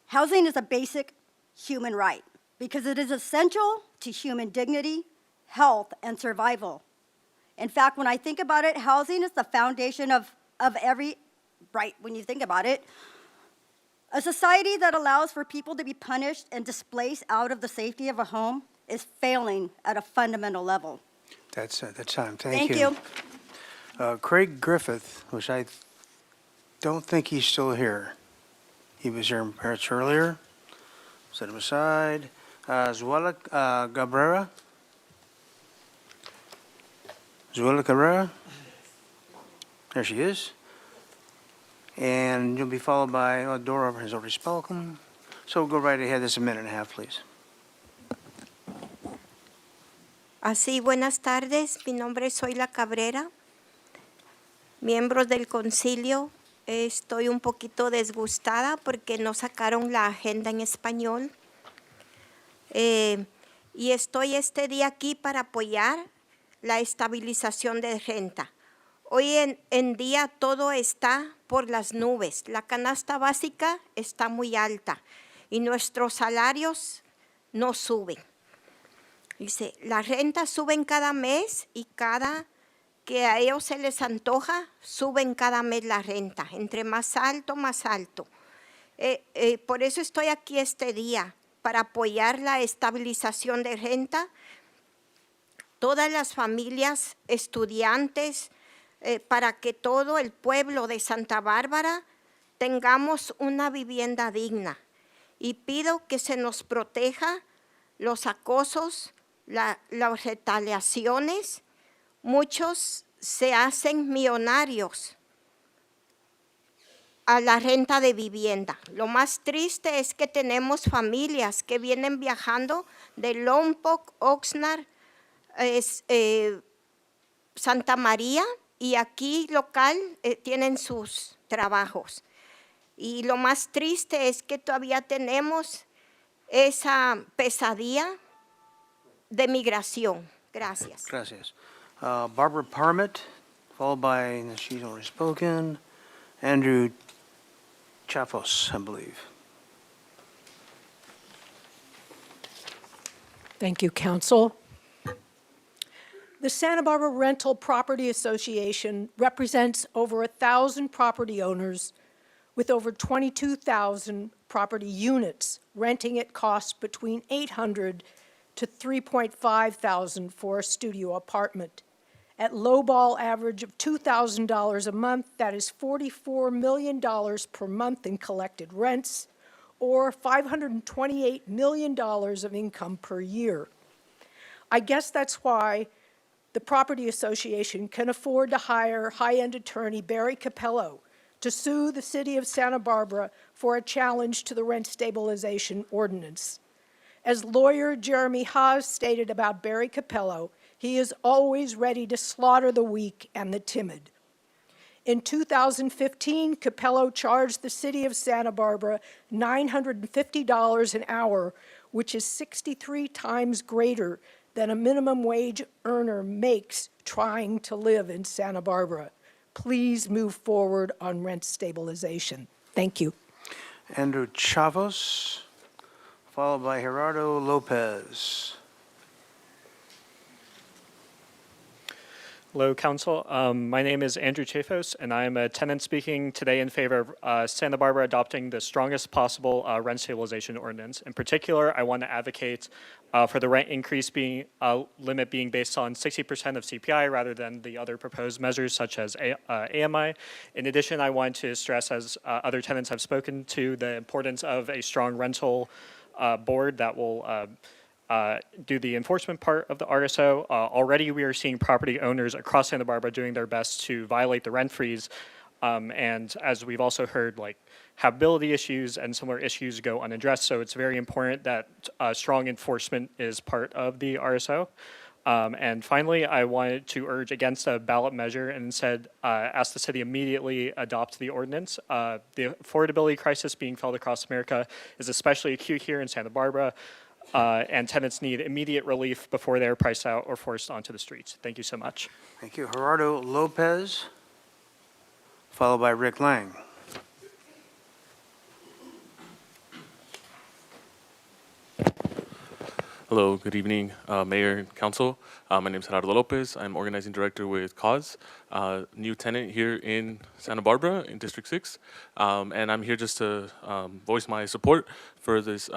Housing is a basic human right because it is essential to human dignity, health, and survival. In fact, when I think about it, housing is the foundation of every right when you think about it. A society that allows for people to be punished and displaced out of the safety of a home is failing at a fundamental level. That's time. Thank you. Craig Griffith, which I don't think he's still here. He was here perhaps earlier. Set him aside. Zuela Cabrera. Zuela Cabrera. There she is. And you'll be followed by Dora has already spoken. So go right ahead. This is a minute and a half, please. Así, buenas tardes. Mi nombre es Zoila Cabrera. Miembros del concilio, estoy un poquito desgustada porque no sacaron la agenda en español. Y estoy este día aquí para apoyar la estabilización de renta. Hoy en día todo está por las nubes. La canasta básica está muy alta y nuestros salarios no suben. Dice, las rentas suben cada mes y cada que a ellos se les antoja, suben cada mes la renta. Entre más alto, más alto. Por eso estoy aquí este día, para apoyar la estabilización de renta. Todas las familias, estudiantes, para que todo el pueblo de Santa Bárbara tengamos una vivienda digna. Y pido que se nos proteja los acosos, las retaliaciones. Muchos se hacen millonarios a la renta de vivienda. Lo más triste es que tenemos familias que vienen viajando de Lompoc, Oxnard, Santa María, y aquí local tienen sus trabajos. Y lo más triste es que todavía tenemos esa pesadilla de migración. Gracias. Gracias. Barbara Parmit, followed by, she's already spoken, Andrew Chavez, I believe. Thank you, Council. The Santa Barbara Rental Property Association represents over 1,000 property owners with over 22,000 property units, renting at costs between $800 to $3,500 for a studio apartment. At lowball average of $2,000 a month, that is $44 million per month in collected rents, or $528 million of income per year. I guess that's why the Property Association can afford to hire high-end attorney Barry Capello to sue the city of Santa Barbara for a challenge to the rent stabilization ordinance. As lawyer Jeremy Haas stated about Barry Capello, he is always ready to slaughter the weak and the timid. In 2015, Capello charged the city of Santa Barbara $950 an hour, which is 63 times greater than a minimum wage earner makes trying to live in Santa Barbara. Please move forward on rent stabilization. Thank you. Andrew Chavez, followed by Gerardo Lopez. Hello, Council. My name is Andrew Chafos, and I am a tenant speaking today in favor of Santa Barbara adopting the strongest possible rent stabilization ordinance. In particular, I want to advocate for the rent increase limit being based on 60% of CPI rather than the other proposed measures such as AMI. In addition, I want to stress, as other tenants have spoken to, the importance of a strong rental board that will do the enforcement part of the RSO. Already we are seeing property owners across Santa Barbara doing their best to violate the rent freeze. And as we've also heard, like habitability issues and similar issues go unaddressed. So it's very important that strong enforcement is part of the RSO. And finally, I wanted to urge against a ballot measure and instead ask the city immediately adopt the ordinance. The affordability crisis being felt across America is especially acute here in Santa Barbara. And tenants need immediate relief before they are priced out or forced onto the streets. Thank you so much. Thank you. Gerardo Lopez, followed by Rick Lang. Hello, good evening, Mayor and Council. My name is Gerardo Lopez. I'm Organizing Director with Cause, new tenant here in Santa Barbara in District 6. And I'm here just to voice my support for this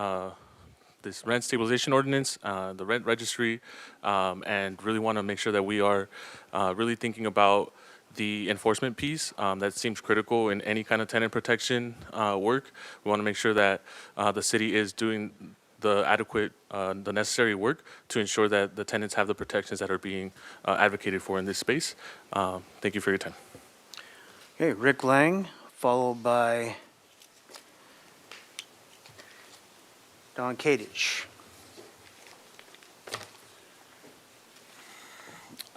rent stabilization ordinance, the rent registry, and really want to make sure that we are really thinking about the enforcement piece that seems critical in any kind of tenant protection work. We want to make sure that the city is doing the necessary work to ensure that the tenants have the protections that are being advocated for in this space. Thank you for your time. Okay, Rick Lang, followed by Don Kadich.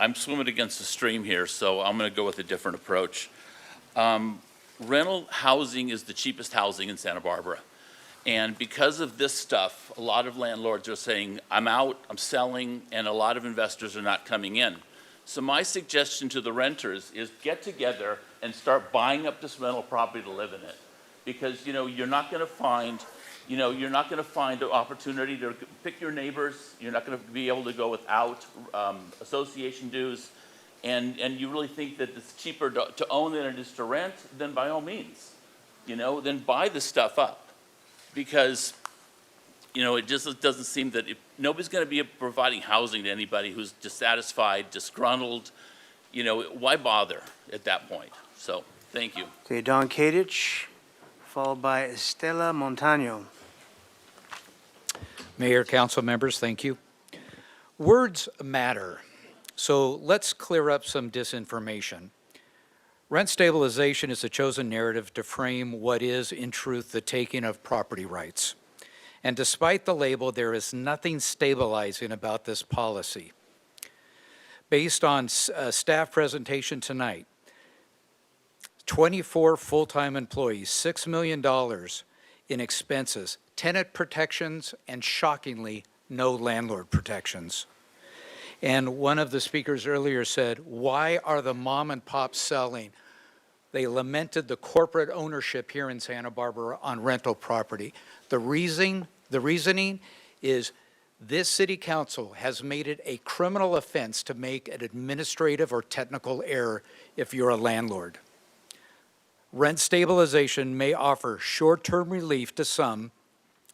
I'm swimming against the stream here, so I'm going to go with a different approach. Rental housing is the cheapest housing in Santa Barbara. And because of this stuff, a lot of landlords are saying, I'm out, I'm selling, and a lot of investors are not coming in. So my suggestion to the renters is get together and start buying up this rental property to live in it. Because, you're not going to find, you're not going to find an opportunity to pick your neighbors. You're not going to be able to go without association dues. And you really think that it's cheaper to own than it is to rent, then by all means, then buy this stuff up. Because, it just doesn't seem that nobody's going to be providing housing to anybody who's dissatisfied, disgruntled. Why bother at that point? So, thank you. Okay, Don Kadich, followed by Estela Montano. Mayor, council members, thank you. Words matter, so let's clear up some disinformation. Rent stabilization is a chosen narrative to frame what is, in truth, the taking of property rights. And despite the label, there is nothing stabilizing about this policy. Based on staff presentation tonight, 24 full-time employees, $6 million in expenses, tenant protections, and shockingly, no landlord protections. And one of the speakers earlier said, why are the mom and pops selling? They lamented the corporate ownership here in Santa Barbara on rental property. The reasoning is this city council has made it a criminal offense to make an administrative or technical error if you're a landlord. Rent stabilization may offer short-term relief to some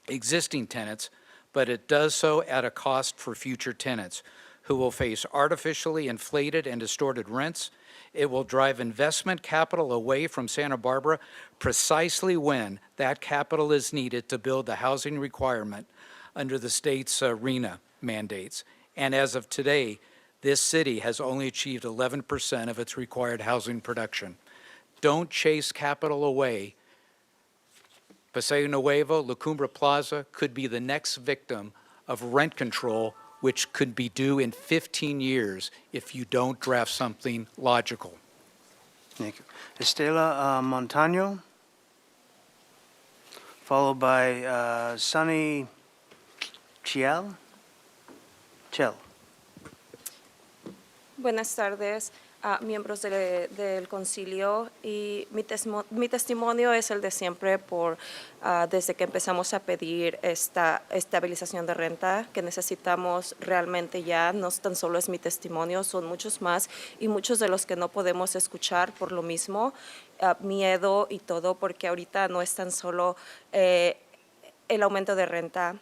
existing tenants, but it does so at a cost for future tenants who will face artificially inflated and distorted rents. It will drive investment capital away from Santa Barbara precisely when that capital is needed to build the housing requirement under the state's RENA mandates. And as of today, this city has only achieved 11% of its required housing production. Don't chase capital away. Paseo Nuevo, La Cumbre Plaza could be the next victim of rent control, which could be due in 15 years if you don't draft something logical. Thank you. Estela Montano, followed by Sunny Chell. Buenas tardes, miembros del concilio, y mi testimonio es el de siempre desde que empezamos a pedir esta estabilización de renta que necesitamos realmente ya. No tan solo es mi testimonio, son muchos más y muchos de los que no podemos escuchar por lo mismo, miedo y todo, porque ahorita no es tan solo el aumento de renta.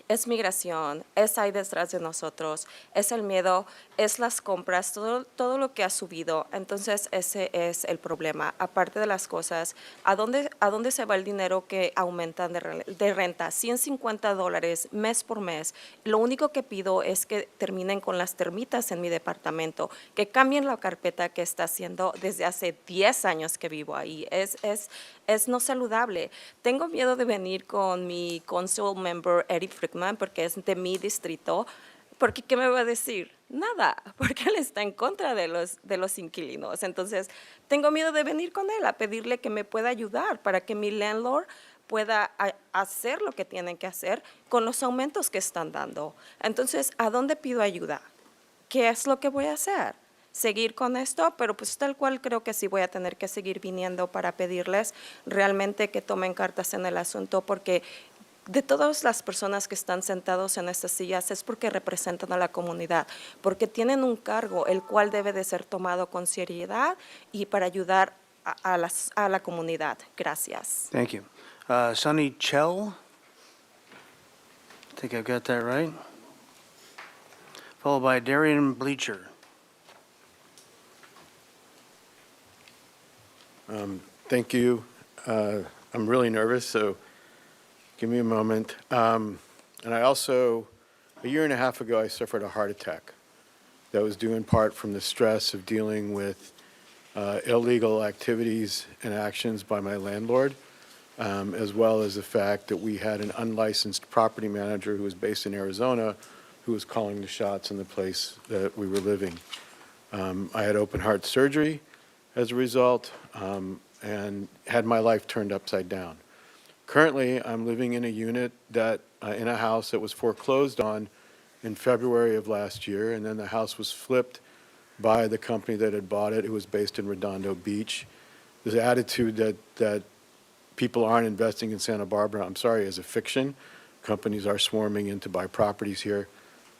Es migración, es ahí detrás de nosotros, es el miedo, es las compras, todo lo que ha subido. Entonces ese es el problema. Aparte de las cosas, ¿a dónde se va el dinero que aumentan de renta? $150 mes por mes. Lo único que pido es que terminen con las termitas en mi departamento, que cambien la carpeta que está haciendo desde hace 10 años que vivo ahí. Es no saludable. Tengo miedo de venir con mi council member, Eric Frickman, porque es de mi distrito, porque ¿qué me va a decir? Nada, porque él está en contra de los inquilinos. Entonces, tengo miedo de venir con él a pedirle que me pueda ayudar para que mi landlord pueda hacer lo que tienen que hacer con los aumentos que están dando. Entonces, ¿a dónde pido ayuda? ¿Qué es lo que voy a hacer? seguir con esto, pero pues tal cual creo que sí voy a tener que seguir viniendo para pedirles realmente que tomen cartas en el asunto, porque de todas las personas que están sentados en estas sillas es porque representan a la comunidad, porque tienen un cargo el cual debe de ser tomado con seriedad y para ayudar a la comunidad. Gracias. Thank you. Sunny Chell, I think I've got that right. Followed by Darian Bleacher. Thank you. I'm really nervous, so give me a moment. And I also, a year and a half ago, I suffered a heart attack that was due in part from the stress of dealing with illegal activities and actions by my landlord, as well as the fact that we had an unlicensed property manager who was based in Arizona who was calling the shots in the place that we were living. I had open heart surgery as a result, and had my life turned upside down. Currently, I'm living in a unit that, in a house that was foreclosed on in February of last year, and then the house was flipped by the company that had bought it. It was based in Redondo Beach. The attitude that people aren't investing in Santa Barbara, I'm sorry, is a fiction. Companies are swarming in to buy properties here.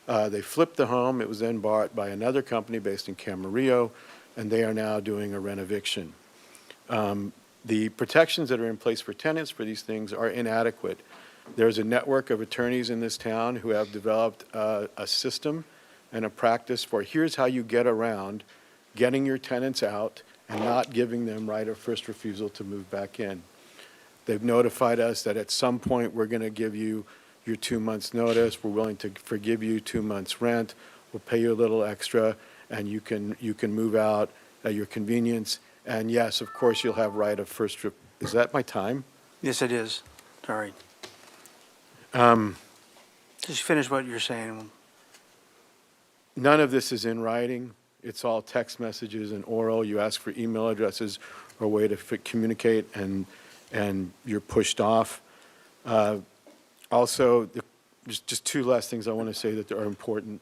They flipped the home. It was then bought by another company based in Camarillo, and they are now doing a rent eviction. The protections that are in place for tenants for these things are inadequate. There's a network of attorneys in this town who have developed a system and a practice for here's how you get around getting your tenants out and not giving them right of first refusal to move back in. They've notified us that at some point we're going to give you your 2 months' notice. We're willing to forgive you 2 months' rent. We'll pay you a little extra, and you can move out at your convenience. And yes, of course, you'll have right of first. Is that my time? Yes, it is. Sorry. Just finish what you're saying. None of this is in writing. It's all text messages and oral. You ask for email addresses or a way to communicate, and you're pushed off. Also, just two last things I want to say that are important.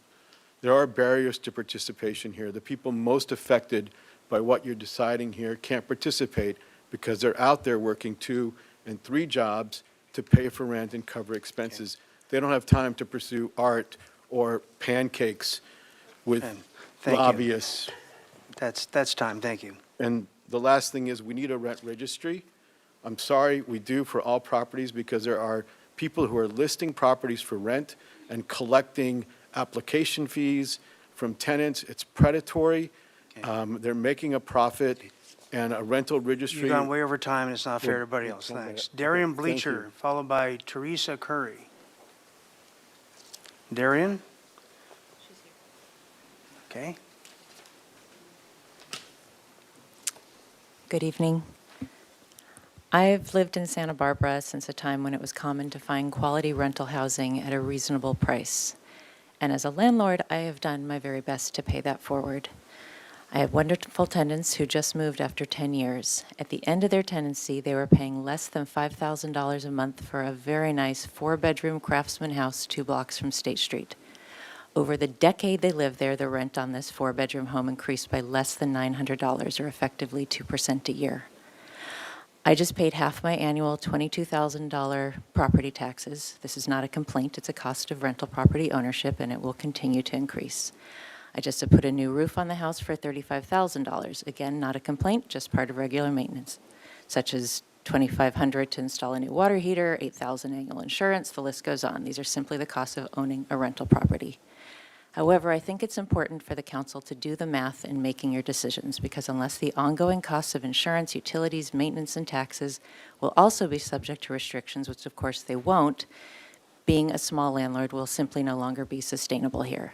There are barriers to participation here. The people most affected by what you're deciding here can't participate because they're out there working 2 and 3 jobs to pay for rent and cover expenses. They don't have time to pursue art or pancakes with Thank you. lobbyists. That's time. Thank you. And the last thing is we need a rent registry. I'm sorry, we do for all properties because there are people who are listing properties for rent and collecting application fees from tenants. It's predatory. They're making a profit, and a rental registry. You've gone way over time, and it's not fair to everybody else. Thanks. Darian Thank Bleacher, you. followed by Teresa Curry. Darian? Okay. Good evening. I've lived in Santa Barbara since a time when it was common to find quality rental housing at a reasonable price. And as a landlord, I have done my very best to pay that forward. I have wonderful tenants who just moved after 10 years. At the end of their tenancy, they were paying less than $5,000 a month for a very nice 4-bedroom craftsman house 2 blocks from State Street. Over the decade they lived there, the rent on this 4-bedroom home increased by less than $900, or effectively 2% a year. I just paid half my annual $22,000 property taxes. This is not a complaint, it's a cost of rental property ownership, and it will continue to increase. I just have put a new roof on the house for $35,000. Again, not a complaint, just part of regular maintenance, such as $2,500 to install a new water heater, $8,000 annual insurance, the list goes on. These are simply the costs of owning a rental property. However, I think it's important for the council to do the math in making your decisions, because unless the ongoing costs of insurance, utilities, maintenance, and taxes will also be subject to restrictions, which of course they won't, being a small landlord will simply no longer be sustainable here.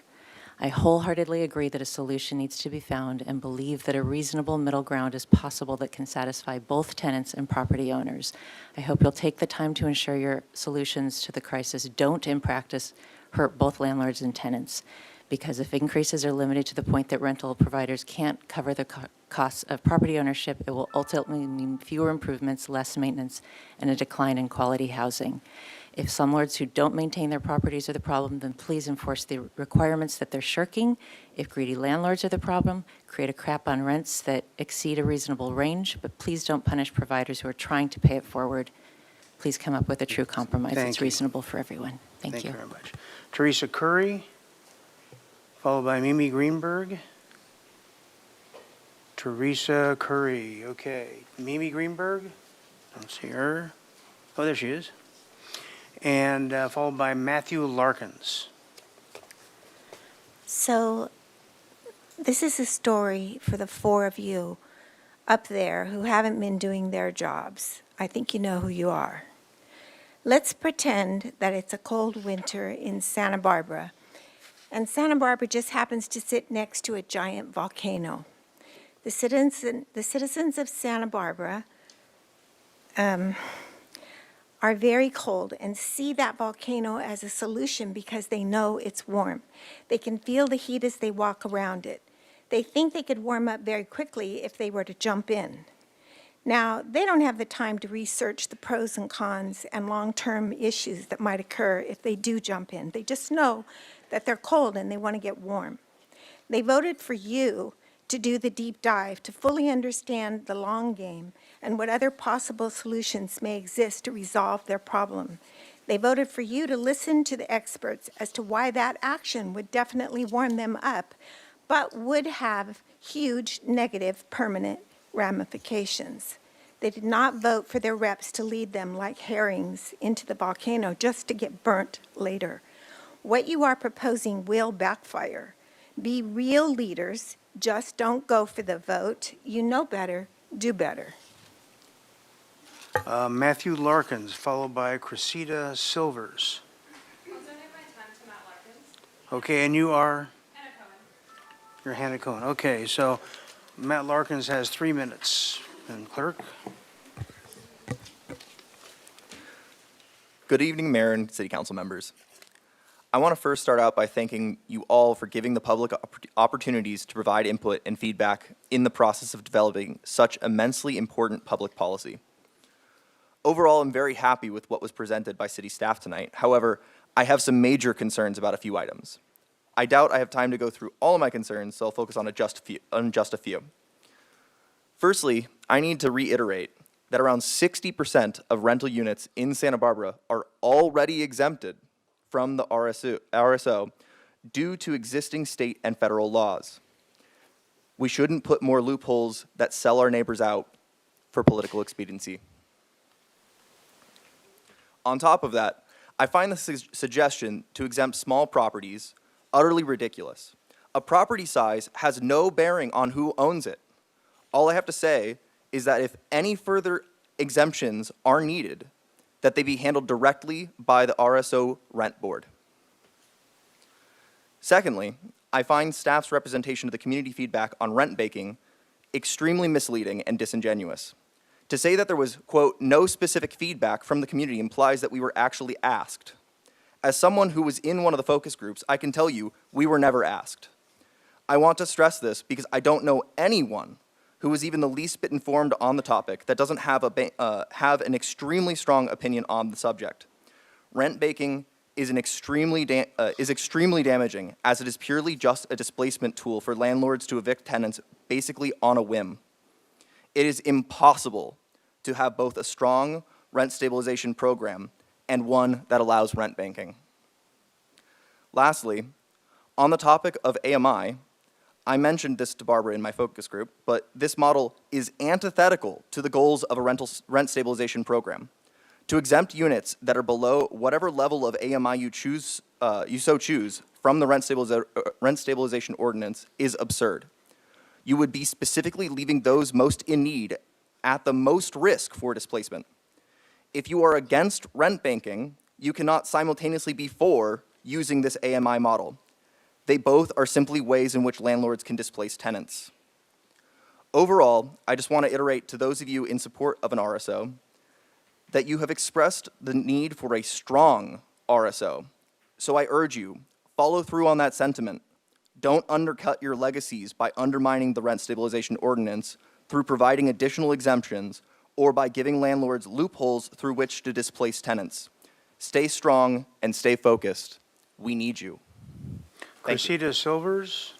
I wholeheartedly agree that a solution needs to be found and believe that a reasonable middle ground is possible that can satisfy both tenants and property owners. I hope you'll take the time to ensure your solutions to the crisis don't, in practice, hurt both landlords and tenants, because if increases are limited to the point that rental providers can't cover the costs of property ownership, it will ultimately mean fewer improvements, less maintenance, and a decline in quality housing. If slumlords who don't maintain their properties are the problem, then please enforce the requirements that they're shirking. If greedy landlords are the problem, create a cap on rents that exceed a reasonable range, but please don't punish providers who are trying to pay it forward. Please come up with a true compromise Thank that's you. reasonable for everyone. Thank you. very much. Teresa Curry, followed by Mimi Greenberg. Teresa Curry, okay. Mimi Greenberg, I don't see her. Oh, there she is. And followed by Matthew Larkins. So this is a story for the four of you up there who haven't been doing their jobs. I think you know who you are. Let's pretend that it's a cold winter in Santa Barbara, and Santa Barbara just happens to sit next to a giant volcano. The citizens of Santa Barbara are very cold and see that volcano as a solution because they know it's warm. They can feel the heat as they walk around it. They think they could warm up very quickly if they were to jump in. Now, they don't have the time to research the pros and cons and long-term issues that might occur if they do jump in. They just know that they're cold and they want to get warm. They voted for you to do the deep dive, to fully understand the long game and what other possible solutions may exist to resolve their problem. They voted for you to listen to the experts as to why that action would definitely warm them up, but would have huge negative permanent ramifications. They did not vote for their reps to lead them like herrings into the volcano just to get burnt later. What you are proposing will backfire. Be real leaders. Just don't go for the vote. You know better. Do better. Matthew Larkins, followed by Cressida Silvers. Okay, and you are? Hannah Cohen. You're Hannah Cohen. Okay, so Matt Larkins has 3 minutes. And clerk? Good evening, Mayor and City Council members. I want to first start out by thanking you all for giving the public opportunities to provide input and feedback in the process of developing such immensely important public policy. Overall, I'm very happy with what was presented by city staff tonight. However, I have some major concerns about a few items. I doubt I have time to go through all of my concerns, so I'll focus on just a few. Firstly, I need to reiterate that around 60% of rental units in Santa Barbara are already exempted from the RSO due to existing state and federal laws. We shouldn't put more loopholes that sell our neighbors out for political expediency. On top of that, I find the suggestion to exempt small properties utterly ridiculous. A property size has no bearing on who owns it. All I have to say is that if any further exemptions are needed, that they be handled directly by the RSO Rent Board. Secondly, I find staff's representation of the community feedback on rent baking extremely misleading and disingenuous. To say that there was, quote, no specific feedback from the community implies that we were actually asked. As someone who was in one of the focus groups, I can tell you we were never asked. I want to stress this because I don't know anyone who is even the least bit informed on the topic that doesn't have an extremely strong opinion on the subject. Rent baking is extremely damaging, as it is purely just a displacement tool for landlords to evict tenants basically on a whim. It is impossible to have both a strong rent stabilization program and one that allows rent banking. Lastly, on the topic of AMI, I mentioned this to Barbara in my focus group, but this model is antithetical to the goals of a rent stabilization program. To exempt units that are below whatever level of AMI you choose from the rent stabilization ordinance is absurd. You would be specifically leaving those most in need at the most risk for displacement. If you are against rent banking, you cannot simultaneously be for using this AMI model. They both are simply ways in which landlords can displace tenants. Overall, I just want to iterate to those of you in support of an RSO that you have expressed the need for a strong RSO. So I urge you, follow through on that sentiment. Don't undercut your legacies by undermining the rent stabilization ordinance through providing additional exemptions or by giving landlords loopholes through which to displace tenants. Stay strong and stay focused. We need you. Thank you. Cressida Silvers,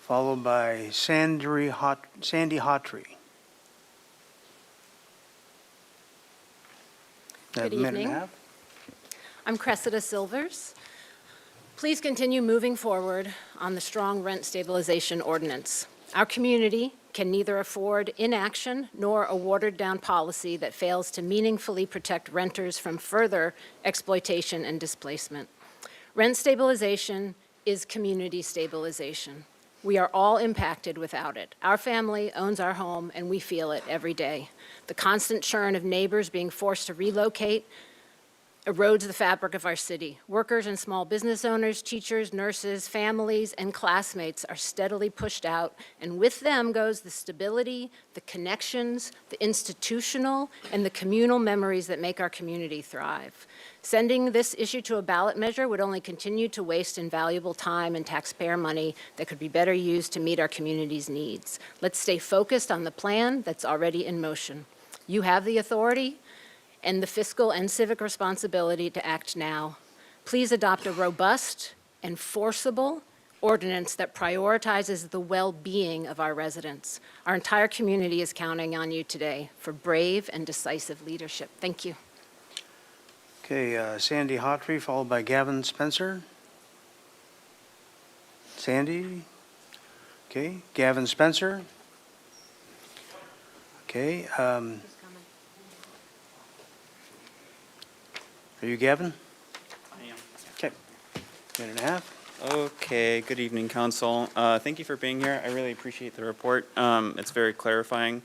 followed by Sandy Hawtrey. Good A minute and a evening. half. I'm Cressida Silvers. Please continue moving forward on the strong rent stabilization ordinance. Our community can neither afford inaction nor a watered-down policy that fails to meaningfully protect renters from further exploitation and displacement. Rent stabilization is community stabilization. We are all impacted without it. Our family owns our home, and we feel it every day. The constant churn of neighbors being forced to relocate erodes the fabric of our city. Workers and small business owners, teachers, nurses, families, and classmates are steadily pushed out, and with them goes the stability, the connections, the institutional, and the communal memories that make our community thrive. Sending this issue to a ballot measure would only continue to waste invaluable time and taxpayer money that could be better used to meet our community's needs. Let's stay focused on the plan that's already in motion. You have the authority and the fiscal and civic responsibility to act now. Please adopt a robust and forcible ordinance that prioritizes the well-being of our residents. Our entire community is counting on you today for brave and decisive leadership. Thank you. Okay, Sandy Hawtrey, followed by Gavin Spencer. Sandy? Okay, Gavin Spencer. Okay, are you Gavin? I am. Okay, minute and a half. Okay, good evening, Council. Thank you for being here. I really appreciate the report. It's very clarifying.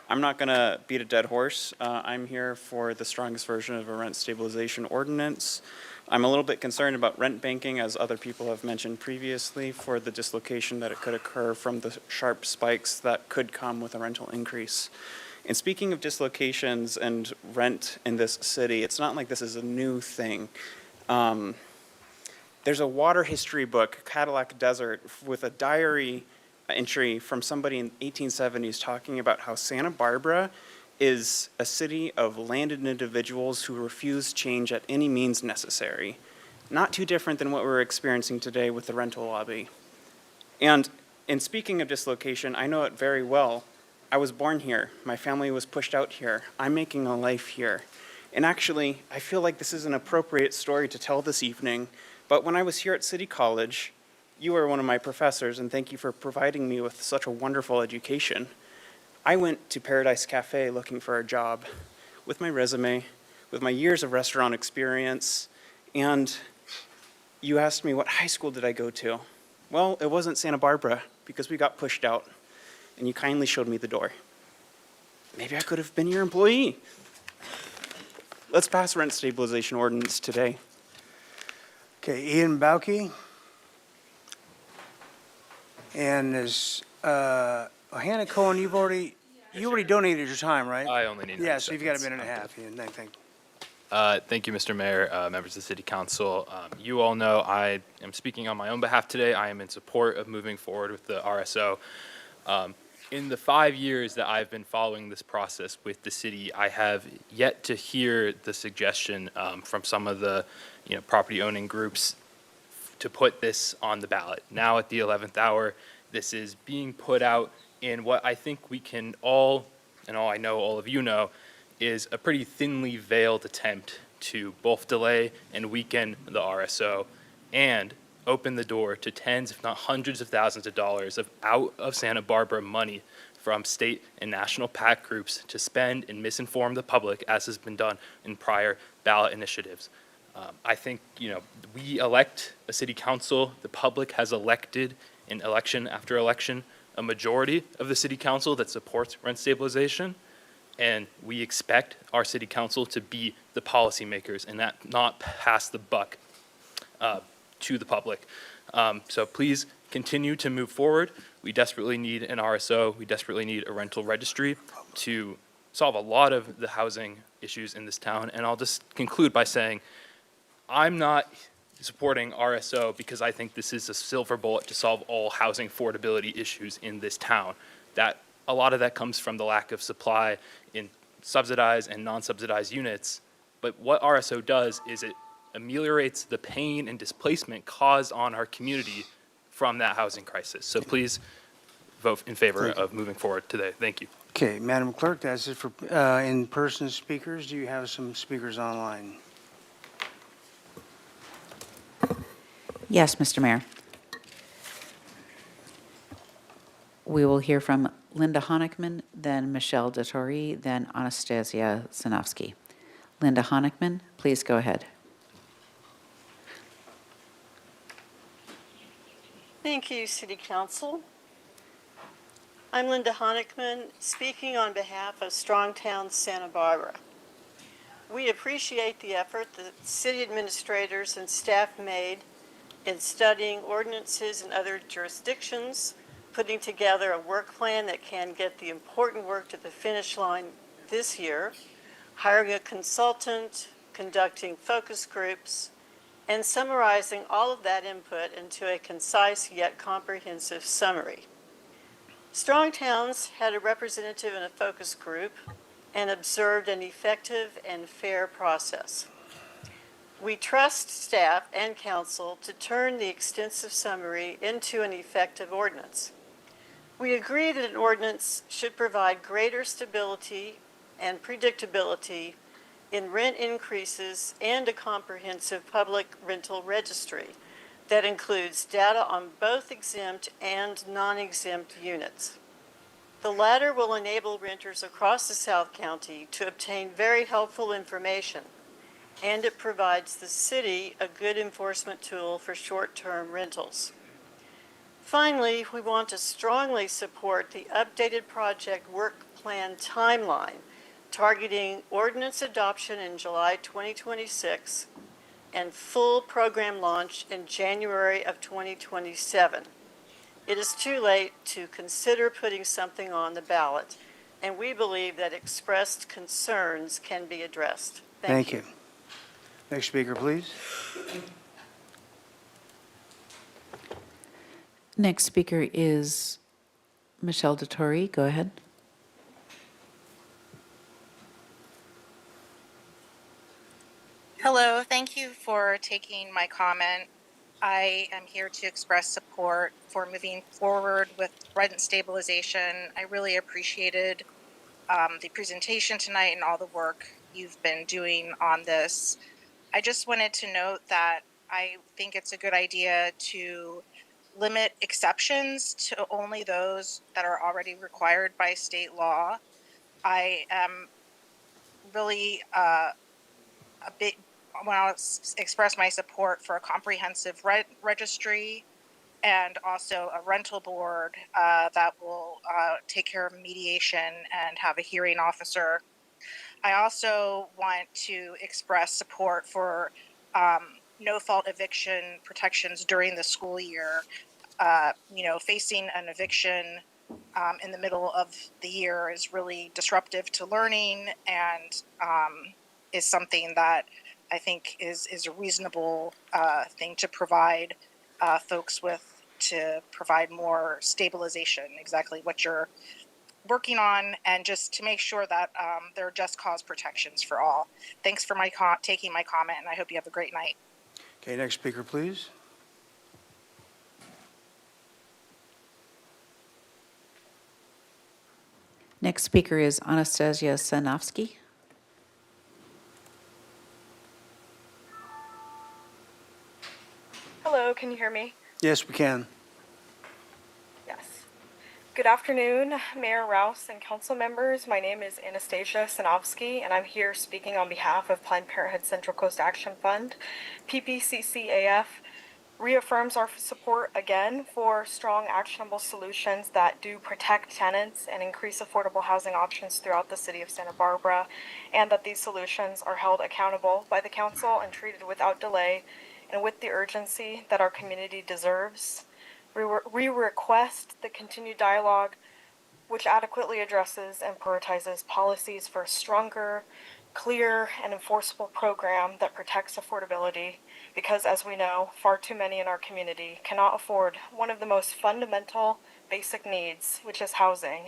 I'm not going to beat a dead horse. I'm here for the strongest version of a rent stabilization ordinance. I'm a little bit concerned about rent banking, as other people have mentioned previously, for the dislocation that it could occur from the sharp spikes that could come with a rental increase. And speaking of dislocations and rent in this city, it's not like this is a new thing. There's a water history book, Cadillac Desert, with a diary entry from somebody in the 1870s talking about how Santa Barbara is a city of landed individuals who refuse change at any means necessary. Not too different than what we're experiencing today with the rental lobby. And in speaking of dislocation, I know it very well. I was born here. My family was pushed out here. I'm making a life here. And actually, I feel like this is an appropriate story to tell this evening. But when I was here at City College, you were one of my professors, and thank you for providing me with such a wonderful education. I went to Paradise Cafe looking for a job with my resume, with my years of restaurant experience, and you asked me what high school did I go to. Well, it wasn't Santa Barbara, because we got pushed out, and you kindly showed me the door. Maybe I could have been your employee. Let's pass rent stabilization ordinance today. Okay, Ian Bauke. And is, Hannah Cohen, you already donated your time, right? I only need 90 Yeah, so you've got a seconds. minute and a half, Ian, thank you. Thank you, Mr. Mayor, members of the City Council. You all know I am speaking on my own behalf today. I am in support of moving forward with the RSO. In the 5 years that I've been following this process with the city, I have yet to hear the suggestion from some of the property owning groups to put this on the ballot. Now at the 11th hour, this is being put out in what I think we can all, and all I know all of you know, is a pretty thinly veiled attempt to both delay and weaken the RSO and open the door to tens, if not hundreds of thousands of dollars of out of Santa Barbara money from state and national PAC groups to spend and misinform the public, as has been done in prior ballot initiatives. I think, we elect a city council. The public has elected in election after election a majority of the city council that supports rent stabilization. And we expect our city council to be the policymakers and not pass the buck to the public. So please continue to move forward. We desperately need an RSO. We desperately need a rental registry to solve a lot of the housing issues in this town. And I'll just conclude by saying, I'm not supporting RSO because I think this is a silver bullet to solve all housing affordability issues in this town. That a lot of that comes from the lack of supply in subsidized and non-subsidized units. But what RSO does is it ameliorates the pain and displacement caused on our community from that housing crisis. So please vote in favor of moving forward today. Thank you. Okay, Madam Clerk, that's it for in-person speakers. Do you have some speakers online? Yes, Mr. Mayor. We will hear from Linda Honickman, then Michelle Dettori, then Anastasia Sanofsky. Linda Honickman, please go ahead. Thank you, City Council. I'm Linda Honickman, speaking on behalf of Strongtown Santa Barbara. We appreciate the effort that city administrators and staff made in studying ordinances in other jurisdictions, putting together a work plan that can get the important work to the finish line this year, hiring a consultant, conducting focus groups, and summarizing all of that input into a concise yet comprehensive summary. Strong Towns had a representative in a focus group and observed an effective and fair process. We trust staff and council to turn the extensive summary into an effective ordinance. We agree that an ordinance should provide greater stability and predictability in rent increases and a comprehensive public rental registry that includes data on both exempt and non-exempt units. The latter will enable renters across the South County to obtain very helpful information, and it provides the city a good enforcement tool for short-term rentals. Finally, we want to strongly support the updated project work plan timeline, targeting ordinance adoption in July 2026 and full program launch in January of 2027. It is too late to consider putting something on the ballot, and we believe that expressed concerns can be addressed. Thank you. Next speaker, please. Next speaker is Michelle Dettori. Go ahead. Hello, thank you for taking my comment. I am here to express support for moving forward with rent stabilization. I really appreciated the presentation tonight and all the work you've been doing on this. I just wanted to note that I think it's a good idea to limit exceptions to only those that are already required by state law. I am really want to express my support for a comprehensive rent registry and also a rental board that will take care of mediation and have a hearing officer. I also want to express support for no-fault eviction protections during the school year. Facing an eviction in the middle of the year is really disruptive to learning and is something that I think is a reasonable thing to provide folks with, to provide more stabilization, exactly what you're working on, and just to make sure that there are just cause protections for all. Thanks for taking my comment, and I hope you have a great night. Okay, next speaker, please. Next speaker is Anastasia Sanofsky. Hello, can you hear me? Yes, we can. Yes. Good afternoon, Mayor Rouse and council members. My name is Anastasia Sanofsky, and I'm here speaking on behalf of Planned Parenthood Central Coast Action Fund. PPCCAF reaffirms our support again for strong, actionable solutions that do protect tenants and increase affordable housing options throughout the city of Santa Barbara, and that these solutions are held accountable by the council and treated without delay and with the urgency that our community deserves. We request the continued dialogue which adequately addresses and prioritizes policies for a stronger, clear, and enforceable program that protects affordability because, as we know, far too many in our community cannot afford one of the most fundamental basic needs, which is housing.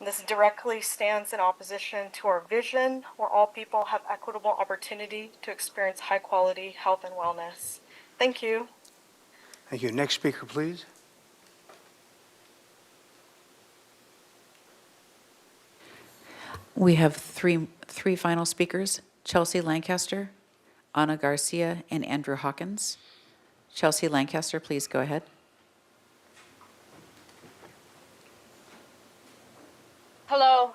This directly stands in opposition to our vision, where all people have equitable opportunity to experience high-quality health and wellness. Thank you. Thank you. Next speaker, please. We have three final speakers, Chelsea Lancaster, Ana Garcia, and Andrew Hawkins. Chelsea Lancaster, please go ahead. Hello.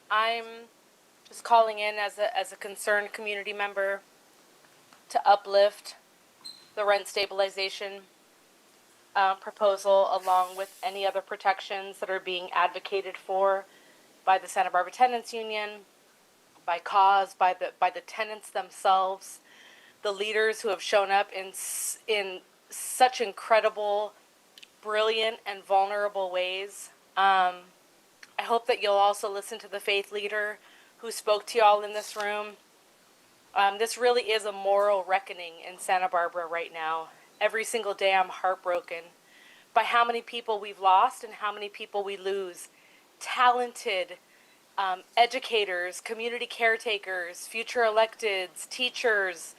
I'm just calling in as a concerned community member to uplift the rent stabilization proposal, along with any other protections that are being advocated for by the Santa Barbara Tenants Union, by CAUSE, by the tenants themselves, the leaders who have shown up in such incredible, brilliant, and vulnerable ways. I hope that you'll also listen to the faith leader who spoke to y'all in this room. This really is a moral reckoning in Santa Barbara right now. Every single day I'm heartbroken by how many people we've lost and how many people we lose. Talented educators, community caretakers, future electeds, teachers,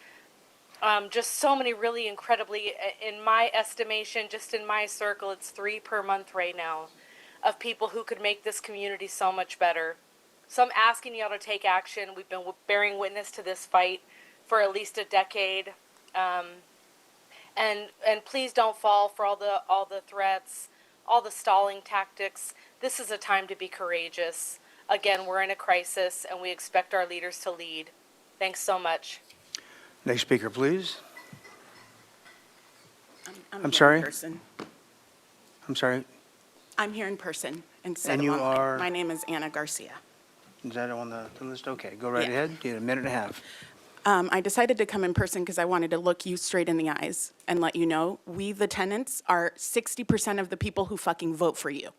just so many really incredibly, in my estimation, just in my circle, it's 3 per month right now of people who could make this community so much better. So I'm asking y'all to take action. We've been bearing witness to this fight for at least a decade. And please don't fall for all the threats, all the stalling tactics. This is a time to be courageous. Again, we're in a crisis and we expect our leaders to lead. Thanks so much. Next speaker, please. I'm I'm here sorry? In person. I'm sorry. I'm here in person instead And of you online. are? My name is Ana Garcia. Is that on the list? Okay, go right Yeah. ahead. You have a minute and a half. I decided to come in person because I wanted to look you straight in the eyes and let you know we, the tenants, are 60% of the people who fucking vote for you.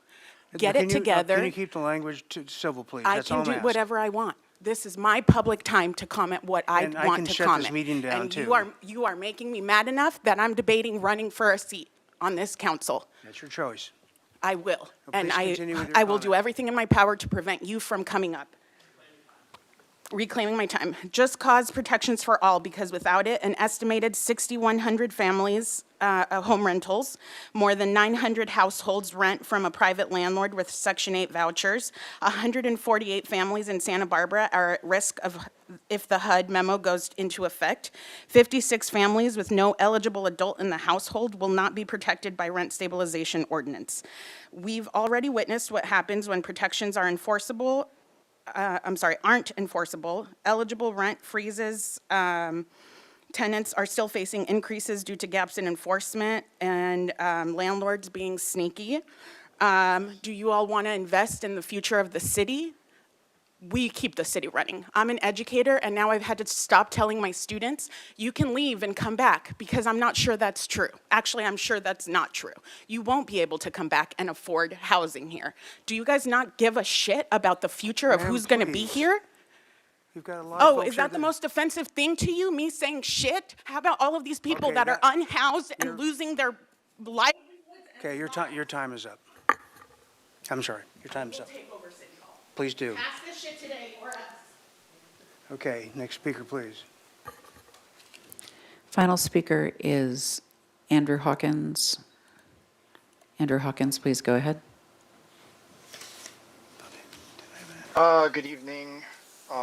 Get Can it you- together. Can you keep the language civil, please? I That's can all I'm do asking. whatever I want. This is my public time to comment what I And I want can to shut comment. this meeting down, and too. you are making me mad enough that I'm debating running for a seat on this council. That's your choice. I will. And please continue with your I will do comment. everything in my power to prevent you from coming up. Reclaiming my time. Just cause protections for all, because without it, an estimated 6,100 families, home rentals, more than 900 households rent from a private landlord with Section 8 vouchers. 148 families in Santa Barbara are at risk of, if the HUD memo goes into effect. 56 families with no eligible adult in the household will not be protected by rent stabilization ordinance. We've already witnessed what happens when protections are enforceable. Aren't enforceable. Eligible rent freezes. Tenants are still facing increases due to gaps in enforcement and landlords being sneaky. Do you all want to invest in the future of the city? We keep the city running. I'm an educator, and now I've had to stop telling my students, you can leave and come back, because I'm not sure that's true. Actually, I'm sure that's not true. You won't be able to come back and afford housing here. Do you guys not give a shit about the future of Ma'am, who's going to be please. here? You've got a lot of Oh, folks is here that the most offensive thing to you, me saying shit? How about all of these people that are unhoused and losing their life? Okay, your time is up. I'm sorry, your time is up. Please do. Pass this shit today or else. Okay, next speaker, please. Final speaker is Andrew Hawkins. Andrew Hawkins, please go ahead. Good evening,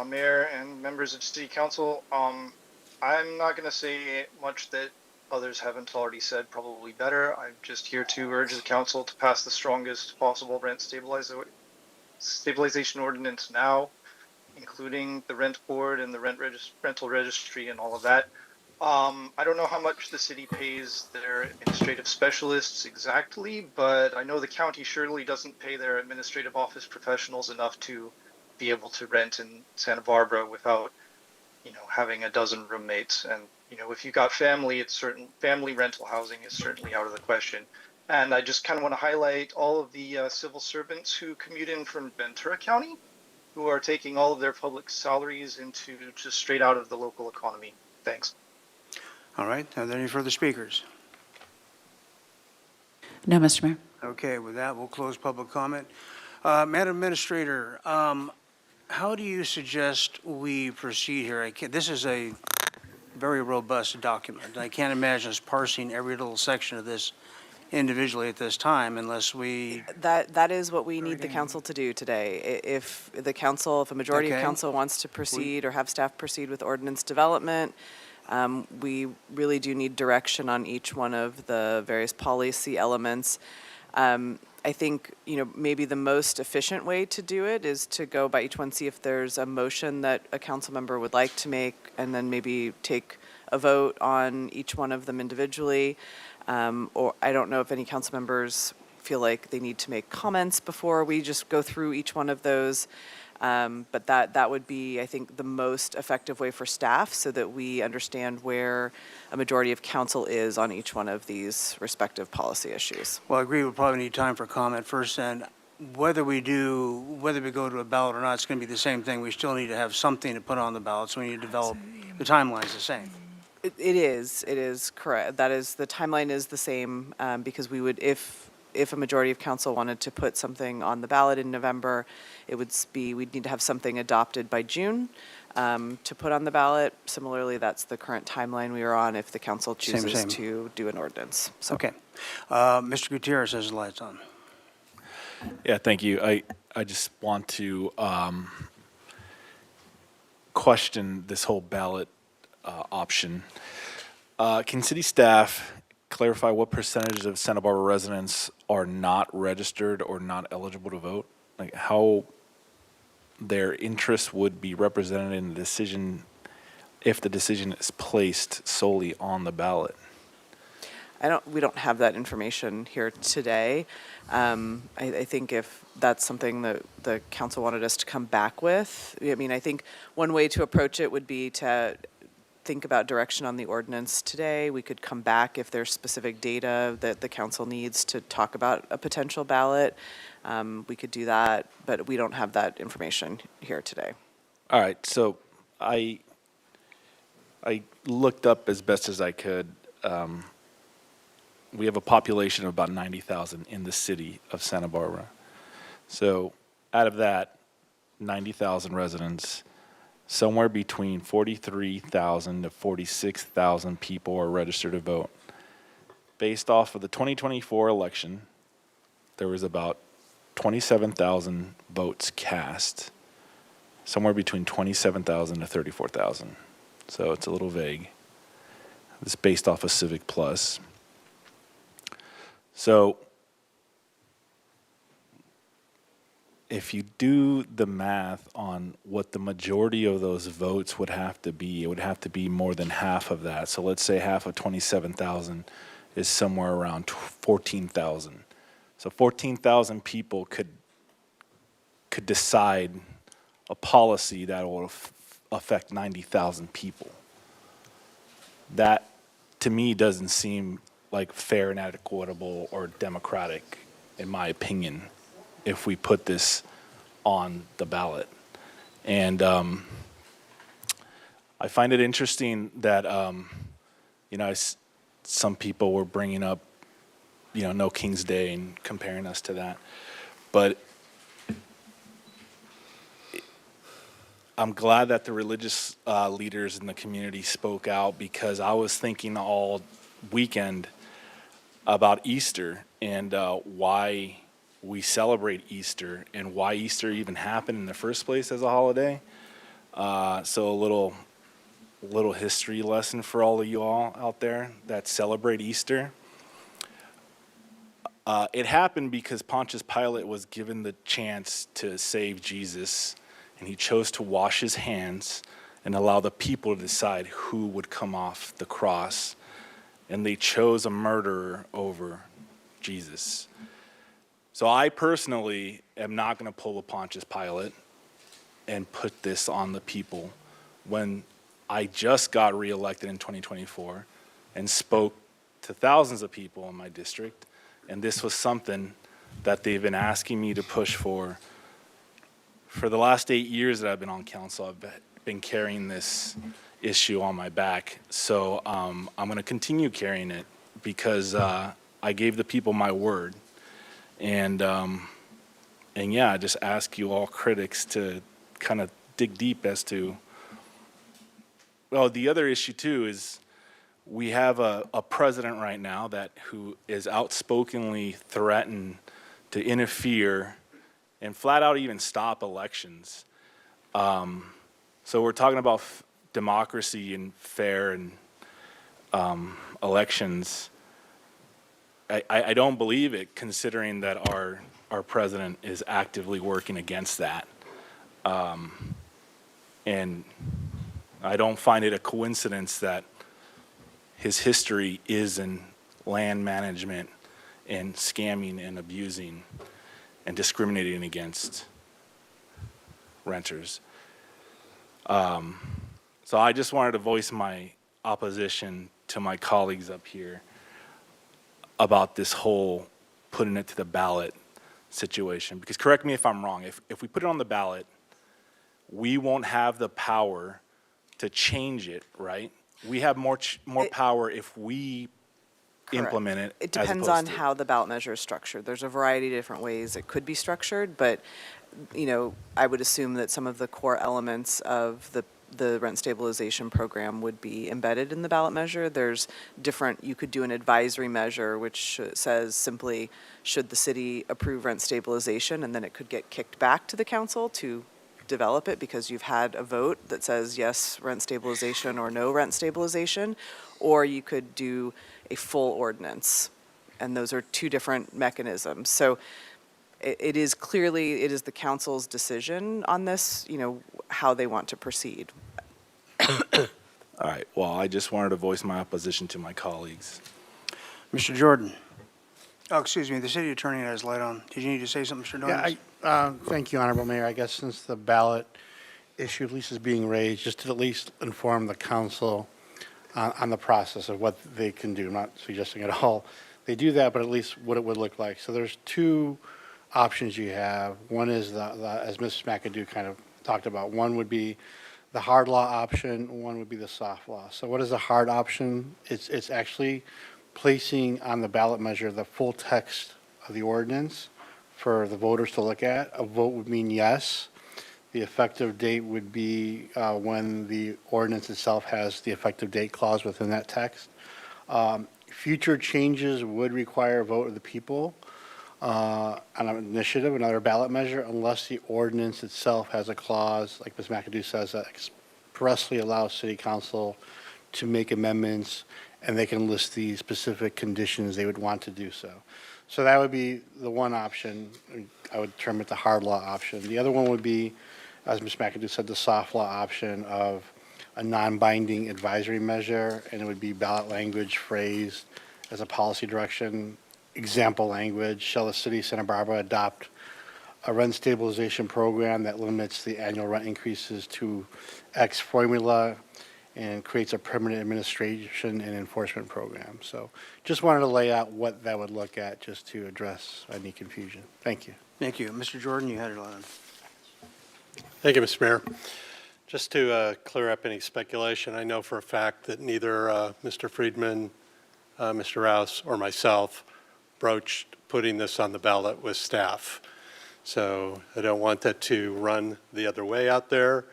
Mayor and members of City Council. I'm not going to say much that others haven't already said, probably better. I'm just here to urge the council to pass the strongest possible rent stabilization ordinance now, including the rent board and the rental registry and all of that. I don't know how much the city pays their administrative specialists exactly, but I know the county surely doesn't pay their administrative office professionals enough to be able to rent in Santa Barbara without, having a dozen roommates. And, if you got family, family rental housing is certainly out of the question. And I just kind of want to highlight all of the civil servants who commute in from Ventura County, who are taking all of their public salaries into just straight out of the local economy. Thanks. All right, are there any further speakers? No, Mr. Mayor. Okay, with that, we'll close public comment. Madam Administrator, how do you suggest we proceed here? This is a very robust document. I can't imagine us parsing every little section of this individually at this time unless we, That is what we need the council to do today. If the council, if a majority of Okay. council wants to proceed or have staff proceed with ordinance development, we really do need direction on each one of the various policy elements. I think, maybe the most efficient way to do it is to go by each one, see if there's a motion that a council member would like to make, and then maybe take a vote on each one of them individually. Or I don't know if any council members feel like they need to make comments before we just go through each one of those. But that would be, I think, the most effective way for staff so that we understand where a majority of council is on each one of these respective policy issues. well, I agree, we'll probably need time for comment first, and whether we go to a ballot or not, it's going to be the same thing. We still need to have something to put on the ballot, so we need to develop, the timeline's the same. It is correct. That is, the timeline is the same, because we would, if a majority of council wanted to put something on the ballot in November, we'd need to have something adopted by June to put on the ballot. Similarly, that's the current timeline we are on if the council chooses Same. to do an ordinance. So. Okay. Mr. Gutierrez has the lights on. Yeah, thank you. I just want to question this whole ballot option. Can city staff clarify what percentage of Santa Barbara residents are not registered or not eligible to vote? Like how their interests would be represented in the decision if the decision is placed solely on the ballot? We don't have that information here today. I think if that's something that the council wanted us to come back with, I think one way to approach it would be to think about direction on the ordinance today. We could come back if there's specific data that the council needs to talk about a potential ballot. We could do that, but we don't have that information here today. All right, so I looked up as best as I could. We have a population of about 90,000 in the city of Santa Barbara. So out of that 90,000 residents, somewhere between 43,000 to 46,000 people are registered to vote. Based off of the 2024 election, there was about 27,000 votes cast, somewhere between 27,000 to 34,000. So it's a little vague. It's based off of Civic Plus. So if you do the math on what the majority of those votes would have to be, it would have to be more than half of that. So let's say half of 27,000 is somewhere around 14,000. So 14,000 people could decide a policy that will affect 90,000 people. That, to me, doesn't seem like fair and equitable or democratic, in my opinion, if we put this on the ballot. And I find it interesting that, some people were bringing up, No King's Day and comparing us to that. But I'm glad that the religious leaders in the community spoke out, because I was thinking all weekend about Easter and why we celebrate Easter and why Easter even happened in the first place as a holiday. So a little history lesson for all of you all out there that celebrate Easter. It happened because Pontius Pilate was given the chance to save Jesus, and he chose to wash his hands and allow the people to decide who would come off the cross. And they chose a murderer over Jesus. So I personally am not going to pull a Pontius Pilate and put this on the people when I just got reelected in 2024 and spoke to thousands of people in my district. And this was something that they've been asking me to push for the last 8 years that I've been on council. I've been carrying this issue on my back. So I'm going to continue carrying it because I gave the people my word. And yeah, I just ask you all critics to kind of dig deep as to, well, the other issue too is we have a president right now who is outspokenly threatened to interfere and flat out even stop elections. So we're talking about democracy and fair and elections. I don't believe it, considering that our president is actively working against that. And I don't find it a coincidence that his history is in land management and scamming and abusing and discriminating against renters. So I just wanted to voice my opposition to my colleagues up here about this whole putting it to the ballot situation. Because correct me if I'm wrong, if we put it on the ballot, we won't have the power to change it, right? We have more power if we implement it. It as depends opposed on to- how the ballot measure is structured. There's a variety of different ways it could be structured, but, you know, I would assume that some of the core elements of the rent stabilization program would be embedded in the ballot measure. There's different, you could do an advisory measure which says simply, should the city approve rent stabilization, and then it could get kicked back to the council to develop it because you've had a vote that says yes, rent stabilization or no rent stabilization, or you could do a full ordinance. And those are two different mechanisms. So it is clearly, it is the council's decision on this, you know, how they want to proceed. All right, well, I just wanted to voice my opposition to my colleagues. Mr. Jordan. Oh, excuse me, the city attorney has light on. Did you need to say something, Mr. Dorns? Yeah, thank you, Honorable Mayor. I guess since the ballot issue at least is being raised, just to at least inform the council on the process of what they can do. I'm not suggesting at all they do that, but at least what it would look like. So there's two options you have. One is as Ms. McAdoo kind of talked about, one would be the hard law option, one would be the soft law. So what is the hard option? It's actually placing on the ballot measure the full text of the ordinance for the voters to look at. A vote would mean yes. The effective date would be when the ordinance itself has the effective date clause within that text. Future changes would require a vote of the people on an initiative, another ballot measure, unless the ordinance itself has a clause, like Ms. McAdoo says, that expressly allows city council to make amendments, and they can list the specific conditions they would want to do so. So that would be the one option. I would term it the hard law option. The other one would be, as Ms. McAdoo said, the soft law option of a non-binding advisory measure, and it would be ballot language phrased as a policy direction. Example language: shall the city of Santa Barbara adopt a rent stabilization program that limits the annual rent increases to X formula and creates a permanent administration and enforcement program. So just wanted to lay out what that would look at just to address any confusion. Thank you. Thank you. Mr. Jordan, you had it on. Thank you, Mr. Mayor. Just to clear up any speculation, I know for a fact that neither Mr. Friedman, Mr. Rouse, or myself broached putting this on the ballot with staff. So I don't want that to run the other way out there.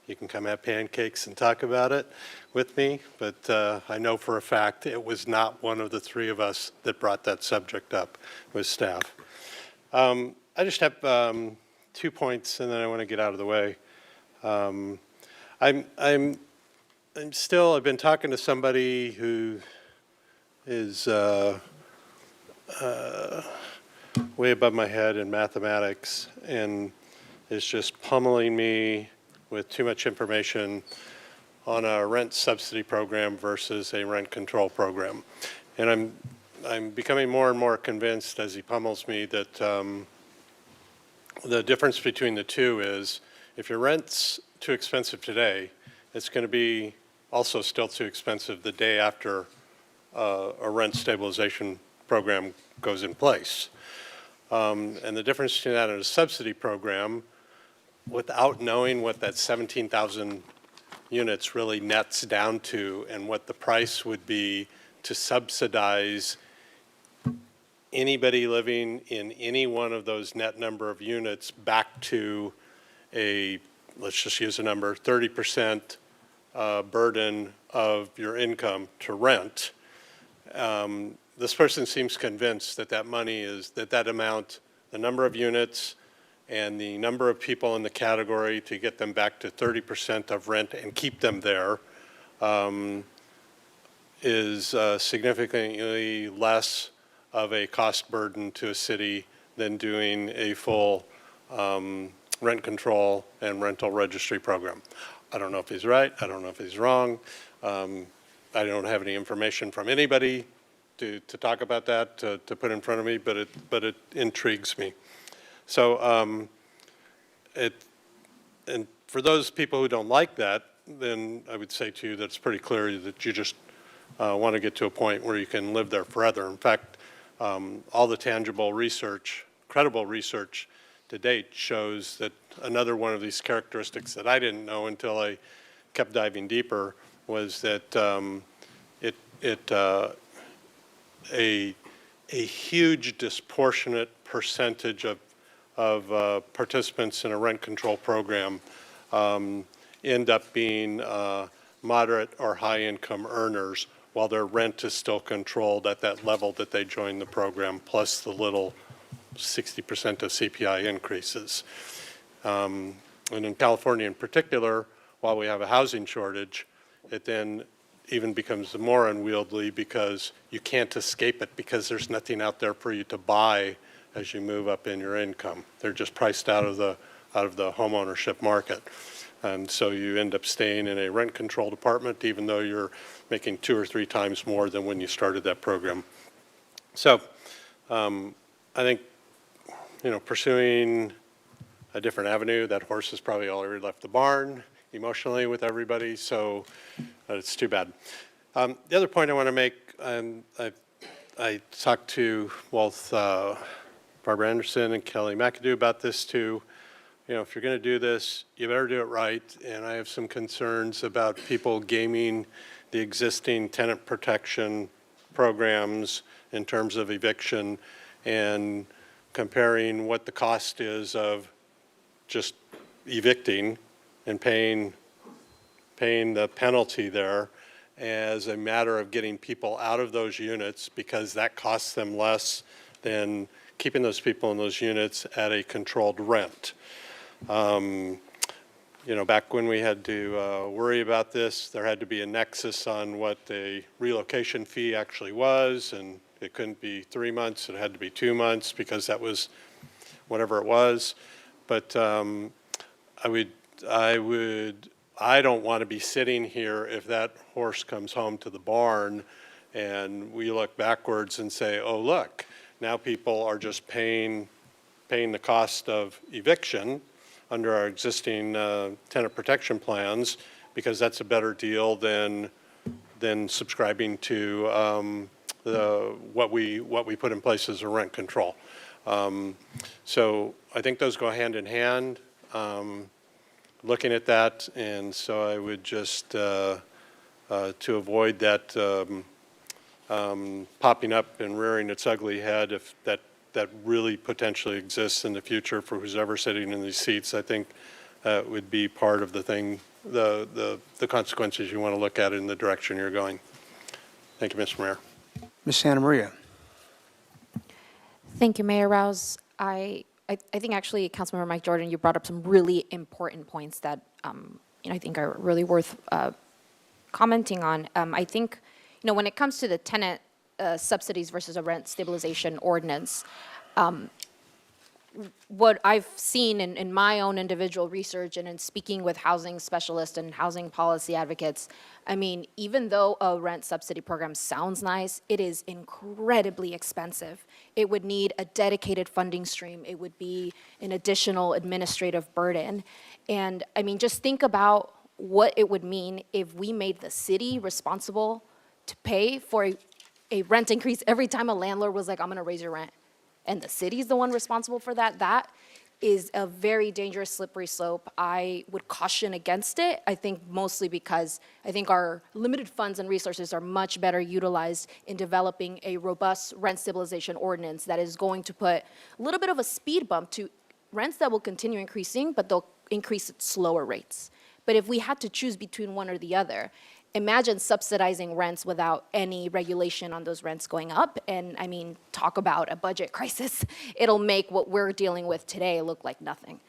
You can come have pancakes and talk about it with me, but I know for a fact it was not one of the three of us that brought that subject up with staff. I just have 2 points, and then I want to get out of the way. I've been talking to somebody who is way above my head in mathematics and is just pummeling me with too much information on a rent subsidy program versus a rent control program. And I'm becoming more and more convinced as he pummels me that the difference between the two is if your rent's too expensive today, it's going to be also still too expensive the day after a rent stabilization program goes in place. And the difference between that and a subsidy program, without knowing what that $17,000 units really nets down to and what the price would be to subsidize anybody living in any one of those net number of units back to a, let's just use a number, 30% burden of your income to rent. This person seems convinced that that money is, that amount, the number of units and the number of people in the category to get them back to 30% of rent and keep them there is significantly less of a cost burden to a city than doing a full rent control and rental registry program. I don't know if he's right. I don't know if he's wrong. I don't have any information from anybody to talk about that, to put in front of me, but it intrigues me. So and for those people who don't like that, then I would say to you that it's pretty clear that you just want to get to a point where you can live there forever. In fact, all the tangible research, credible research to date shows that another one of these characteristics that I didn't know until I kept diving deeper was that a huge disproportionate percentage of participants in a rent control program end up being moderate or high income earners while their rent is still controlled at that level that they joined the program, plus the little 60% of CPI increases. And in California in particular, while we have a housing shortage, it then even becomes more unwieldy because you can't escape it because there's nothing out there for you to buy as you move up in your income. They're just priced out of the homeownership market. And so you end up staying in a rent controlled apartment even though you're making 2 or 3 times more than when you started that program. So I think, pursuing a different avenue, that horse has probably already left the barn emotionally with everybody, so it's too bad. The other point I want to make, and I talked to both Barbara Anderson and Kelly McAdoo about this too. If you're going to do this, you better do it right, and I have some concerns about people gaming the existing tenant protection programs in terms of eviction and comparing what the cost is of just evicting and paying the penalty there as a matter of getting people out of those units because that costs them less than keeping those people in those units at a controlled rent. Back when we had to worry about this, there had to be a nexus on what the relocation fee actually was, and it couldn't be 3 months, it had to be 2 months because that was whatever it was. But I don't want to be sitting here if that horse comes home to the barn and we look backwards and say, oh, look, now people are just paying the cost of eviction under our existing tenant protection plans because that's a better deal than subscribing to what we put in place as a rent control. So I think those go hand in hand. Looking at that, and so I would just to avoid that popping up and rearing its ugly head, if that really potentially exists in the future for who's ever sitting in these seats, I think would be part of the thing, the consequences you want to look at in the direction you're going. Thank you, Mr. Mayor. Ms. Santa Maria. Thank you, Mayor Rouse. I think actually, Councilmember Mike Jordan, you brought up some really important points that I think are really worth commenting on. I think, when it comes to the tenant subsidies versus a rent stabilization ordinance, what I've seen in my own individual research and in speaking with housing specialists and housing policy advocates, even though a rent subsidy program sounds nice, it is incredibly expensive. It would need a dedicated funding stream. It would be an additional administrative burden. And just think about what it would mean if we made the city responsible to pay for a rent increase every time a landlord was like, I'm going to raise your rent. And the city's the one responsible for that. That is a very dangerous slippery slope. I would caution against it. I think mostly because I think our limited funds and resources are much better utilized in developing a robust rent stabilization ordinance that is going to put a little bit of a speed bump to rents that will continue increasing, but they'll increase at slower rates. But if we had to choose between one or the other, imagine subsidizing rents without any regulation on those rents going up. And I mean, talk about a budget crisis. It'll make what we're dealing with today look like nothing.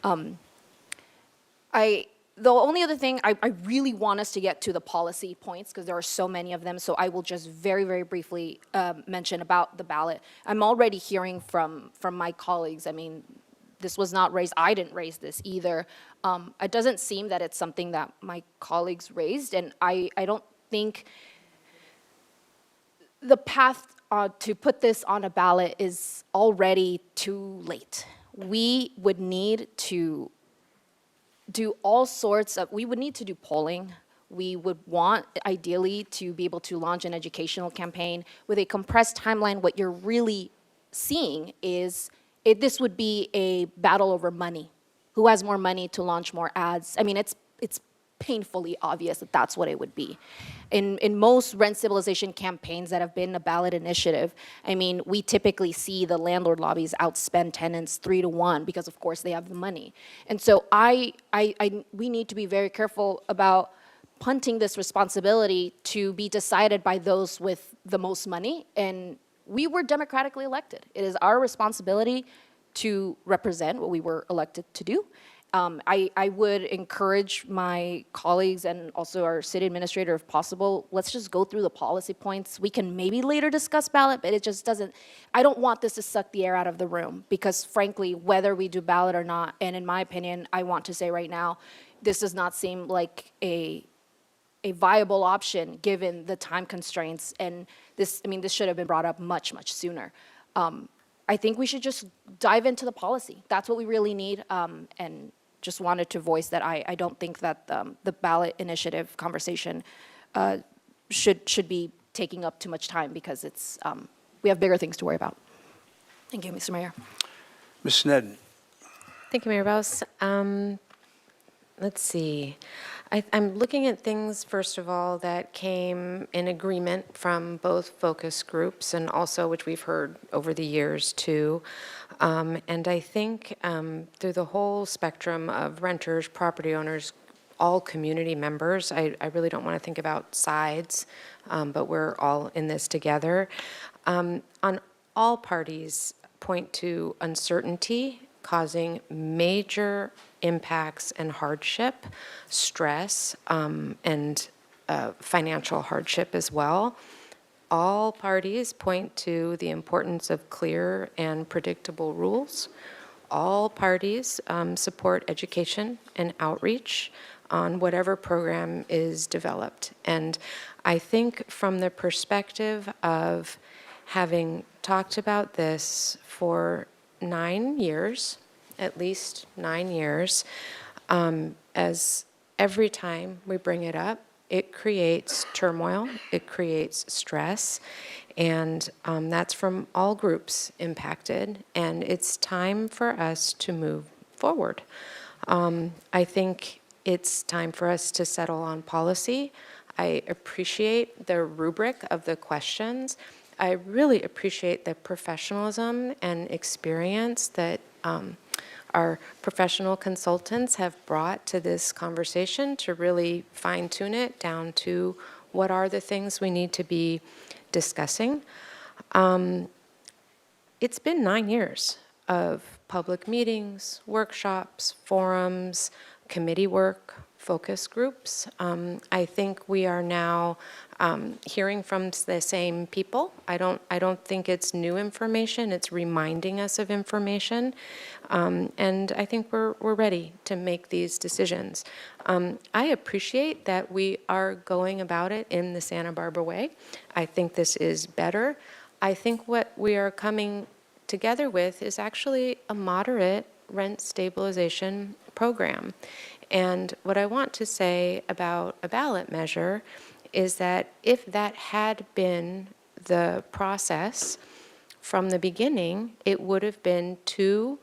The only other thing, I really want us to get to the policy points because there are so many of them. So I will just very, very briefly mention about the ballot. I'm already hearing from my colleagues. I mean, this was not raised. I didn't raise this either. It doesn't seem that it's something that my colleagues raised, and I don't think the path to put this on a ballot is already too late. We would need to do all sorts of, we would need to do polling. We would want, ideally, to be able to launch an educational campaign with a compressed timeline. What you're really seeing is this would be a battle over money. Who has more money to launch more ads? I mean, it's painfully obvious that that's what it would be. In most rent stabilization campaigns that have been a ballot initiative, I mean, we typically see the landlord lobbies outspend tenants 3-1 because, of course, they have the money. And so we need to be very careful about punting this responsibility to be decided by those with the most money. And we were democratically elected. It is our responsibility to represent what we were elected to do. I would encourage my colleagues and also our city administrator, if possible, let's just go through the policy points. We can maybe later discuss ballot, but it just doesn't, I don't want this to suck the air out of the room because frankly, whether we do ballot or not, and in my opinion, I want to say right now, this does not seem like a viable option given the time constraints. And this, I mean, this should have been brought up much, much sooner. I think we should just dive into the policy. That's what we really need. And just wanted to voice that I don't think that the ballot initiative conversation should be taking up too much time because it's we have bigger things to worry about. Thank you, Mr. Mayor. Ms. Sneddon. Thank you, Mayor Baus. Let's see. I'm looking at things, first of all, that came in agreement from both focus groups and also which we've heard over the years, too. And I think through the whole spectrum of renters, property owners, all community members, I really don't want to think about sides, but we're all in this together. On all parties point to uncertainty causing major impacts and hardship, stress, and financial hardship as well. All parties point to the importance of clear and predictable rules. All parties support education and outreach on whatever program is developed. And I think from the perspective of having talked about this for 9 years, at least 9 years, as every time we bring it up, it creates turmoil, it creates stress, and that's from all groups impacted, and it's time for us to move forward. I think it's time for us to settle on policy. I appreciate the rubric of the questions. I really appreciate the professionalism and experience that our professional consultants have brought to this conversation to really fine-tune it down to what are the things we need to be discussing. It's been 9 years of public meetings, workshops, forums, committee work, focus groups. I think we are now hearing from the same people. I don't think it's new information. It's reminding us of information, and I think we're ready to make these decisions. I appreciate that we are going about it in the Santa Barbara way. I think this is better. I think what we are coming together with is actually a moderate rent stabilization program. And what I want to say about a ballot measure is that if that had been the process from the beginning, it would have been 2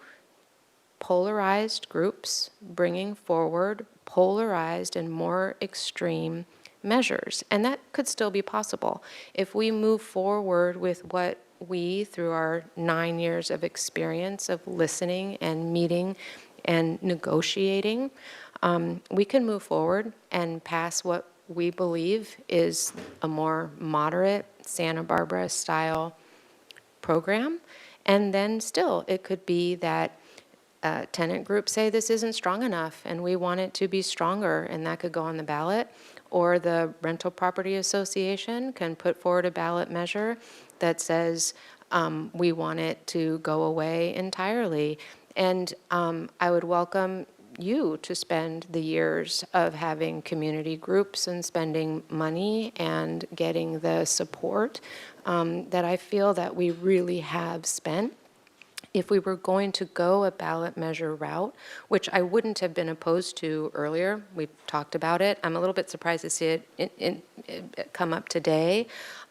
polarized groups bringing forward polarized and more extreme measures. And that could still be possible. If we move forward with what we, through our 9 years of experience of listening and meeting and negotiating, we can move forward and pass what we believe is a more moderate Santa Barbara style program. And then still, it could be that tenant groups say this isn't strong enough and we want it to be stronger, and that could go on the ballot. Or the Rental Property Association can put forward a ballot measure that says we want it to go away entirely. And I would welcome you to spend the years of having community groups and spending money and getting the support that I feel that we really have spent. If we were going to go a ballot measure route, which I wouldn't have been opposed to earlier, we talked about it. I'm a little bit surprised to see it come up today,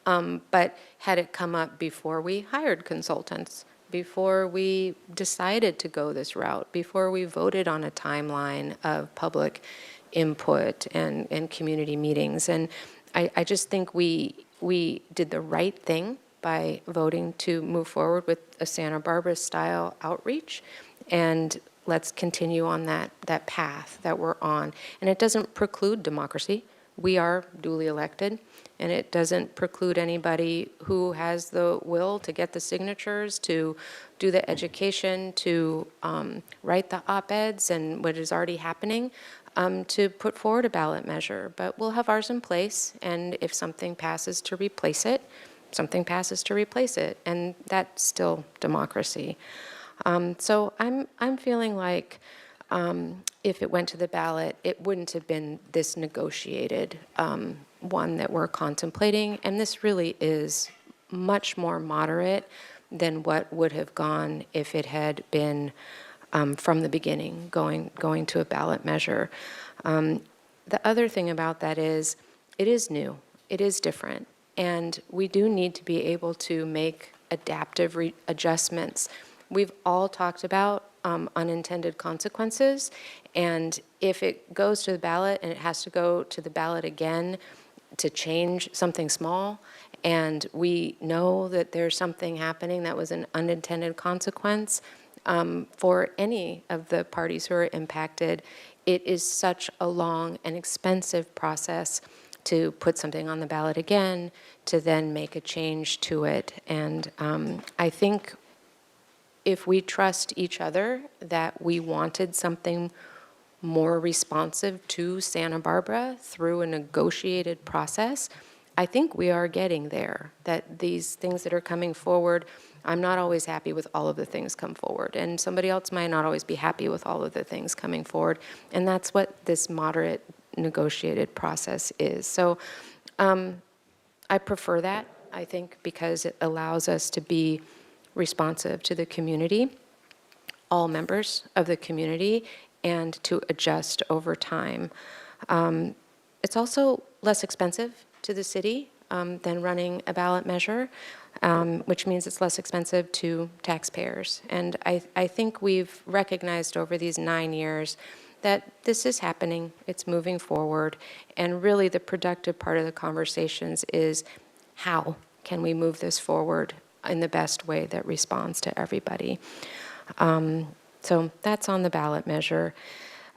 but had it come up before we hired consultants, before we decided to go this route, before we voted on a timeline of public input and community meetings. And I just think we did the right thing by voting to move forward with a Santa Barbara style outreach, and let's continue on that path that we're on. And it doesn't preclude democracy. We are duly elected, and it doesn't preclude anybody who has the will to get the signatures, to do the education, to write the op-eds and what is already happening, to put forward a ballot measure. But we'll have ours in place, and if something passes to replace it, something passes to replace it, and that's still democracy. So I'm feeling like if it went to the ballot, it wouldn't have been this negotiated one that we're contemplating, and this really is much more moderate than what would have gone if it had been from the beginning going to a ballot measure. The other thing about that is it is new, it is different. And we do need to be able to make adaptive adjustments. We've all talked about unintended consequences, and if it goes to the ballot and it has to go to the ballot again to change something small, and we know that there's something happening that was an unintended consequence for any of the parties who are impacted, it is such a long and expensive process to put something on the ballot again, to then make a change to it. And I think if we trust each other that we wanted something more responsive to Santa Barbara through a negotiated process, I think we are getting there, that these things that are coming forward, I'm not always happy with all of the things come forward, and somebody else might not always be happy with all of the things coming forward, and that's what this moderate negotiated process is. So I prefer that, I think, because it allows us to be responsive to the community, all members of the community, and to adjust over time. It's also less expensive to the city than running a ballot measure, which means it's less expensive to taxpayers. And I think we've recognized over these 9 years that this is happening, it's moving forward, and really the productive part of the conversations is how can we move this forward in the best way that responds to everybody. So that's on the ballot measure.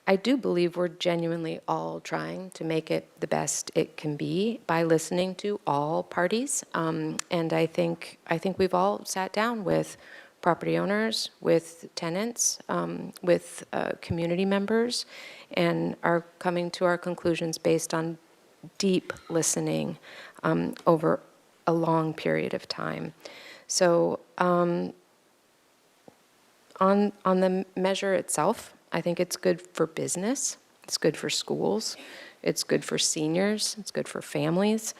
I do believe we're genuinely all trying to make it the best it can be by listening to all parties. And I think we've all sat down with property owners, with tenants, with community members, and are coming to our conclusions based on deep listening over a long period of time. So on the measure itself, I think it's good for business, it's good for schools, it's good for seniors, it's good for families,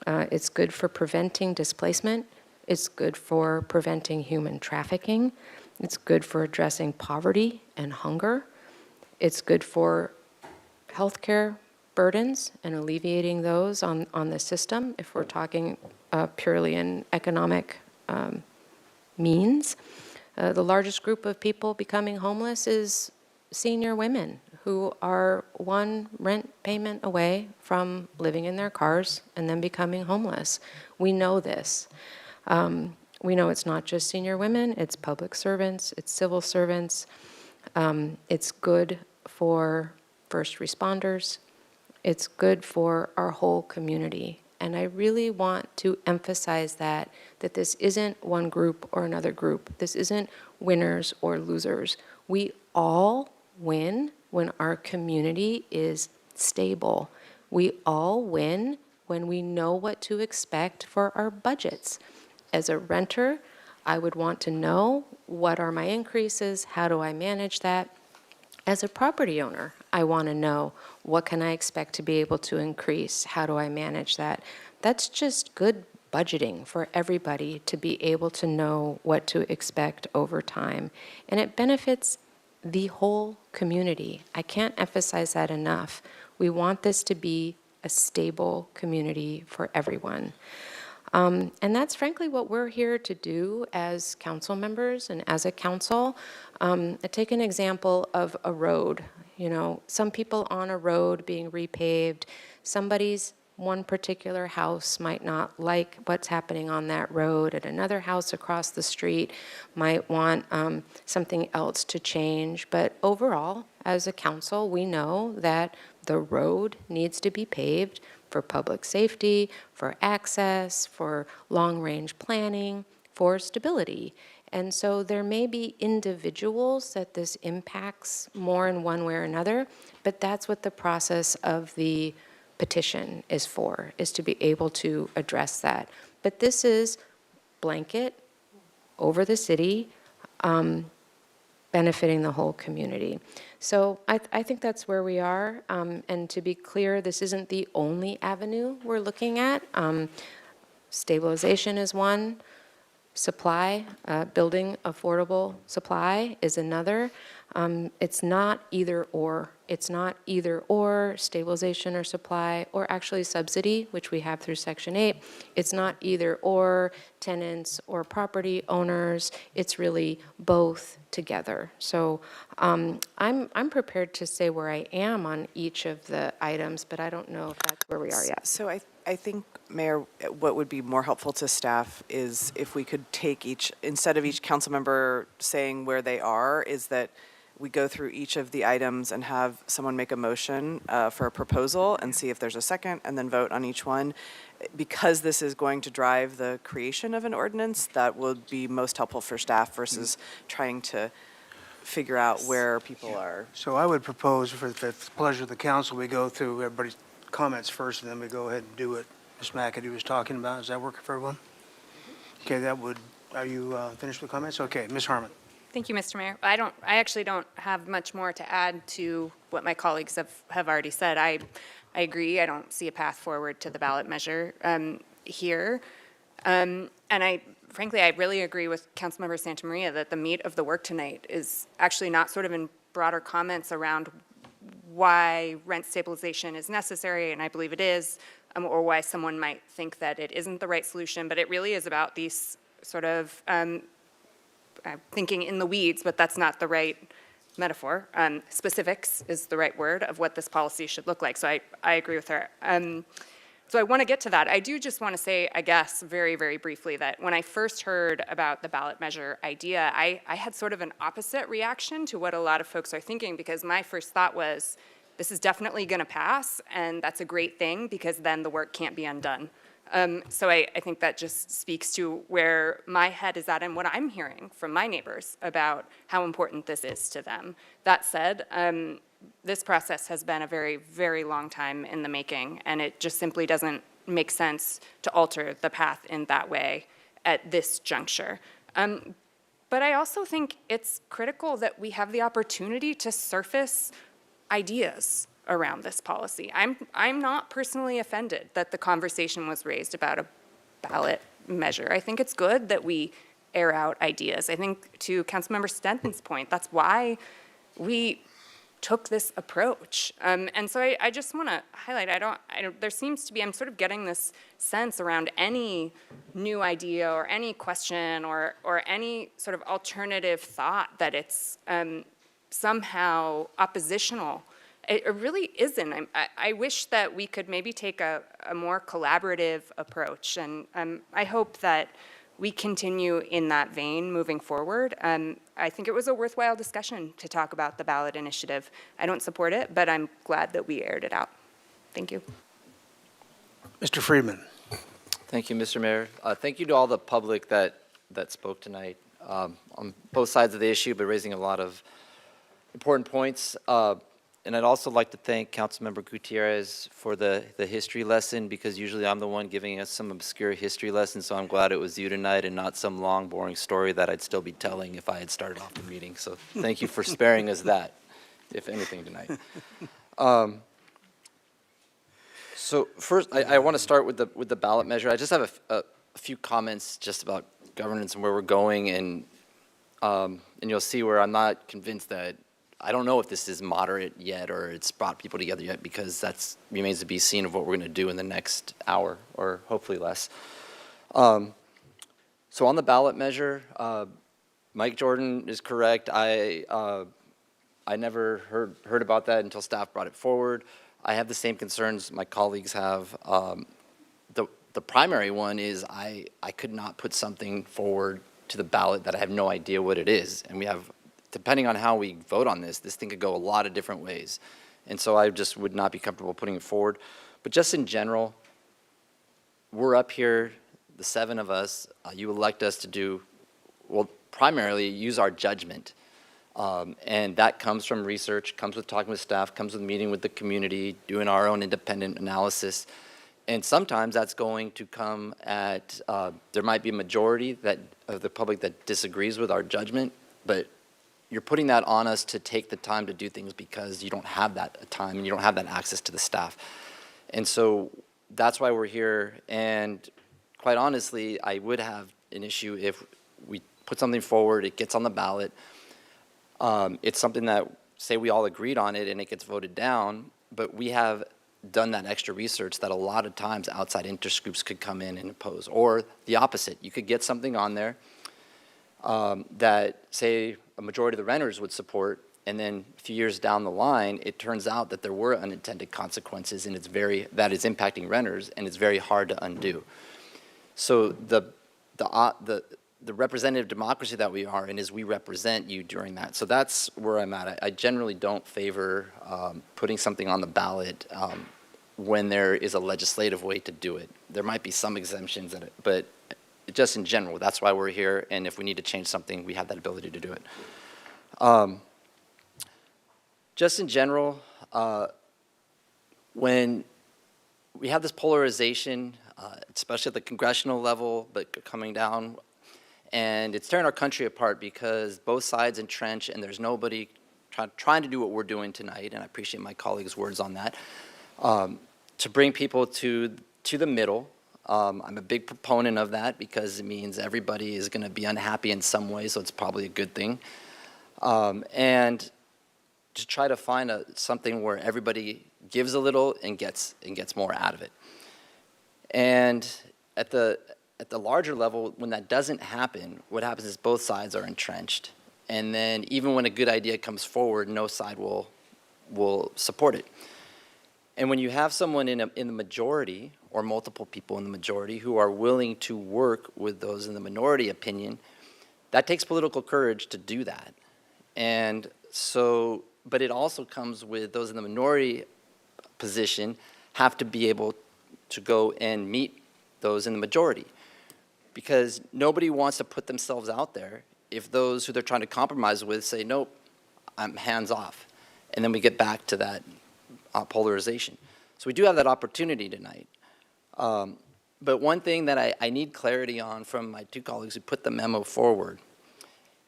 it's good for preventing displacement, it's good for preventing human trafficking, it's good for addressing poverty and hunger, it's good for healthcare burdens and alleviating those on the system if we're talking purely in economic means. The largest group of people becoming homeless is senior women who are one rent payment away from living in their cars and then becoming homeless. We know this. We know it's not just senior women, it's public servants, it's civil servants. It's good for first responders. It's good for our whole community. And I really want to emphasize that this isn't one group or another group. This isn't winners or losers. We all win when our community is stable. We all win when we know what to expect for our budgets. As a renter, I would want to know what are my increases, how do I manage that? As a property owner, I want to know what can I expect to be able to increase, how do I manage that? That's just good budgeting for everybody to be able to know what to expect over time. And it benefits the whole community. I can't emphasize that enough. We want this to be a stable community for everyone. And that's frankly what we're here to do as council members and as a council. Take an example of a road. You know, some people on a road being repaved, somebody's one particular house might not like what's happening on that road, and another house across the street might want something else to change. But overall, as a council, we know that the road needs to be paved for public safety, for access, for long-range planning, for stability. And so there may be individuals that this impacts more in one way or another, but that's what the process of the petition is for, is to be able to address that. But this is blanket over the city, benefiting the whole community. So I think that's where we are. And to be clear, this isn't the only avenue we're looking at. Stabilization is one. Supply, building affordable supply is another. It's not either or. It's not either or stabilization or supply, or actually subsidy, which we have through Section 8. It's not either or tenants or property owners. It's really both together. So I'm prepared to say where I am on each of the items, but I don't know if that's where we are yet. So I think, Mayor, what would be more helpful to staff is if we could take each, instead of each council member saying where they are, is that we go through each of the items and have someone make a motion for a proposal and see if there's a second, and then vote on each one. Because this is going to drive the creation of an ordinance, that would be most helpful for staff versus trying to figure out where people are. So I would propose, for the pleasure of the council, we go through everybody's comments first, and then we go ahead and do what Ms. McAdoo was talking about. Does that work for everyone? Okay, that would, are you finished with comments? Okay, Ms. Harmon. Thank you, Mr. Mayor. I actually don't have much more to add to what my colleagues have already said. I agree. I don't see a path forward to the ballot measure here. And frankly, I really agree with Councilmember Santamaria that the meat of the work tonight is actually not sort of in broader comments around why rent stabilization is necessary, and I believe it is, or why someone might think that it isn't the right solution, but it really is about these sort of thinking in the weeds, but that's not the right metaphor. Specifics is the right word of what this policy should look like, so I agree with her. So I want to get to that. I do just want to say, I guess, very, very briefly, that when I first heard about the ballot measure idea, I had sort of an opposite reaction to what a lot of folks are thinking, because my first thought was, this is definitely going to pass, and that's a great thing, because then the work can't be undone. So I think that just speaks to where my head is at and what I'm hearing from my neighbors about how important this is to them. That said, this process has been a very, very long time in the making, and it just simply doesn't make sense to alter the path in that way at this juncture. But I also think it's critical that we have the opportunity to surface ideas around this policy. I'm not personally offended that the conversation was raised about a ballot measure. I think it's good that we air out ideas. I think, to Councilmember Stenton's point, that's why we took this approach. And so I just want to highlight, there seems to be, I'm sort of getting this sense around any new idea or any question or any sort of alternative thought that it's somehow oppositional. It really isn't. I wish that we could maybe take a more collaborative approach, and I hope that we continue in that vein moving forward. I think it was a worthwhile discussion to talk about the ballot initiative. I don't support it, but I'm glad that we aired it out. Thank you. Mr. Friedman. Thank you, Mr. Mayor. Thank you to all the public that spoke tonight on both sides of the issue, but raising a lot of important points. And I'd also like to thank Councilmember Gutierrez for the history lesson, because usually I'm the one giving us some obscure history lesson, so I'm glad it was you tonight and not some long, boring story that I'd still be telling if I had started off the meeting. So thank you for sparing us that, if anything, tonight. So first, I want to start with the ballot measure. I just have a few comments just about governance and where we're going, and you'll see where I'm not convinced that, I don't know if this is moderate yet or it's brought people together yet, because that remains to be seen of what we're going to do in the next hour, or hopefully less. So on the ballot measure, Mike Jordan is correct. I never heard about that until staff brought it forward. I have the same concerns my colleagues have. The primary one is I could not put something forward to the ballot that I have no idea what it is. And we have, depending on how we vote on this thing could go a lot of different ways. And so I just would not be comfortable putting it forward. But just in general, we're up here, the 7 of us, you elect us to do, well, primarily use our judgment. And that comes from research, comes with talking with staff, comes with meeting with the community, doing our own independent analysis. And sometimes that's going to come at, there might be a majority of the public that disagrees with our judgment, but you're putting that on us to take the time to do things because you don't have that time and you don't have that access to the staff. And so that's why we're here. And quite honestly, I would have an issue if we put something forward, it gets on the ballot. It's something that, say we all agreed on it and it gets voted down, but we have done that extra research that a lot of times outside interest groups could come in and oppose. Or the opposite, you could get something on there that, say, a majority of the renters would support, and then a few years down the line, it turns out that there were unintended consequences, and that is impacting renters, and it's very hard to undo. So the representative democracy that we are in is we represent you during that. So that's where I'm at. I generally don't favor putting something on the ballot when there is a legislative way to do it. There might be some exemptions, but just in general, that's why we're here, and if we need to change something, we have that ability to do it. Just in general, when we have this polarization, especially at the congressional level, but coming down, and it's tearing our country apart because both sides entrench, and there's nobody trying to do what we're doing tonight, and I appreciate my colleagues' words on that, to bring people to the middle. I'm a big proponent of that because it means everybody is going to be unhappy in some way, so it's probably a good thing. And to try to find something where everybody gives a little and gets more out of it. And at the larger level, when that doesn't happen, what happens is both sides are entrenched. And then even when a good idea comes forward, no side will support it. And when you have someone in the majority, or multiple people in the majority, who are willing to work with those in the minority opinion, that takes political courage to do that. And so, but it also comes with those in the minority position have to be able to go and meet those in the majority. Because nobody wants to put themselves out there if those who they're trying to compromise with say, nope, I'm hands off. And then we get back to that polarization. So we do have that opportunity tonight. But one thing that I need clarity on from my 2 colleagues who put the memo forward,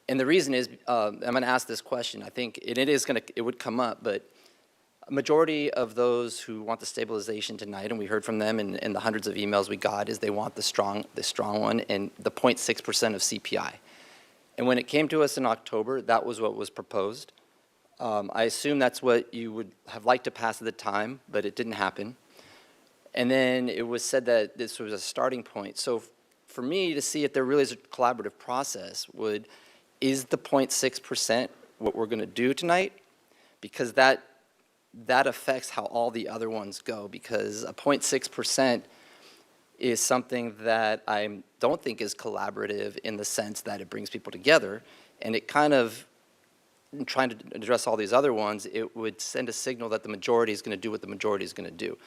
and the reason is, I'm going to ask this question, I think it would come up, but a majority of those who want the stabilization tonight, and we heard from them in the hundreds of emails we got, is they want the strong one and the 0.6% of CPI. And when it came to us in October, that was what was proposed. I assume that's what you would have liked to pass at the time, but it didn't happen. And then it was said that this was a starting point. So for me to see if there really is a collaborative process is the 0.6% what we're going to do tonight? Because that affects how all the other ones go, because a 0.6% is something that I don't think is collaborative in the sense that it brings people together, and it kind of, in trying to address all these other ones, it would send a signal that the majority is going to do what the majority is going to do.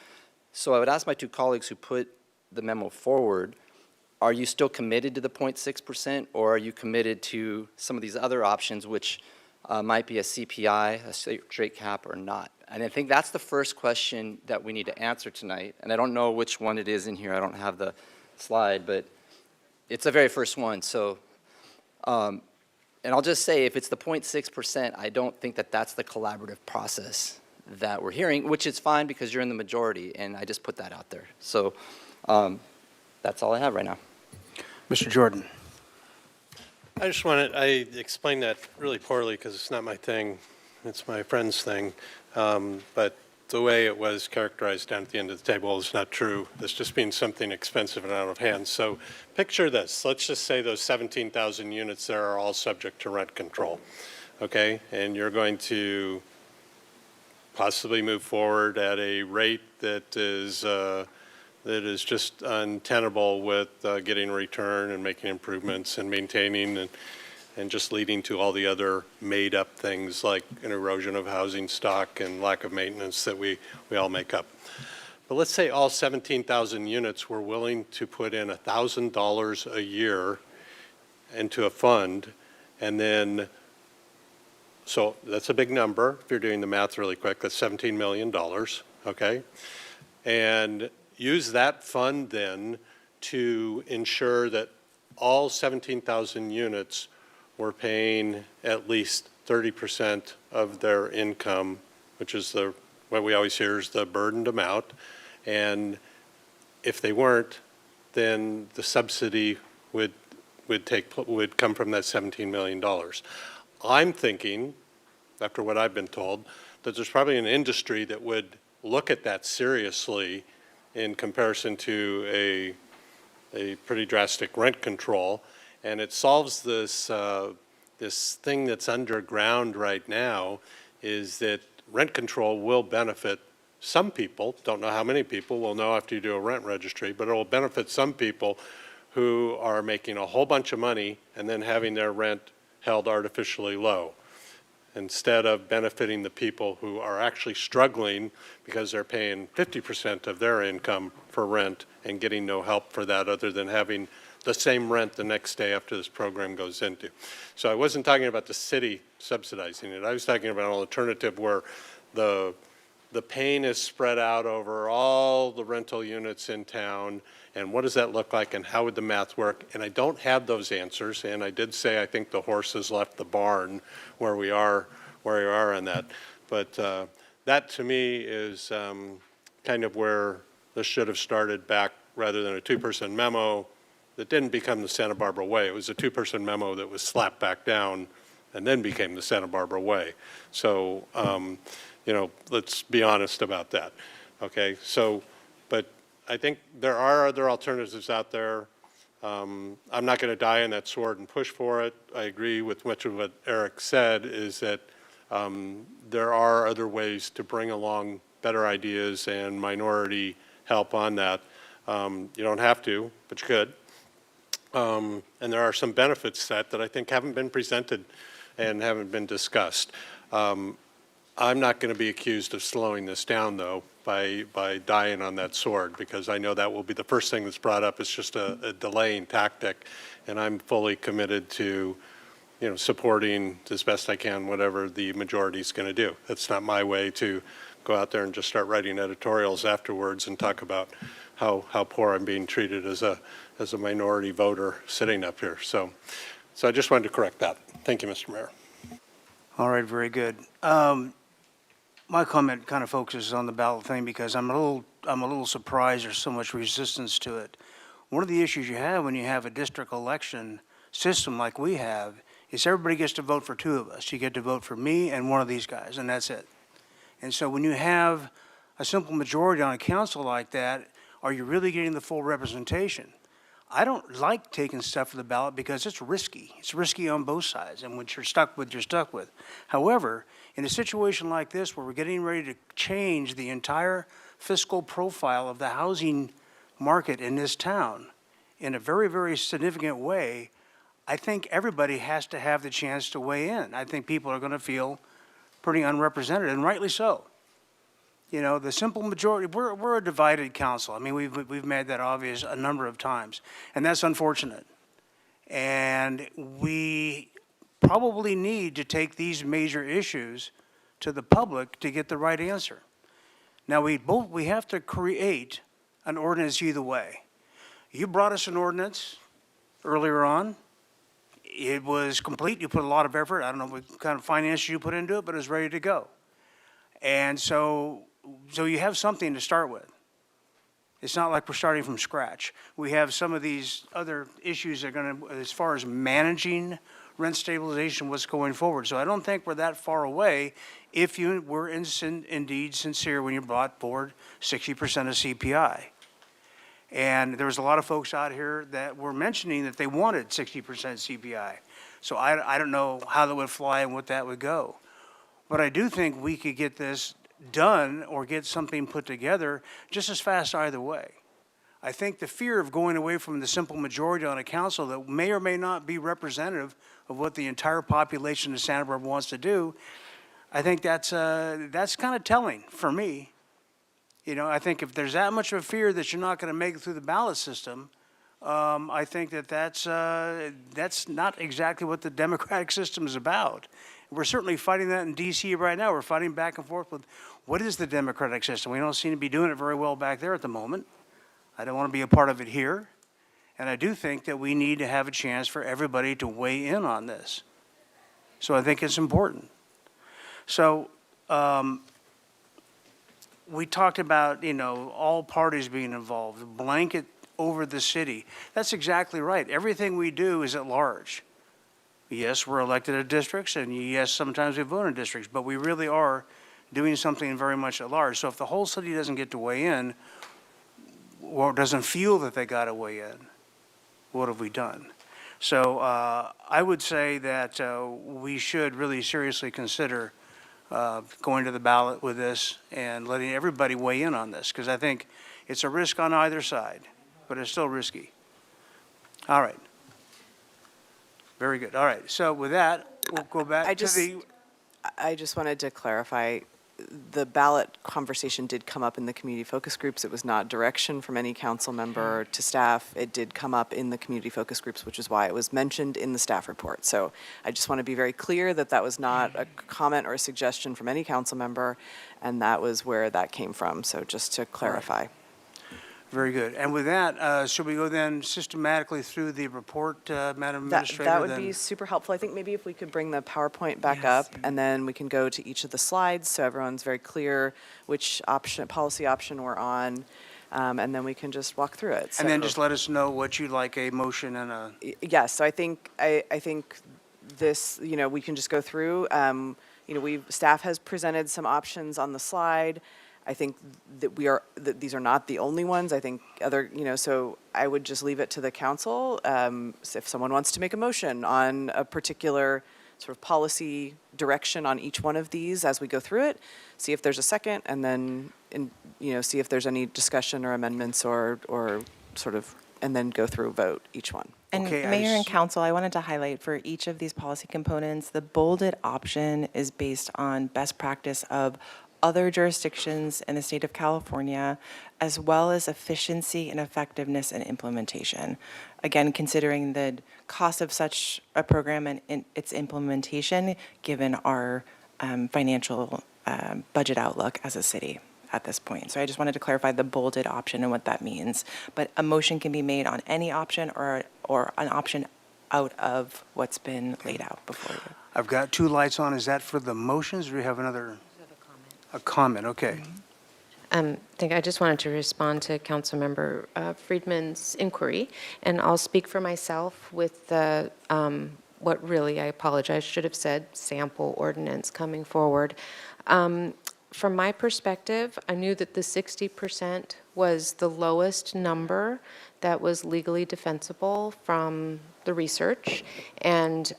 So I would ask my two colleagues who put the memo forward, are you still committed to the 0.6%, or are you committed to some of these other options, which might be a CPI, a straight cap, or not? And I think that's the first question that we need to answer tonight. And I don't know which one it is in here. I don't have the slide, but it's the very first one. So, and I'll just say, if it's the 0.6%, I don't think that that's the collaborative process that we're hearing, which is fine because you're in the majority, and I just put that out there. So that's all I have right now. Mr. Jordan. I explained that really poorly because it's not my thing. It's my friend's thing. But the way it was characterized down at the end of the table is not true. This just means something expensive and out of hand. So picture this. Let's just say those 17,000 units there are all subject to rent control, okay? And you're going to possibly move forward at a rate that is just untenable with getting a return and making improvements and maintaining and just leading to all the other made-up things like an erosion of housing stock and lack of maintenance that we all make up. But let's say all 17,000 units were willing to put in $1,000 a year into a fund, and then, so that's a big number. If you're doing the math really quick, that's $17 million, okay? And use that fund then to ensure that all 17,000 units were paying at least 30% of their income, which is what we always hear is the burdened amount. And if they weren't, then the subsidy would come from that $17 million. I'm thinking, after what I've been told, that there's probably an industry that would look at that seriously in comparison to a pretty drastic rent control. And it solves this thing that's underground right now, is that rent control will benefit some people. Don't know how many people. We'll know after you do a rent registry, but it will benefit some people who are making a whole bunch of money and then having their rent held artificially low, instead of benefiting the people who are actually struggling because they're paying 50% of their income for rent and getting no help for that other than having the same rent the next day after this program goes into. So I wasn't talking about the city subsidizing it. I was talking about an alternative where the pain is spread out over all the rental units in town, and what does that look like, and how would the math work? And I don't have those answers, and I did say I think the horse has left the barn where we are on that. But that to me is kind of where this should have started back, rather than a two-person memo that didn't become the Santa Barbara Way. It was a two-person memo that was slapped back down and then became the Santa Barbara Way. So, let's be honest about that, okay? So, but I think there are other alternatives out there. I'm not going to die on that sword and push for it. I agree with much of what Eric said, is that there are other ways to bring along better ideas and minority help on that. You don't have to, but you could. And there are some benefits that I think haven't been presented and haven't been discussed. I'm not going to be accused of slowing this down, though, by dying on that sword, because I know that will be the first thing that's brought up. It's just a delaying tactic, and I'm fully committed to, supporting as best I can whatever the majority is going to do. That's not my way to go out there and just start writing editorials afterwards and talk about how poor I'm being treated as a minority voter sitting up here. So I just wanted to correct that. Thank you, Mr. Mayor. All right, very good. My comment kind of focuses on the ballot thing because I'm a little surprised there's so much resistance to it. One of the issues you have when you have a district election system like we have is everybody gets to vote for two of us. You get to vote for me and one of these guys, and that's it. And so when you have a simple majority on a council like that, are you really getting the full representation? I don't like taking stuff to the ballot because it's risky. It's risky on both sides, and what you're stuck with, you're stuck with. However, in a situation like this where we're getting ready to change the entire fiscal profile of the housing market in this town in a very, very significant way, I think everybody has to have the chance to weigh in. I think people are going to feel pretty unrepresented, and rightly so. You know, the simple majority, we're a divided council. I mean, we've made that obvious a number of times, and that's unfortunate. And we probably need to take these major issues to the public to get the right answer. Now, we have to create an ordinance either way. You brought us an ordinance earlier on. It was complete. You put a lot of effort. I don't know what kind of finances you put into it, but it was ready to go. And so you have something to start with. It's not like we're starting from scratch. We have some of these other issues that are going to, as far as managing rent stabilization, what's going forward. So I don't think we're that far away if you were indeed sincere when you brought forward 60% of CPI. And there was a lot of folks out here that were mentioning that they wanted 60% CPI. So I don't know how that would fly and what that would go. But I do think we could get this done or get something put together just as fast either way. I think the fear of going away from the simple majority on a council that may or may not be representative of what the entire population of Santa Barbara wants to do, I think that's kind of telling for me. You know, I think if there's that much of a fear that you're not going to make it through the ballot system, I think that's not exactly what the democratic system is about. We're certainly fighting that in D.C. right now. We're fighting back and forth with what is the democratic system. We don't seem to be doing it very well back there at the moment. I don't want to be a part of it here. And I do think that we need to have a chance for everybody to weigh in on this. So I think it's important. So we talked about, you know, all parties being involved, blanket over the city. That's exactly right. Everything we do is at large. Yes, we're elected at districts, and yes, sometimes we vote in districts, but we really are doing something very much at large. So if the whole city doesn't get to weigh in, or doesn't feel that they got to weigh in, what have we done? So I would say that we should really seriously consider going to the ballot with this and letting everybody weigh in on this, because I think it's a risk on either side, but it's still risky. All right. Very good. All right. So with that, we'll go back I just wanted to clarify, the ballot conversation did come up in the community focus groups. It was not direction from any council member to staff. It did come up in the community focus groups, which is why it was mentioned in the staff report. So I just want to be very clear that that was not a comment or a suggestion from any council member, and that was where that came from. So just to clarify. Very good. And with that, should we go then systematically through the report, Madam Administrator? That would then? be super helpful. I think maybe if we could bring the PowerPoint back up, and then we can go to each of the slides so everyone's very clear which policy option we're on, and then we can just walk through it. And then just let us know what you'd like a motion and a... Yes, so I think this, you know, we can just go through. You know, staff has presented some options on the slide. I think that these are not the only ones. I think so I would just leave it to the council. If someone wants to make a motion on a particular sort of policy direction on each one of these as we go through it, see if there's a second, and then, see if there's any discussion or amendments or sort of, and then go through vote each one. And Mayor and Council, I wanted to highlight for each of these policy components, the bolded option is based on best practice of other jurisdictions in the state of California, as well as efficiency and effectiveness in implementation. Again, considering the cost of such a program and its implementation, given our financial budget outlook as a city at this point. So I just wanted to clarify the bolded option and what that means. But a motion can be made on any option or an option out of what's been laid out before you. I've got two lights on. Is that for the motions, or do you have another? A comment, okay. I think I just wanted to respond to Councilmember Friedman's inquiry, and I'll speak for myself with the what really, I apologize, should have said sample ordinance coming forward. From my perspective, I knew that the 60% was the lowest number that was legally defensible from the research, and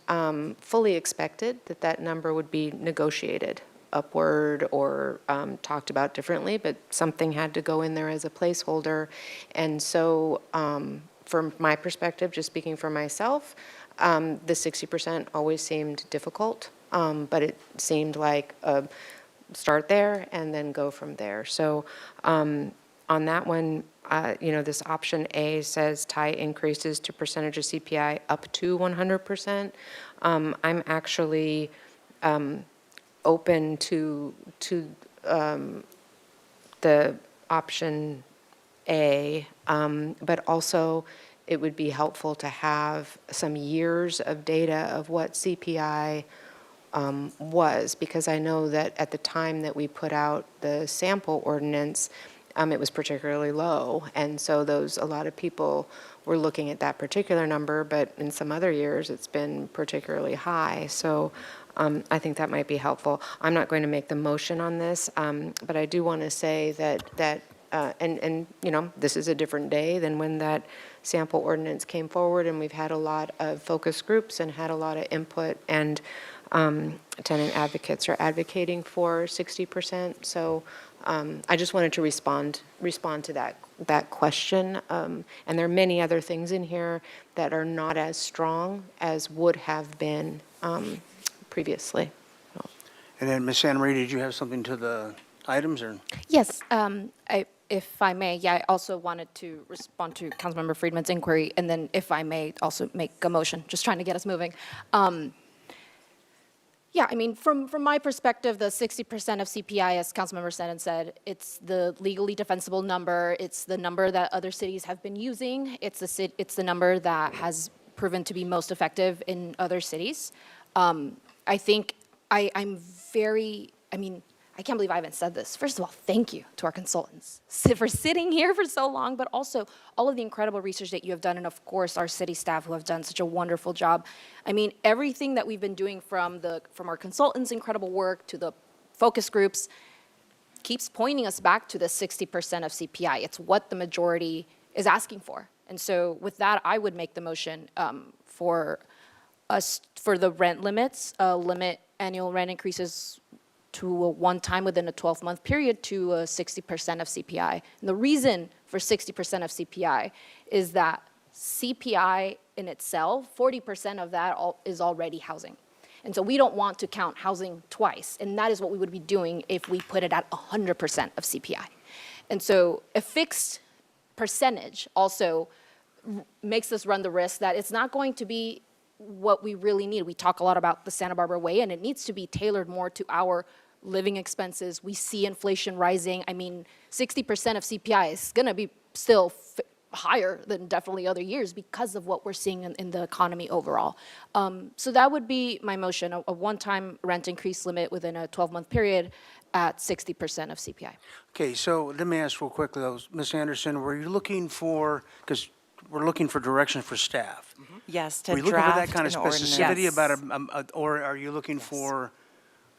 fully expected that that number would be negotiated upward or talked about differently, but something had to go in there as a placeholder. And so from my perspective, just speaking for myself, the 60% always seemed difficult, but it seemed like start there and then go from there. So on that one, this option A says tie increases to percentage of CPI up to 100%. I'm actually open to the option A, but also it would be helpful to have some years of data of what CPI was, because I know that at the time that we put out the sample ordinance, it was particularly low, and so a lot of people were looking at that particular number, but in some other years it's been particularly high. So I think that might be helpful. I'm not going to make the motion on this, but I do want to say that this is a different day than when that sample ordinance came forward, and we've had a lot of focus groups and had a lot of input, and tenant advocates are advocating for 60%. So I just wanted to respond to that question. And there are many other things in here that are not as strong as would have been previously. And then, Ms. Santa Maria, did you have something to the items, or? Yes, if I may, I also wanted to respond to Councilmember Friedman's inquiry, and then if I may also make a motion, just trying to get us moving. From my perspective, the 60% of CPI, as Councilmember Senen said, it's the legally defensible number. It's the number that other cities have been using. It's the number that has proven to be most effective in other cities. I think I can't believe I haven't said this. First of all, thank you to our consultants for sitting here for so long, but also all of the incredible research that you have done, and of course our city staff who have done such a wonderful job. Everything that we've been doing from our consultants' incredible work to the focus groups keeps pointing us back to the 60% of CPI. It's what the majority is asking for. And so with that, I would make the motion for the rent limits, limit annual rent increases to a one time within a 12-month period to 60% of CPI. And the reason for 60% of CPI is that CPI in itself, 40% of that is already housing. And so we don't want to count housing twice. And that is what we would be doing if we put it at 100% of CPI. And so a fixed percentage also makes us run the risk that it's not going to be what we really need. We talk a lot about the Santa Barbara way, and it needs to be tailored more to our living expenses. We see inflation rising. 60% of CPI is going to be still higher than definitely other years because of what we're seeing in the economy overall. So that would be my motion, a one-time rent increase limit within a 12-month period at 60% of CPI. Okay, so let me ask real quickly, though, Ms. Anderson, were you looking for, because we're looking for direction for staff. Yes, to Were you looking for that draft kind of an ordinance. specificity about or are you looking for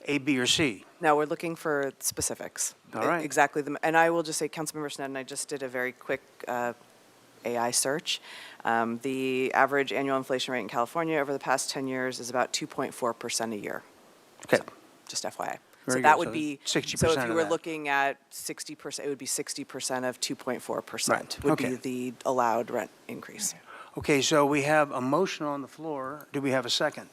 A, B, or C? No, we're looking for specifics. All right. Exactly. And I will just say, Councilmember Sneddon, I just did a very quick AI search. The average annual inflation rate in California over the past 10 years is about 2.4% a year. Okay. So, just FYI. Very So that good. would So be 60% So if of you were that. looking at 60%, it would be 60% of 2.4% Right. would Okay. be the allowed rent increase. Okay, so we have a motion on the floor. Do we have a second?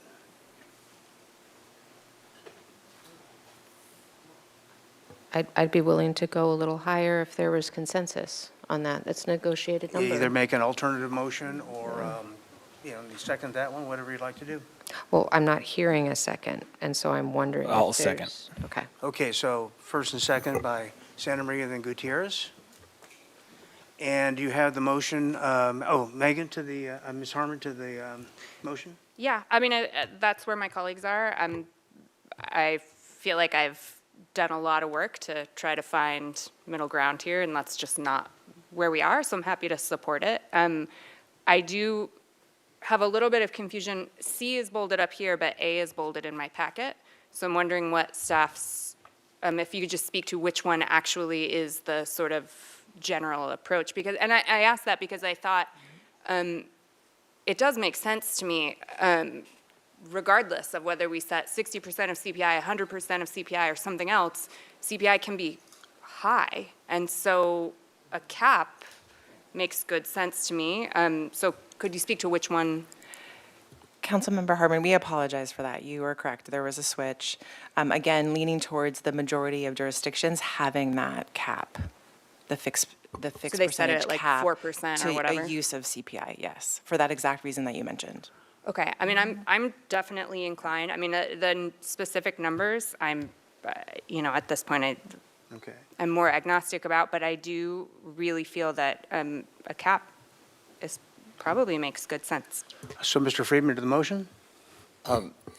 I'd be willing to go a little higher if there was consensus on that. That's a negotiated number. Either make an alternative motion or, second that one, whatever you'd like to do. Well, I'm not hearing a second, and so I'm wondering if I'll second. there's- Okay. Okay, so first and second by Santa Maria, then Gutierrez. And you have the motion, Megan to the, Ms. Harmon to the motion? Yeah, that's where my colleagues are. I feel like I've done a lot of work to try to find middle ground here, and that's just not where we are, so I'm happy to support it. I do have a little bit of confusion. C is bolded up here, but A is bolded in my packet. So I'm wondering what staff's, if you could just speak to which one actually is the sort of general approach. Because, and I asked that because I thought it does make sense to me, regardless of whether we set 60% of CPI, 100% of CPI, or something else, CPI can be high. And so a cap makes good sense to me. So could you speak to which one? Councilmember Harmon, we apologize for that. You were correct. There was a switch. Again, leaning towards the majority of jurisdictions having that cap, the fixed So they set it percentage at like cap 4% or to whatever? a use of CPI, yes, for that exact reason that you mentioned. Okay, I mean, I'm definitely inclined. I mean, the specific numbers, I'm, at this point, Okay. I'm more agnostic about, but I do really feel that a cap probably makes good sense. So, Mr. Friedman, to the motion?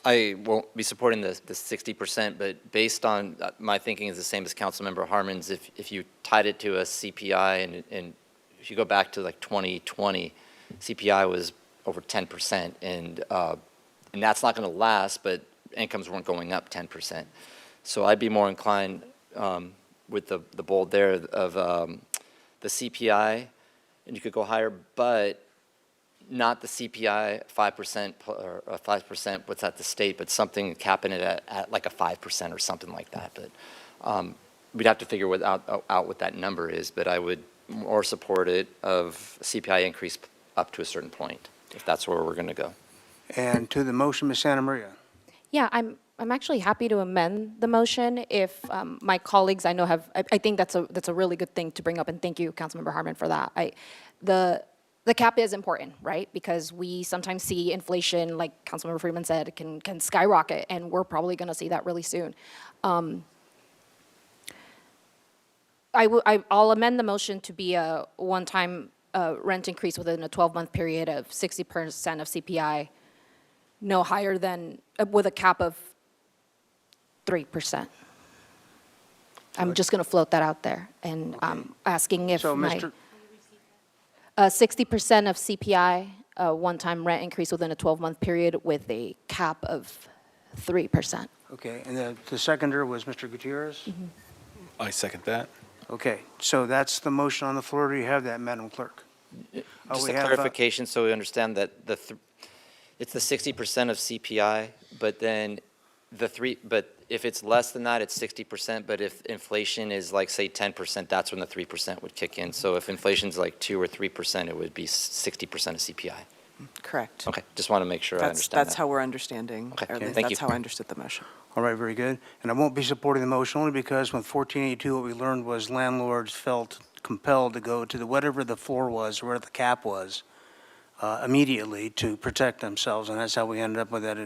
I won't be supporting the 60%, but based on, my thinking is the same as Councilmember Harmon's. If you tied it to a CPI, and if you go back to like 2020, CPI was over 10%, and that's not going to last, but incomes weren't going up 10%. So I'd be more inclined with the bold there of the CPI, and you could go higher, but not the CPI 5% or 5%, what's at the state, but something capping it at like a 5% or something like that. But we'd have to figure out what that number is, but I would more support it of CPI increase up to a certain point, if that's where we're going to go. And to the motion, Ms. Santa Maria? Yeah, I'm actually happy to amend the motion if my colleagues I know have, I think that's a really good thing to bring up, and thank you, Councilmember Harmon, for that. The cap is important, right? Because we sometimes see inflation, like Councilmember Freeman said, can skyrocket, and we're probably going to see that really soon. I'll amend the motion to be a one-time rent increase within a 12-month period of 60% of CPI, no higher than, with a cap of 3%. I'm just going to float that out there, and asking if So, my... Mr. 60% of CPI, one-time rent increase within a 12-month period with a cap of 3%. Okay, and the seconder was Mr. Gutierrez? I second that. Okay, so that's the motion on the floor. Do you have that, Madam Clerk? Just we a have, clarification so we understand that it's the 60% of CPI, but then but if it's less than that, it's 60%, but if inflation is like, say, 10%, that's when the 3% would kick in. So if inflation's like 2 or 3%, it would be 60% of CPI. Correct. Okay, just want to make sure I understand That's that. how we're understanding, Okay, or at least thank you. that's how I understood the motion. all right, very good. And I won't be supporting the motion only because with 1482, what we learned was landlords felt compelled to go to whatever the floor was, or where the cap was, immediately to protect themselves. And that's how we ended up with that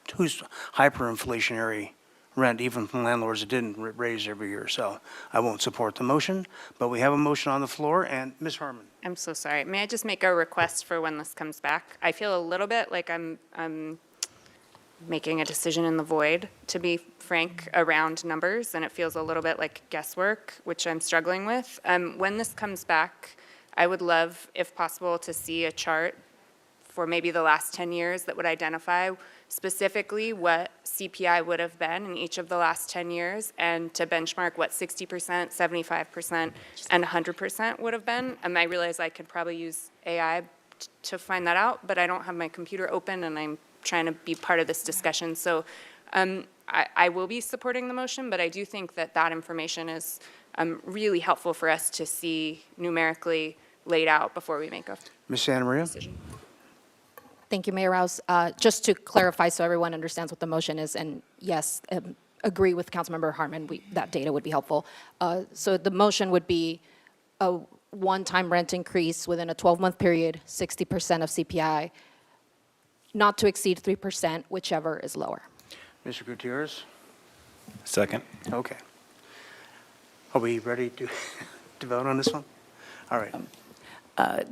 hyperinflationary rent, even from landlords that didn't raise every year. So I won't support the motion, but we have a motion on the floor. And Ms. Harmon? I'm so sorry. May I just make a request for when this comes back? I feel a little bit like I'm making a decision in the void, to be frank, around numbers, and it feels a little bit like guesswork, which I'm struggling with. When this comes back, I would love, if possible, to see a chart for maybe the last 10 years that would identify specifically what CPI would have been in each of the last 10 years, and to benchmark what 60%, 75%, and 100% would have been. I realize I could probably use AI to find that out, but I don't have my computer open, and I'm trying to be part of this discussion. So I will be supporting the motion, but I do think that that information is really helpful for us to see numerically laid out before we make a Ms. Santa Maria? decision. Thank you, Mayor Rouse. Just to clarify so everyone understands what the motion is, and yes, agree with Councilmember Harmon, that data would be helpful. So the motion would be a one-time rent increase within a 12-month period, 60% of CPI, not to exceed 3%, whichever is lower. Mr. Gutierrez? Second. Okay. Are we ready to vote on this one? All right.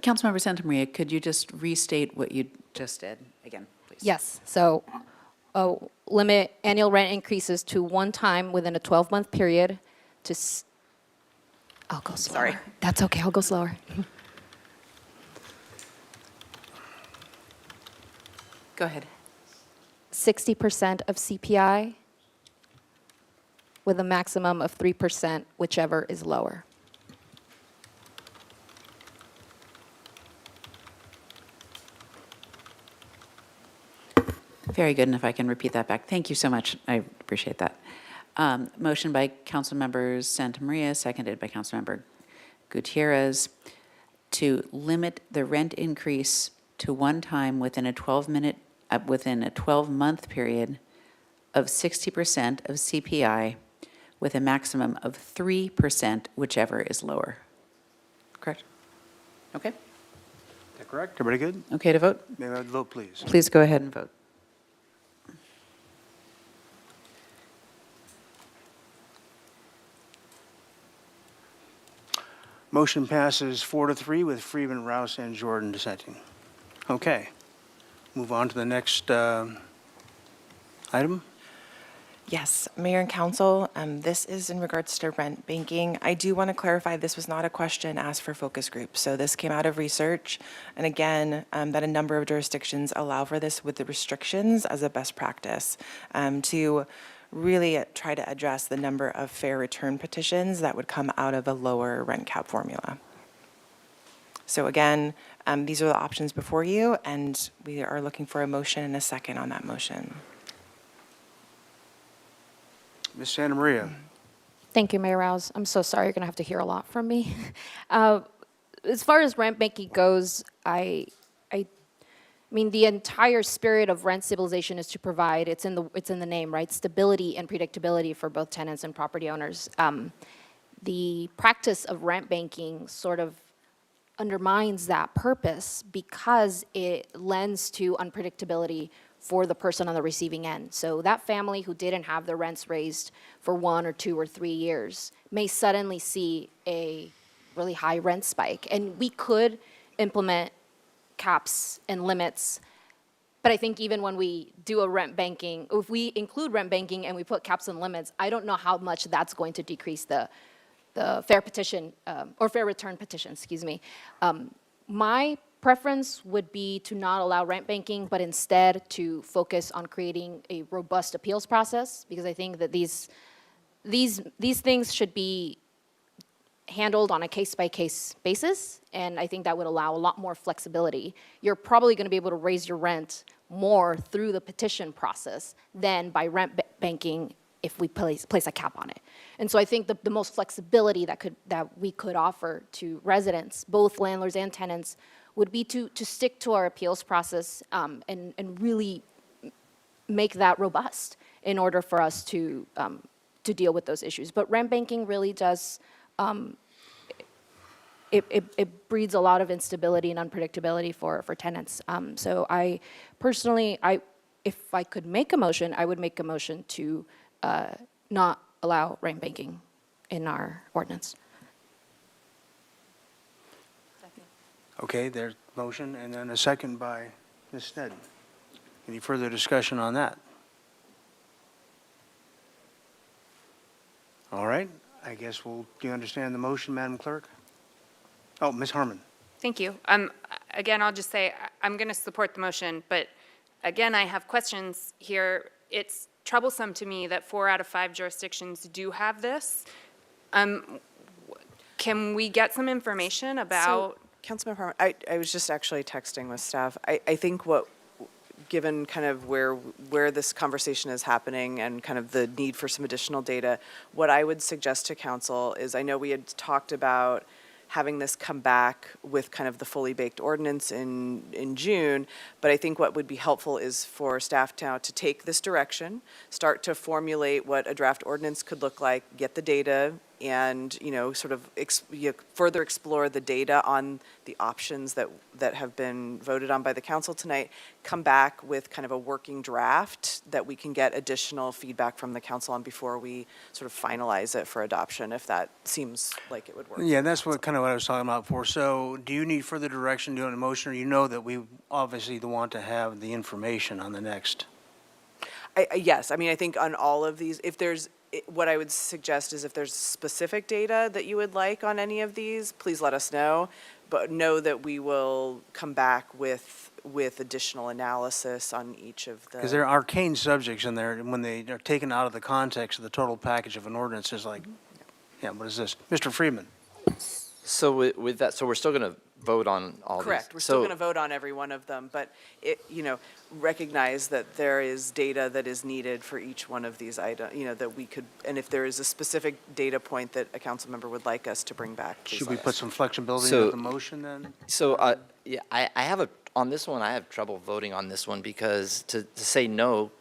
Councilmember Santa Maria, could you just restate what you just did again, please? Yes, so limit annual rent increases to one time within a 12-month period to, I'll go slower. Sorry. That's okay, I'll go slower. Go ahead. 60% of CPI with a maximum of 3%, whichever is lower. Very good, and if I can repeat that back, thank you so much. I appreciate that. Motion by Councilmember Santa Maria, seconded by Councilmember Gutierrez, to limit the rent increase to one time within a 12-month period of 60% of CPI with a maximum of 3%, whichever is lower. Correct? Okay. Is that correct? Everybody good? Okay to vote? May I have the vote, please? Please go ahead and vote. Motion passes 4-3 with Freeman, Rouse, and Jordan dissenting. Okay. Move on to the next item. Yes, Mayor and Council, this is in regards to rent banking. I do want to clarify, this was not a question asked for focus groups. So this came out of research. And again, that a number of jurisdictions allow for this with the restrictions as a best practice to really try to address the number of fair return petitions that would come out of a lower rent cap formula. So again, these are the options before you, and we are looking for a motion and a second on that motion. Ms. Santa Maria. Thank you, Mayor Rouse. I'm so sorry, you're going to have to hear a lot from me. As far as rent banking goes, I mean, the entire spirit of rent stabilization is to provide, it's in the name, right? Stability and predictability for both tenants and property owners. The practice of rent banking sort of undermines that purpose because it lends to unpredictability for the person on the receiving end. So that family who didn't have their rents raised for 1 or 2 or 3 years may suddenly see a really high rent spike. And we could implement caps and limits, but I think even when we do a rent banking, if we include rent banking and we put caps and limits, I don't know how much that's going to decrease the fair petition, or fair return petition, excuse me. My preference would be to not allow rent banking, but instead to focus on creating a robust appeals process, because I think that these things should be handled on a case-by-case basis, and I think that would allow a lot more flexibility. You're probably going to be able to raise your rent more through the petition process than by rent banking if we place a cap on it. And so I think the most flexibility that we could offer to residents, both landlords and tenants, would be to stick to our appeals process and really make that robust in order for us to deal with those issues. But rent banking really does, it breeds a lot of instability and unpredictability for tenants. So I personally, if I could make a motion, I would make a motion to not allow rent banking in our ordinance. Okay, there's motion and then a second by Ms. Sneddon. Any further discussion on that? All right, I guess do you understand the motion, Madam Clerk? Oh, Ms. Harmon. Thank you. Again, I'll just say I'm going to support the motion, but again, I have questions here. It's troublesome to me that 4 out of 5 jurisdictions do have this. Can we get some information about? Councilmember Harmon, I was just actually texting with staff. I think given kind of where this conversation is happening and kind of the need for some additional data, what I would suggest to council is, I know we had talked about having this come back with kind of the fully baked ordinance in June, but I think what would be helpful is for staff now to take this direction, start to formulate what a draft ordinance could look like, get the data, and sort of further explore the data on the options that have been voted on by the council tonight, come back with kind of a working draft that we can get additional feedback from the council on before we sort of finalize it for adoption, if that seems like it would work. Yeah, that's what I was talking about before. So do you need further direction doing a motion, or you know that we obviously want to have the information on the next? Yes, I mean, I think on all of these, what I would suggest is if there's specific data that you would like on any of these, please let us know. But know that we will come back with with additional analysis on each of the. Because there are arcane subjects in there, and when they are taken out of the context of the total package of an ordinance, it's like, yeah, what is this? Mr. Friedman? So with that, so we're still going to vote on all these? Correct. We're still So- going to vote on every one of them, but recognize that there is data that is needed for each one of these items, that we could, and if there is a specific data point that a council member would like us to bring back, please Should we let put us some flexibility So- into the motion then? So, yeah, I have on this one, I have trouble voting on this one because to say no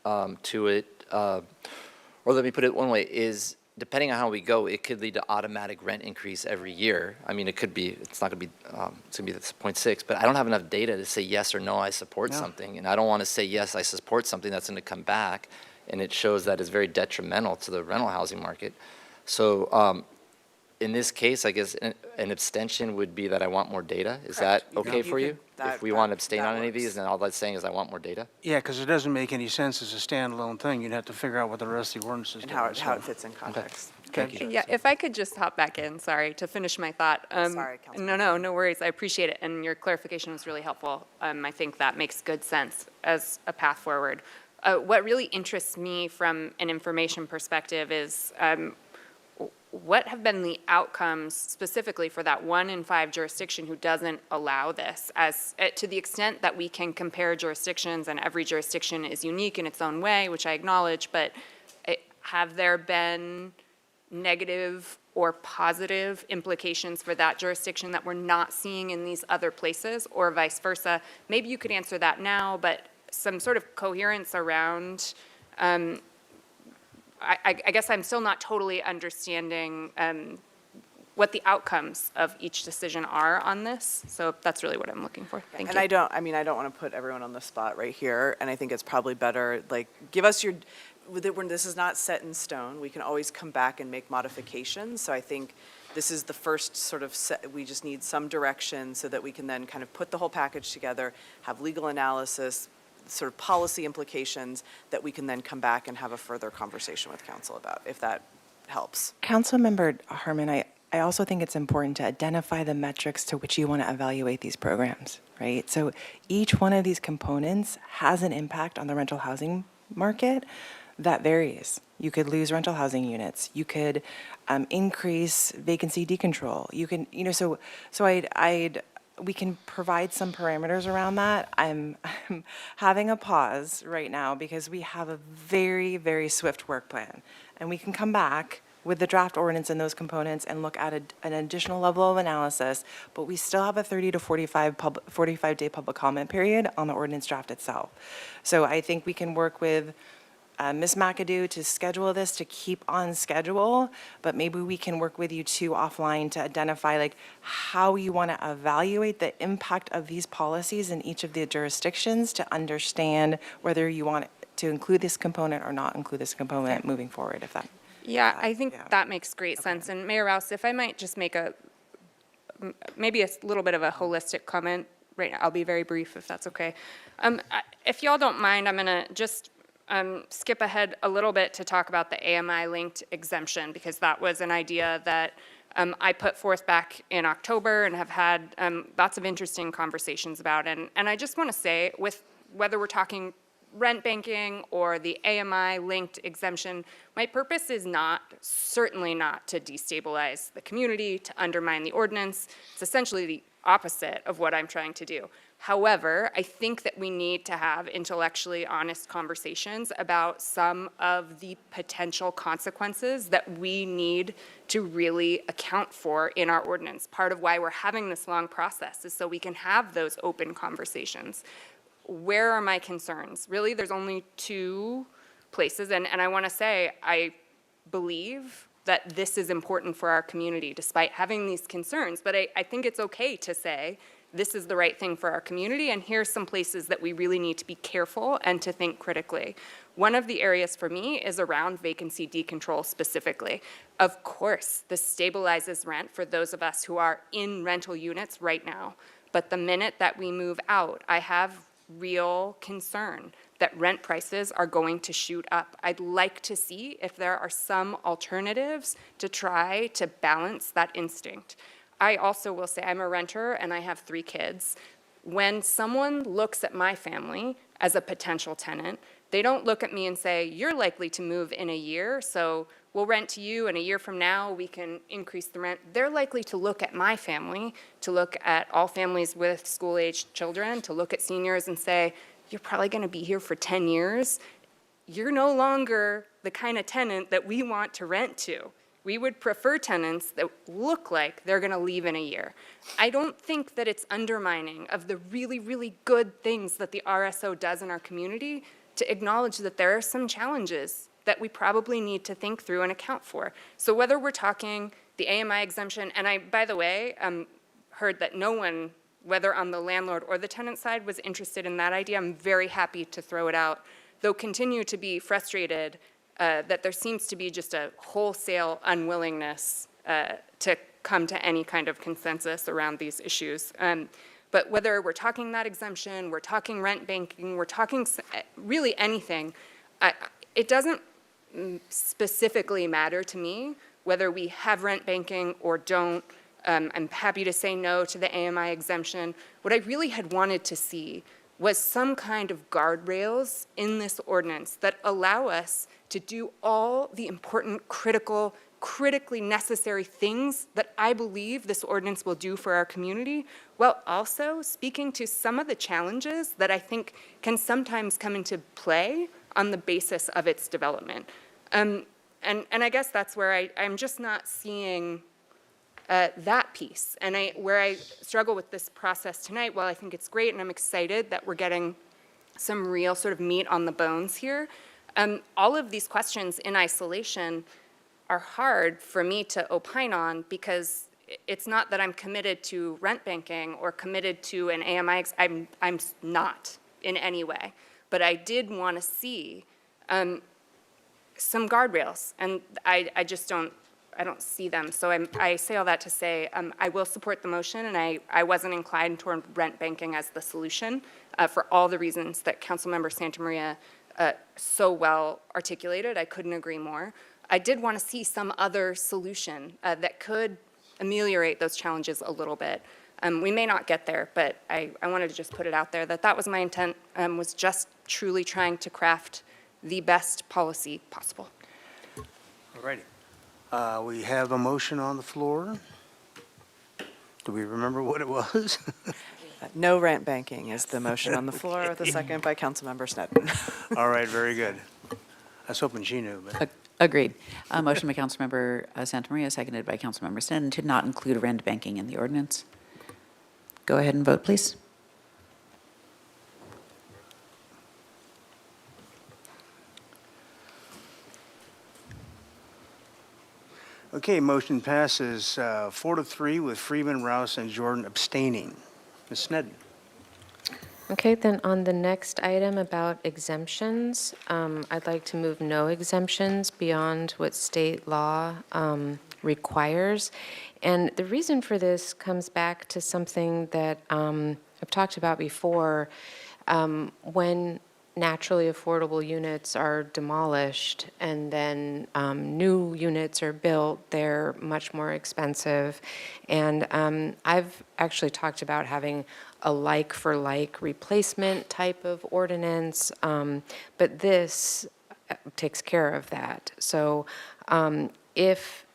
to it, or let me put it one way, is depending on how we go, it could lead to automatic rent increase every year. I mean, it's not going to be, it's going to be 0.6, but I don't have enough data to say yes or no, I support something. And I don't want to say yes, I support something that's going to come back, and it shows that it's very detrimental to the rental housing market. So in this case, I guess an abstention would be that I want more data. Is that okay for you? If we want to abstain on any of these, then all that's saying is I want more data? Yeah, because it doesn't make any sense as a standalone thing. You'd have to figure out what the rest of the ordinance is and doing. how it fits in context. Okay. Yeah, if I could just hop back in, sorry, to finish my thought. Sorry, Councilman. No worries. I appreciate it, and your clarification was really helpful. I think that makes good sense as a path forward. What really interests me from an information perspective is what have been the outcomes specifically for that 1 in 5 jurisdiction who doesn't allow this, as to the extent that we can compare jurisdictions and every jurisdiction is unique in its own way, which I acknowledge, but have there been negative or positive implications for that jurisdiction that we're not seeing in these other places, or vice versa? Maybe you could answer that now, but some sort of coherence around, I guess I'm still not totally understanding what the outcomes of each decision are on this. So that's really what I'm looking for. Thank you. And I don't want to put everyone on the spot right here, and I think it's probably better, give us your, when this is not set in stone, we can always come back and make modifications. So I think this is the first sort of set, we just need some direction so that we can then kind of put the whole package together, have legal analysis, sort of policy implications that we can then come back and have a further conversation with council about, if that helps. Councilmember Harmon, I also think it's important to identify the metrics to which you want to evaluate these programs, right? So each one of these components has an impact on the rental housing market that varies. You could lose rental housing units. You could increase vacancy decontrol. You can, so we can provide some parameters around that. I'm having a pause right now because we have a very, very swift work plan. And we can come back with the draft ordinance and those components and look at an additional level of analysis, but we still have a 30 to 45-day public comment period on the ordinance draft itself. So I think we can work with Ms. McAdoo to schedule this to keep on schedule, but maybe we can work with you too offline to identify how you want to evaluate the impact of these policies in each of the jurisdictions to understand whether you want to include this component or not include this component moving forward, if that. Yeah, I think that makes great sense. And Mayor Rouse, if I might just make maybe a little bit of a holistic comment right now. I'll be very brief if that's okay. If y'all don't mind, I'm going to just skip ahead a little bit to talk about the AMI-linked exemption, because that was an idea that I put forth back in October and have had lots of interesting conversations about. And I just want to say, with whether we're talking rent banking or the AMI-linked exemption, my purpose is certainly not to destabilize the community, to undermine the ordinance. It's essentially the opposite of what I'm trying to do. However, I think that we need to have intellectually honest conversations about some of the potential consequences that we need to really account for in our ordinance. Part of why we're having this long process is so we can have those open conversations. Where are my concerns? Really, there's only 2 places, and I want to say I believe that this is important for our community despite having these concerns, but I think it's okay to say this is the right thing for our community, and here's some places that we really need to be careful and to think critically. One of the areas for me is around vacancy decontrol specifically. Of course, this stabilizes rent for those of us who are in rental units right now, but the minute that we move out, I have real concern that rent prices are going to shoot up. I'd like to see if there are some alternatives to try to balance that instinct. I also will say I'm a renter and I have 3 kids. when someone looks at my family as a potential tenant, they don't look at me and say, you're likely to move in a year, so we'll rent to you, and a year from now, we can increase the rent. They're likely to look at my family, to look at all families with school-aged children, to look at seniors and say, you're probably going to be here for 10 years. You're no longer the kind of tenant that we want to rent to. We would prefer tenants that look like they're going to leave in a year. I don't think that it's undermining of the really, really good things that the RSO does in our community to acknowledge that there are some challenges that we probably need to think through and account for. So whether we're talking the AMI exemption, and I, by the way, heard that no one, whether on the landlord or the tenant side, was interested in that idea. I'm very happy to throw it out, though continue to be frustrated that there seems to be just a wholesale unwillingness to come to any kind of consensus around these issues. But whether we're talking that exemption, we're talking rent banking, we're talking really anything, it doesn't specifically matter to me whether we have rent banking or don't. I'm happy to say no to the AMI exemption. What I really had wanted to see was some kind of guardrails in this ordinance that allow us to do all the important, critically necessary things that I believe this ordinance will do for our community, while also speaking to some of the challenges that I think can sometimes come into play on the basis of its development. And I guess that's where I'm just not seeing that piece. And where I struggle with this process tonight, while I think it's great and I'm excited that we're getting some real sort of meat on the bones here, all of these questions in isolation are hard for me to opine on, because it's not that I'm committed to rent banking or committed to an AMI. I'm not in any way. But I did want to see some guardrails, and I just don't see them. So I say all that to say I will support the motion, and I wasn't inclined toward rent banking as the solution for all the reasons that Councilmember Santamaria so well articulated. I couldn't agree more. I did want to see some other solution that could ameliorate those challenges a little bit. We may not get there, but I wanted to just put it out there that was my intent, was just truly trying to craft the best policy possible. All righty. We have a motion on the floor. Do we remember what it was? No rent banking is the motion on the floor, with a second by Councilmember Sneddon. All right, very good. I was hoping she knew, but. Agreed. Motion by Councilmember Santamaria, seconded by Councilmember Sneddon, to not include rent banking in the ordinance. Go ahead and vote, please. Okay, motion passes 4-3 with Freeman, Rouse, and Jordan abstaining. Ms. Sneddon. Okay, then on the next item about exemptions, I'd like to move no exemptions beyond what state law requires. And the reason for this comes back to something that I've talked about before. When naturally affordable units are demolished and then new units are built, they're much more expensive. And I've actually talked about having a like-for-like replacement type of ordinance, but this takes care of that. So if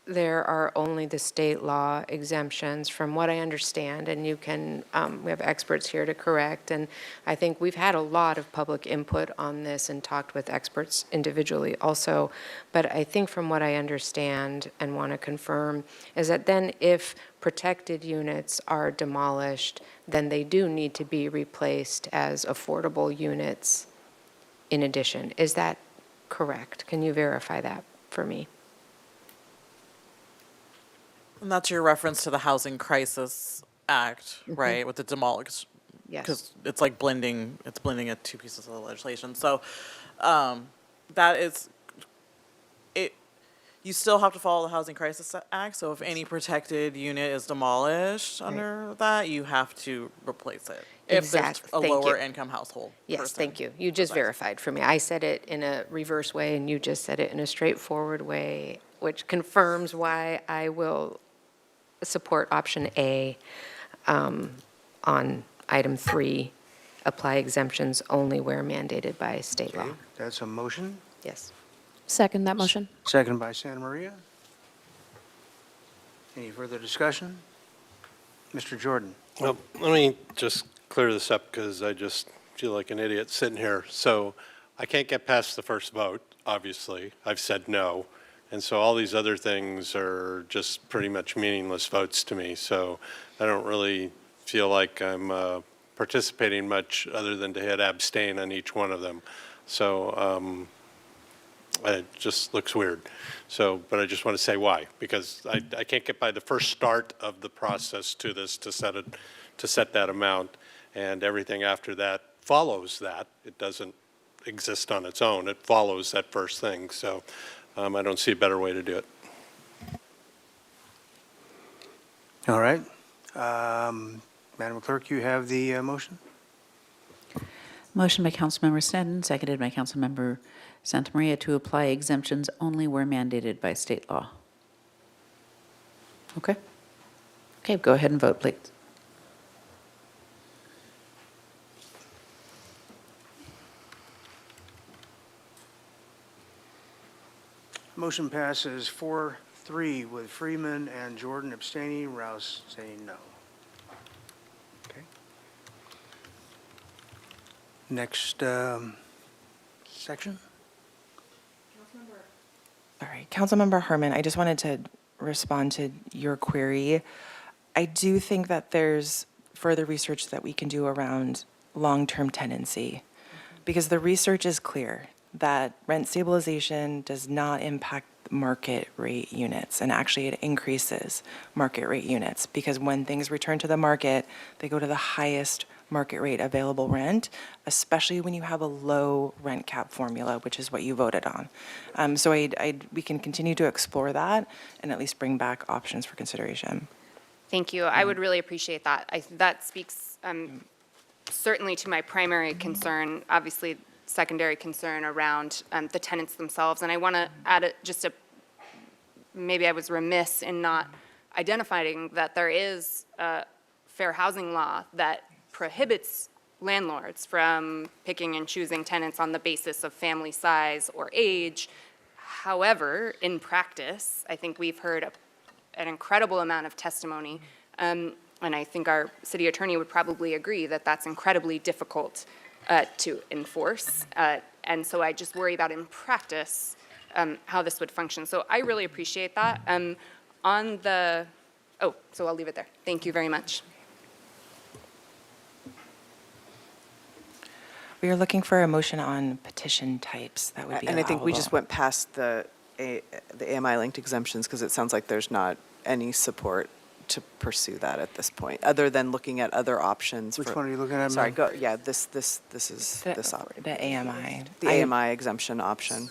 there are only the state law exemptions, from what I understand, and you can, we have experts here to correct, and I think we've had a lot of public input on this and talked with experts individually also, but I think from what I understand and want to confirm is that then if protected units are demolished, then they do need to be replaced as affordable units in addition. Is that correct? Can you verify that for me? And that's your reference to the Housing Crisis Act, right, with the demolish. Yes. Because it's like blending it two pieces of the legislation. So that is, you still have to follow the Housing Crisis Act. So if any protected unit is demolished under that, you have to replace it. If there's a lower income household. Yes, thank you. You just verified for me. I said it in a reverse way, and you just said it in a straightforward way, which confirms why I will support option A on item 3, apply exemptions only where mandated by state law. Okay, that's a motion. Yes. Second that motion. Second by Santa Maria. Any further discussion? Mr. Jordan? Well, let me just clear this up because I just feel like an idiot sitting here. So I can't get past the first vote, obviously. I've said no. And so all these other things are just pretty much meaningless votes to me. So I don't really feel like I'm participating much other than to hit abstain on each one of them. So it just looks weird. So, but I just want to say why, because I can't get by the first start of the process to this to set that amount, and everything after that follows that. It doesn't exist on its own. It follows that first thing. So I don't see a better way to do it. All right. Madam Clerk, you have the motion? Motion by Councilmember Sneddon, seconded by Councilmember Santa Maria to apply exemptions only where mandated by state law. Okay. Okay, go ahead and vote, please. Motion passes 4-3 with Freeman and Jordan abstaining, Rouse saying no. Okay. Next section? All right, Councilmember Harmon, I just wanted to respond to your query. I do think that there's further research that we can do around long-term tenancy, because the research is clear that rent stabilization does not impact market rate units, and actually it increases market rate units, because when things return to the market, they go to the highest market rate available rent, especially when you have a low rent cap formula, which is what you voted on. So we can continue to explore that and at least bring back options for consideration. Thank you. I would really appreciate that. That speaks certainly to my primary concern, obviously secondary concern around the tenants themselves. And I want to add maybe I was remiss in not identifying that there is a fair housing law that prohibits landlords from picking and choosing tenants on the basis of family size or age. However, in practice, I think we've heard an incredible amount of testimony, and I think our city attorney would probably agree that that's incredibly difficult to enforce. And so I just worry about in practice how this would function. So I really appreciate that. So I'll leave it there. Thank you very much. We are looking for a motion on petition types that would be And I think we just allowable. went past the AMI-linked exemptions because it sounds like there's not any support to pursue that at this point, other than looking at other options. Which one are you looking at, Sorry, ma'am? yeah, this is this The AMI. the AMI exemption option.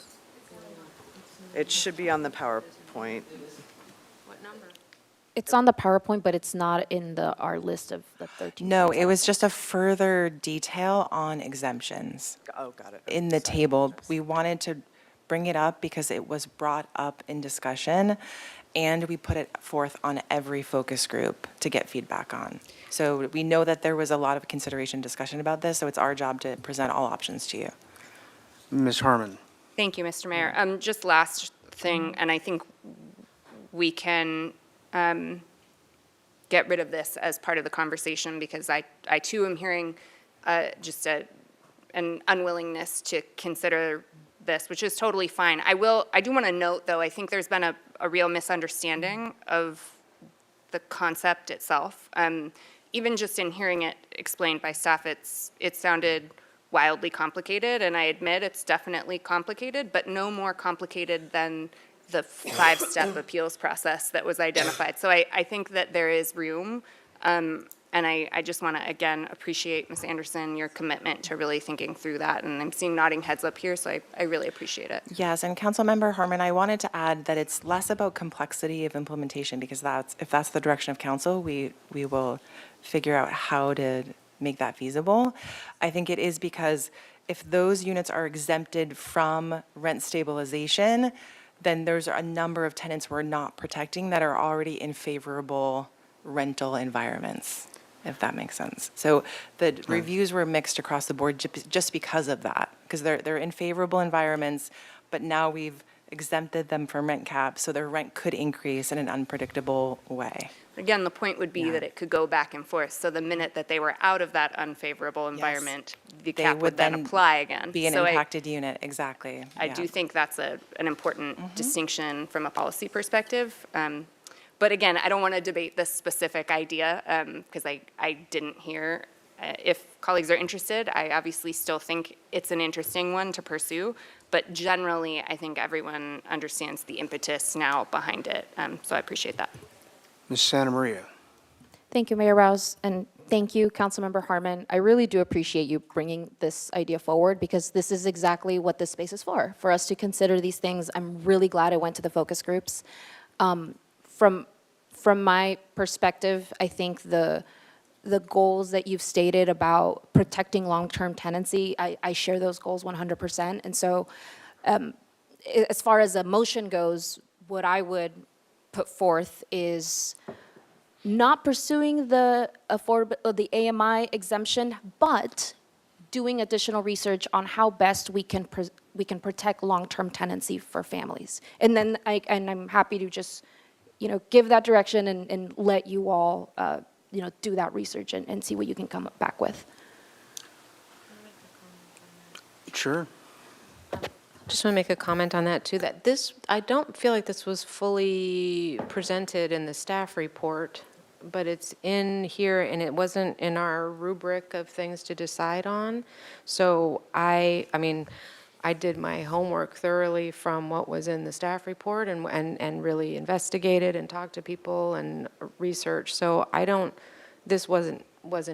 It should be on the PowerPoint. It's on the PowerPoint, but it's not in our list of the 13. No, it was just a further detail on exemptions. Oh, got it. In the table. We wanted to bring it up because it was brought up in discussion, and we put it forth on every focus group to get feedback on. So we know that there was a lot of consideration, discussion about this, so it's our job to present all options to you. Ms. Harmon? Thank you, Mr. Mayor. Just last thing, and I think we can get rid of this as part of the conversation, because I too am hearing just an unwillingness to consider this, which is totally fine. I do want to note, though, I think there's been a real misunderstanding of the concept itself. Even just in hearing it explained by staff, it sounded wildly complicated, and I admit it's definitely complicated, but no more complicated than the 5-step appeals process that was identified. So I think that there is room, and I just want to, again, appreciate, Ms. Anderson, your commitment to really thinking through that, and I'm seeing nodding heads up here, so I really appreciate it. Yes, and Councilmember Harmon, I wanted to add that it's less about complexity of implementation, because if that's the direction of council, we will figure out how to make that feasible. I think it is because if those units are exempted from rent stabilization, then there's a number of tenants we're not protecting that are already in favorable rental environments. if that makes sense. So the reviews were mixed across the board just because of that, because they're in favorable environments, but now we've exempted them from rent caps, so their rent could increase in an unpredictable way. Again, the point would be Yeah. that it could go back and forth. So the minute that they were out of that unfavorable environment, the They cap would would then then apply again. Be an So impacted unit, exactly. I yeah. do think that's an important distinction from a policy perspective. But again, I don't want to debate this specific idea because I didn't hear. If colleagues are interested, I obviously still think it's an interesting one to pursue. But generally, I think everyone understands the impetus now behind it. So I appreciate that. Ms. Santa Maria. Thank you, Mayor Rouse, and thank you, Councilmember Harmon. I really do appreciate you bringing this idea forward because this is exactly what this space is for us to consider these things. I'm really glad I went to the focus groups. From my perspective, I think the goals that you've stated about protecting long-term tenancy, I share those goals 100%. And so as far as a motion goes, what I would put forth is not pursuing the AMI exemption, but doing additional research on how best we can protect long-term tenancy for families. And then I'm happy to just, give that direction and let you all, do that research and see what you can come back with. Sure. Just want to make a comment on that too, that I don't feel like this was fully presented in the staff report, but it's in here and it wasn't in our rubric of things to decide on. So I did my homework thoroughly from what was in the staff report and really investigated and talked to people and researched. So this wasn't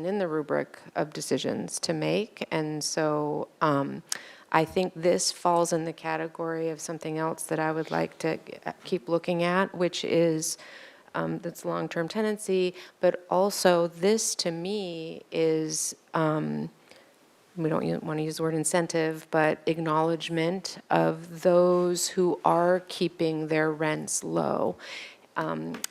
in the rubric of decisions to make. And so I think this falls in the category of something else that I would like to keep looking at, which is that's long-term tenancy, but also this to me is, we don't want to use the word incentive, but acknowledgement of those who are keeping their rents low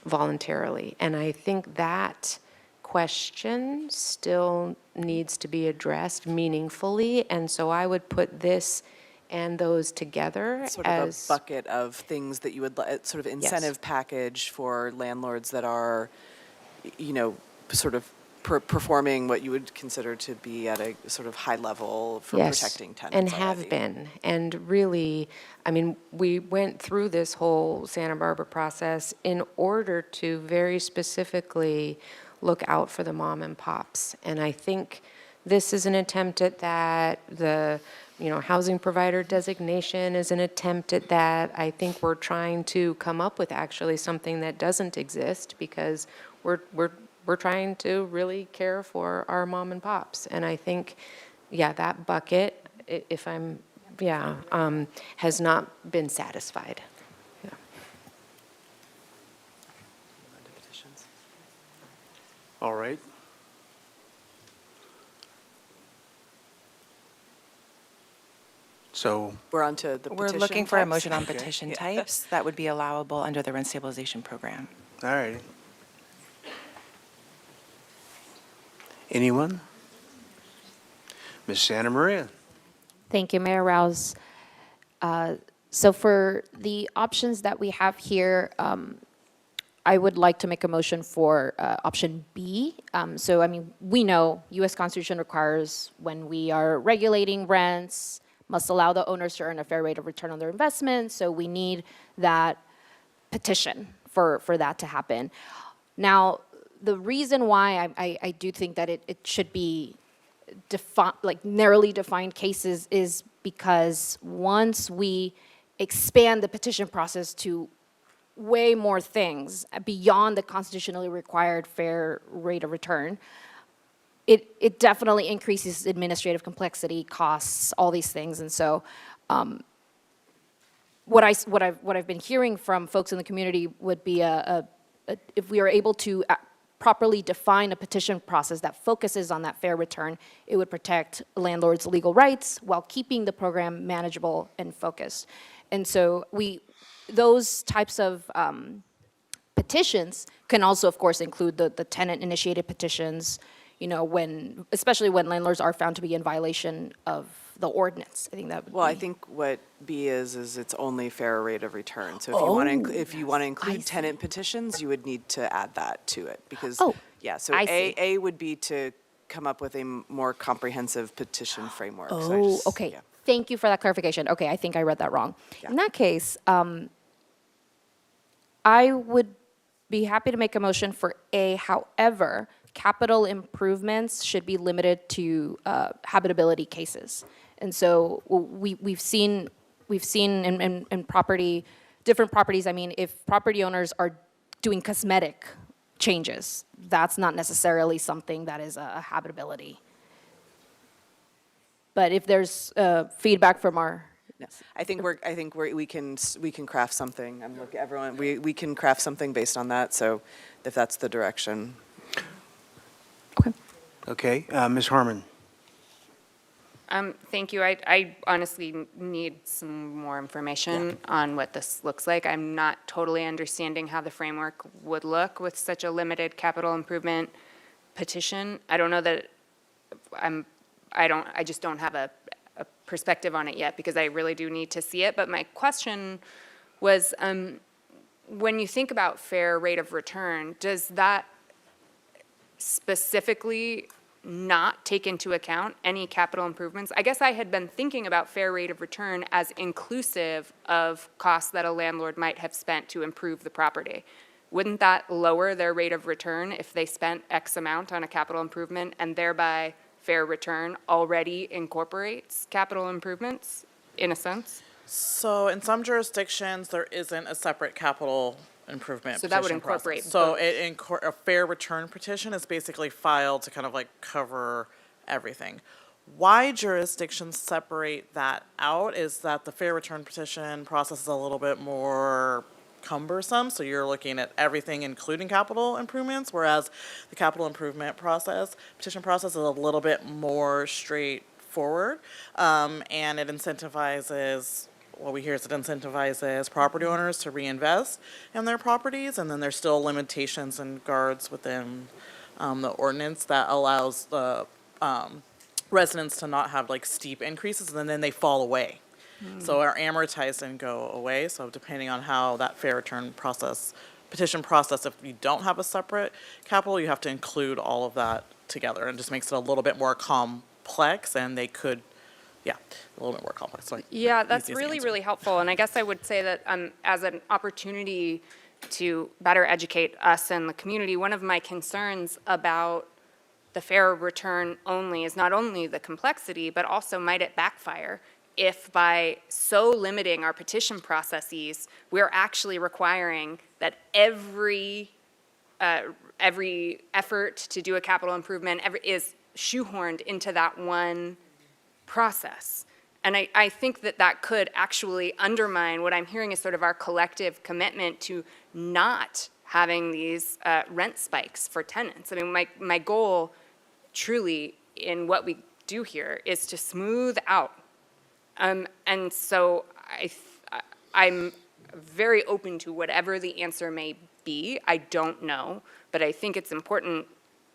voluntarily. And I think that question still needs to be addressed meaningfully. And so I would put this and those together Sort as of a bucket of things that you would, sort of incentive package for landlords that are, sort of performing what you would consider to be at a sort of high level for protecting tenants. And have been. And really, we went through this whole Santa Barbara process in order to very specifically look out for the mom and pops. And I think this is an attempt at that. The housing provider designation is an attempt at that. I think we're trying to come up with actually something that doesn't exist because we're trying to really care for our mom and pops. And I think, that bucket, has not been satisfied. Yeah. All right. So We're on to the petition We're looking for a types. motion on Okay. petition types that would be allowable under the rent stabilization program. all right. Anyone? Ms. Santa Maria. Thank you, Mayor Rouse. So for the options that we have here, I would like to make a motion for option B. We know U.S. Constitution requires when we are regulating rents, must allow the owners to earn a fair rate of return on their investment. So we need that petition for that to happen. Now, the reason why I do think that it should be narrowly defined cases is because once we expand the petition process to way more things beyond the constitutionally required fair rate of return, it definitely increases administrative complexity, costs, all these things. And so what I've been hearing from folks in the community would be if we are able to properly define a petition process that focuses on that fair return, it would protect landlords' legal rights while keeping the program manageable and focused. And so those types of petitions can also, of course, include the tenant-initiated petitions, you know, especially when landlords are found to be in violation of the ordinance. I think that would be. Well, I think what B is it's only fair rate of return. So if you want to, if you want to include tenant petitions, you would need to add that to it because, yeah, so I see. A would be to come up with a more comprehensive petition framework. So I Oh, just- okay. yeah. Thank you for that clarification. Okay, I think I read that wrong. Yeah. In that case, I would be happy to make a motion for A. However, capital improvements should be limited to habitability cases. And so we've seen in property, different properties, I mean, if property owners are doing cosmetic changes, that's not necessarily something that is a habitability. But if there's feedback from our, No, I think we can craft something. I'm looking, everyone, we can craft something based on that. So if that's the direction. Okay, Ms. Harmon. Thank you. I honestly need some more information on what this looks like. I'm not totally understanding how the framework would look with such a limited capital improvement petition. I don't know that I just don't have a perspective on it yet because I really do need to see it. But my question was, when you think about fair rate of return, does that specifically not take into account any capital improvements? I guess I had been thinking about fair rate of return as inclusive of costs that a landlord might have spent to improve the property. Wouldn't that lower their rate of return if they spent X amount on a capital improvement and thereby fair return already incorporates capital improvements in a sense? So in some jurisdictions, there isn't a separate capital improvement So that would petition incorporate process. So both. a fair return petition is basically filed to kind of like cover everything. Why jurisdictions separate that out is that the fair return petition process is a little bit more cumbersome. So you're looking at everything, including capital improvements, whereas the capital improvement process, petition process, is a little bit more straightforward, and it incentivizes. What we hear is it incentivizes property owners to reinvest in their properties, and then there's still limitations and guards within the ordinance that allows the residents to not have like steep increases, and then they fall away. So are amortized and go away. So depending on how that fair return process, petition process, if you don't have a separate capital, you have to include all of that together, and just makes it a little bit more complex, and they could. Yeah, a little bit more complex. Sorry. Yeah, that's Easiest really, answer. really helpful. And I guess I would say that as an opportunity to better educate us and the community, one of my concerns about the fair return only is not only the complexity, but also might it backfire if by so limiting our petition processes, we're actually requiring that every effort to do a capital improvement is shoehorned into that one process. And I think that could actually undermine what I'm hearing is sort of our collective commitment to not having these rent spikes for tenants. I mean, my goal truly in what we do here is to smooth out. And so I'm very open to whatever the answer may be. I don't know, but I think it's important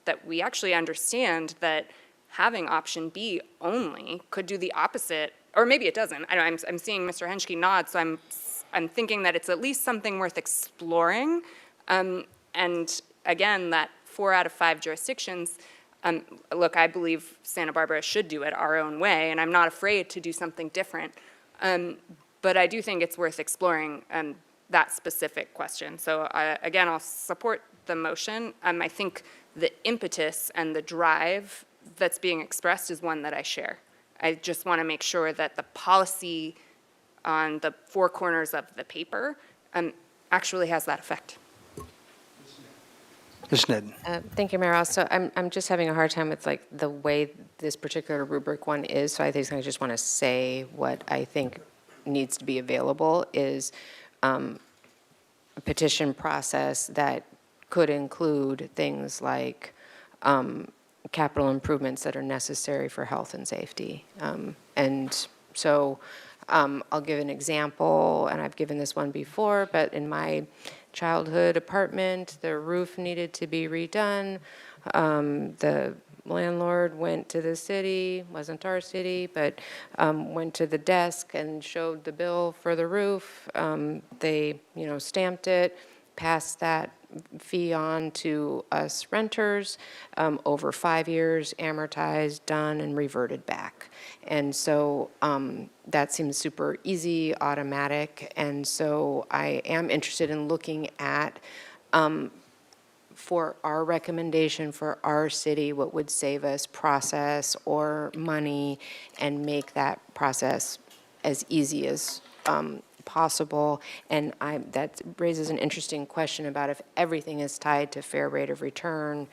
that we actually understand that having option B only could do the opposite, or maybe it doesn't. I know I'm seeing Mr. Henschke nod, so I'm thinking that it's at least something worth exploring. And again, that 4 out of 5 jurisdictions, look, I believe Santa Barbara should do it our own way, and I'm not afraid to do something different. But I do think it's worth exploring that specific question. So again, I'll support the motion. I think the impetus and the drive that's being expressed is one that I share. I just want to make sure that the policy on the 4 corners of the paper actually has that effect. Ms. Sneddon. Thank you, Mayor Rouse. So I'm just having a hard time with like the way this particular rubric one is. So I think I just want to say what I think needs to be available is a petition process that could include things like capital improvements that are necessary for health and safety. And so I'll give an example, and I've given this one before, but in my childhood apartment, the roof needed to be redone. The landlord went to the city, wasn't our city, but went to the desk and showed the bill for the roof. They, stamped it, passed that fee on to us renters over 5 years, amortized, done, and reverted back. And so that seems super easy, automatic. And so I am interested in looking at, for our recommendation for our city, what would save us process or money and make that process as easy as possible. And that raises an interesting question about if everything is tied to fair rate of return,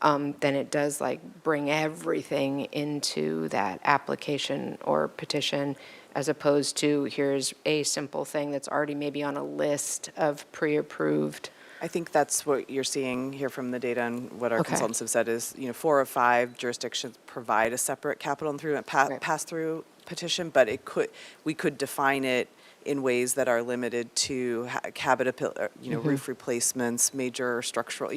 then it does bring everything into that application or petition, as opposed to here's a simple thing that's already maybe on a list of pre-approved. I think that's what you're seeing here from the data, and what our Okay. consultants have said is, 4 of 5 jurisdictions provide a separate capital improvement pass-through petition, but we could define it in ways that are limited to roof replacements, major structural,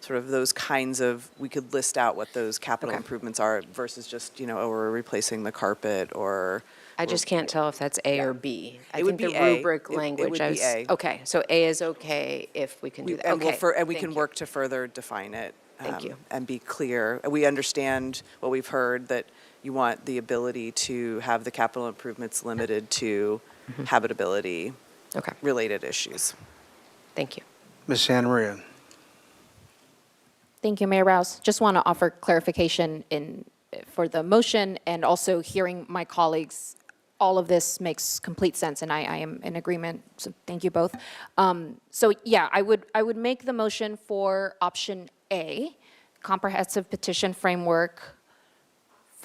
sort of those kinds of, we could list out what those capital improvements are versus just, we're replacing the carpet or. I just can't tell if that's A or B. I It would think be the A. rubric It language. would be A. Okay, so A is okay if we can do that. And Okay. we thank can you. work to further define it. Thank you. And be clear. We understand what we've heard, that you want the ability to have the capital improvements limited to habitability related issues. Thank you. Ms. Santa Maria. Thank you, Mayor Rouse. Just want to offer clarification for the motion, and also hearing my colleagues. All of this makes complete sense, and I am in agreement, so thank you both. So yeah, I would make the motion for option A, comprehensive petition framework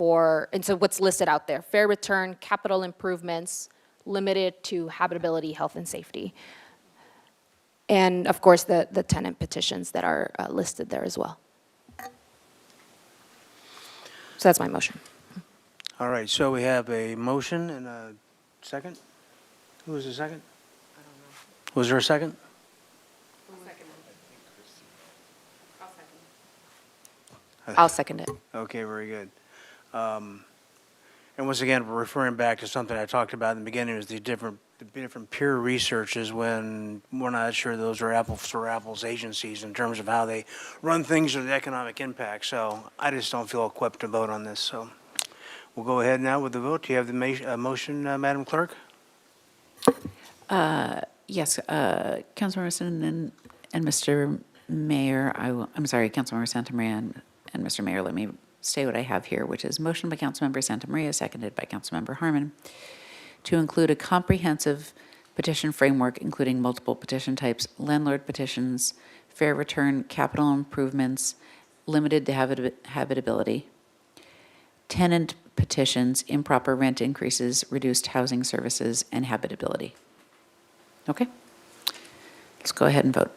and so what's listed out there, fair return, capital improvements, limited to habitability, health, and safety. And of course, the tenant petitions that are listed there as well. So that's my motion. All right, so we have a motion and a second? Who was the second? I don't know. Was there a second? I'll second it. Okay, very good. And once again, we're referring back to something I talked about in the beginning, is the different peer researches when we're not sure those are apples for apples agencies in terms of how they run things or the economic impact. So I just don't feel equipped to vote on this, so we'll go ahead now with the vote. Do you have the motion, Madam Clerk? Yes, Councilmember Wilson and Mr. Mayor, I'm sorry, Councilmember Santa Maria and Mr. Mayor, let me say what I have here, which is motion by Councilmember Santa Maria, seconded by Councilmember Harmon, to include a comprehensive petition framework, including multiple petition types, landlord petitions, fair return, capital improvements, limited to habitability, tenant petitions, improper rent increases, reduced housing services, and habitability. Okay? Let's go ahead and vote.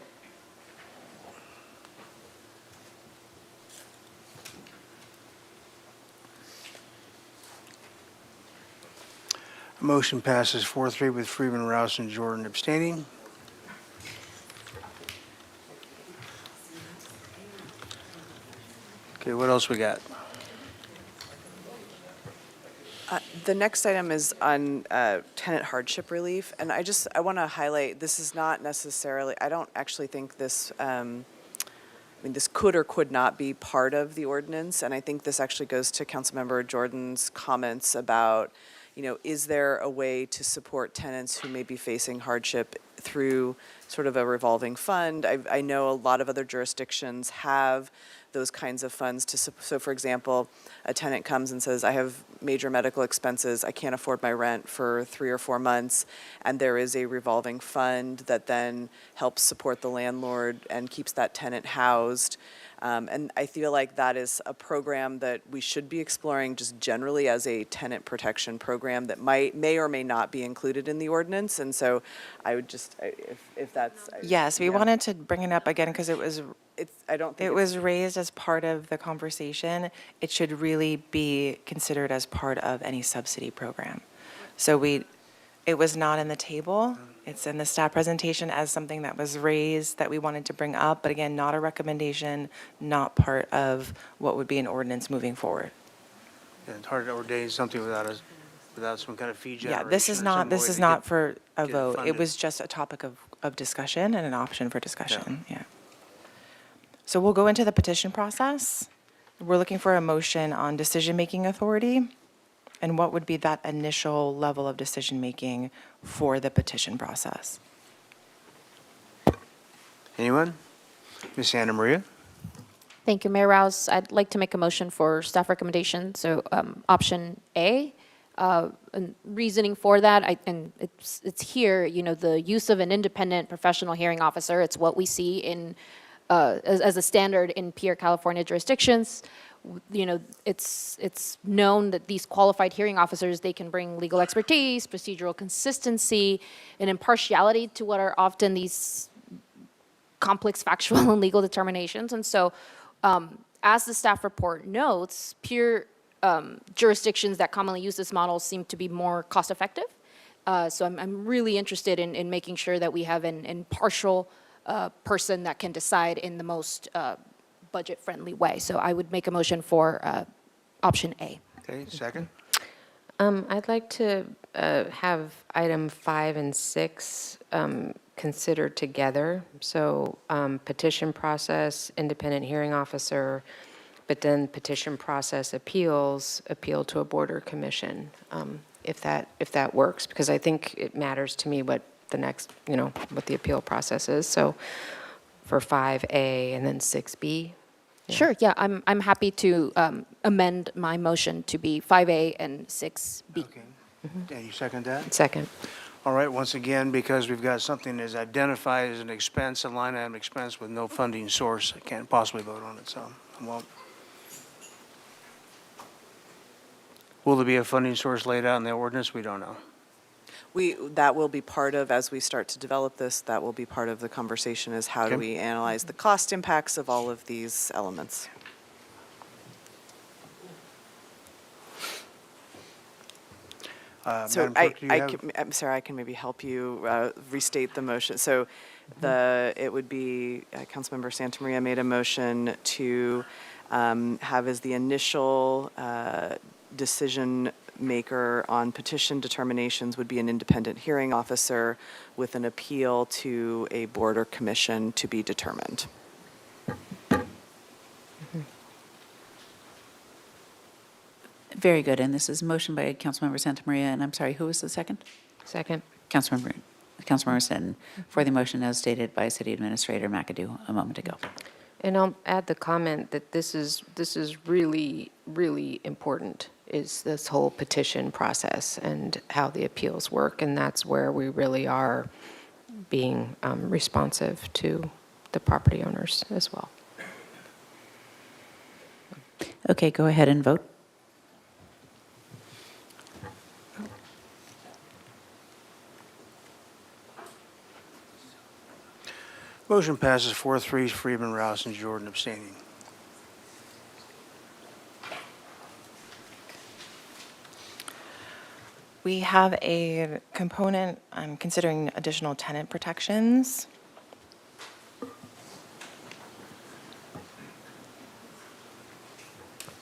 Motion passes 4-3 with Freeman, Rouse, and Jordan abstaining. Okay, what else we got? The next item is on tenant hardship relief, and I want to highlight, this is not necessarily, I don't actually think this, this could or could not be part of the ordinance, and I think this actually goes to Councilmember Jordan's comments about, is there a way to support tenants who may be facing hardship through sort of a revolving fund? I know a lot of other jurisdictions have those kinds of funds so for example, a tenant comes and says, I have major medical expenses, I can't afford my rent for 3 or 4 months, and there is a revolving fund that then helps support the landlord and keeps that tenant housed. And I feel like that is a program that we should be exploring just generally as a tenant protection program that may or may not be included in the ordinance. And so I would just, if that's. Yes, we wanted to bring it up again because it was raised as part of the conversation. It should really be considered as part of any subsidy program. So It was not in the table. It's in the staff presentation as something that was raised that we wanted to bring up, but again, not a recommendation, not part of what would be an ordinance moving forward. Yeah, it's hard to ordain something without some kind of fee generation. Yeah, this is or not, some way this is to not get- for a get it vote. It funded. was just a topic of discussion and an option for discussion, yeah. So we'll go into the petition process. We're looking for a motion on decision-making authority, and what would be that initial level of decision-making for the petition process? Anyone? Ms. Santa Maria? Thank you, Mayor Rouse. I'd like to make a motion for staff recommendation, so option A. And reasoning for that, and it's here, the use of an independent professional hearing officer. It's what we see in, as a standard in peer California jurisdictions. It's known that these qualified hearing officers, they can bring legal expertise, procedural consistency, and impartiality to what are often these complex factual and legal determinations. And so, as the staff report notes, peer jurisdictions that commonly use this model seem to be more cost-effective. So I'm really interested in making sure that we have an impartial person that can decide in the most budget-friendly way. So I would make a motion for option A. Okay, second? I'd like to have item 5 and 6 considered together. So petition process, independent hearing officer, but then petition process appeals, appeal to a board or commission, if that works, because I think it matters to me what the next, what the appeal process is. So for 5A and then 6B. Sure, yeah, I'm happy to amend my motion to be 5A and 6B. Okay. And you second that? Second. All right, once again, because we've got something that's identified as an expense, a line item expense with no funding source, I can't possibly vote on it, so I won't. Will there be a funding source laid out in the ordinance? We don't know. That will be part of, as we start to develop this, that will be part of the conversation, is how do Okay. we analyze the cost impacts of all of these elements. So Madam Clerk, do you have? I'm sorry, I can maybe help you restate the motion. So it would be, Councilmember Santamaria made a motion to have as the initial decision maker on petition determinations would be an independent hearing officer with an appeal to a board or commission to be determined. Very good, and this is motion by Councilmember Santamaria, and I'm sorry, who was the second? Second. Councilmember Sutton, for the motion as stated by City Administrator McAdoo a moment ago. And I'll add the comment that this is really, really important, is this whole petition process and how the appeals work, and that's where we really are being responsive to the property owners as well. Okay, go ahead and vote. Motion passes 4-3, Friedman, Rouse, and Jordan abstaining. We have a component considering additional tenant protections.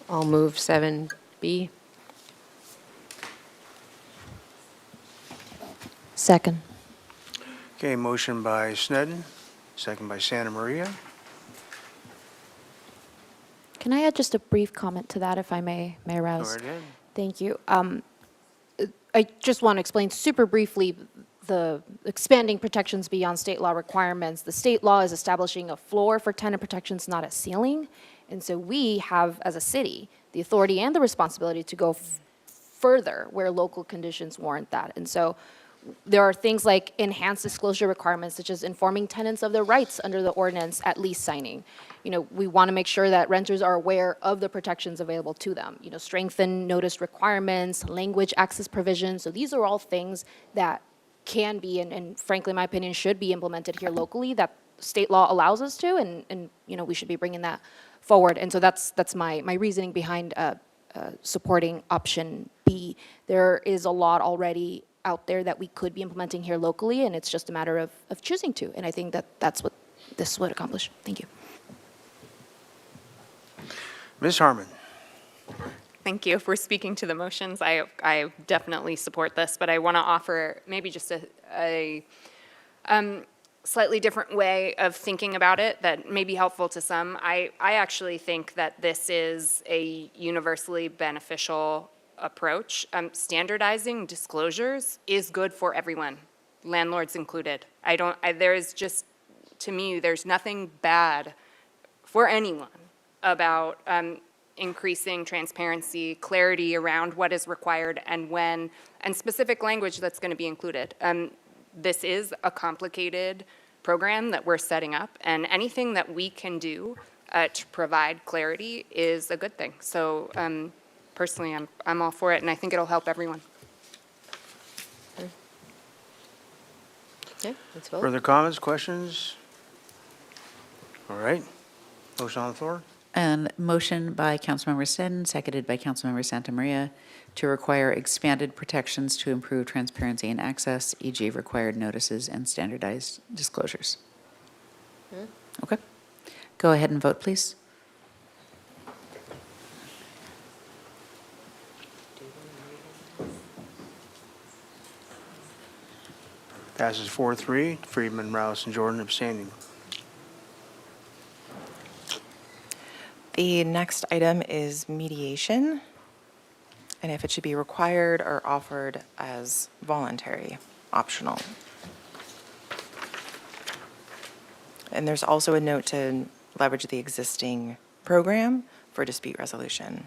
I'll move 7B. Second. Okay, motion by Sneddon, second by Santa Maria. Can I add just a brief comment to that, if I may, Mayor Go Rouse? right ahead. Thank you. I just want to explain super briefly the expanding protections beyond state law requirements. The state law is establishing a floor for tenant protections, not a ceiling. And so we have, as a city, the authority and the responsibility to go further where local conditions warrant that. And so there are things like enhanced disclosure requirements, such as informing tenants of their rights under the ordinance at lease signing. We want to make sure that renters are aware of the protections available to them. Strengthen notice requirements, language access provisions. So these are all things that can be, and frankly, in my opinion, should be implemented here locally, that state law allows us to, and we should be bringing that forward. And so that's my reasoning behind supporting option B. There is a lot already out there that we could be implementing here locally, and it's just a matter of choosing to. And I think that that's what this would accomplish. Thank you. Ms. Harmon. Thank you. If we're speaking to the motions, I definitely support this, but I want to offer maybe just a slightly different way of thinking about it that may be helpful to some. I actually think that this is a universally beneficial approach. Standardizing disclosures is good for everyone, landlords included. There's just, to me, there's nothing bad for anyone about increasing transparency, clarity around what is required and when, and specific language that's going to be included. This is a complicated program that we're setting up, and anything that we can do to provide clarity is a good thing. So personally, I'm all for it, and I think it'll help everyone. Okay, let's vote. Further comments, questions? All right. Motion on the floor. And motion by Councilmember Sin, seconded by Councilmember Santa Maria, to require expanded protections to improve transparency and access, e.g. required notices and standardized disclosures. Okay. Go ahead and vote, please. Passes 4-3. Friedman, Rouse, and Jordan abstaining. The next item is mediation, and if it should be required or offered as voluntary, optional. And there's also a note to leverage the existing program for dispute resolution.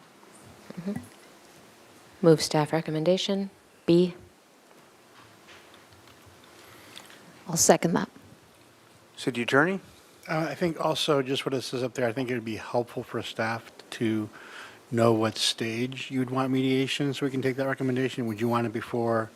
Move staff recommendation, B. I'll second that. City Attorney? I think also, just what it says up there, I think it would be helpful for staff to know what stage you'd want mediation, so we can take that recommendation. Would you want it before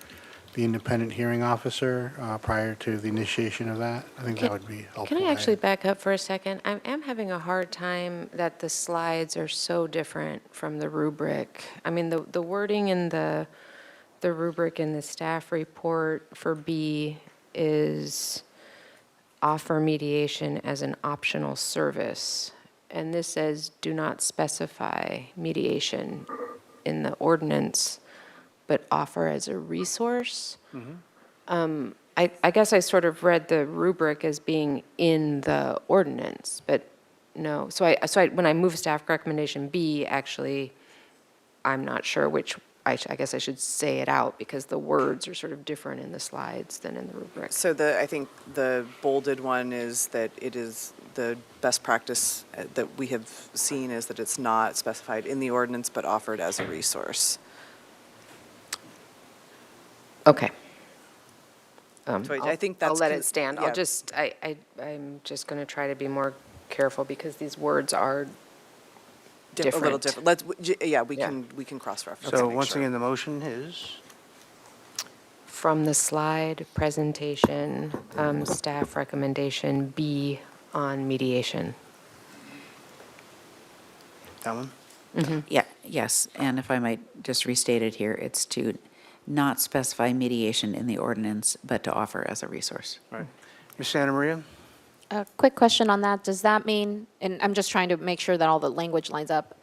the independent hearing officer, prior to the initiation of that? I think that would be helpful. Can I actually back up for a second? I am having a hard time that the slides are so different from the rubric. I mean, the wording in the rubric in the staff report for B is offer mediation as an optional service. And this says do not specify mediation in the ordinance, but offer as a resource. I guess I sort of read the rubric as being in the ordinance, but no. So when I move staff recommendation B, actually, I'm not sure which, I guess I should say it out because the words are sort of different in the slides than in the rubric. So I think the bolded one is that it is the best practice that we have seen is that it's not specified in the ordinance, but offered as a resource. Okay. So I think that's I'll let it stand. yeah. I'm just going to try to be more careful because these words are different. A little different. We can cross-reference. So to make once sure. again, the motion is? From the slide presentation, staff recommendation B on mediation. That one? Yeah, yes, and if I might just restate it here, it's to not specify mediation in the ordinance, but to offer as a resource. Right. Ms. Santa Maria? A quick question on that. Does that mean, and I'm just trying to make sure that all the language lines up,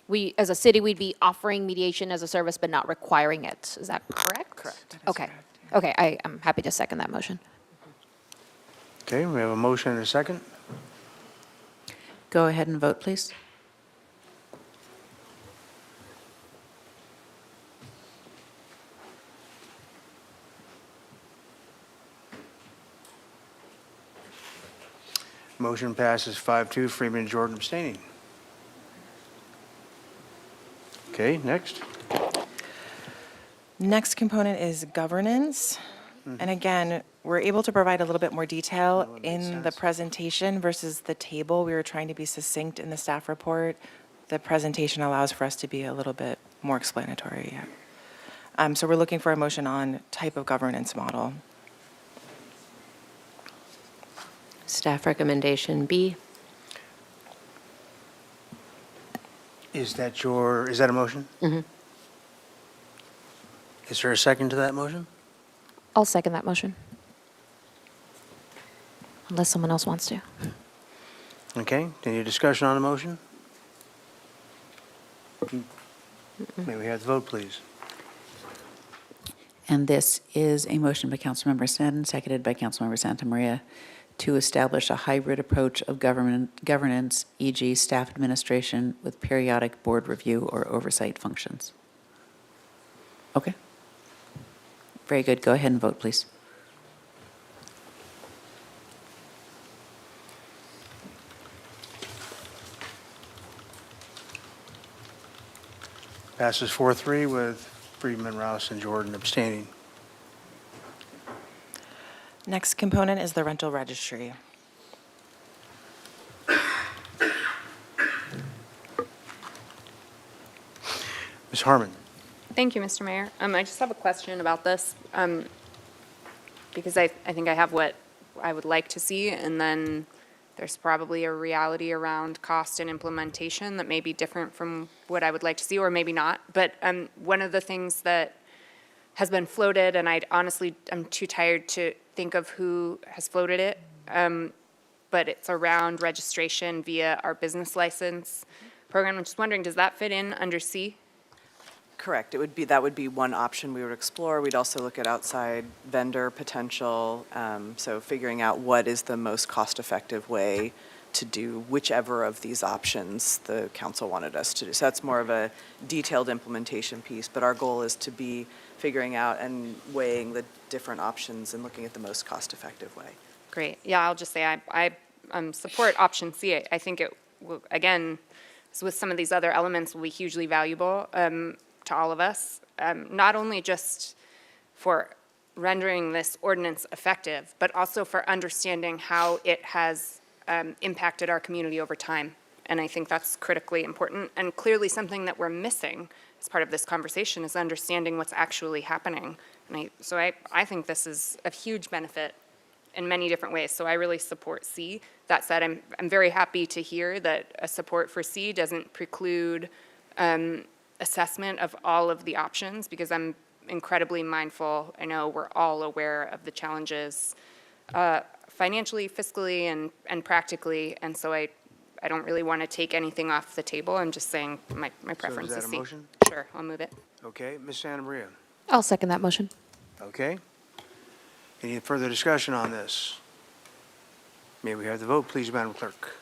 we, as a city, we'd be offering mediation as a service but not requiring it. Is that correct? Correct. Okay. Okay, I'm happy to second that motion. Okay, we have a motion and a second. Go ahead and vote, please. Motion passes 5-2. Freeman and Jordan abstaining. Okay, next. Next component is governance. And again, we're able to provide a little bit more detail in the presentation versus the table. We were trying to be succinct in the staff report. The presentation allows for us to be a little bit more explanatory. So we're looking for a motion on type of governance model. Staff recommendation B. Is that a motion? Is there a second to that motion? I'll second that motion. Unless someone else wants to. Okay, any discussion on the motion? May we have the vote, please? And this is a motion by Councilmember Snedden, seconded by Councilmember Santa Maria, to establish a hybrid approach of governance, e.g. staff administration with periodic board review or oversight functions. Okay. Very good. Go ahead and vote, please. Passes 4-3 with Friedman, Rouse, and Jordan abstaining. Next component is the rental registry. Ms. Harmon. Thank you, Mr. Mayor. I just have a question about this, because I think I have what I would like to see, and then there's probably a reality around cost and implementation that may be different from what I would like to see, or maybe not. But one of the things that has been floated, and I'm too tired to think of who has floated it, but it's around registration via our business license program. I'm just wondering, does that fit in under C? Correct. That would be one option we would explore. We'd also look at outside vendor potential, so figuring out what is the most cost-effective way to do whichever of these options the council wanted us to do. So that's more of a detailed implementation piece, but our goal is to be figuring out and weighing the different options and looking at the most cost-effective way. Great. Yeah, I'll just say I support option C. I think it will, again, with some of these other elements, will be hugely valuable to all of us, not only just for rendering this ordinance effective, but also for understanding how it has impacted our community over time. And I think that's critically important, and clearly something that we're missing as part of this conversation is understanding what's actually happening. And I think this is a huge benefit in many different ways, so I really support C. That said, I'm very happy to hear that a support for C doesn't preclude assessment of all of the options, because I'm incredibly mindful. I know we're all aware of the challenges financially, fiscally, and practically, and so I don't really want to take anything off the table. I'm just saying my preference is is that a C. motion? Sure, I'll move it. Okay, Ms. Santa Maria. I'll second that motion. Okay. Any further discussion on this? May we have the vote, please, Madam Clerk?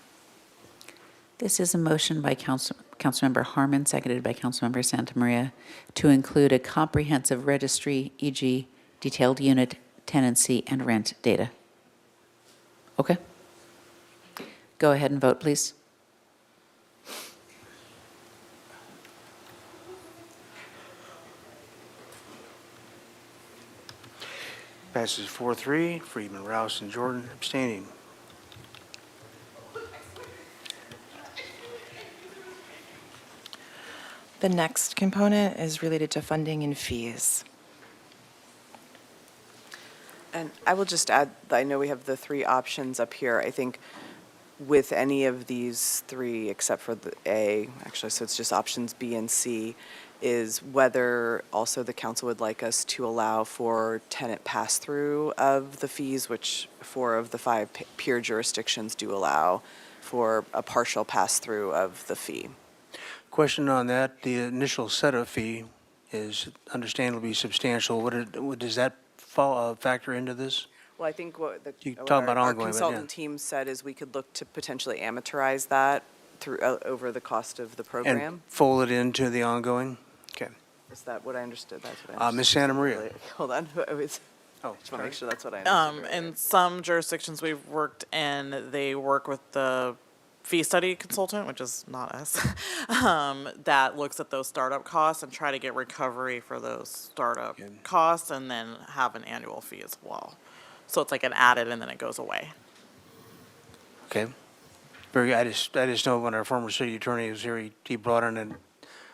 This is a motion by Councilmember Harmon, seconded by Councilmember Santa Maria, to include a comprehensive registry, e.g. detailed unit, tenancy, and rent data. Okay. Go ahead and vote, please. Passes 4-3, Friedman, Rouse, and Jordan abstaining. The next component is related to funding and fees. And I will just add, I know we have the three options up here. I think with any of these three, except for the A, actually, so it's just options B and C, is whether also the council would like us to allow for tenant pass-through of the fees, which 4 of the 5 peer jurisdictions do allow for a partial pass-through of the fee. Question on that, the initial setup fee is understandably substantial. What does that factor into this? Well, I think what You what talk about our ongoing, but yeah. consultant team said is we could look to potentially amortize that through, over the cost of the program. And fold it into the ongoing? Okay. Is that what I understood? That's what I understood. Ms. Santa Maria. Hold on. I was- Oh, just want to make sure that's what I Um, understood. in some jurisdictions we've worked in, they work with the fee study consultant, which is not us, that looks at those startup costs and try to get recovery for those startup costs, and then have an annual fee as well. So it's like an added and then it goes away. Okay. I just know when our former city attorney was here, he brought in an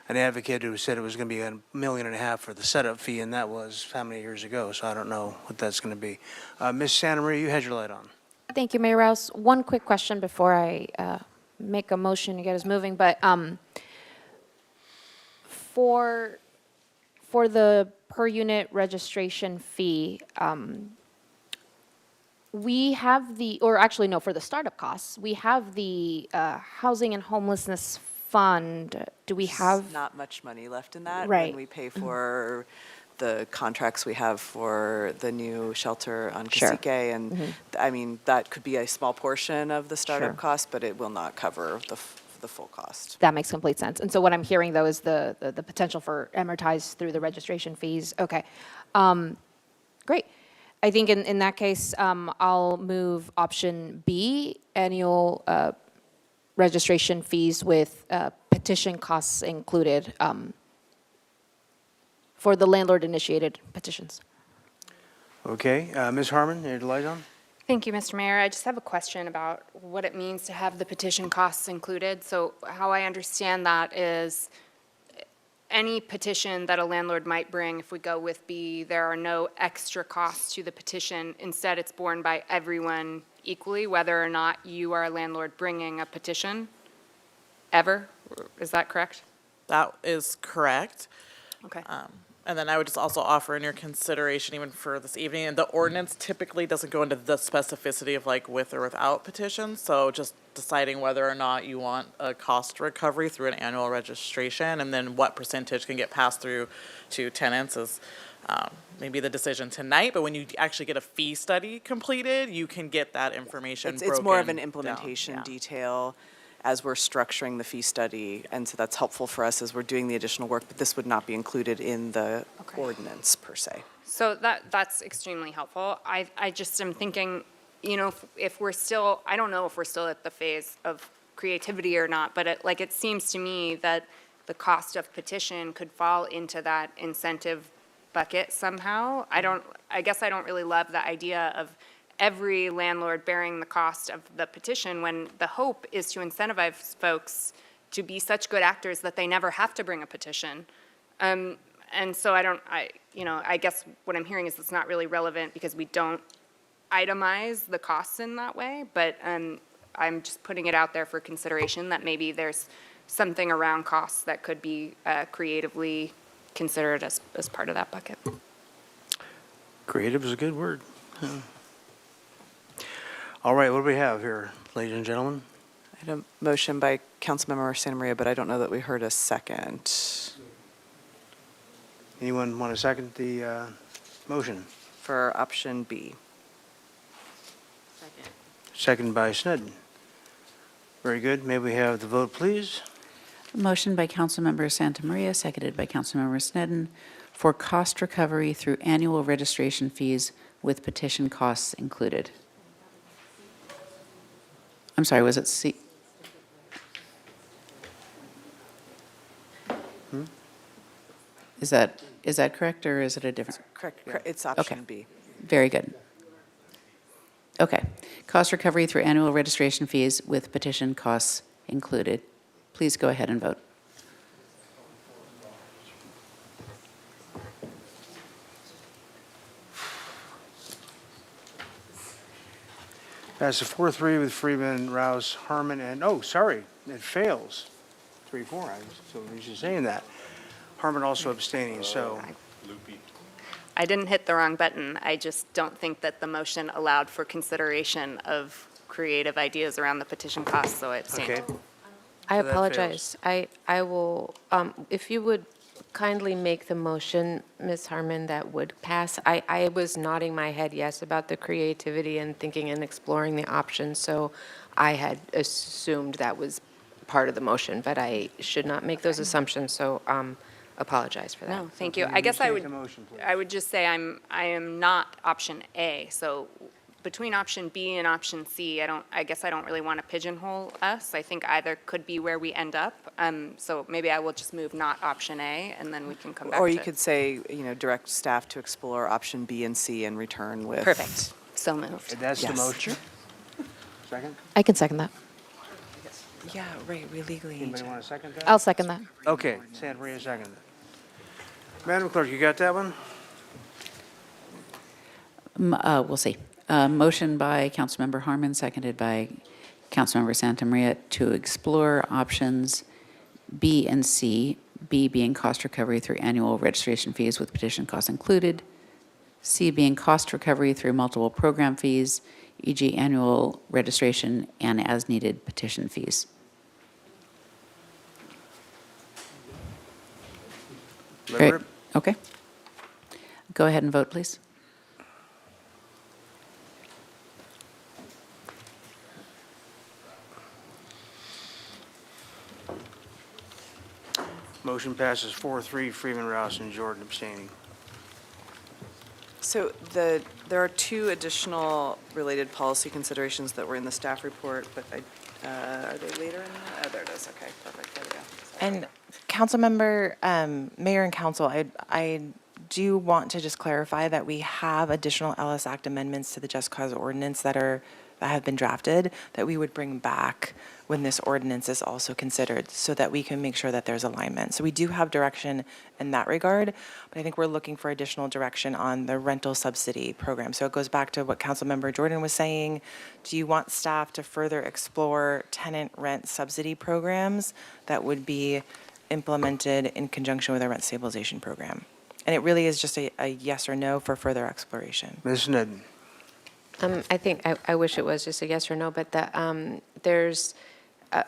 advocate who said it was going to be $1.5 million for the setup fee, and that was how many years ago, so I don't know what that's going to be. Ms. Santa Maria, you had your light on. Thank you, Mayor Rouse. One quick question before I make a motion to get us moving, but for for the per unit registration fee, we have the, or actually, no, for the startup costs, we have the Housing and Homelessness Fund. Do we have? Not much money left in that. Right. When we pay for the contracts we have for the new shelter on Sure. Cacique, and I mean, that could be a small portion of the startup Sure. cost, but it will not cover the full cost. That makes complete sense. And so what I'm hearing, though, is the potential for amortized through the registration fees. Okay. Great. I think in that case, I'll move option B, annual registration fees with petition costs included for the landlord-initiated petitions. Okay, Ms. Harmon, your light on? Thank you, Mr. Mayor. I just have a question about what it means to have the petition costs included. So how I understand that is any petition that a landlord might bring, if we go with B, there are no extra costs to the petition. Instead, it's borne by everyone equally, whether or not you are a landlord bringing a petition, ever. Is that correct? That is correct. Okay. And then I would just also offer in your consideration, even for this evening, and the ordinance typically doesn't go into the specificity of like with or without petitions. So just deciding whether or not you want a cost recovery through an annual registration, and then what percentage can get passed through to tenants is maybe the decision tonight. But when you actually get a fee study completed, you can get that information It's more of an broken implementation down. Yeah. detail as we're structuring the fee study, and so that's helpful for us as we're doing the additional work, but this would not be included in the ordinance per se. So that's extremely helpful. I just am thinking, you know, if we're still, I don't know if we're still at the phase of creativity or not, but it seems to me that the cost of petition could fall into that incentive bucket somehow. I guess I don't really love the idea of every landlord bearing the cost of the petition when the hope is to incentivize folks to be such good actors that they never have to bring a petition. And so I guess what I'm hearing is it's not really relevant because we don't itemize the costs in that way, but I'm just putting it out there for consideration that maybe there's something around costs that could be creatively considered as part of that bucket. Creative is a good word. Yeah. All right, what do we have here, ladies and gentlemen? I had a motion by Councilmember Santa Maria, but I don't know that we heard a second. Anyone want to second the motion? For option B. Second by Snedden. Very good. May we have the vote, please? Motion by Councilmember Santa Maria, seconded by Councilmember Snedden, for cost recovery through annual registration fees with petition costs included. I'm sorry, was it C? Is that correct, or is it a different? Correct, it's option B. Very good. Okay. Cost recovery through annual registration fees with petition costs included. Please go ahead and vote. Passes 4-3 with Freeman, Rouse, Harmon, and, oh, sorry, it fails. 3-4, I was so used to saying that. Harmon also abstaining, so. I didn't hit the wrong button. I just don't think that the motion allowed for consideration of creative ideas around the petition costs, so I abstained. Okay. I So that apologize. I will, if you would kindly make the motion, Ms. Harmon, that would pass. I was nodding my head yes about the creativity and thinking and exploring the options, so I had assumed that was part of the motion, but I should not make those assumptions, so apologize for that. No, thank you. I guess I Restate would, the motion, please. I would just say I am not option A, so between option B and option C, I guess I don't really want to pigeonhole us. I think either could be where we end up. So maybe I will just move not option A, and then we can come back to Or you could say, direct staff to explore option B and C and return with. Perfect. So moved. And that's the Yes. motion? Second? I can second that. Yeah, right, we legally. Anybody want to second that? I'll second that. Okay, Santa Maria seconded. Madam Clerk, you got that one? We'll see. Motion by Councilmember Harmon, seconded by Councilmember Santa Maria to explore options B and C B, being cost recovery through annual registration fees with petition costs included. C, being cost recovery through multiple program fees, e.g. annual registration and as-needed petition fees. Let it Great. rip. Okay. Go ahead and vote, please. Motion passes 4-3, Freeman, Rouse, and Jordan abstaining. So there are two additional related policy considerations that were in the staff report, but are they later in the, oh, there it is, okay, perfect, there we go. Sorry. And Councilmember, Mayor and Council, I do want to just clarify that we have additional Ellis Act amendments to the Just Cause ordinance that have been drafted that we would bring back when this ordinance is also considered so that we can make sure that there's alignment. So we do have direction in that regard, but I think we're looking for additional direction on the rental subsidy program. So it goes back to what Councilmember Jordan was saying. Do you want staff to further explore tenant rent subsidy programs that would be implemented in conjunction with a rent stabilization program? And it really is just a yes or no for further exploration. Ms. Snedden. I think, I wish it was just a yes or no, but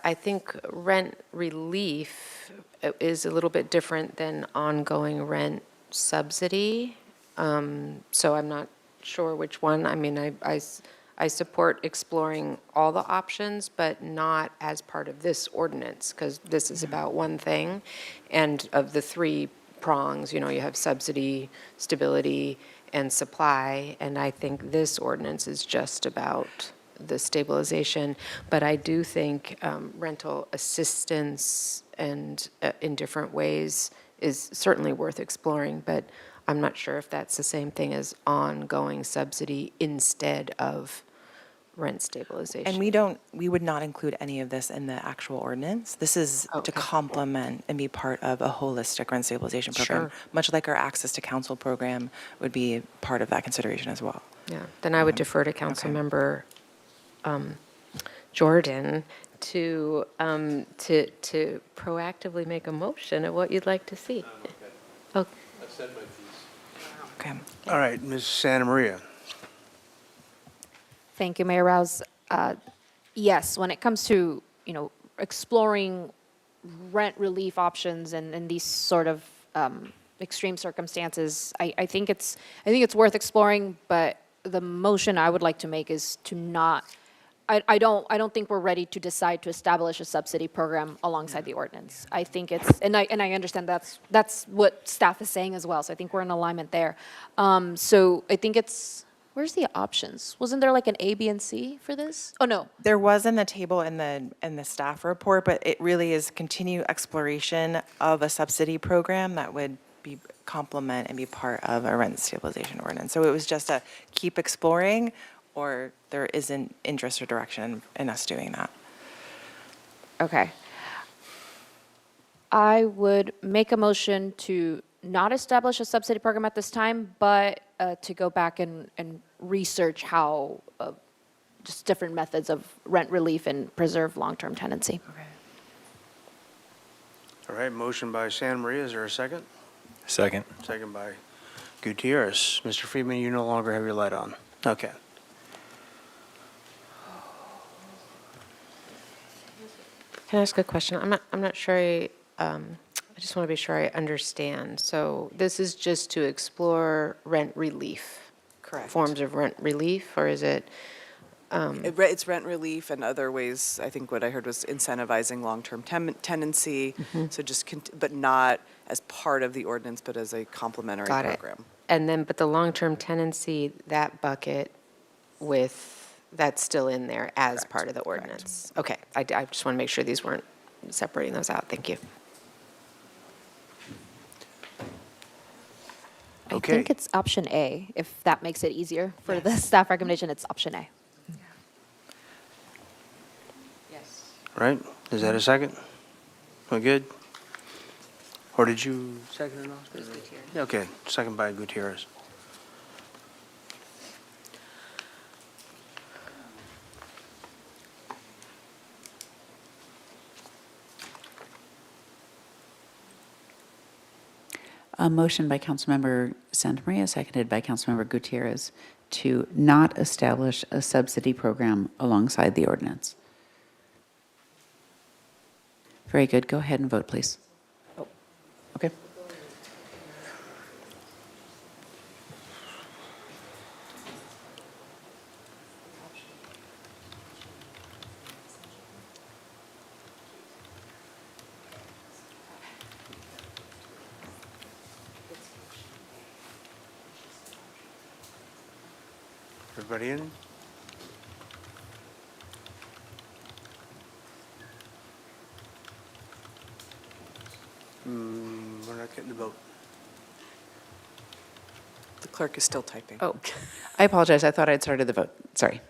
I think rent relief is a little bit different than ongoing rent subsidy. So I'm not sure which one. I mean, I support exploring all the options, but not as part of this ordinance, because this is about one thing. And of the three prongs, you have subsidy, stability, and supply, and I think this ordinance is just about the stabilization. But I do think rental assistance and in different ways is certainly worth exploring, but I'm not sure if that's the same thing as ongoing subsidy instead of rent stabilization. And we would not include any of this in the actual ordinance. This is to complement and be part of a holistic rent stabilization program, Sure. much like our access to council program would be part of that consideration as well. Yeah, then I would defer to Councilmember Jordan to proactively make a motion of what you'd like to see. Oh, I've said my piece. Okay. All right, Ms. Santa Maria. Thank you, Mayor Rouse. Yes, when it comes to, exploring rent relief options and these sort of extreme circumstances, I think it's worth exploring, but the motion I would like to make is to not, I don't think we're ready to decide to establish a subsidy program alongside the ordinance. I think it's, and I understand that's what staff is saying as well, so I think we're in alignment there. So I think where's the options? Wasn't there like an A, B, and C for this? Oh, no. There was in the table in the staff report, but it really is continued exploration of a subsidy program that would be complement and be part of a rent stabilization ordinance. So it was just a keep exploring, or there isn't interest or direction in us doing that. Okay. I would make a motion to not establish a subsidy program at this time, but to go back and research how just different methods of rent relief and preserve long-term tenancy. All right, motion by Santa Maria. Is there a second? Second. Second by Gutierrez. Mr. Friedman, you no longer have your light on. Okay. can I ask a question? I'm not sure I just want to be sure I understand. So this is just to explore rent relief? Correct. Forms of rent relief, or is it? It's rent relief and other ways. I think what I heard was incentivizing long-term tenancy. So but not as part of the ordinance, but as a complementary Got it. program. And then, but the long-term tenancy, that bucket that's still in there as Correct. part of the ordinance? Okay, I just want to make sure these weren't separating those out. Thank you. I Okay. think it's option A, if that makes it easier. For the staff recommendation, it's option A. Yes. All right, is that a second? We good? Or did you second it, Oscar? Yeah, okay, second by Gutierrez. A motion by Councilmember Santamaria, seconded by Councilmember Gutierrez, to not establish a subsidy program alongside the ordinance. Very good. Go ahead and vote, please. Okay. Everybody in? We're not getting the vote. The clerk is still typing. Oh, I apologize. I thought I'd started the vote. Sorry.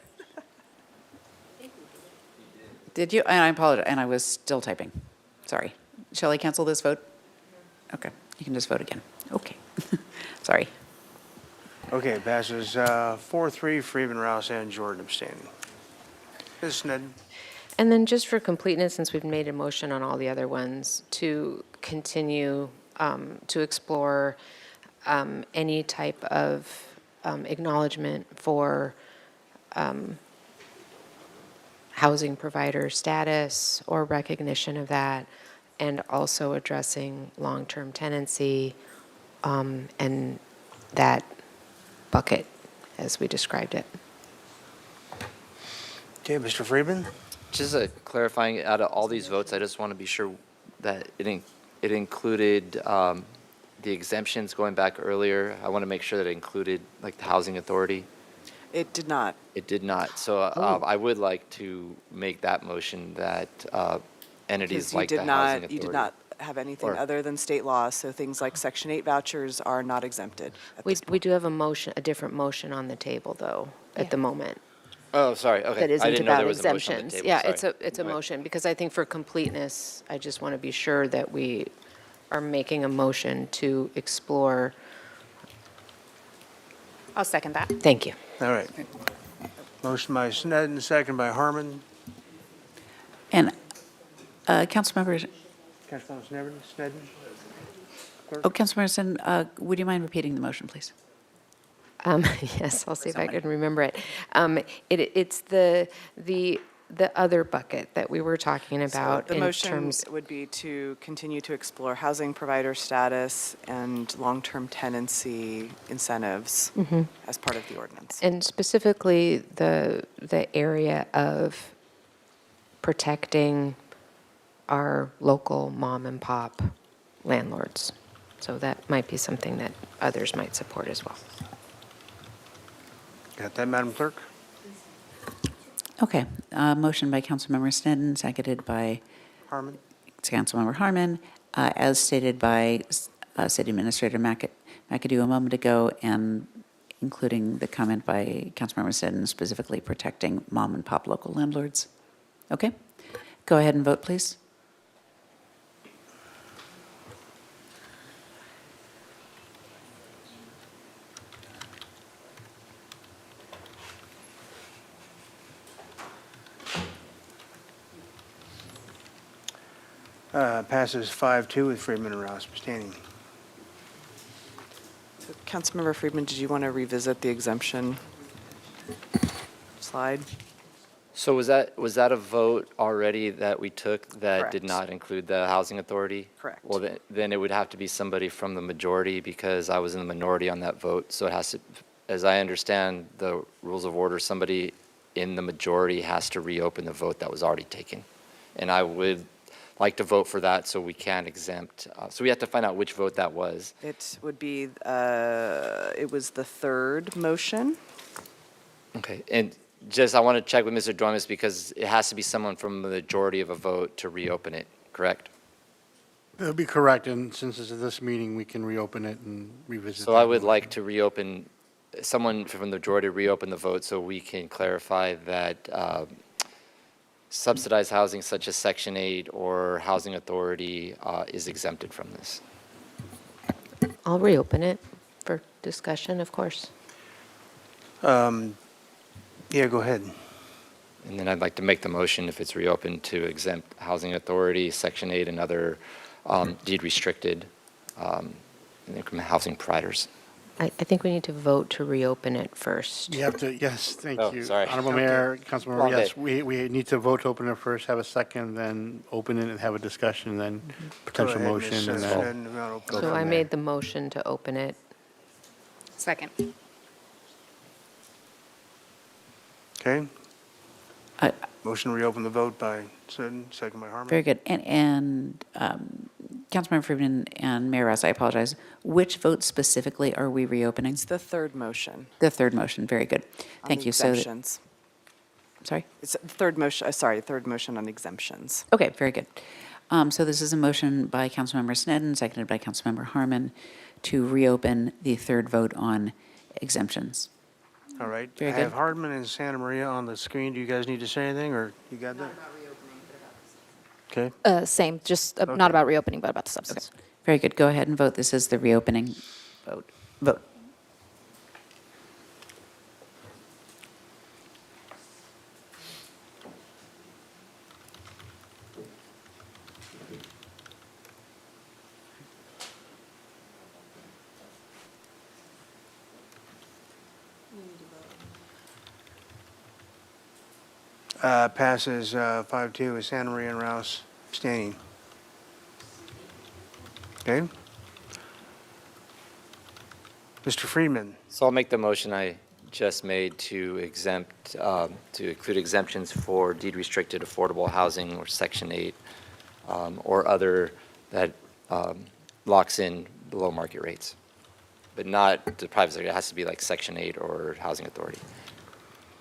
Did you? And I apologize. And I was still typing. Sorry. Shall I cancel this vote? Okay. You can just vote again. Okay. Sorry. Okay, passes 4-3, Freeman, Rouse, and Jordan abstaining. Ms. Sneddon? And then just for completeness, since we've made a motion on all the other ones, to continue to explore any type of acknowledgement for housing provider status or recognition of that, and also addressing long-term tenancy and that bucket as we described it. Okay, Mr. Freeman? Just clarifying, out of all these votes, I just want to be sure that it included the exemptions going back earlier. I want to make sure that it included like the housing authority. It did not. It did not. So I would like to make that motion that entities Because you like the did housing not, authority. you did not have anything Or- other than state law, so things like Section 8 vouchers are not exempted at this We do have a motion, a different motion on the table, though, at the moment. Oh, sorry, okay. That I isn't didn't know about there was a motion on the exemptions. table, Yeah, sorry. it's a Okay. motion, because I think for completeness, I just want to be sure that we are making a motion to explore. I'll second that. Thank you. All right. Motion by Sneddon, second by Harmon. And Councilmember, Councilmember Sneddon? oh, Councilmember Sin, would you mind repeating the motion, please? Yes, I'll see if I can remember it. It's the other bucket that we were talking about The in motion terms. would be to continue to explore housing provider status and long-term tenancy incentives as part of the ordinance. And specifically, the area of protecting our local mom and pop landlords. So that might be something that others might support as well. Got that, Madam Clerk? Okay. Motion by Councilmember Sneddon, seconded by Harmon? Councilmember Harmon, as stated by City Administrator McAdoo a moment ago, and including the comment by Councilmember Sneddon specifically protecting mom and pop local landlords. Okay. Go ahead and vote, please. Passes 5-2 with Freeman and Rouse abstaining. So, Councilmember Friedman, did you want to revisit the exemption slide? So was that a vote already that we took that did Correct. not include the housing authority? Correct. Well, then it would have to be somebody from the majority because I was in the minority on that vote. So it has to, as I understand the rules of order, somebody in the majority has to reopen the vote that was already taken. And I would like to vote for that so we can exempt. So we have to find out which vote that was. It would be, it was the third motion. Okay, and just, I want to check with Mr. Duenas because it has to be someone from the majority of a vote to reopen it, correct? That would be correct, and since it's at this meeting, we can reopen it and revisit. So that I would motion. like to reopen, someone from the majority reopen the vote so we can clarify that subsidized housing such as Section 8 or Housing Authority is exempted from this. I'll reopen it for discussion, of course. Yeah, go ahead. And then I'd like to make the motion, if it's reopened, to exempt Housing Authority, Section 8, and other deed restricted increment housing providers. I think we need to vote to reopen it first. You have to, yes, thank Oh, you. sorry. Honorable Okay. Mayor, Councilmember, Wrong yes, day. we need to vote to open it first, have a second, then open it and have a discussion, then potential Go ahead, motion, Ms. and then Sneddon, you wanna open go it So up? I from made there. the motion to open it. Second. Okay, Uh, motion to reopen the vote by Sneddon, second by Harmon. Very good. And Councilmember Friedman and Mayor Rouse, I apologize. Which vote specifically are we reopening? It's the third motion The third motion. Very good. on Thank the you. So, exemptions. sorry? It's the third motion, sorry, third motion on exemptions. Okay, very good. So this is a motion by Councilmember Sneddon, seconded by Councilmember Harmon, to reopen the third vote on exemptions. All right, I Very have good. Hardman and Santa Maria on the screen. Do you guys need to say anything, or you got that? Okay, Same, just Okay. not about reopening, but about the substance. Very good. Go ahead and vote. This is the reopening vote. Vote. passes 5-2 with Santa Maria and Rouse abstaining. Okay. Mr. Friedman, So I'll make the motion I just made to exempt, to include exemptions for deed restricted affordable housing or Section 8, or other that locks in below market rates, but not the private sector. It has to be like Section 8 or Housing Authority.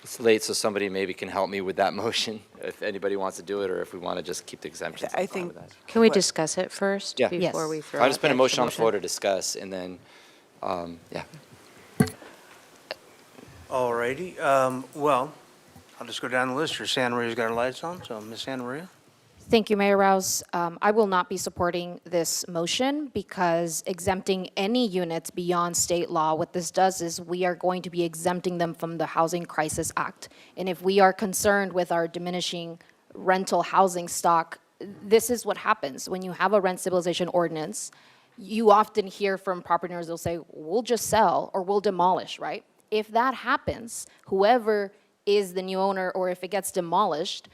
It's late, so somebody maybe can help me with that motion, if anybody wants to do it, or if we want to just keep the exemptions. I I'm fine think- with that. Can we What- discuss it first? Yeah. Yes. Before we throw I out just put the a motion extra on the floor to discuss, and then, yeah. all righty. Well, I'll just go down the list here. Santa Maria's got her lights on, so Ms. Santa Maria? Thank you, Mayor Rouse. I will not be supporting this motion because exempting any units beyond state law, what this does is we are going to be exempting them from the Housing Crisis Act. And if we are concerned with our diminishing rental housing stock, this is what happens. When you have a rent stabilization ordinance, you often hear from property owners, they'll say, we'll just sell or we'll demolish, right? If that happens, whoever is the new owner or if it gets demolished,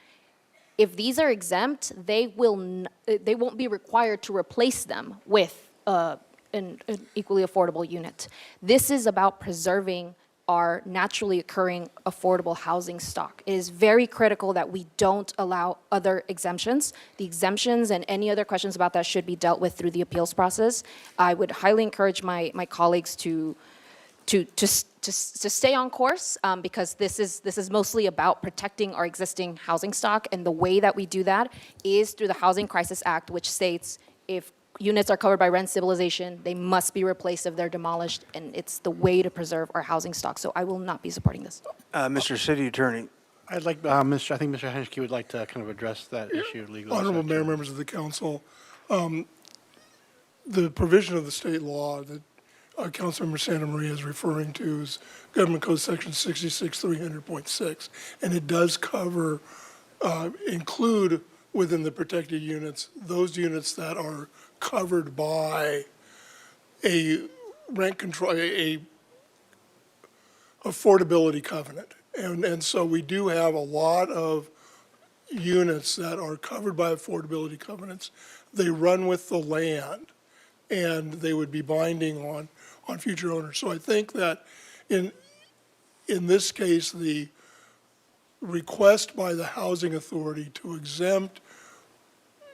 if these are exempt, they won't be required to replace them with an equally affordable unit. This is about preserving our naturally occurring affordable housing stock. It is very critical that we don't allow other exemptions. The exemptions and any other questions about that should be dealt with through the appeals process. I would highly encourage my colleagues to stay on course because this is mostly about protecting our existing housing stock, and the way that we do that is through the Housing Crisis Act, which states if units are covered by rent stabilization, they must be replaced if they're demolished, and it's the way to preserve our housing stock. So I will not be supporting this. Mr. City Attorney, I'd like, I think Mr. Henschke would like to kind of address that issue legally. Honorable Mayor, members of the council, the provision of the state law that Councilmember Santa Maria is referring to is Government Code Section 66-300.6, and it does cover, include within the protected units, those units that are covered by a rent control, a affordability covenant. And so we do have a lot of units that are covered by affordability covenants. They run with the land, and they would be binding on future owners. So I think that in this case, the request by the housing authority to exempt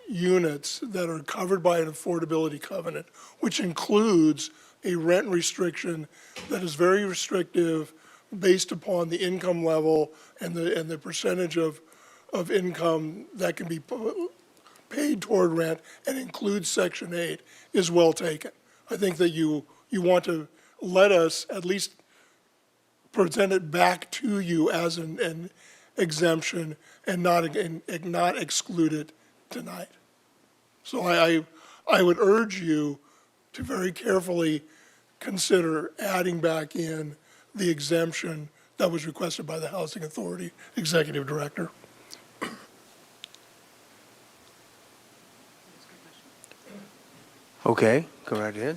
units that are covered by an affordability covenant, which includes a rent restriction that is very restrictive based upon the income level and the percentage of income that can be paid toward rent and includes Section 8 is well taken. I think that you want to let us at least present it back to you as an exemption and not exclude it tonight. So I would urge you to very carefully consider adding back in the exemption that was requested by the Housing Authority Executive Director. okay, go right ahead.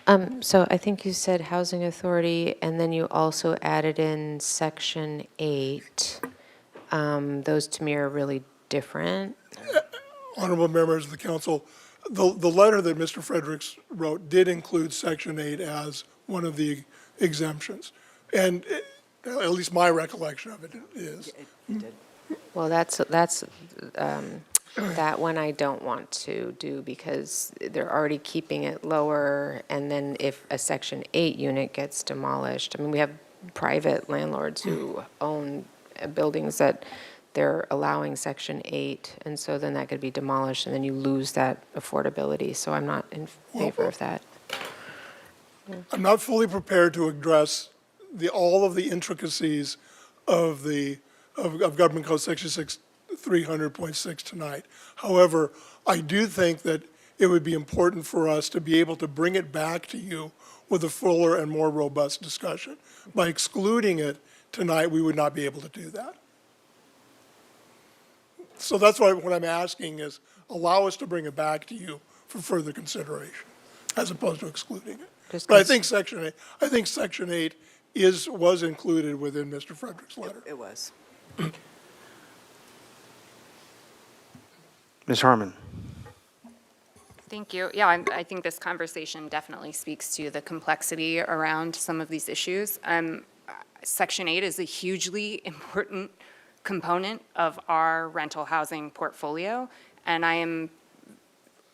So I think you said housing authority, and then you also added in section 8. Those to me are really different. Honorable members of the council, the letter that Mr. Fredericks wrote did include Section 8 as one of the exemptions. And at least my recollection of it is. Well, that's that one I don't want to do because they're already keeping it lower. And then if a section 8 unit gets demolished, I mean, we have private landlords who own buildings that they're allowing section 8. And so then that could be demolished and then you lose that affordability. So I'm not in favor of that. I'm not fully prepared to address all of the intricacies of Government Code Section 300.6 tonight. However, I do think that it would be important for us to be able to bring it back to you with a fuller and more robust discussion. By excluding it tonight, we would not be able to do that. So that's why what I'm asking is allow us to bring it back to you for further consideration, as opposed to excluding it. But I think Section 8 was included within Mr. Frederick's letter. It was. Ms. Harmon. Thank you. Yeah, I think this conversation definitely speaks to the complexity around some of these issues. Section 8 is a hugely important component of our rental housing portfolio, and I am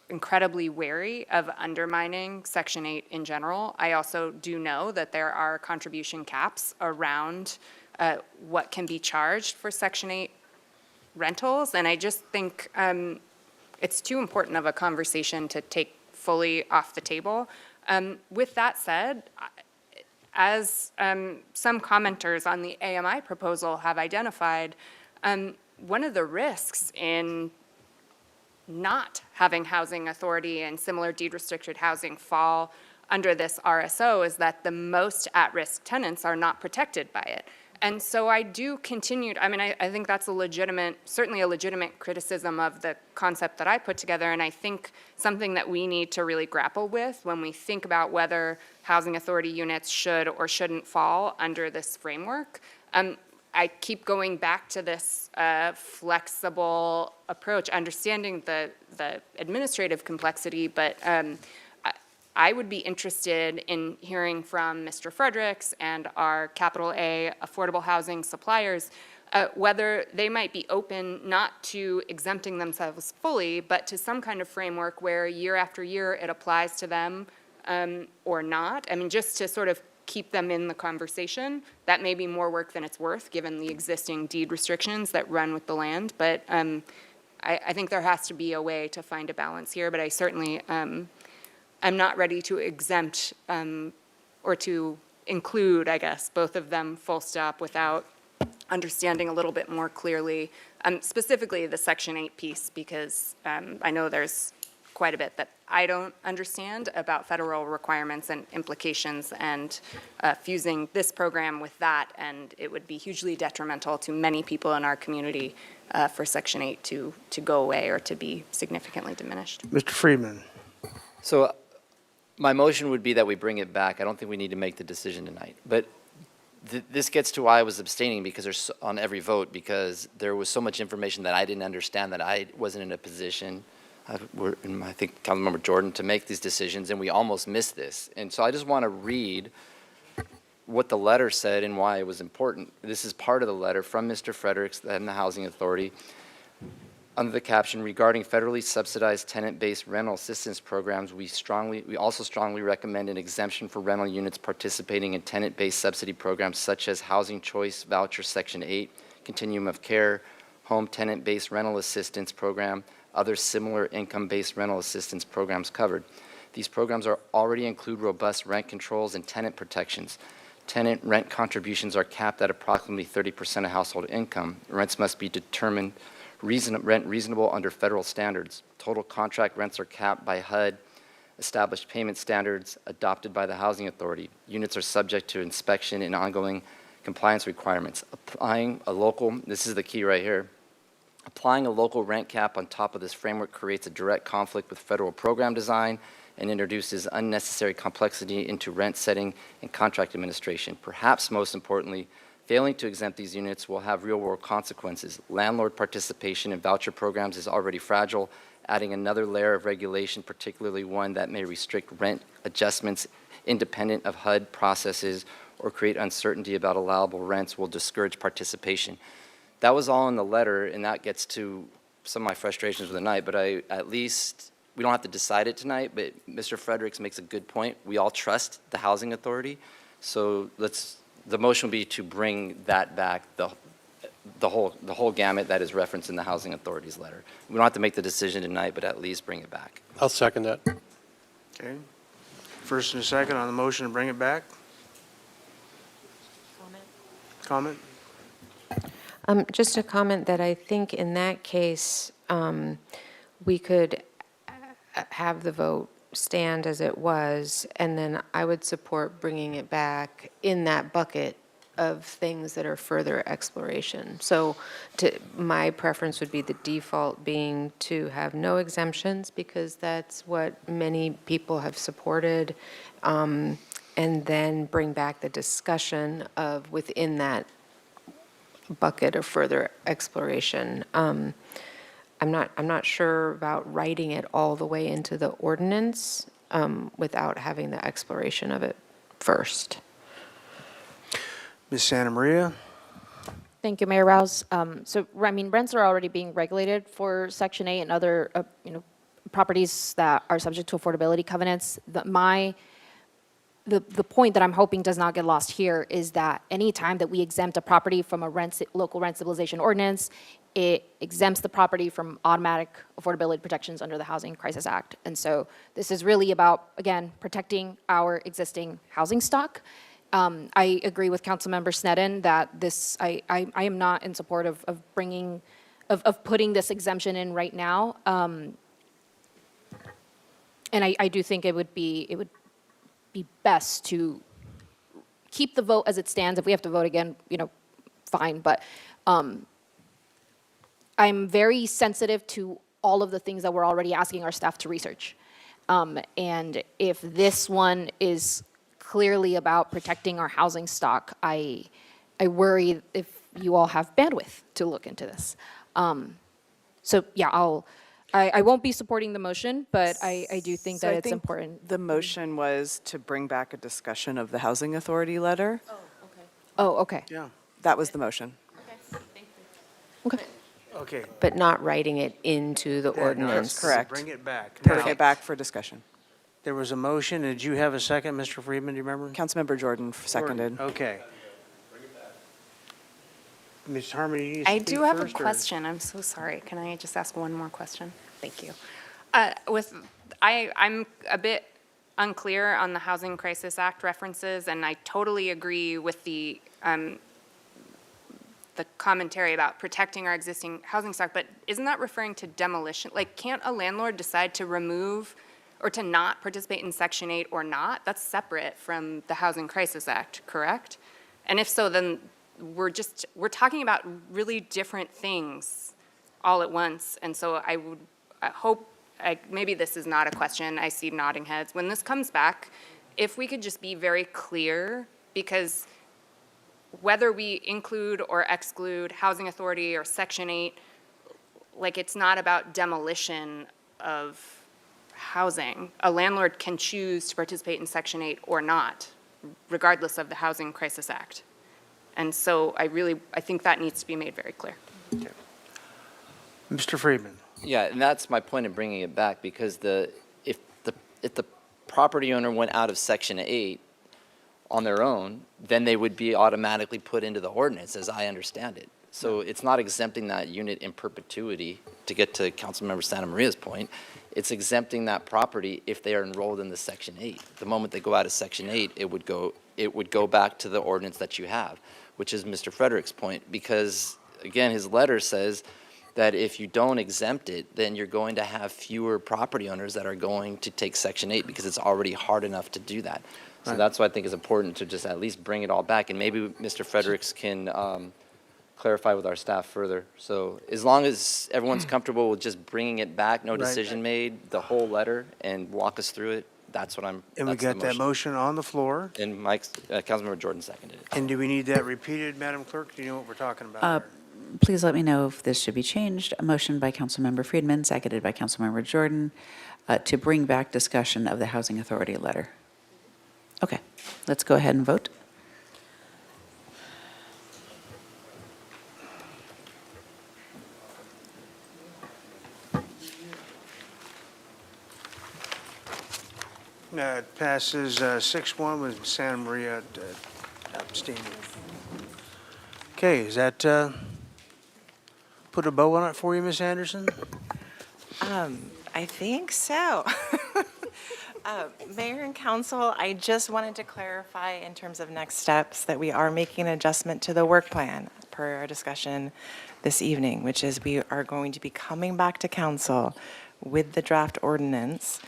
incredibly wary of undermining Section 8 in general. I also do know that there are contribution caps around what can be charged for Section 8 rentals, and I just think it's too important of a conversation to take fully off the table. With that said, as some commenters on the AMI proposal have identified, one of the risks in not having housing authority and similar deed-restricted housing fall under this RSO is that the most at-risk tenants are not protected by it. And so I do continue, I think that's certainly a legitimate criticism of the concept that I put together, and I think something that we need to really grapple with when we think about whether housing authority units should or shouldn't fall under this framework. I keep going back to this flexible approach, understanding the administrative complexity, but I would be interested in hearing from Mr. Fredericks and our capital A affordable housing suppliers whether they might be open not to exempting themselves fully, but to some kind of framework where year after year it applies to them or not. I mean, just to sort of keep them in the conversation. That may be more work than it's worth, given the existing deed restrictions that run with the land. But I think there has to be a way to find a balance here. But I certainly I'm not ready to exempt or to include, I guess, both of them full stop without understanding a little bit more clearly, specifically the Section 8 piece, because I know there's quite a bit that I don't understand about federal requirements and implications, and fusing this program with that, and it would be hugely detrimental to many people in our community for Section 8 to go away or to be significantly diminished. Mr. Friedman. So my motion would be that we bring it back. I don't think we need to make the decision tonight. But this gets to why I was abstaining because there's on every vote, because there was so much information that I didn't understand, that I wasn't in a position, I think Councilmember Jordan, to make these decisions, and we almost missed this. And so I just want to read what the letter said and why it was important. This is part of the letter from Mr. Fredericks and the Housing Authority. Under the caption, regarding federally subsidized tenant-based rental assistance programs, we also strongly recommend an exemption for rental units participating in tenant-based subsidy programs such as Housing Choice Voucher Section 8, Continuum of Care, Home Tenant-Based Rental Assistance Program, other similar income-based rental assistance programs covered. These programs already include robust rent controls and tenant protections. Tenant rent contributions are capped at approximately 30% of household income. Rents must be determined reasonable under federal standards. Total contract rents are capped by HUD established payment standards adopted by the Housing Authority. Units are subject to inspection and ongoing compliance requirements. This is the key right here, applying a local rent cap on top of this framework creates a direct conflict with federal program design and introduces unnecessary complexity into rent setting and contract administration. Perhaps most importantly, failing to exempt these units will have real-world consequences. Landlord participation in voucher programs is already fragile. Adding another layer of regulation, particularly one that may restrict rent adjustments independent of HUD processes or create uncertainty about allowable rents, will discourage participation. That was all in the letter, and that gets to some of my frustrations with the night, but at least, we don't have to decide it tonight, but Mr. Fredericks makes a good point. We all trust the housing authority, so the motion would be to bring that back, the whole gamut that is referenced in the housing authority's letter. We don't have to make the decision tonight, but at least bring it back. I'll second that. Okay. First and a second on the motion to bring it back. Comment? Just a comment that I think in that case, we could have the vote stand as it was, and then I would support bringing it back in that bucket of things that are further exploration. So my preference would be the default being to have no exemptions, because that's what many people have supported, and then bring back the discussion of within that bucket of further exploration. I'm not sure about writing it all the way into the ordinance without having the exploration of it first. Ms. Santa Maria? Thank you, Mayor Rouse. So, I mean, rents are already being regulated for Section 8 and other, properties that are subject to affordability covenants. The point that I'm hoping does not get lost here is that any time that we exempt a property from a local rent stabilization ordinance, it exempts the property from automatic affordability protections under the Housing Crisis Act. And so this is really about, again, protecting our existing housing stock. I agree with Councilmember Sneddon that I am not in support of putting this exemption in right now. And I do think it would be best to keep the vote as it stands. If we have to vote again, fine. But I'm very sensitive to all of the things that we're already asking our staff to research. And if this one is clearly about protecting our housing stock, I worry if you all have bandwidth to look into this. So yeah, I won't be supporting the motion, but I do think that it's important. The motion was to bring back a discussion of the housing authority letter. Oh, okay. Yeah. That was the motion. Okay. Okay. But not writing it into the Yeah, no, ordinance. that's Correct. Bring it back. Bring Now, it back for discussion. there was a motion. Did you have a second, Mr. Friedman? Do you remember? Councilmember Jordan seconded. Okay. Ms. Harmony, you I speak do have a first, or- question. I'm so sorry. Can I just ask one more question? Thank you. I'm a bit unclear on the Housing Crisis Act references, and I totally agree with the commentary about protecting our existing housing stock, but isn't that referring to demolition? Like, can't a landlord decide to remove or to not participate in Section 8 or not? That's separate from the Housing Crisis Act, correct? And if so, then we're talking about really different things all at once. And so I hope, maybe this is not a question, I see nodding heads. When this comes back, if we could just be very clear, because whether we include or exclude housing authority or Section 8, like, it's not about demolition of housing. A landlord can choose to participate in Section 8 or not, regardless of the Housing Crisis Act. And so I think that needs to be made very clear. Okay. Mr. Friedman? Yeah, and that's my point in bringing it back, because if the property owner went out of Section 8 on their own, then they would be automatically put into the ordinance, as I understand it. So it's not exempting that unit in perpetuity, to get to Councilmember Santa Maria's point. It's exempting that property if they are enrolled in the Section 8. The moment they go out of Section 8, it would go back to the ordinance that you have, which is Mr. Frederick's point, because, again, his letter says that if you don't exempt it, then you're going to have fewer property owners that are going to take Section 8, because it's already hard enough to do that. So that's why I think it's important to just at least bring it all back, and maybe Mr. Fredericks can clarify with our staff further. So as long as everyone's comfortable with just bringing it back, no Right. decision made, the whole letter, and walk us through it, that's what I'm, And we that's the got that motion on the floor. And Mike's, Councilmember Jordan seconded it. And do we need that repeated, Madam Clerk? Do you know what we're talking about? here? Please let me know if this should be changed. A motion by Councilmember Friedman, seconded by Councilmember Jordan, to bring back discussion of the Housing Authority letter. Okay, let's go ahead and vote. It passes 6-1 with Santa Maria abstaining. Okay, is that put a bow on it for you, Ms. Anderson? I think so. Mayor and Council, I just wanted to clarify in terms of next steps that we are making an adjustment to the work plan per our discussion this evening, which is we are going to be coming back to Council with the draft ordinance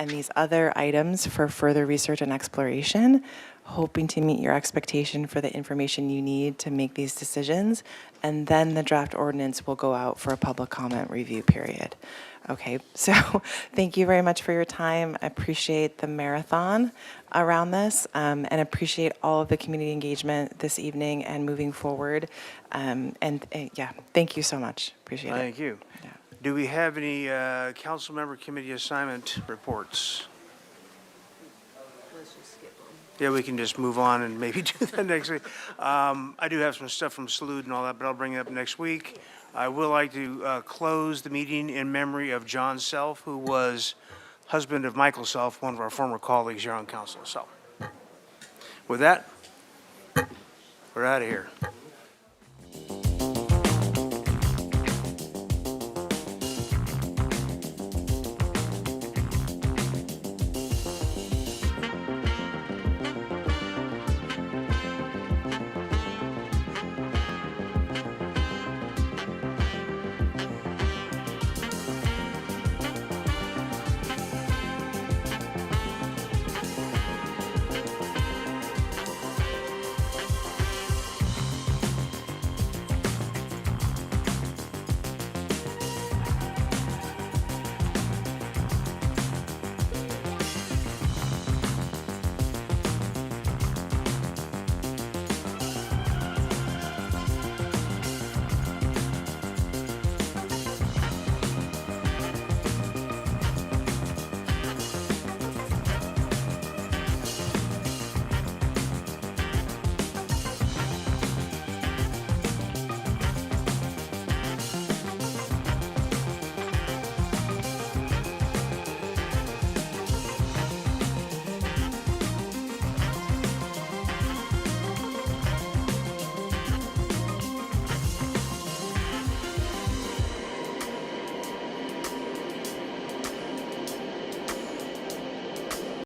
and these other items for further research and exploration, hoping to meet your expectation for the information you need to make these decisions. And then the draft ordinance will go out for a public comment review period. Okay, so thank you very much for your time. I appreciate the marathon around this and appreciate all of the community engagement this evening and moving forward. Yeah, thank you so much. Appreciate it. Thank you. Do we have any council member committee assignment reports? Yeah, we can just move on and maybe do that next week. I do have some stuff from Salud and all that, but I'll bring it up next week. I would like to close the meeting in memory of John Self, who was husband of Michael Self, one of our former colleagues here on council. So with that, we're out of here.